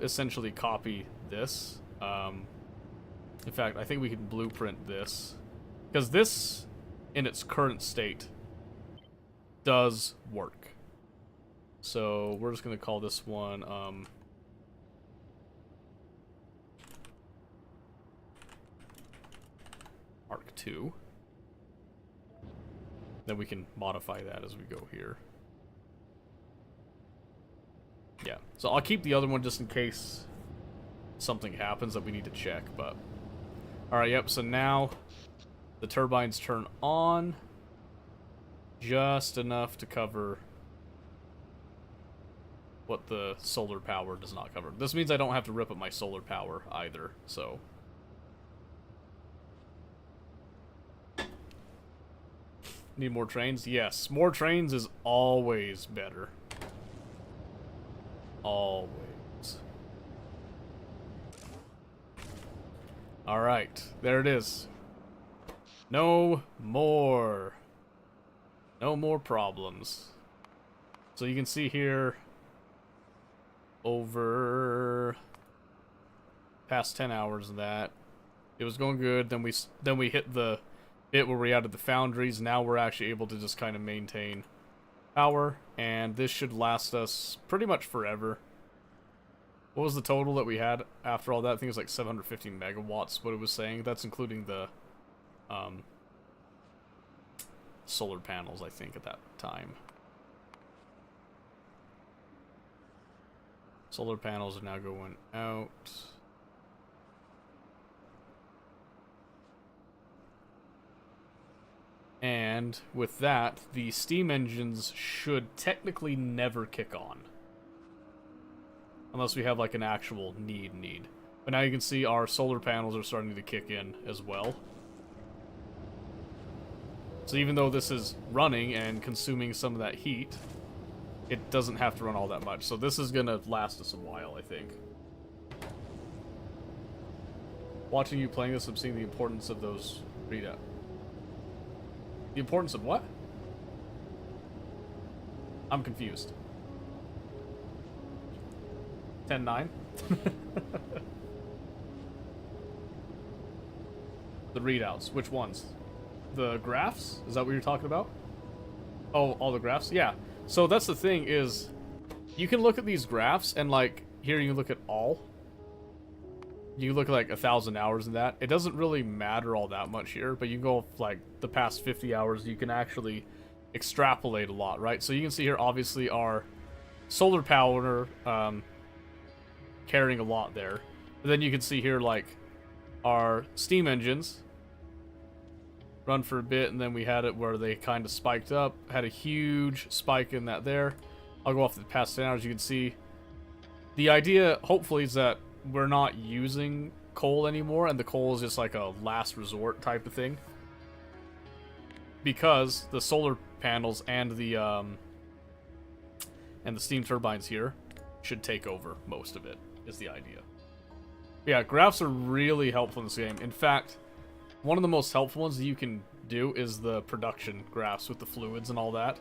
essentially copy this. In fact, I think we can blueprint this. Because this, in its current state, does work. So we're just going to call this one... Arc 2. Then we can modify that as we go here. Yeah, so I'll keep the other one just in case something happens that we need to check, but... Alright, yep, so now the turbines turn on just enough to cover what the solar power does not cover. This means I don't have to rip up my solar power either, so... Need more trains? Yes, more trains is always better. Always. Alright, there it is. No more. No more problems. So you can see here, over past 10 hours of that, It was going good. Then we hit the bit where we added the foundries. Now we're actually able to just kind of maintain power, and this should last us pretty much forever. What was the total that we had after all that? I think it was like 750 megawatts, what it was saying. That's including the solar panels, I think, at that time. Solar panels are now going out. And with that, the steam engines should technically never kick on. Unless we have like an actual need. But now you can see our solar panels are starting to kick in as well. So even though this is running and consuming some of that heat, it doesn't have to run all that much. So this is gonna last us a while, I think. Watching you playing this, I'm seeing the importance of those readout. The importance of what? I'm confused. 10-9? The readouts. Which ones? The graphs? Is that what you're talking about? Oh, all the graphs? Yeah. So that's the thing is, you can look at these graphs and like, here you can look at all. You look at like 1,000 hours in that. It doesn't really matter all that much here, but you can go like the past 50 hours, you can actually extrapolate a lot, right? So you can see here, obviously, our solar power carrying a lot there. But then you can see here, like, our steam engines run for a bit, and then we had it where they kind of spiked up, had a huge spike in that there. I'll go off the past 10 hours. You can see the idea, hopefully, is that we're not using coal anymore, and the coal is just like a last resort type of thing, because the solar panels and the steam turbines here should take over most of it, is the idea. Yeah, graphs are really helpful in this game. In fact, one of the most helpful ones that you can do is the production graphs with the fluids and all that.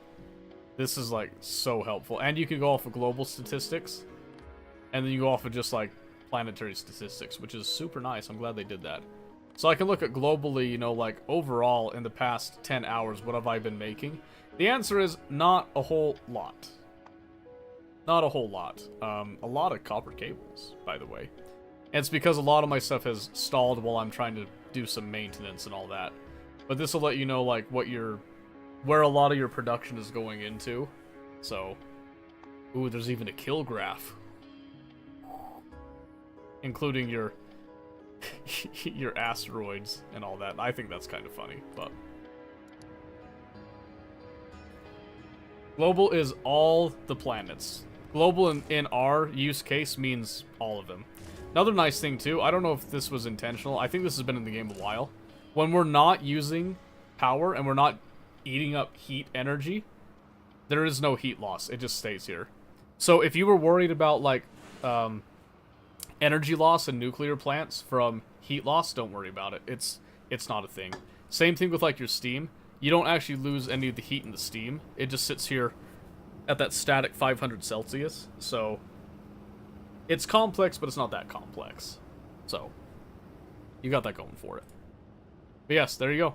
This is like so helpful, and you can go off of global statistics, and then you go off of just like planetary statistics, which is super nice. I'm glad they did that. So I can look at globally, you know, like overall in the past 10 hours, what have I been making? The answer is not a whole lot. Not a whole lot. A lot of copper cables, by the way. And it's because a lot of my stuff has stalled while I'm trying to do some maintenance and all that. But this will let you know, like, where a lot of your production is going into. So, ooh, there's even a kill graph. Including your your asteroids and all that. I think that's kind of funny, but global is all the planets. Global in our use case means all of them. Another nice thing too, I don't know if this was intentional. I think this has been in the game a while. When we're not using power and we're not eating up heat energy, there is no heat loss. It just stays here. So if you were worried about like energy loss in nuclear plants from heat loss, don't worry about it. It's not a thing. Same thing with like your steam. You don't actually lose any of the heat in the steam. It just sits here at that static 500 Celsius. So it's complex, but it's not that complex. So you got that going for it. But yes, there you go.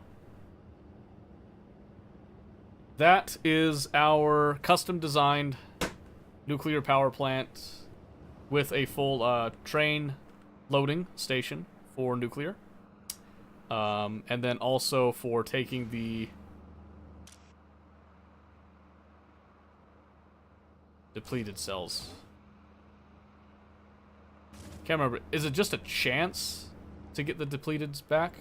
That is our custom designed nuclear power plant with a full train loading station for nuclear. And then also for taking the depleted cells. Can't remember. Is it just a chance to get the depleteds back?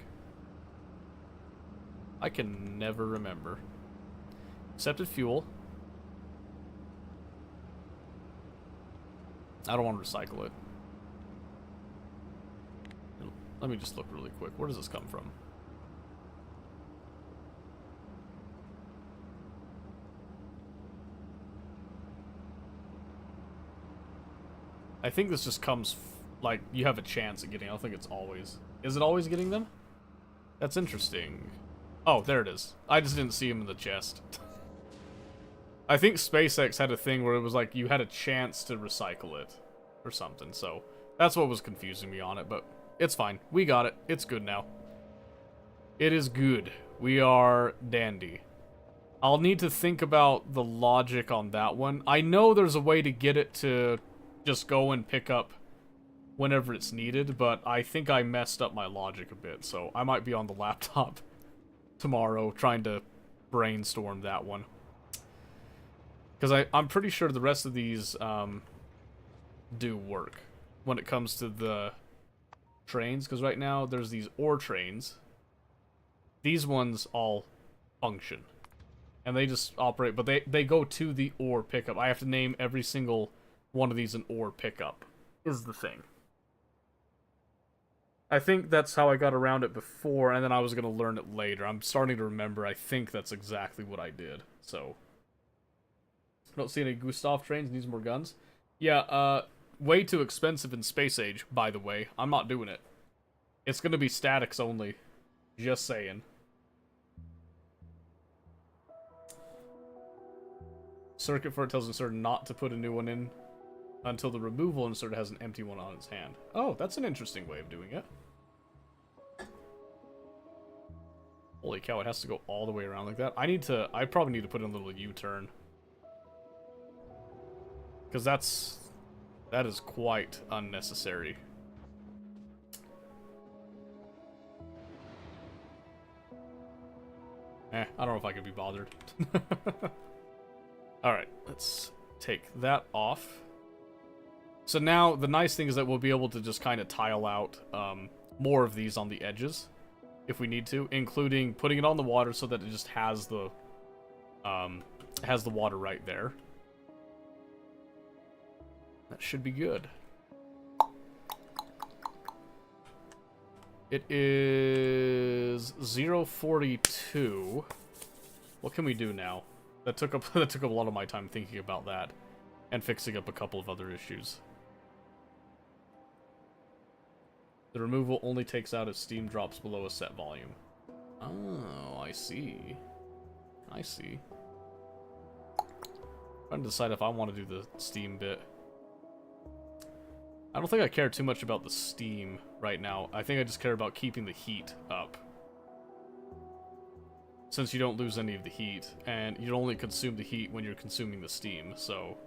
I can never remember. Accepted fuel. I don't want to recycle it. Let me just look really quick. Where does this come from? I think this just comes, like, you have a chance at getting it. I don't think it's always. Is it always getting them? That's interesting. Oh, there it is. I just didn't see him in the chest. I think SpaceX had a thing where it was like you had a chance to recycle it or something. So that's what was confusing me on it, but It's fine. We got it. It's good now. It is good. We are dandy. I'll need to think about the logic on that one. I know there's a way to get it to just go and pick up whenever it's needed, but I think I messed up my logic a bit, so I might be on the laptop tomorrow trying to brainstorm that one. Because I'm pretty sure the rest of these do work when it comes to the trains, because right now there's these ore trains. These ones all function. And they just operate, but they go to the ore pickup. I have to name every single one of these an ore pickup, is the thing. I think that's how I got around it before, and then I was going to learn it later. I'm starting to remember. I think that's exactly what I did, so. Don't see any Gustav trains, needs more guns. Yeah, way too expensive in Space Age, by the way. I'm not doing it. It's going to be statics only. Just saying. Circuit for it tells insert not to put a new one in until the removal insert has an empty one on its hand. Oh, that's an interesting way of doing it. Holy cow, it has to go all the way around like that. I probably need to put in a little U-turn. Because that is quite unnecessary. I don't know if I could be bothered. Alright, let's take that off. So now, the nice thing is that we'll be able to just kind of tile out more of these on the edges, if we need to, including putting it on the water so that it just has the water right there. That should be good. It is 0:42. What can we do now? That took up a lot of my time thinking about that and fixing up a couple of other issues. The removal only takes out if steam drops below a set volume. Oh, I see. I see. I'm trying to decide if I want to do the steam bit. I don't think I care too much about the steam right now. I think I just care about keeping the heat up. Since you don't lose any of the heat, and you only consume the heat when you're consuming the steam, so.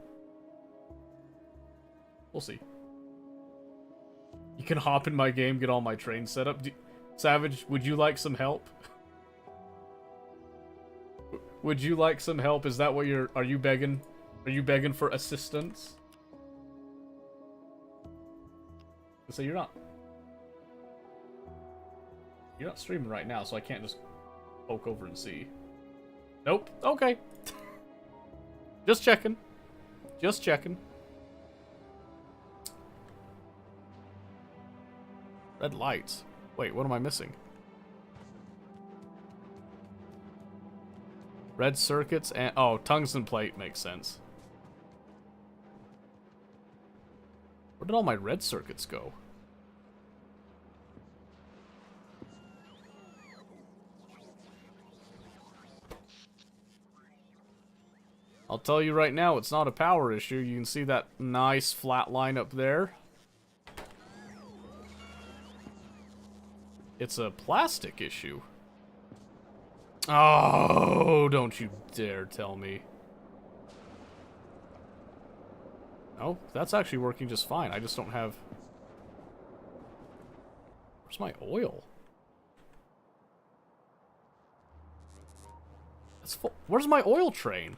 We'll see. You can hop in my game, get all my trains set up. Savage, would you like some help? Would you like some help? Is that what are you begging? Are you begging for assistance? So you're not streaming right now, so I can't just poke over and see. Nope. Okay. Just checking. Just checking. Red lights. Wait, what am I missing? Red circuits and... oh, tungsten plate makes sense. Where did all my red circuits go? I'll tell you right now, it's not a power issue. You can see that nice flat line up there. It's a plastic issue. Oh, don't you dare tell me. Oh, that's actually working just fine. I just don't have... where's my oil? That's full. Where's my oil train?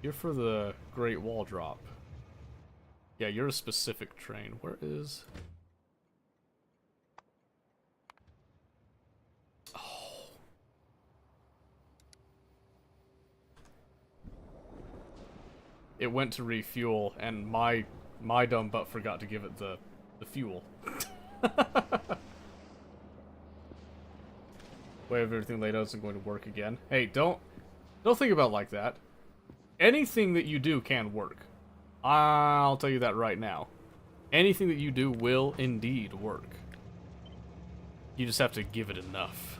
You're for the Great Wall Drop. Yeah, you're a specific train. Where is... oh. It went to refuel, and my dumb butt forgot to give it the fuel. Way of everything laid out isn't going to work again. Hey, don't think about it like that. Anything that you do can work. I'll tell you that right now. Anything that you do will indeed work. You just have to give it enough.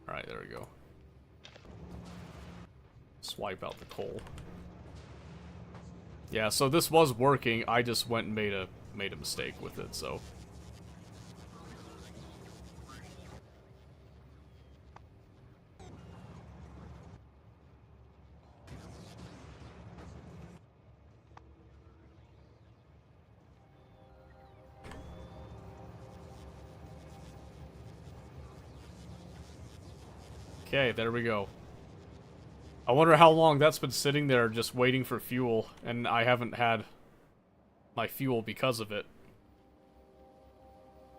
Alright, there we go. Swipe out the coal. Yeah, so this was working. I just went and made a mistake with it, so. Okay, there we go. I wonder how long that's been sitting there just waiting for fuel, and I haven't had my fuel because of it.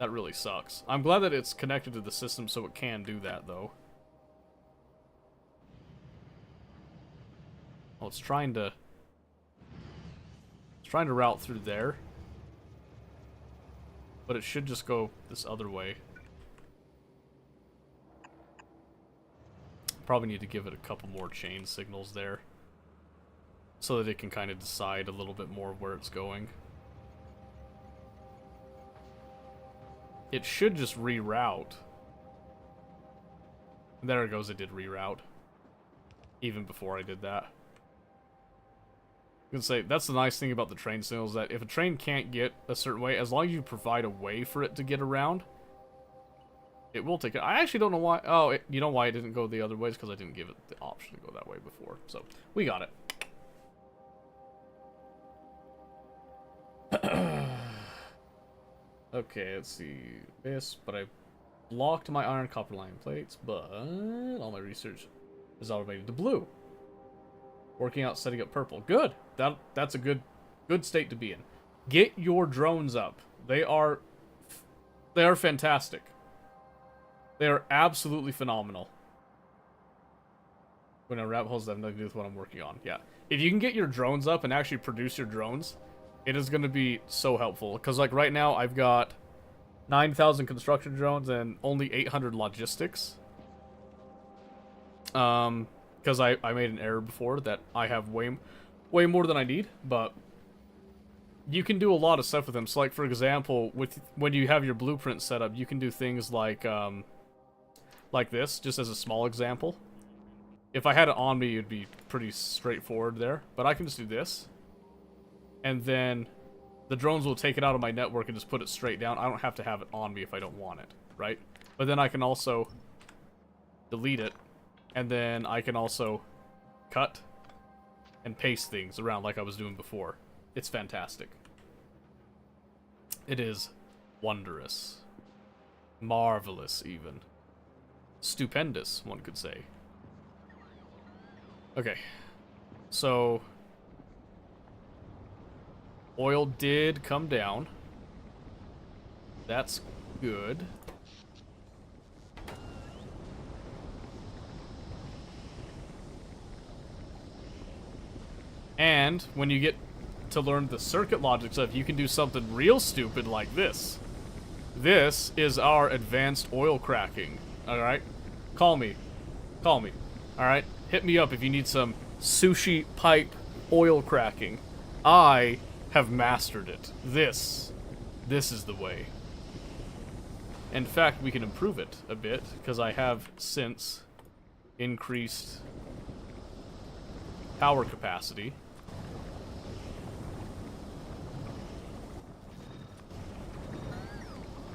That really sucks. I'm glad that it's connected to the system so it can do that, though. Oh, it's trying to route through there. But it should just go this other way. Probably need to give it a couple more chain signals there, so that it can kind of decide a little bit more where it's going. It should just reroute. There it goes, it did reroute. Even before I did that. I can say, that's the nice thing about the train signals, that if a train can't get a certain way, as long as you provide a way for it to get around, it will take it. I actually don't know why. Oh, you know why it didn't go the other ways? Because I didn't give it the option to go that way before. So, we got it. Okay, let's see. This, but I blocked my iron copper line plates, but all my research is automated to blue. Working out, setting up purple. Good. That's a good state to be in. Get your drones up. They are fantastic. They are absolutely phenomenal. When I rabbit holes that have nothing to do with what I'm working on. Yeah. If you can get your drones up and actually produce your drones, it is going to be so helpful. Because, like, right now, I've got 9,000 construction drones and only 800 logistics. Because I made an error before that I have way more than I need. But you can do a lot of stuff with them. So, like, for example, when you have your blueprint set up, you can do things like this, just as a small example. If I had it on me, it'd be pretty straightforward there. But I can just do this. And then the drones will take it out of my network and just put it straight down. I don't have to have it on me if I don't want it, right? But then I can also delete it. And then I can also cut and paste things around like I was doing before. It's fantastic. It is wondrous. Marvelous, even. Stupendous, one could say. Okay. So, oil did come down. That's good. And when you get to learn the circuit logic stuff, you can do something real stupid like this. This is our advanced oil cracking. Alright? Call me. Call me. Alright? Hit me up if you need some sushi pipe oil cracking. I have mastered it. This is the way. In fact, we can improve it a bit, because I have since increased power capacity.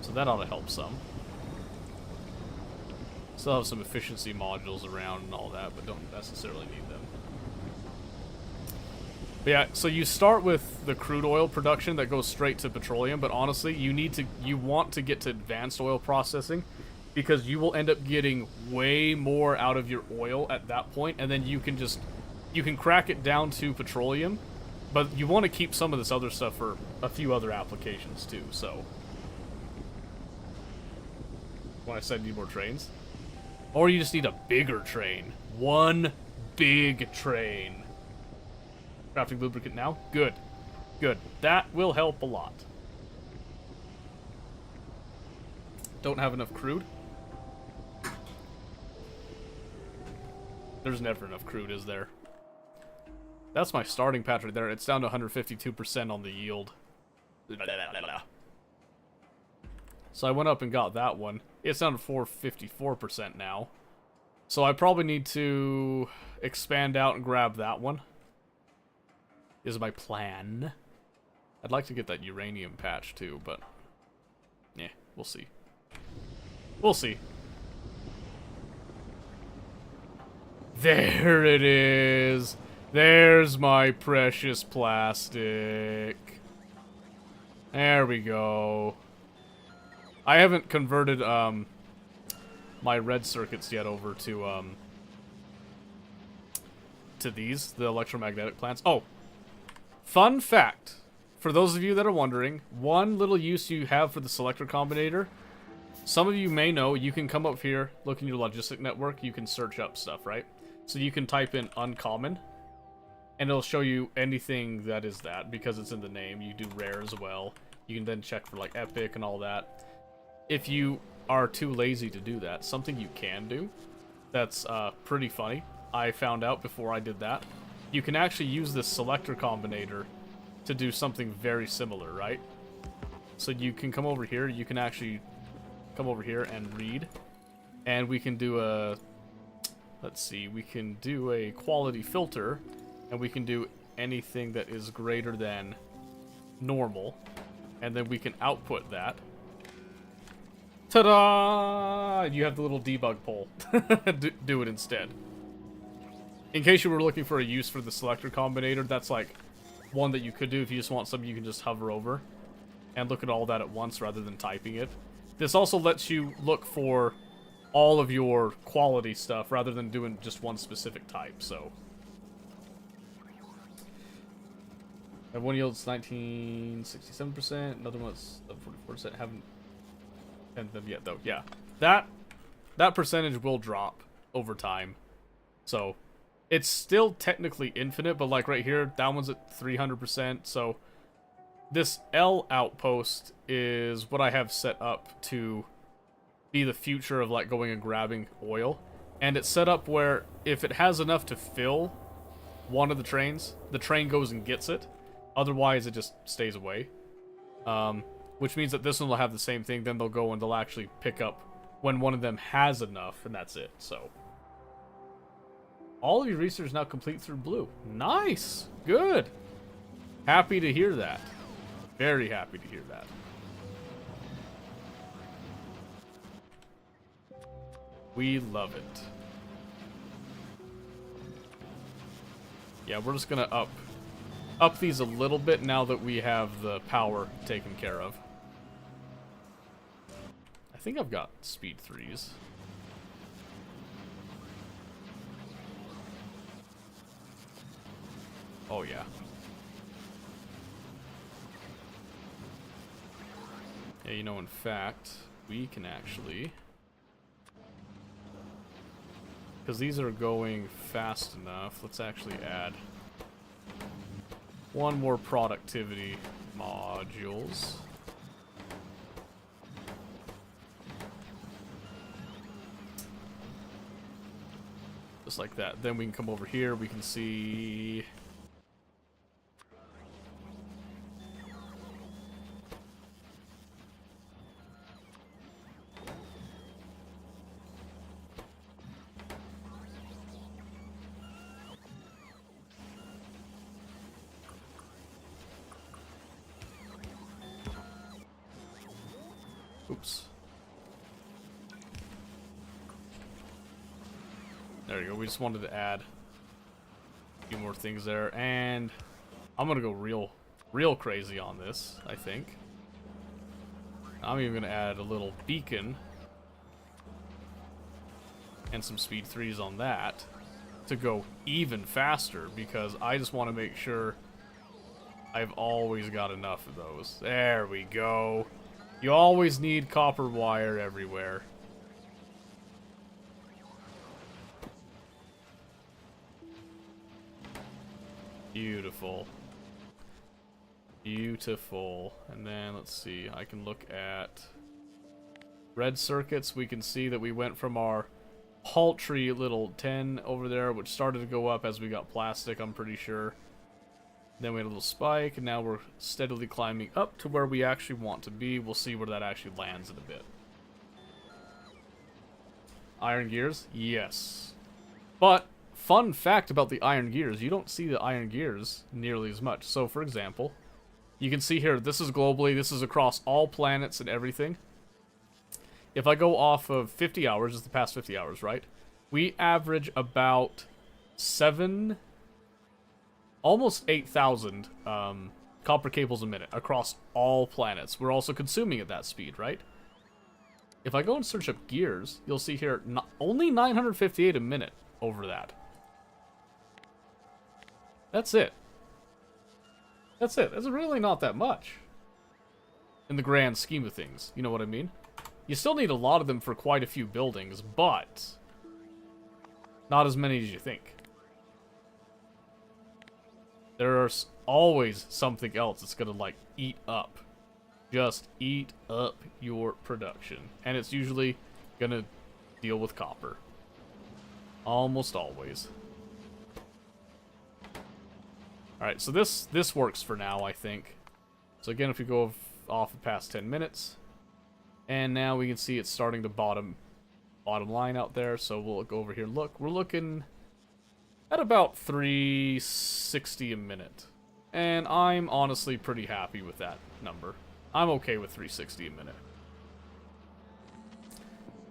So that ought to help some. Still have some efficiency modules around and all that, but don't necessarily need them. But yeah, so you start with the crude oil production that goes straight to petroleum, but honestly, you want to get to advanced oil processing, because you will end up getting way more out of your oil at that point, and then you can crack it down to petroleum, but you want to keep some of this other stuff for a few other applications too, so. When I said need more trains. Or you just need a bigger train. One big train. Crafting lubricant now? Good. Good. That will help a lot. Don't have enough crude? There's never enough crude, is there? That's my starting patch right there. It's down to 152% on the yield. So I went up and got that one. It's down to 454% now. So I probably need to expand out and grab that one. Is my plan. I'd like to get that uranium patch too, but yeah, we'll see. We'll see. There it is. There's my precious plastic. There we go. I haven't converted my red circuits yet over to these, the electromagnetic plants. Oh, fun fact. For those of you that are wondering, one little use you have for the selector combinator, some of you may know, you can come up here, look in your logistic network, you can search up stuff, right? So you can type in uncommon, and it'll show you anything that is that, because it's in the name. You do rare as well. You can then check for like epic and all that. If you are too lazy to do that, something you can do that's pretty funny, I found out before I did that, you can actually use this selector combinator to do something very similar, right? So you can come over here, you can actually come over here and read, and we can do a, let's see, we can do a quality filter, and we can do anything that is greater than normal, and then we can output that. Ta-da! You have the little debug pole. do it instead. In case you were looking for a use for the selector combinator, that's like one that you could do if you just want something you can just hover over and look at all that at once rather than typing it. This also lets you look for all of your quality stuff rather than doing just one specific type, so. And one yields 1967%, another one's 44%, haven't ended them yet though. Yeah. That percentage will drop over time. So it's still technically infinite, but like right here, that one's at 300%. So this L outpost is what I have set up to be the future of like going and grabbing oil. And it's set up where if it has enough to fill one of the trains, the train goes and gets it. Otherwise, it just stays away. Which means that this one will have the same thing. Then they'll go and they'll actually pick up when one of them has enough, and that's it. So all of your research is now complete through blue. Nice. Good. Happy to hear that. Very happy to hear that. We love it. Yeah, we're just gonna up these a little bit now that we have the power taken care of. I think I've got speed 3s. Oh yeah. Yeah, you know, in fact, we can actually, because these are going fast enough, let's actually add one more productivity modules. Just like that. Then we can come over here, we can see oops. There you go. We just wanted to add a few more things there, and I'm gonna go real crazy on this, I think. I'm even gonna add a little beacon and some speed 3s on that to go even faster, because I just want to make sure I've always got enough of those. There we go. You always need copper wire everywhere. Beautiful. Beautiful. And then let's see, I can look at red circuits. We can see that we went from our paltry little 10 over there, which started to go up as we got plastic, I'm pretty sure. Then we had a little spike, and now we're steadily climbing up to where we actually want to be. We'll see where that actually lands in a bit. Iron gears? Yes. But, fun fact about the iron gears, you don't see the iron gears nearly as much. So, for example, you can see here, this is globally, this is across all planets and everything. If I go off of 50 hours, it's the past 50 hours, right? We average about 7, almost 8,000 copper cables a minute across all planets. We're also consuming at that speed, right? If I go and search up gears, you'll see here only 958 a minute over that. That's it. That's it. That's really not that much. In the grand scheme of things. You know what I mean? You still need a lot of them for quite a few buildings, but not as many as you think. There's always something else that's gonna, like, eat up. Just eat up your production. And it's usually gonna deal with copper. Almost always. Alright, so this works for now, I think. So again, if we go off past 10 minutes, and now we can see it's starting to bottom line out there, so we'll go over here and look. We're looking at about 360 a minute. And I'm honestly pretty happy with that number. I'm okay with 360 a minute.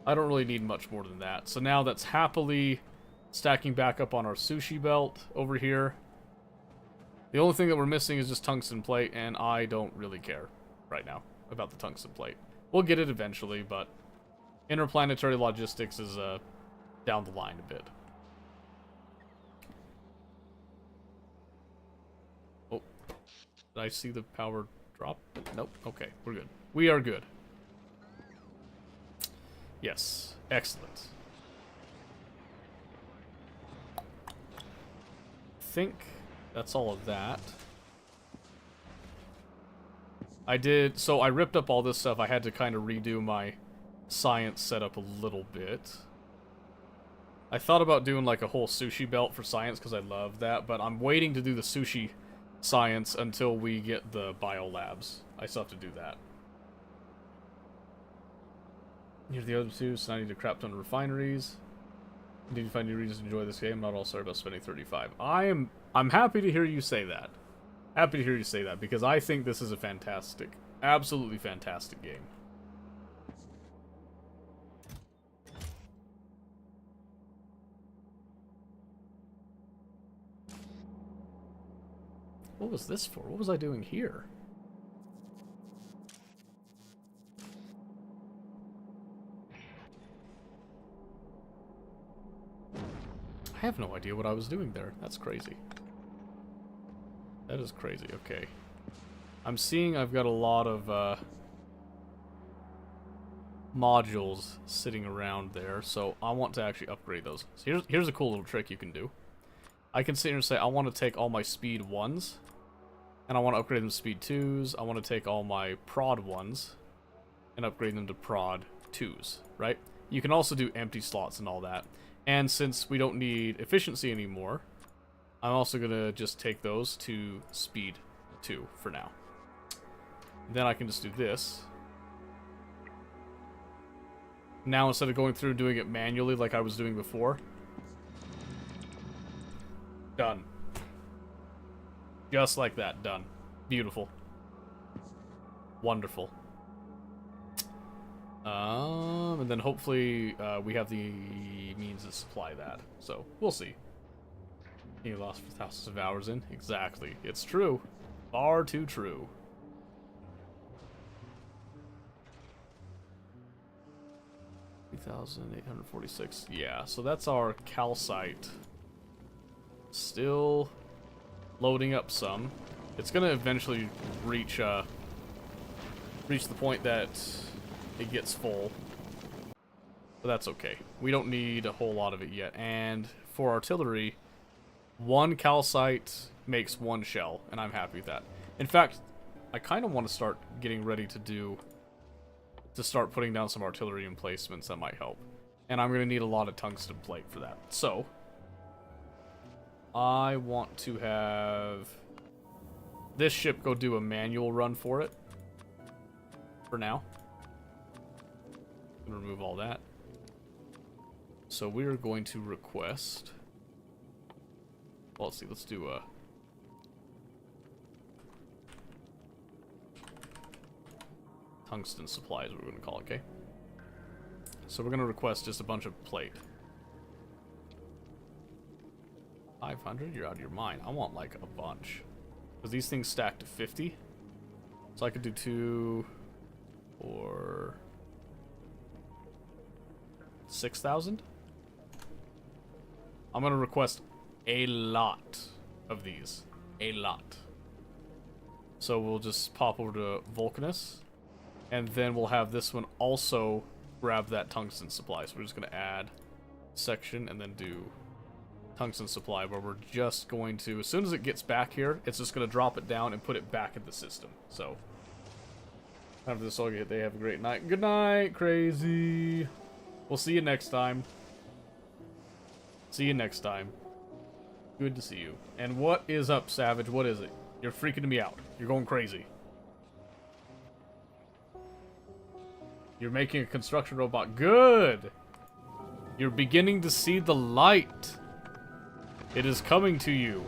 I don't really need much more than that. So now that's happily stacking back up on our sushi belt over here. The only thing that we're missing is just tungsten plate, and I don't really care right now about the tungsten plate. We'll get it eventually, but interplanetary logistics is down the line a bit. Oh, did I see the power drop? Nope. Okay, we're good. We are good. Yes, excellent. I think that's all of that. So I ripped up all this stuff. I had to kind of redo my science setup a little bit. I thought about doing like a whole sushi belt for science because I love that, but I'm waiting to do the sushi science until we get the biolabs. I still have to do that. Here's the other two, so I need a crap ton of refineries. Did you find any reason to enjoy this game? Not all sorry about spending 35. I'm happy to hear you say that. Happy to hear you say that, because I think this is a fantastic, absolutely fantastic game. What was this for? What was I doing here? I have no idea what I was doing there. That's crazy. That is crazy. Okay. I'm seeing I've got a lot of modules sitting around there, so I want to actually upgrade those. So here's a cool little trick you can do. I can sit here and say I want to take all my speed 1s, and I want to upgrade them to speed 2s. I want to take all my prod 1s and upgrade them to prod 2s, right? You can also do empty slots and all that. And since we don't need efficiency anymore, I'm also going to just take those to speed 2 for now. Then I can just do this. Now instead of going through and doing it manually like I was doing before. Done. Just like that, done. Beautiful. Wonderful. And then hopefully we have the means to supply that. So, we'll see. You lost thousands of hours in? Exactly. It's true. Far too true. $3,846. Yeah, so that's our calcite. Still loading up some. It's gonna eventually reach the point that it gets full. But that's okay. We don't need a whole lot of it yet. And for artillery, 1 calcite makes 1 shell, and I'm happy with that. In fact, I kind of want to start getting ready to start putting down some artillery emplacements that might help. And I'm going to need a lot of tungsten plate for that. So, I want to have this ship go do a manual run for it. For now. Remove all that. So we are going to request. Well, let's see. Let's do a. Tungsten supply is what we're going to call it, okay? So we're going to request just a bunch of plate. 500? You're out of your mind. I want like a bunch. Because these things stack to 50. So I could do 2 or 6,000. I'm going to request a lot of these. A lot. So we'll just pop over to Vulcanus. And then we'll have this one also grab that tungsten supply. So we're just going to add section and then do tungsten supply, where we're just going to, as soon as it gets back here, it's just going to drop it down and put it back in the system. So after this all get, they have a great night. Good night, crazy. We'll see you next time. See you next time. Good to see you. And what is up, Savage? What is it? You're freaking me out. You're going crazy. You're making a construction robot. Good! You're beginning to see the light. It is coming to you.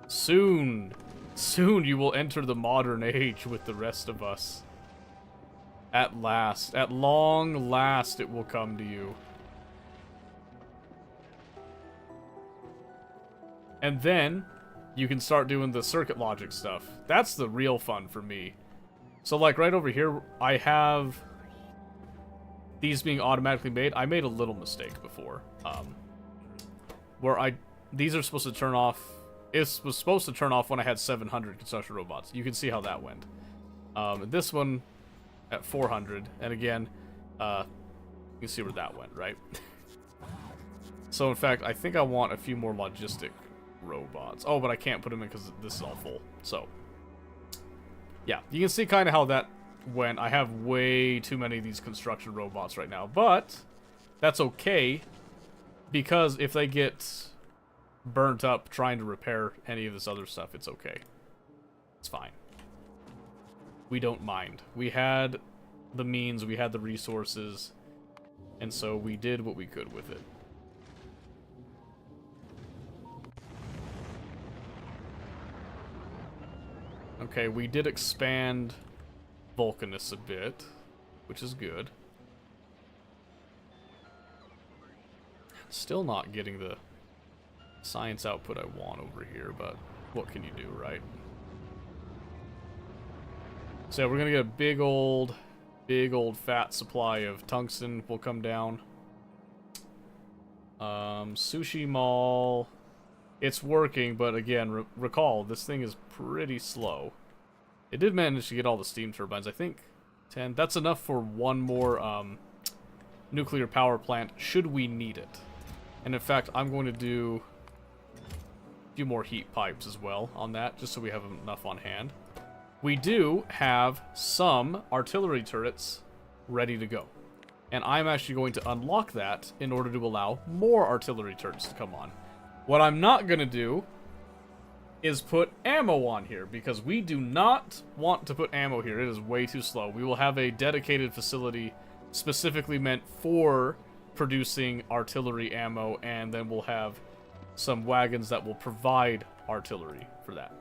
Soon. Soon you will enter the modern age with the rest of us. At last. At long last it will come to you. And then you can start doing the circuit logic stuff. That's the real fun for me. So like right over here, I have these being automatically made. I made a little mistake before. Where these are supposed to turn off. It was supposed to turn off when I had 700 construction robots. You can see how that went. This one at 400. And again, you can see where that went, right? So in fact, I think I want a few more logistic robots. Oh, but I can't put them in because this is all full. So yeah, you can see kind of how that went. I have way too many of these construction robots right now, but that's okay, because if they get burnt up trying to repair any of this other stuff, it's okay. It's fine. We don't mind. We had the means, we had the resources, and so we did what we could with it. Okay, we did expand Vulcanus a bit, which is good. Still not getting the science output I want over here, but what can you do, right? So we're gonna get a big old fat supply of tungsten will come down. Sushi Mall, it's working, but again, recall, this thing is pretty slow. It did manage to get all the steam turbines, I think 10. That's enough for one more nuclear power plant, should we need it. And in fact, I'm going to do a few more heat pipes as well on that, just so we have enough on hand. We do have some artillery turrets ready to go. And I'm actually going to unlock that in order to allow more artillery turrets to come on. What I'm not going to do is put ammo on here, because we do not want to put ammo here. It is way too slow. We will have a dedicated facility specifically meant for producing artillery ammo, and then we'll have some wagons that will provide artillery for that.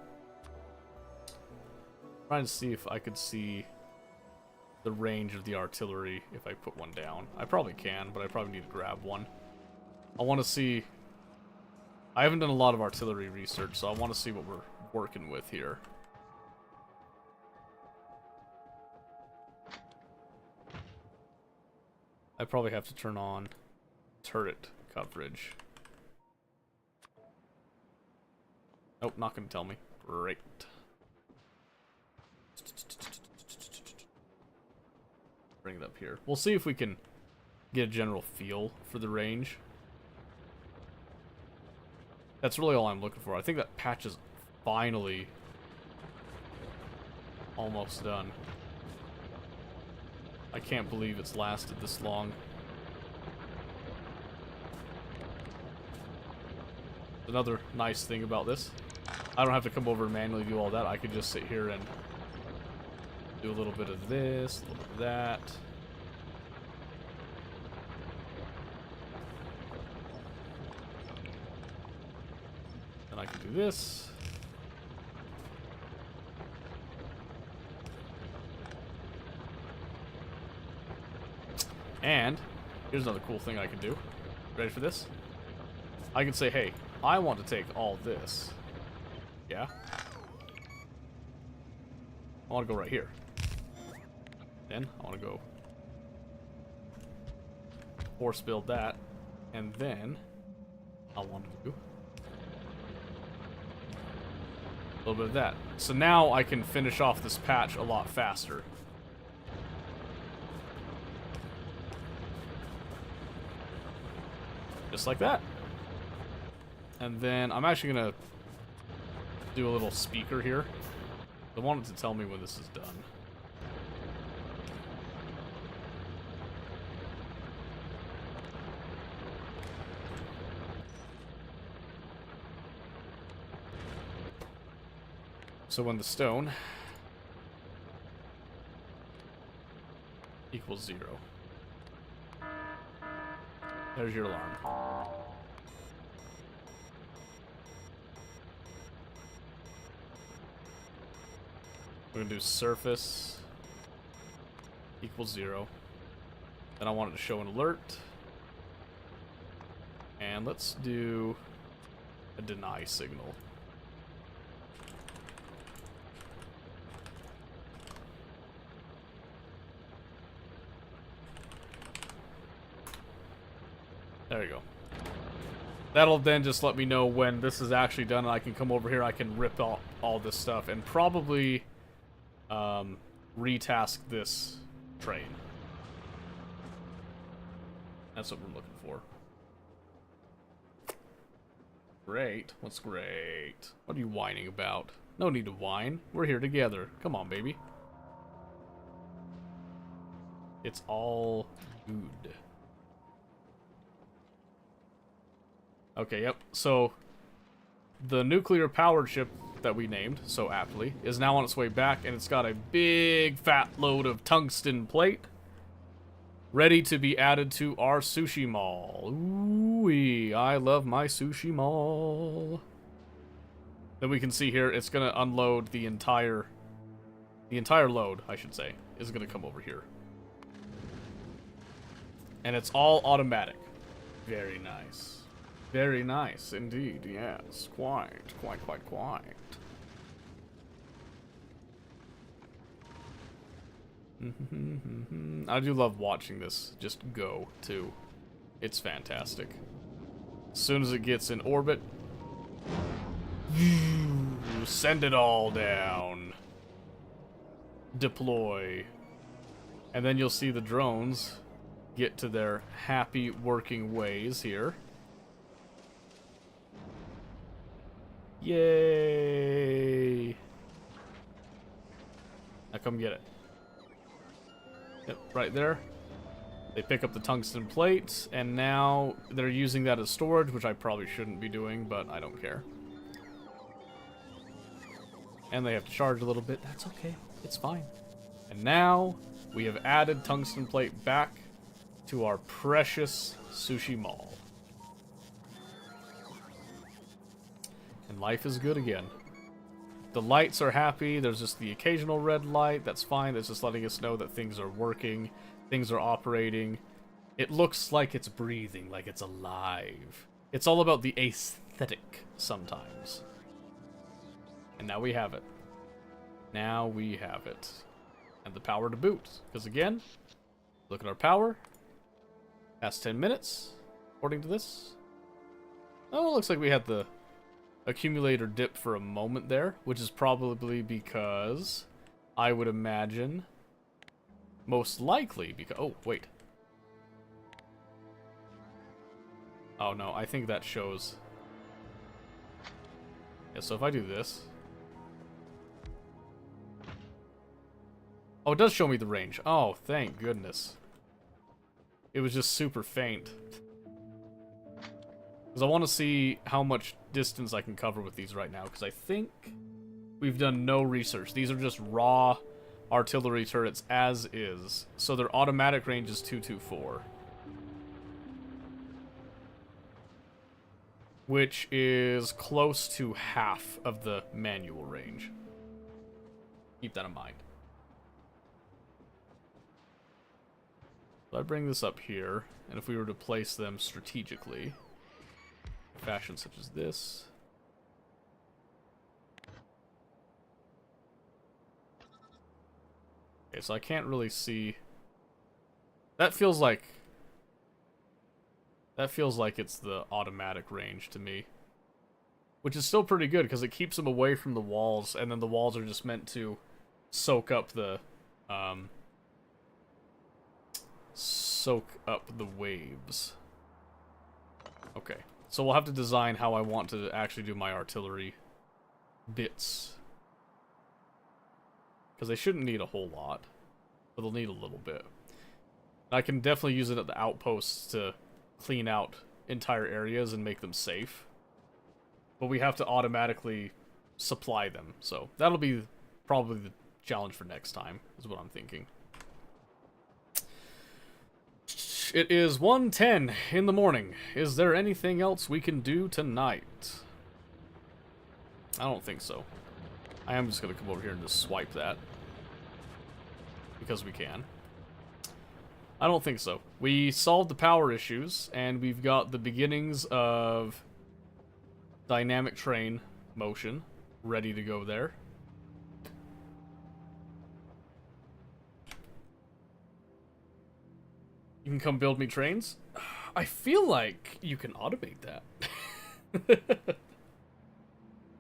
Trying to see if I could see the range of the artillery if I put one down. I probably can, but I probably need to grab one. I want to see. I haven't done a lot of artillery research, so I want to see what we're working with here. I probably have to turn on turret coverage. Nope, not going to tell me. Great. Bring it up here. We'll see if we can get a general feel for the range. That's really all I'm looking for. I think that patch is finally almost done. I can't believe it's lasted this long. Another nice thing about this, I don't have to come over and manually do all that. I could just sit here and do a little bit of this, a little bit of that. I can do this. And here's another cool thing I can do. Ready for this? I can say, hey, I want to take all this. Yeah? I want to go right here. Then I want to go force build that. And then I want to do a little bit of that. So now I can finish off this patch a lot faster. Just like that. And then I'm actually going to do a little speaker here. I want it to tell me when this is done. So when the stone equals 0. There's your alarm. We're gonna do surface equals 0. Then I want it to show an alert. And let's do a deny signal. There you go. That'll then just let me know when this is actually done, and I can come over here, I can rip off all this stuff, and probably retask this train. That's what we're looking for. Great. What's great? What are you whining about? No need to whine. We're here together. Come on, baby. It's all good. Okay, yep. So, the nuclear powered ship that we named so aptly is now on its way back, and it's got a big fat load of tungsten plate ready to be added to our sushi mall. Ooh-wee, I love my sushi mall. Then we can see here it's going to unload the entire load, I should say, is going to come over here. And it's all automatic. Very nice. Very nice indeed, yes. Quite. I do love watching this just go, too. It's fantastic. As soon as it gets in orbit, send it all down. Deploy. And then you'll see the drones get to their happy working ways here. Yay! Now come get it. Yep, right there. They pick up the tungsten plates, and now they're using that as storage, which I probably shouldn't be doing, but I don't care. And they have to charge a little bit. That's okay. It's fine. And now we have added tungsten plate back to our precious sushi mall. And life is good again. The lights are happy. There's just the occasional red light. That's fine. That's just letting us know that things are working. Things are operating. It looks like it's breathing, like it's alive. It's all about the aesthetic sometimes. And now we have it. Now we have it. And the power to boot. Because again, look at our power. Past 10 minutes, according to this. Oh, it looks like we had the accumulator dip for a moment there, which is probably because I would imagine most likely because oh wait, oh no, I think that shows, yeah, so if I do this, oh, it does show me the range. Oh, thank goodness. It was just super faint. Because I want to see how much distance I can cover with these right now. Because I think we've done no research. These are just raw artillery turrets as is. So their automatic range is 224. which is close to half of the manual range. Keep that in mind. So I bring this up here, and if we were to place them strategically, fashion such as this. Okay, so I can't really see. That feels like it's the automatic range to me. Which is still pretty good because it keeps them away from the walls, and then the walls are just meant to soak up the waves. Okay. So we'll have to design how I want to actually do my artillery bits. Because they shouldn't need a whole lot, but they'll need a little bit. I can definitely use it at the outposts to clean out entire areas and make them safe. But we have to automatically supply them, so that'll be probably the challenge for next time, is what I'm thinking. It is 1:10 in the morning. Is there anything else we can do tonight? I don't think so. I am just going to come over here and just swipe that. Because we can. I don't think so. We solved the power issues, and we've got the beginnings of dynamic train motion ready to go there. You can come build me trains? I feel like you can automate that.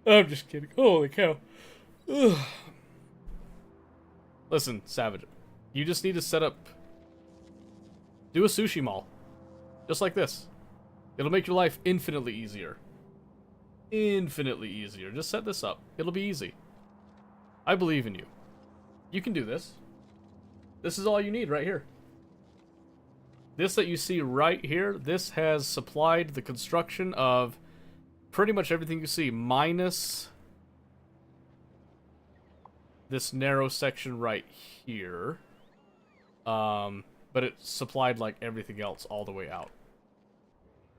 I'm just kidding. Holy cow. Ugh. Listen, Savage. You just need to set up... Do a sushi mall. Just like this. It'll make your life infinitely easier. Infinitely easier. Just set this up. It'll be easy. I believe in you. You can do this. This is all you need right here. This that you see right here, this has supplied the construction of pretty much everything you see, minus this narrow section right here. But it supplied like everything else all the way out.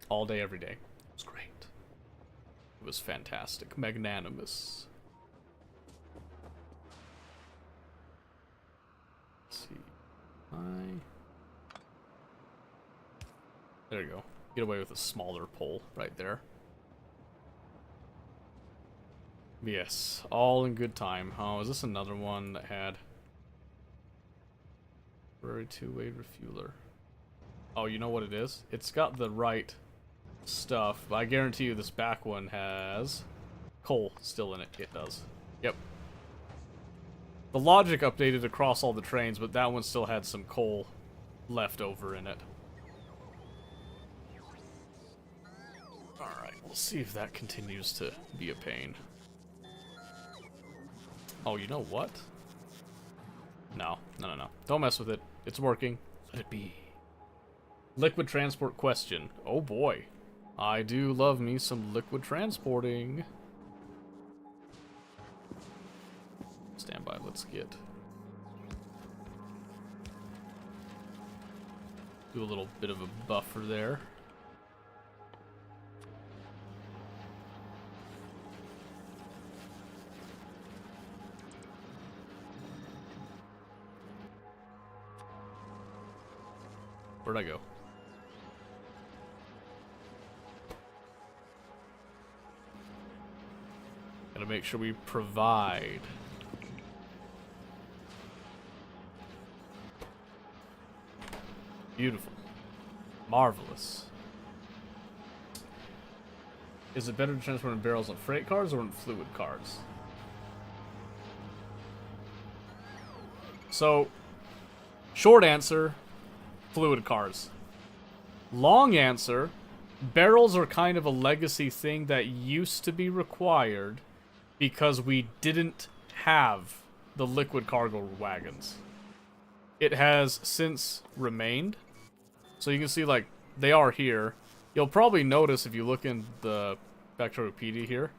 All day, every day. It was great. It was fantastic. Magnanimous. Let's see. There you go. Get away with a smaller pole right there. Yes, all in good time. Oh, is this another one that had temporary two-way refueler? Oh, you know what it is? It's got the right stuff, but I guarantee you this back one has coal still in it. It does. Yep. The logic updated across all the trains, but that one still had some coal left over in it. Alright, we'll see if that continues to be a pain. Oh, you know what? No. Don't mess with it. It's working. Let it be. Liquid transport question. Oh boy. I do love me some liquid transporting. Stand by, let's get... Do a little bit of a buffer there. Where'd I go? Gotta make sure we provide. Beautiful. Marvelous. Is it better to transport in barrels on freight cars or in fluid cars? So, short answer, fluid cars. Long answer, barrels are kind of a legacy thing that used to be required because we didn't have the liquid cargo wagons. It has since remained. So you can see, like, they are here. You'll probably notice if you look in the Vectoropedia here,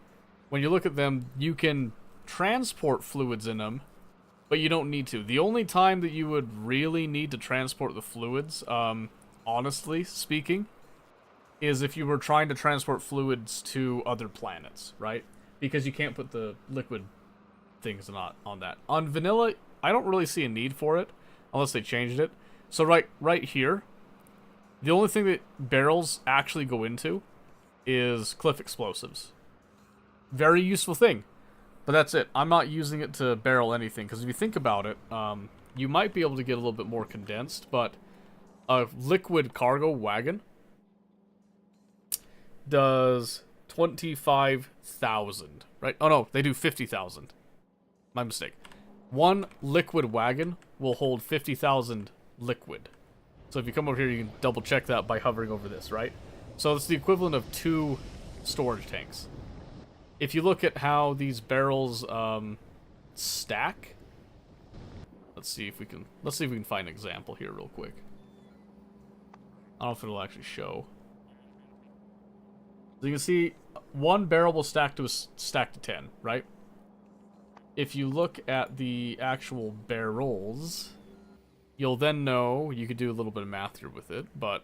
when you look at them, you can transport fluids in them, but you don't need to. The only time that you would really need to transport the fluids, honestly speaking, is if you were trying to transport fluids to other planets, right? Because you can't put the liquid things on that. On vanilla, I don't really see a need for it unless they changed it. So right here, the only thing that barrels actually go into is cliff explosives. Very useful thing, but that's it. I'm not using it to barrel anything, because if you think about it, you might be able to get a little bit more condensed, but a liquid cargo wagon does 25,000, right? Oh no, they do 50,000. My mistake. One liquid wagon will hold 50,000 liquid. So if you come over here, you can double check that by hovering over this, right? So it's the equivalent of 2 storage tanks. If you look at how these barrels stack, let's see if we can find an example here real quick. I don't know if it'll actually show. So you can see one barrel will stack to 10, right? If you look at the actual barrels, you'll then know, you could do a little bit of math here with it, but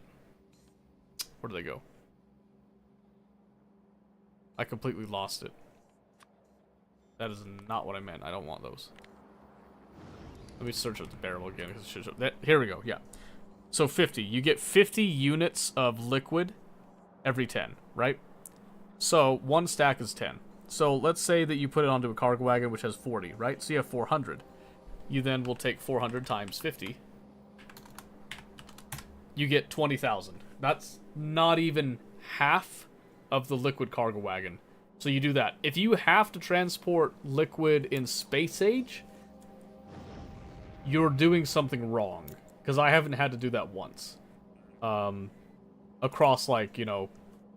where do they go? I completely lost it. That is not what I meant. I don't want those. Let me search up the barrel again, because it should show that. Here we go, yeah. So 50. You get 50 units of liquid every 10, right? So one stack is 10. So let's say that you put it onto a cargo wagon which has 40, right? So you have 400. You then will take 400 times 50. You get 20,000. That's not even half of the liquid cargo wagon. So you do that. If you have to transport liquid in space age, you're doing something wrong. Because I haven't had to do that once. Across, like, you know,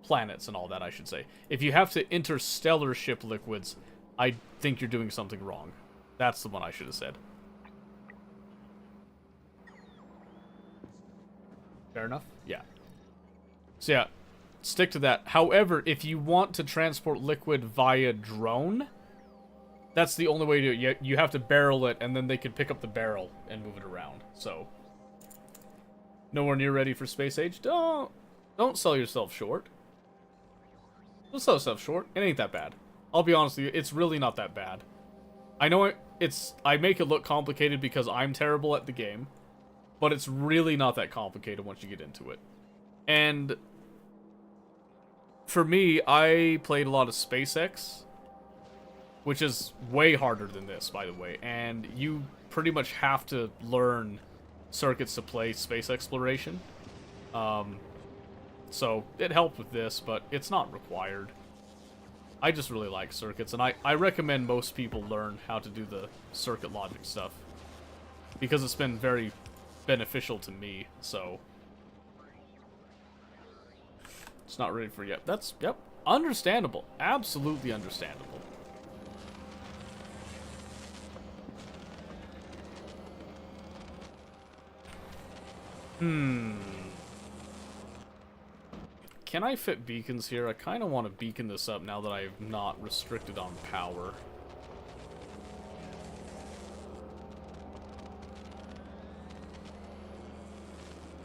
planets and all that, I should say. If you have to interstellar ship liquids, I think you're doing something wrong. That's the one I should have said. Fair enough? Yeah. So yeah, stick to that. However, if you want to transport liquid via drone, that's the only way to do it. You have to barrel it, and then they can pick up the barrel and move it around. So, nowhere near ready for space age. Don't sell yourself short. Don't sell yourself short. It ain't that bad. I'll be honest with you, it's really not that bad. I know I make it look complicated because I'm terrible at the game, but it's really not that complicated once you get into it. And for me, I played a lot of SpaceX, which is way harder than this, by the way, and you pretty much have to learn circuits to play space exploration. So it helped with this, but it's not required. I just really like circuits, and I recommend most people learn how to do the circuit logic stuff, because it's been very beneficial to me, so it's not ready for yet. That's, yep, understandable. Absolutely understandable. Can I fit beacons here? I kind of want to beacon this up now that I'm not restricted on power.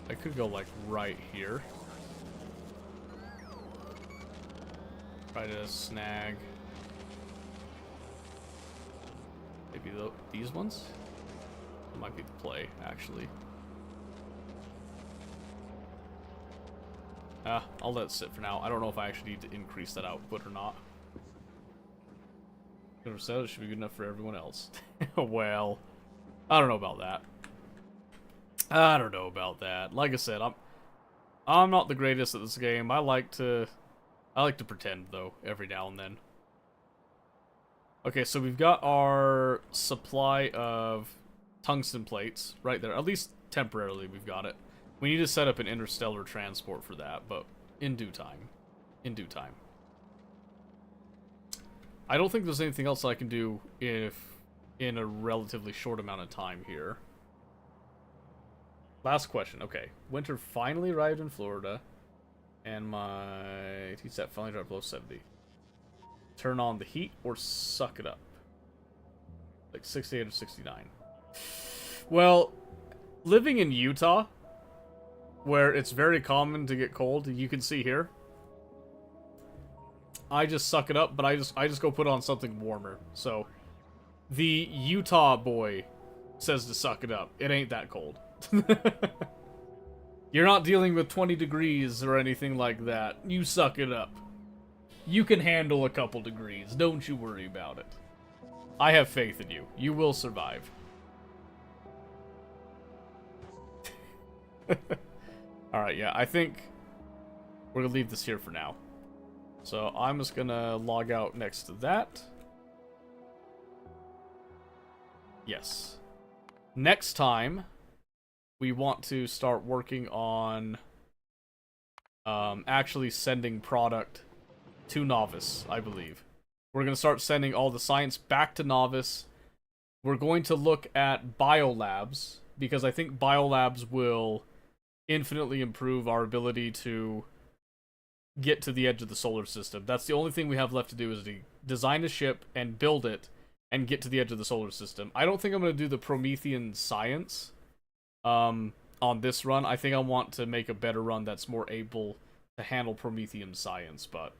I could go, like, right here. Try to snag maybe these ones? That might be the play, actually. I'll let it sit for now. I don't know if I actually need to increase that output or not. 100% it should be good enough for everyone else. Well, I don't know about that. I don't know about that. Like I said, I'm not the greatest at this game. I like to pretend though every now and then. Okay, so we've got our supply of tungsten plates right there. At least temporarily we've got it. We need to set up an interstellar transport for that, but in due time. In due time. I don't think there's anything else I can do in a relatively short amount of time here. Last question. Okay. Winter finally arrived in Florida, and my T-Sat finally dropped below 70. Turn on the heat or suck it up. Like 68 or 69. Well, living in Utah, where it's very common to get cold. You can see here. I just suck it up, but I just go put on something warmer. So, the Utah boy says to suck it up. It ain't that cold. You're not dealing with 20 degrees or anything like that. You suck it up. You can handle a couple degrees. Don't you worry about it. I have faith in you. You will survive. Alright, yeah, I think we're gonna leave this here for now. So I'm just gonna log out next to that. Yes. Next time, we want to start working on actually sending product to Novice, I believe. We're going to start sending all the science back to Novice. We're going to look at biolabs, because I think biolabs will infinitely improve our ability to get to the edge of the solar system. That's the only thing we have left to do, is to design a ship and build it and get to the edge of the solar system. I don't think I'm going to do the Promethean science on this run. I think I want to make a better run that's more able to handle Promethean science, but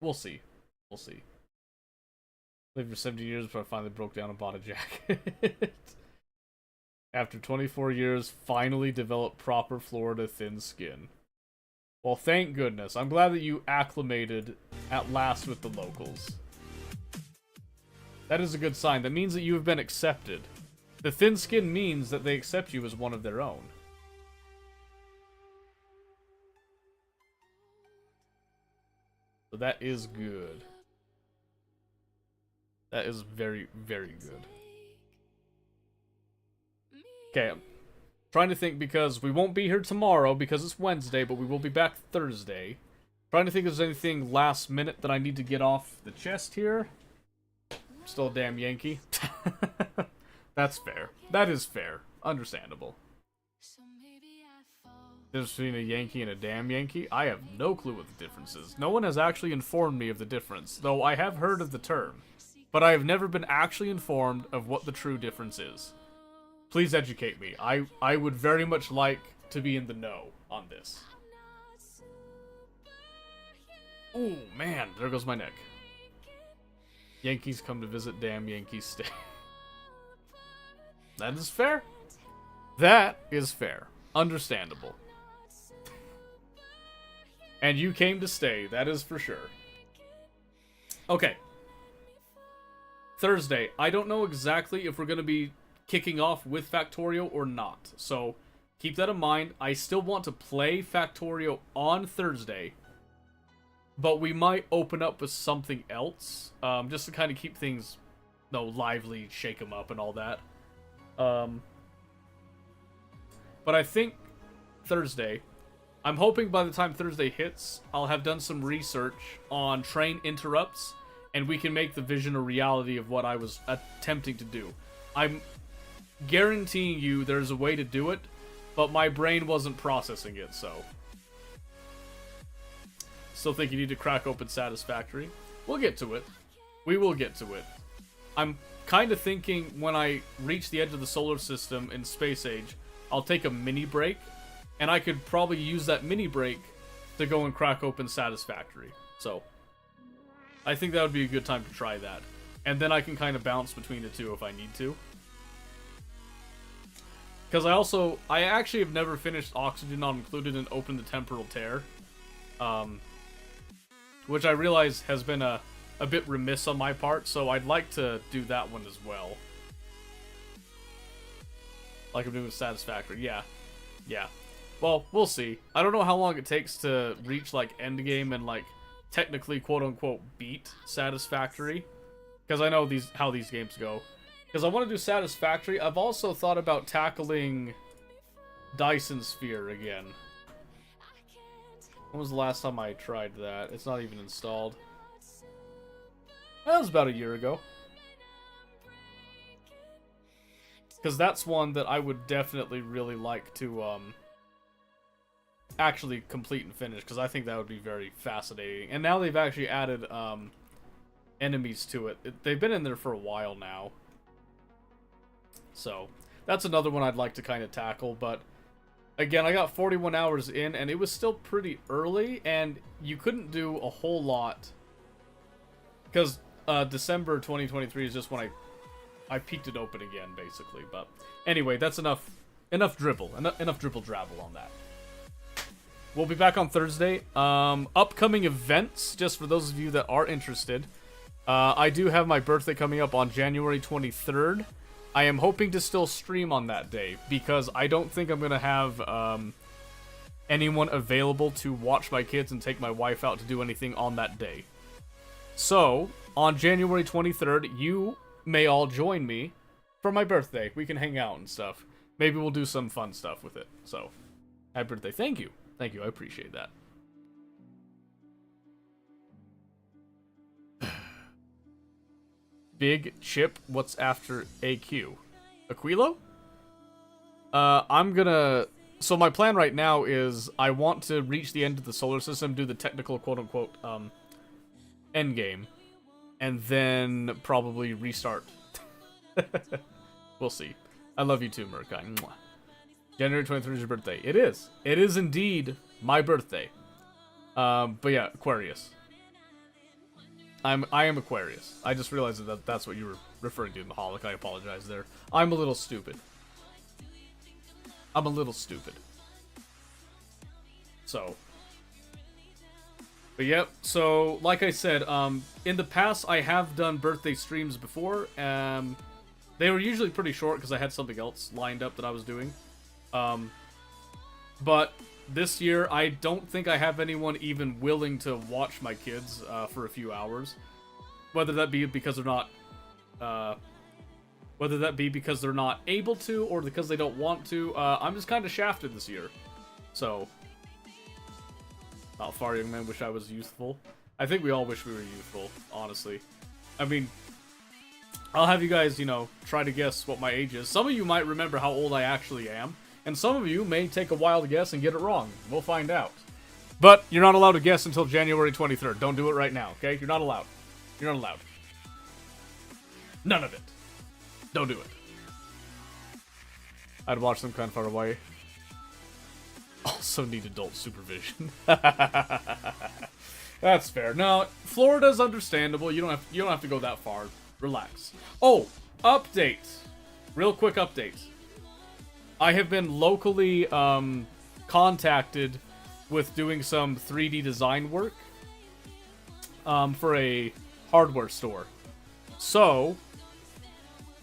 we'll see. We'll see. Lived for 17 years before I finally broke down and bought a jacket. After 24 years, finally developed proper Florida thin skin. Well, thank goodness. I'm glad that you acclimated at last with the locals. That is a good sign. That means that you have been accepted. The thin skin means that they accept you as one of their own. So that is good. That is very, very good. Okay, I'm trying to think, because we won't be here tomorrow because it's Wednesday, but we will be back Thursday. Trying to think if there's anything last minute that I need to get off the chest here. Still a damn Yankee. That's fair. That is fair. Understandable. Difference between a Yankee and a damn Yankee? I have no clue what the difference is. No one has actually informed me of the difference, though I have heard of the term. But I have never been actually informed of what the true difference is. Please educate me. I would very much like to be in the know on this. Ooh, man, there goes my neck. Yankees come to visit, damn Yankees stay. That is fair. That is fair. Understandable. And you came to stay, that is for sure. Okay. Thursday. I don't know exactly if we're going to be kicking off with Factorio or not. So, keep that in mind. I still want to play Factorio on Thursday. But we might open up with something else. Just to kind of keep things, you know, lively, shake them up and all that. But I think Thursday, I'm hoping by the time Thursday hits, I'll have done some research on train interrupts, and we can make the vision a reality of what I was attempting to do. I'm guaranteeing you there's a way to do it, but my brain wasn't processing it, so. Still think you need to crack open Satisfactory. We'll get to it. We will get to it. I'm kind of thinking when I reach the edge of the solar system in Space Age, I'll take a mini break, and I could probably use that mini break to go and crack open Satisfactory. So, I think that would be a good time to try that. And then I can kind of bounce between the two if I need to. Because I actually have never finished Oxygen Not Included and Open the Temporal Tear. Which I realize has been a bit remiss on my part, so I'd like to do that one as well. Like I'm doing with Satisfactory, yeah. Yeah. Well, we'll see. I don't know how long it takes to reach, like, endgame and, like, technically, quote-unquote, beat Satisfactory. Because I know how these games go. Because I want to do Satisfactory. I've also thought about tackling Dyson Sphere again. When was the last time I tried that? It's not even installed. That was about a year ago. Because that's one that I would definitely really like to actually complete and finish. Because I think that would be very fascinating. And now they've actually added enemies to it. They've been in there for a while now. So, that's another one I'd like to kind of tackle. But again, I got 41 hours in, and it was still pretty early, and you couldn't do a whole lot. Because December 2023 is just when I peaked it open again, basically. But anyway, that's enough dribble. Enough dribble drabble on that. We'll be back on Thursday. Upcoming events, just for those of you that are interested. I do have my birthday coming up on January 23rd. I am hoping to still stream on that day, because I don't think I'm going to have anyone available to watch my kids and take my wife out to do anything on that day. So, on January 23rd, you may all join me for my birthday. We can hang out and stuff. Maybe we'll do some fun stuff with it. So, happy birthday. Thank you. Thank you. I appreciate that. Big Chip, what's after AQ? Aquilo? I'm gonna... So my plan right now is I want to reach the end of the solar system, do the technical quote-unquote end game, and then probably restart. We'll see. I love you too, Murkai. Mwah. January 23rd is your birthday. It is. It is indeed my birthday. But yeah, Aquarius. I am Aquarius. I just realized that that's what you were referring to, Mahalik. I apologize there. I'm a little stupid. So. But yep, so like I said, in the past I have done birthday streams before. They were usually pretty short because I had something else lined up that I was doing. But this year I don't think I have anyone even willing to watch my kids for a few hours. Whether that be because they're not able to, or because they don't want to. I'm just kind of shafted this year. So, not far, young man, wish I was youthful. I think we all wish we were youthful, honestly. I mean, I'll have you guys, you know, try to guess what my age is. Some of you might remember how old I actually am, and some of you may take a while to guess and get it wrong. We'll find out. But you're not allowed to guess until January 23rd. Don't do it right now, okay? You're not allowed. You're not allowed. None of it. Don't do it. I'd watch them kind of far away. Also need adult supervision. That's fair. No, Florida's understandable. You don't have to go that far. Relax. Oh, update. Real quick update. I have been locally contacted with doing some 3D design work for a hardware store. So,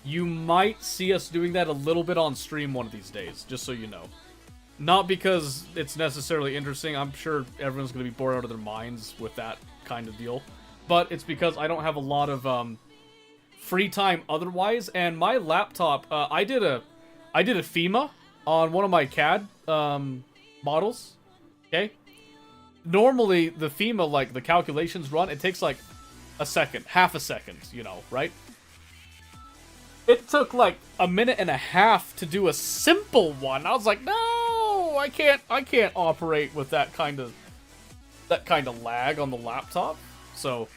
you might see us doing that a little bit on stream one of these days, just so you know. Not because it's necessarily interesting. I'm sure everyone's going to be bored out of their minds with that kind of deal. But it's because I don't have a lot of free time otherwise. And my laptop, I did a FEMA on one of my CAD models. Okay? Normally, the FEMA, like, the calculations run, it takes, like, a second. Half a second, you know, right? It took, like, a minute and a half to do a simple one. I was like, no, I can't operate with that kind of lag on the laptop. So,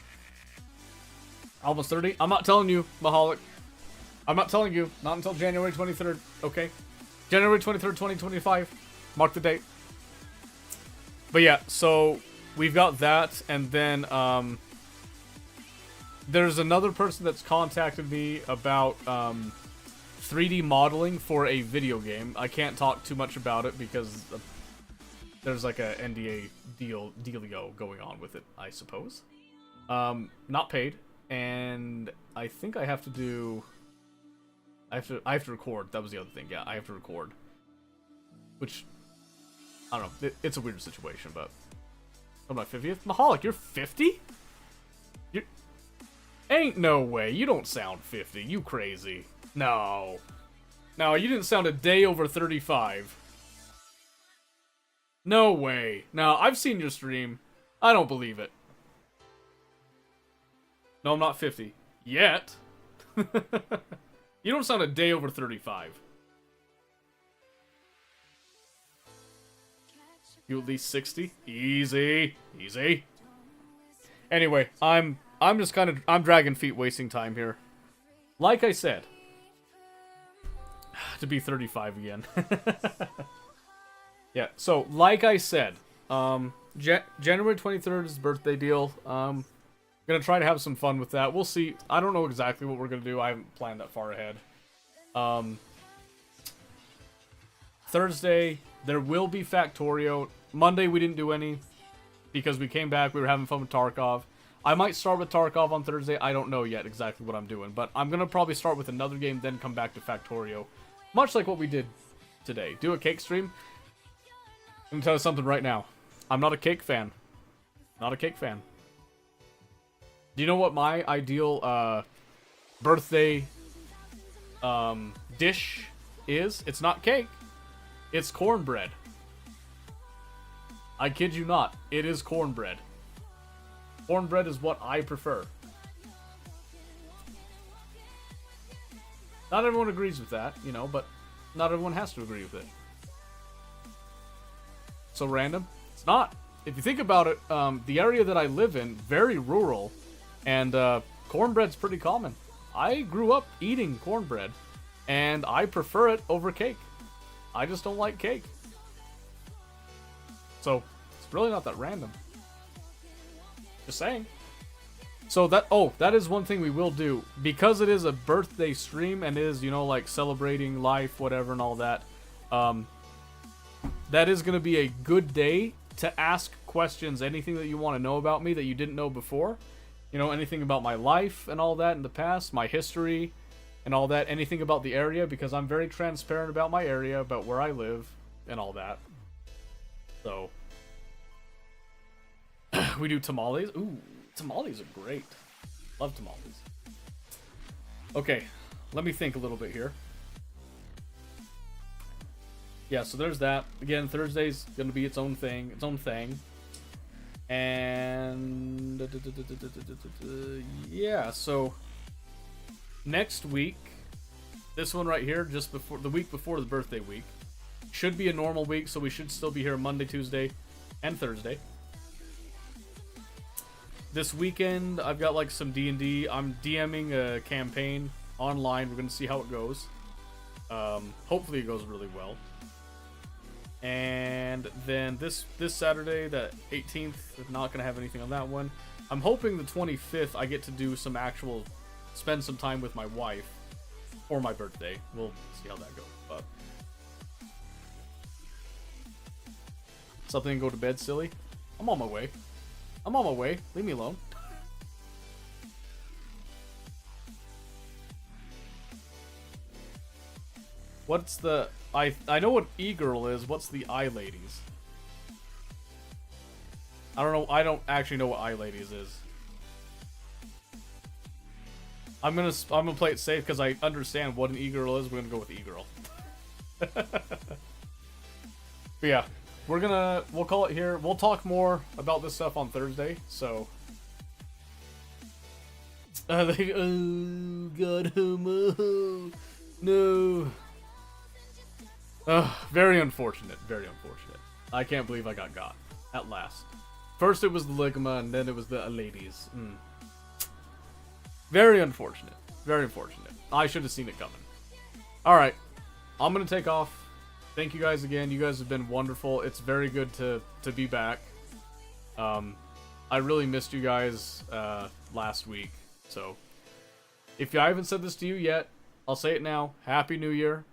almost 30. I'm not telling you, Mahalik. I'm not telling you. Not until January 23rd, okay? January 23rd, 2025. Mark the date. But yeah, so we've got that, and then there's another person that's contacted me about 3D modeling for a video game. I can't talk too much about it because there's like a NDA dealio going on with it, I suppose. Not paid, and I think I have to do. I have to record. That was the other thing. Yeah, I have to record, which I don't know. It's a weird situation, but I'm my 50th. Mahalik, you're 50? Ain't no way. You don't sound 50. You crazy. No. No, you didn't sound a day over 35. No way. No, I've seen your stream. I don't believe it. No, I'm not 50. Yet. You don't sound a day over 35. You at least 60? Easy. Easy. Anyway, I'm just kind of, I'm dragging feet, wasting time here. Like I said, to be 35 again. Yeah, so like I said, January 23rd is the birthday deal. Gonna try to have some fun with that. We'll see. I don't know exactly what we're gonna do. I haven't planned that far ahead. Thursday, there will be Factorio. Monday, we didn't do any because we came back. We were having fun with Tarkov. I might start with Tarkov on Thursday. I don't know yet exactly what I'm doing, but I'm gonna probably start with another game, then come back to Factorio. Much like what we did today. Do a cake stream. I'm gonna tell you something right now. I'm not a cake fan. Not a cake fan. Do you know what my ideal birthday dish is? It's not cake. It's cornbread. I kid you not. It is cornbread. Cornbread is what I prefer. Not everyone agrees with that, you know, but not everyone has to agree with it. So random? It's not. If you think about it, the area that I live in, very rural, and cornbread's pretty common. I grew up eating cornbread, and I prefer it over cake. I just don't like cake. So, it's really not that random. Just saying. So that is one thing we will do. Because it is a birthday stream and is, you know, like celebrating life, whatever, and all that, that is going to be a good day to ask questions, anything that you want to know about me that you didn't know before. You know, anything about my life and all that in the past, my history and all that, anything about the area, because I'm very transparent about my area, about where I live and all that. So, we do tamales. Ooh, tamales are great. Love tamales. Okay, let me think a little bit here. Yeah, so there's that. Again, Thursday's gonna be its own thing. And yeah, so next week, this one right here, just before the week before the birthday week, should be a normal week, so we should still be here Monday, Tuesday, and Thursday. This weekend, I've got like some D&D. I'm DMing a campaign online. We're gonna see how it goes. Hopefully it goes really well. And then this Saturday, the 18th, I'm not going to have anything on that one. I'm hoping the 25th I get to do some spend some time with my wife for my birthday. We'll see how that goes. But something to go to bed, silly? I'm on my way. Leave me alone. What's the... I know what e-girl is. What's the iLadies? I don't know. I don't actually know what iLadies is. I'm gonna play it safe because I understand what an e-girl is. We're gonna go with e-girl. But yeah, we'll call it here. We'll talk more about this stuff on Thursday. So, oh god, no. Very unfortunate. Very unfortunate. I can't believe I got at last. First it was the Ligma, and then it was the ladies. Very unfortunate. Very unfortunate. I should have seen it coming. Alright. I'm going to take off. Thank you guys again. You guys have been wonderful. It's very good to be back. I really missed you guys last week. So, if I haven't said this to you yet, I'll say it now. Happy New Year.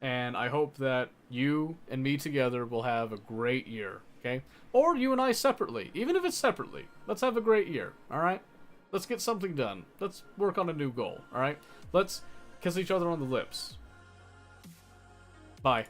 And I hope that you and me together will have a great year, okay? Or you and I separately. Even if it's separately. Let's have a great year, alright? Let's get something done. Let's work on a new goal, alright? Let's kiss each other on the lips. Bye.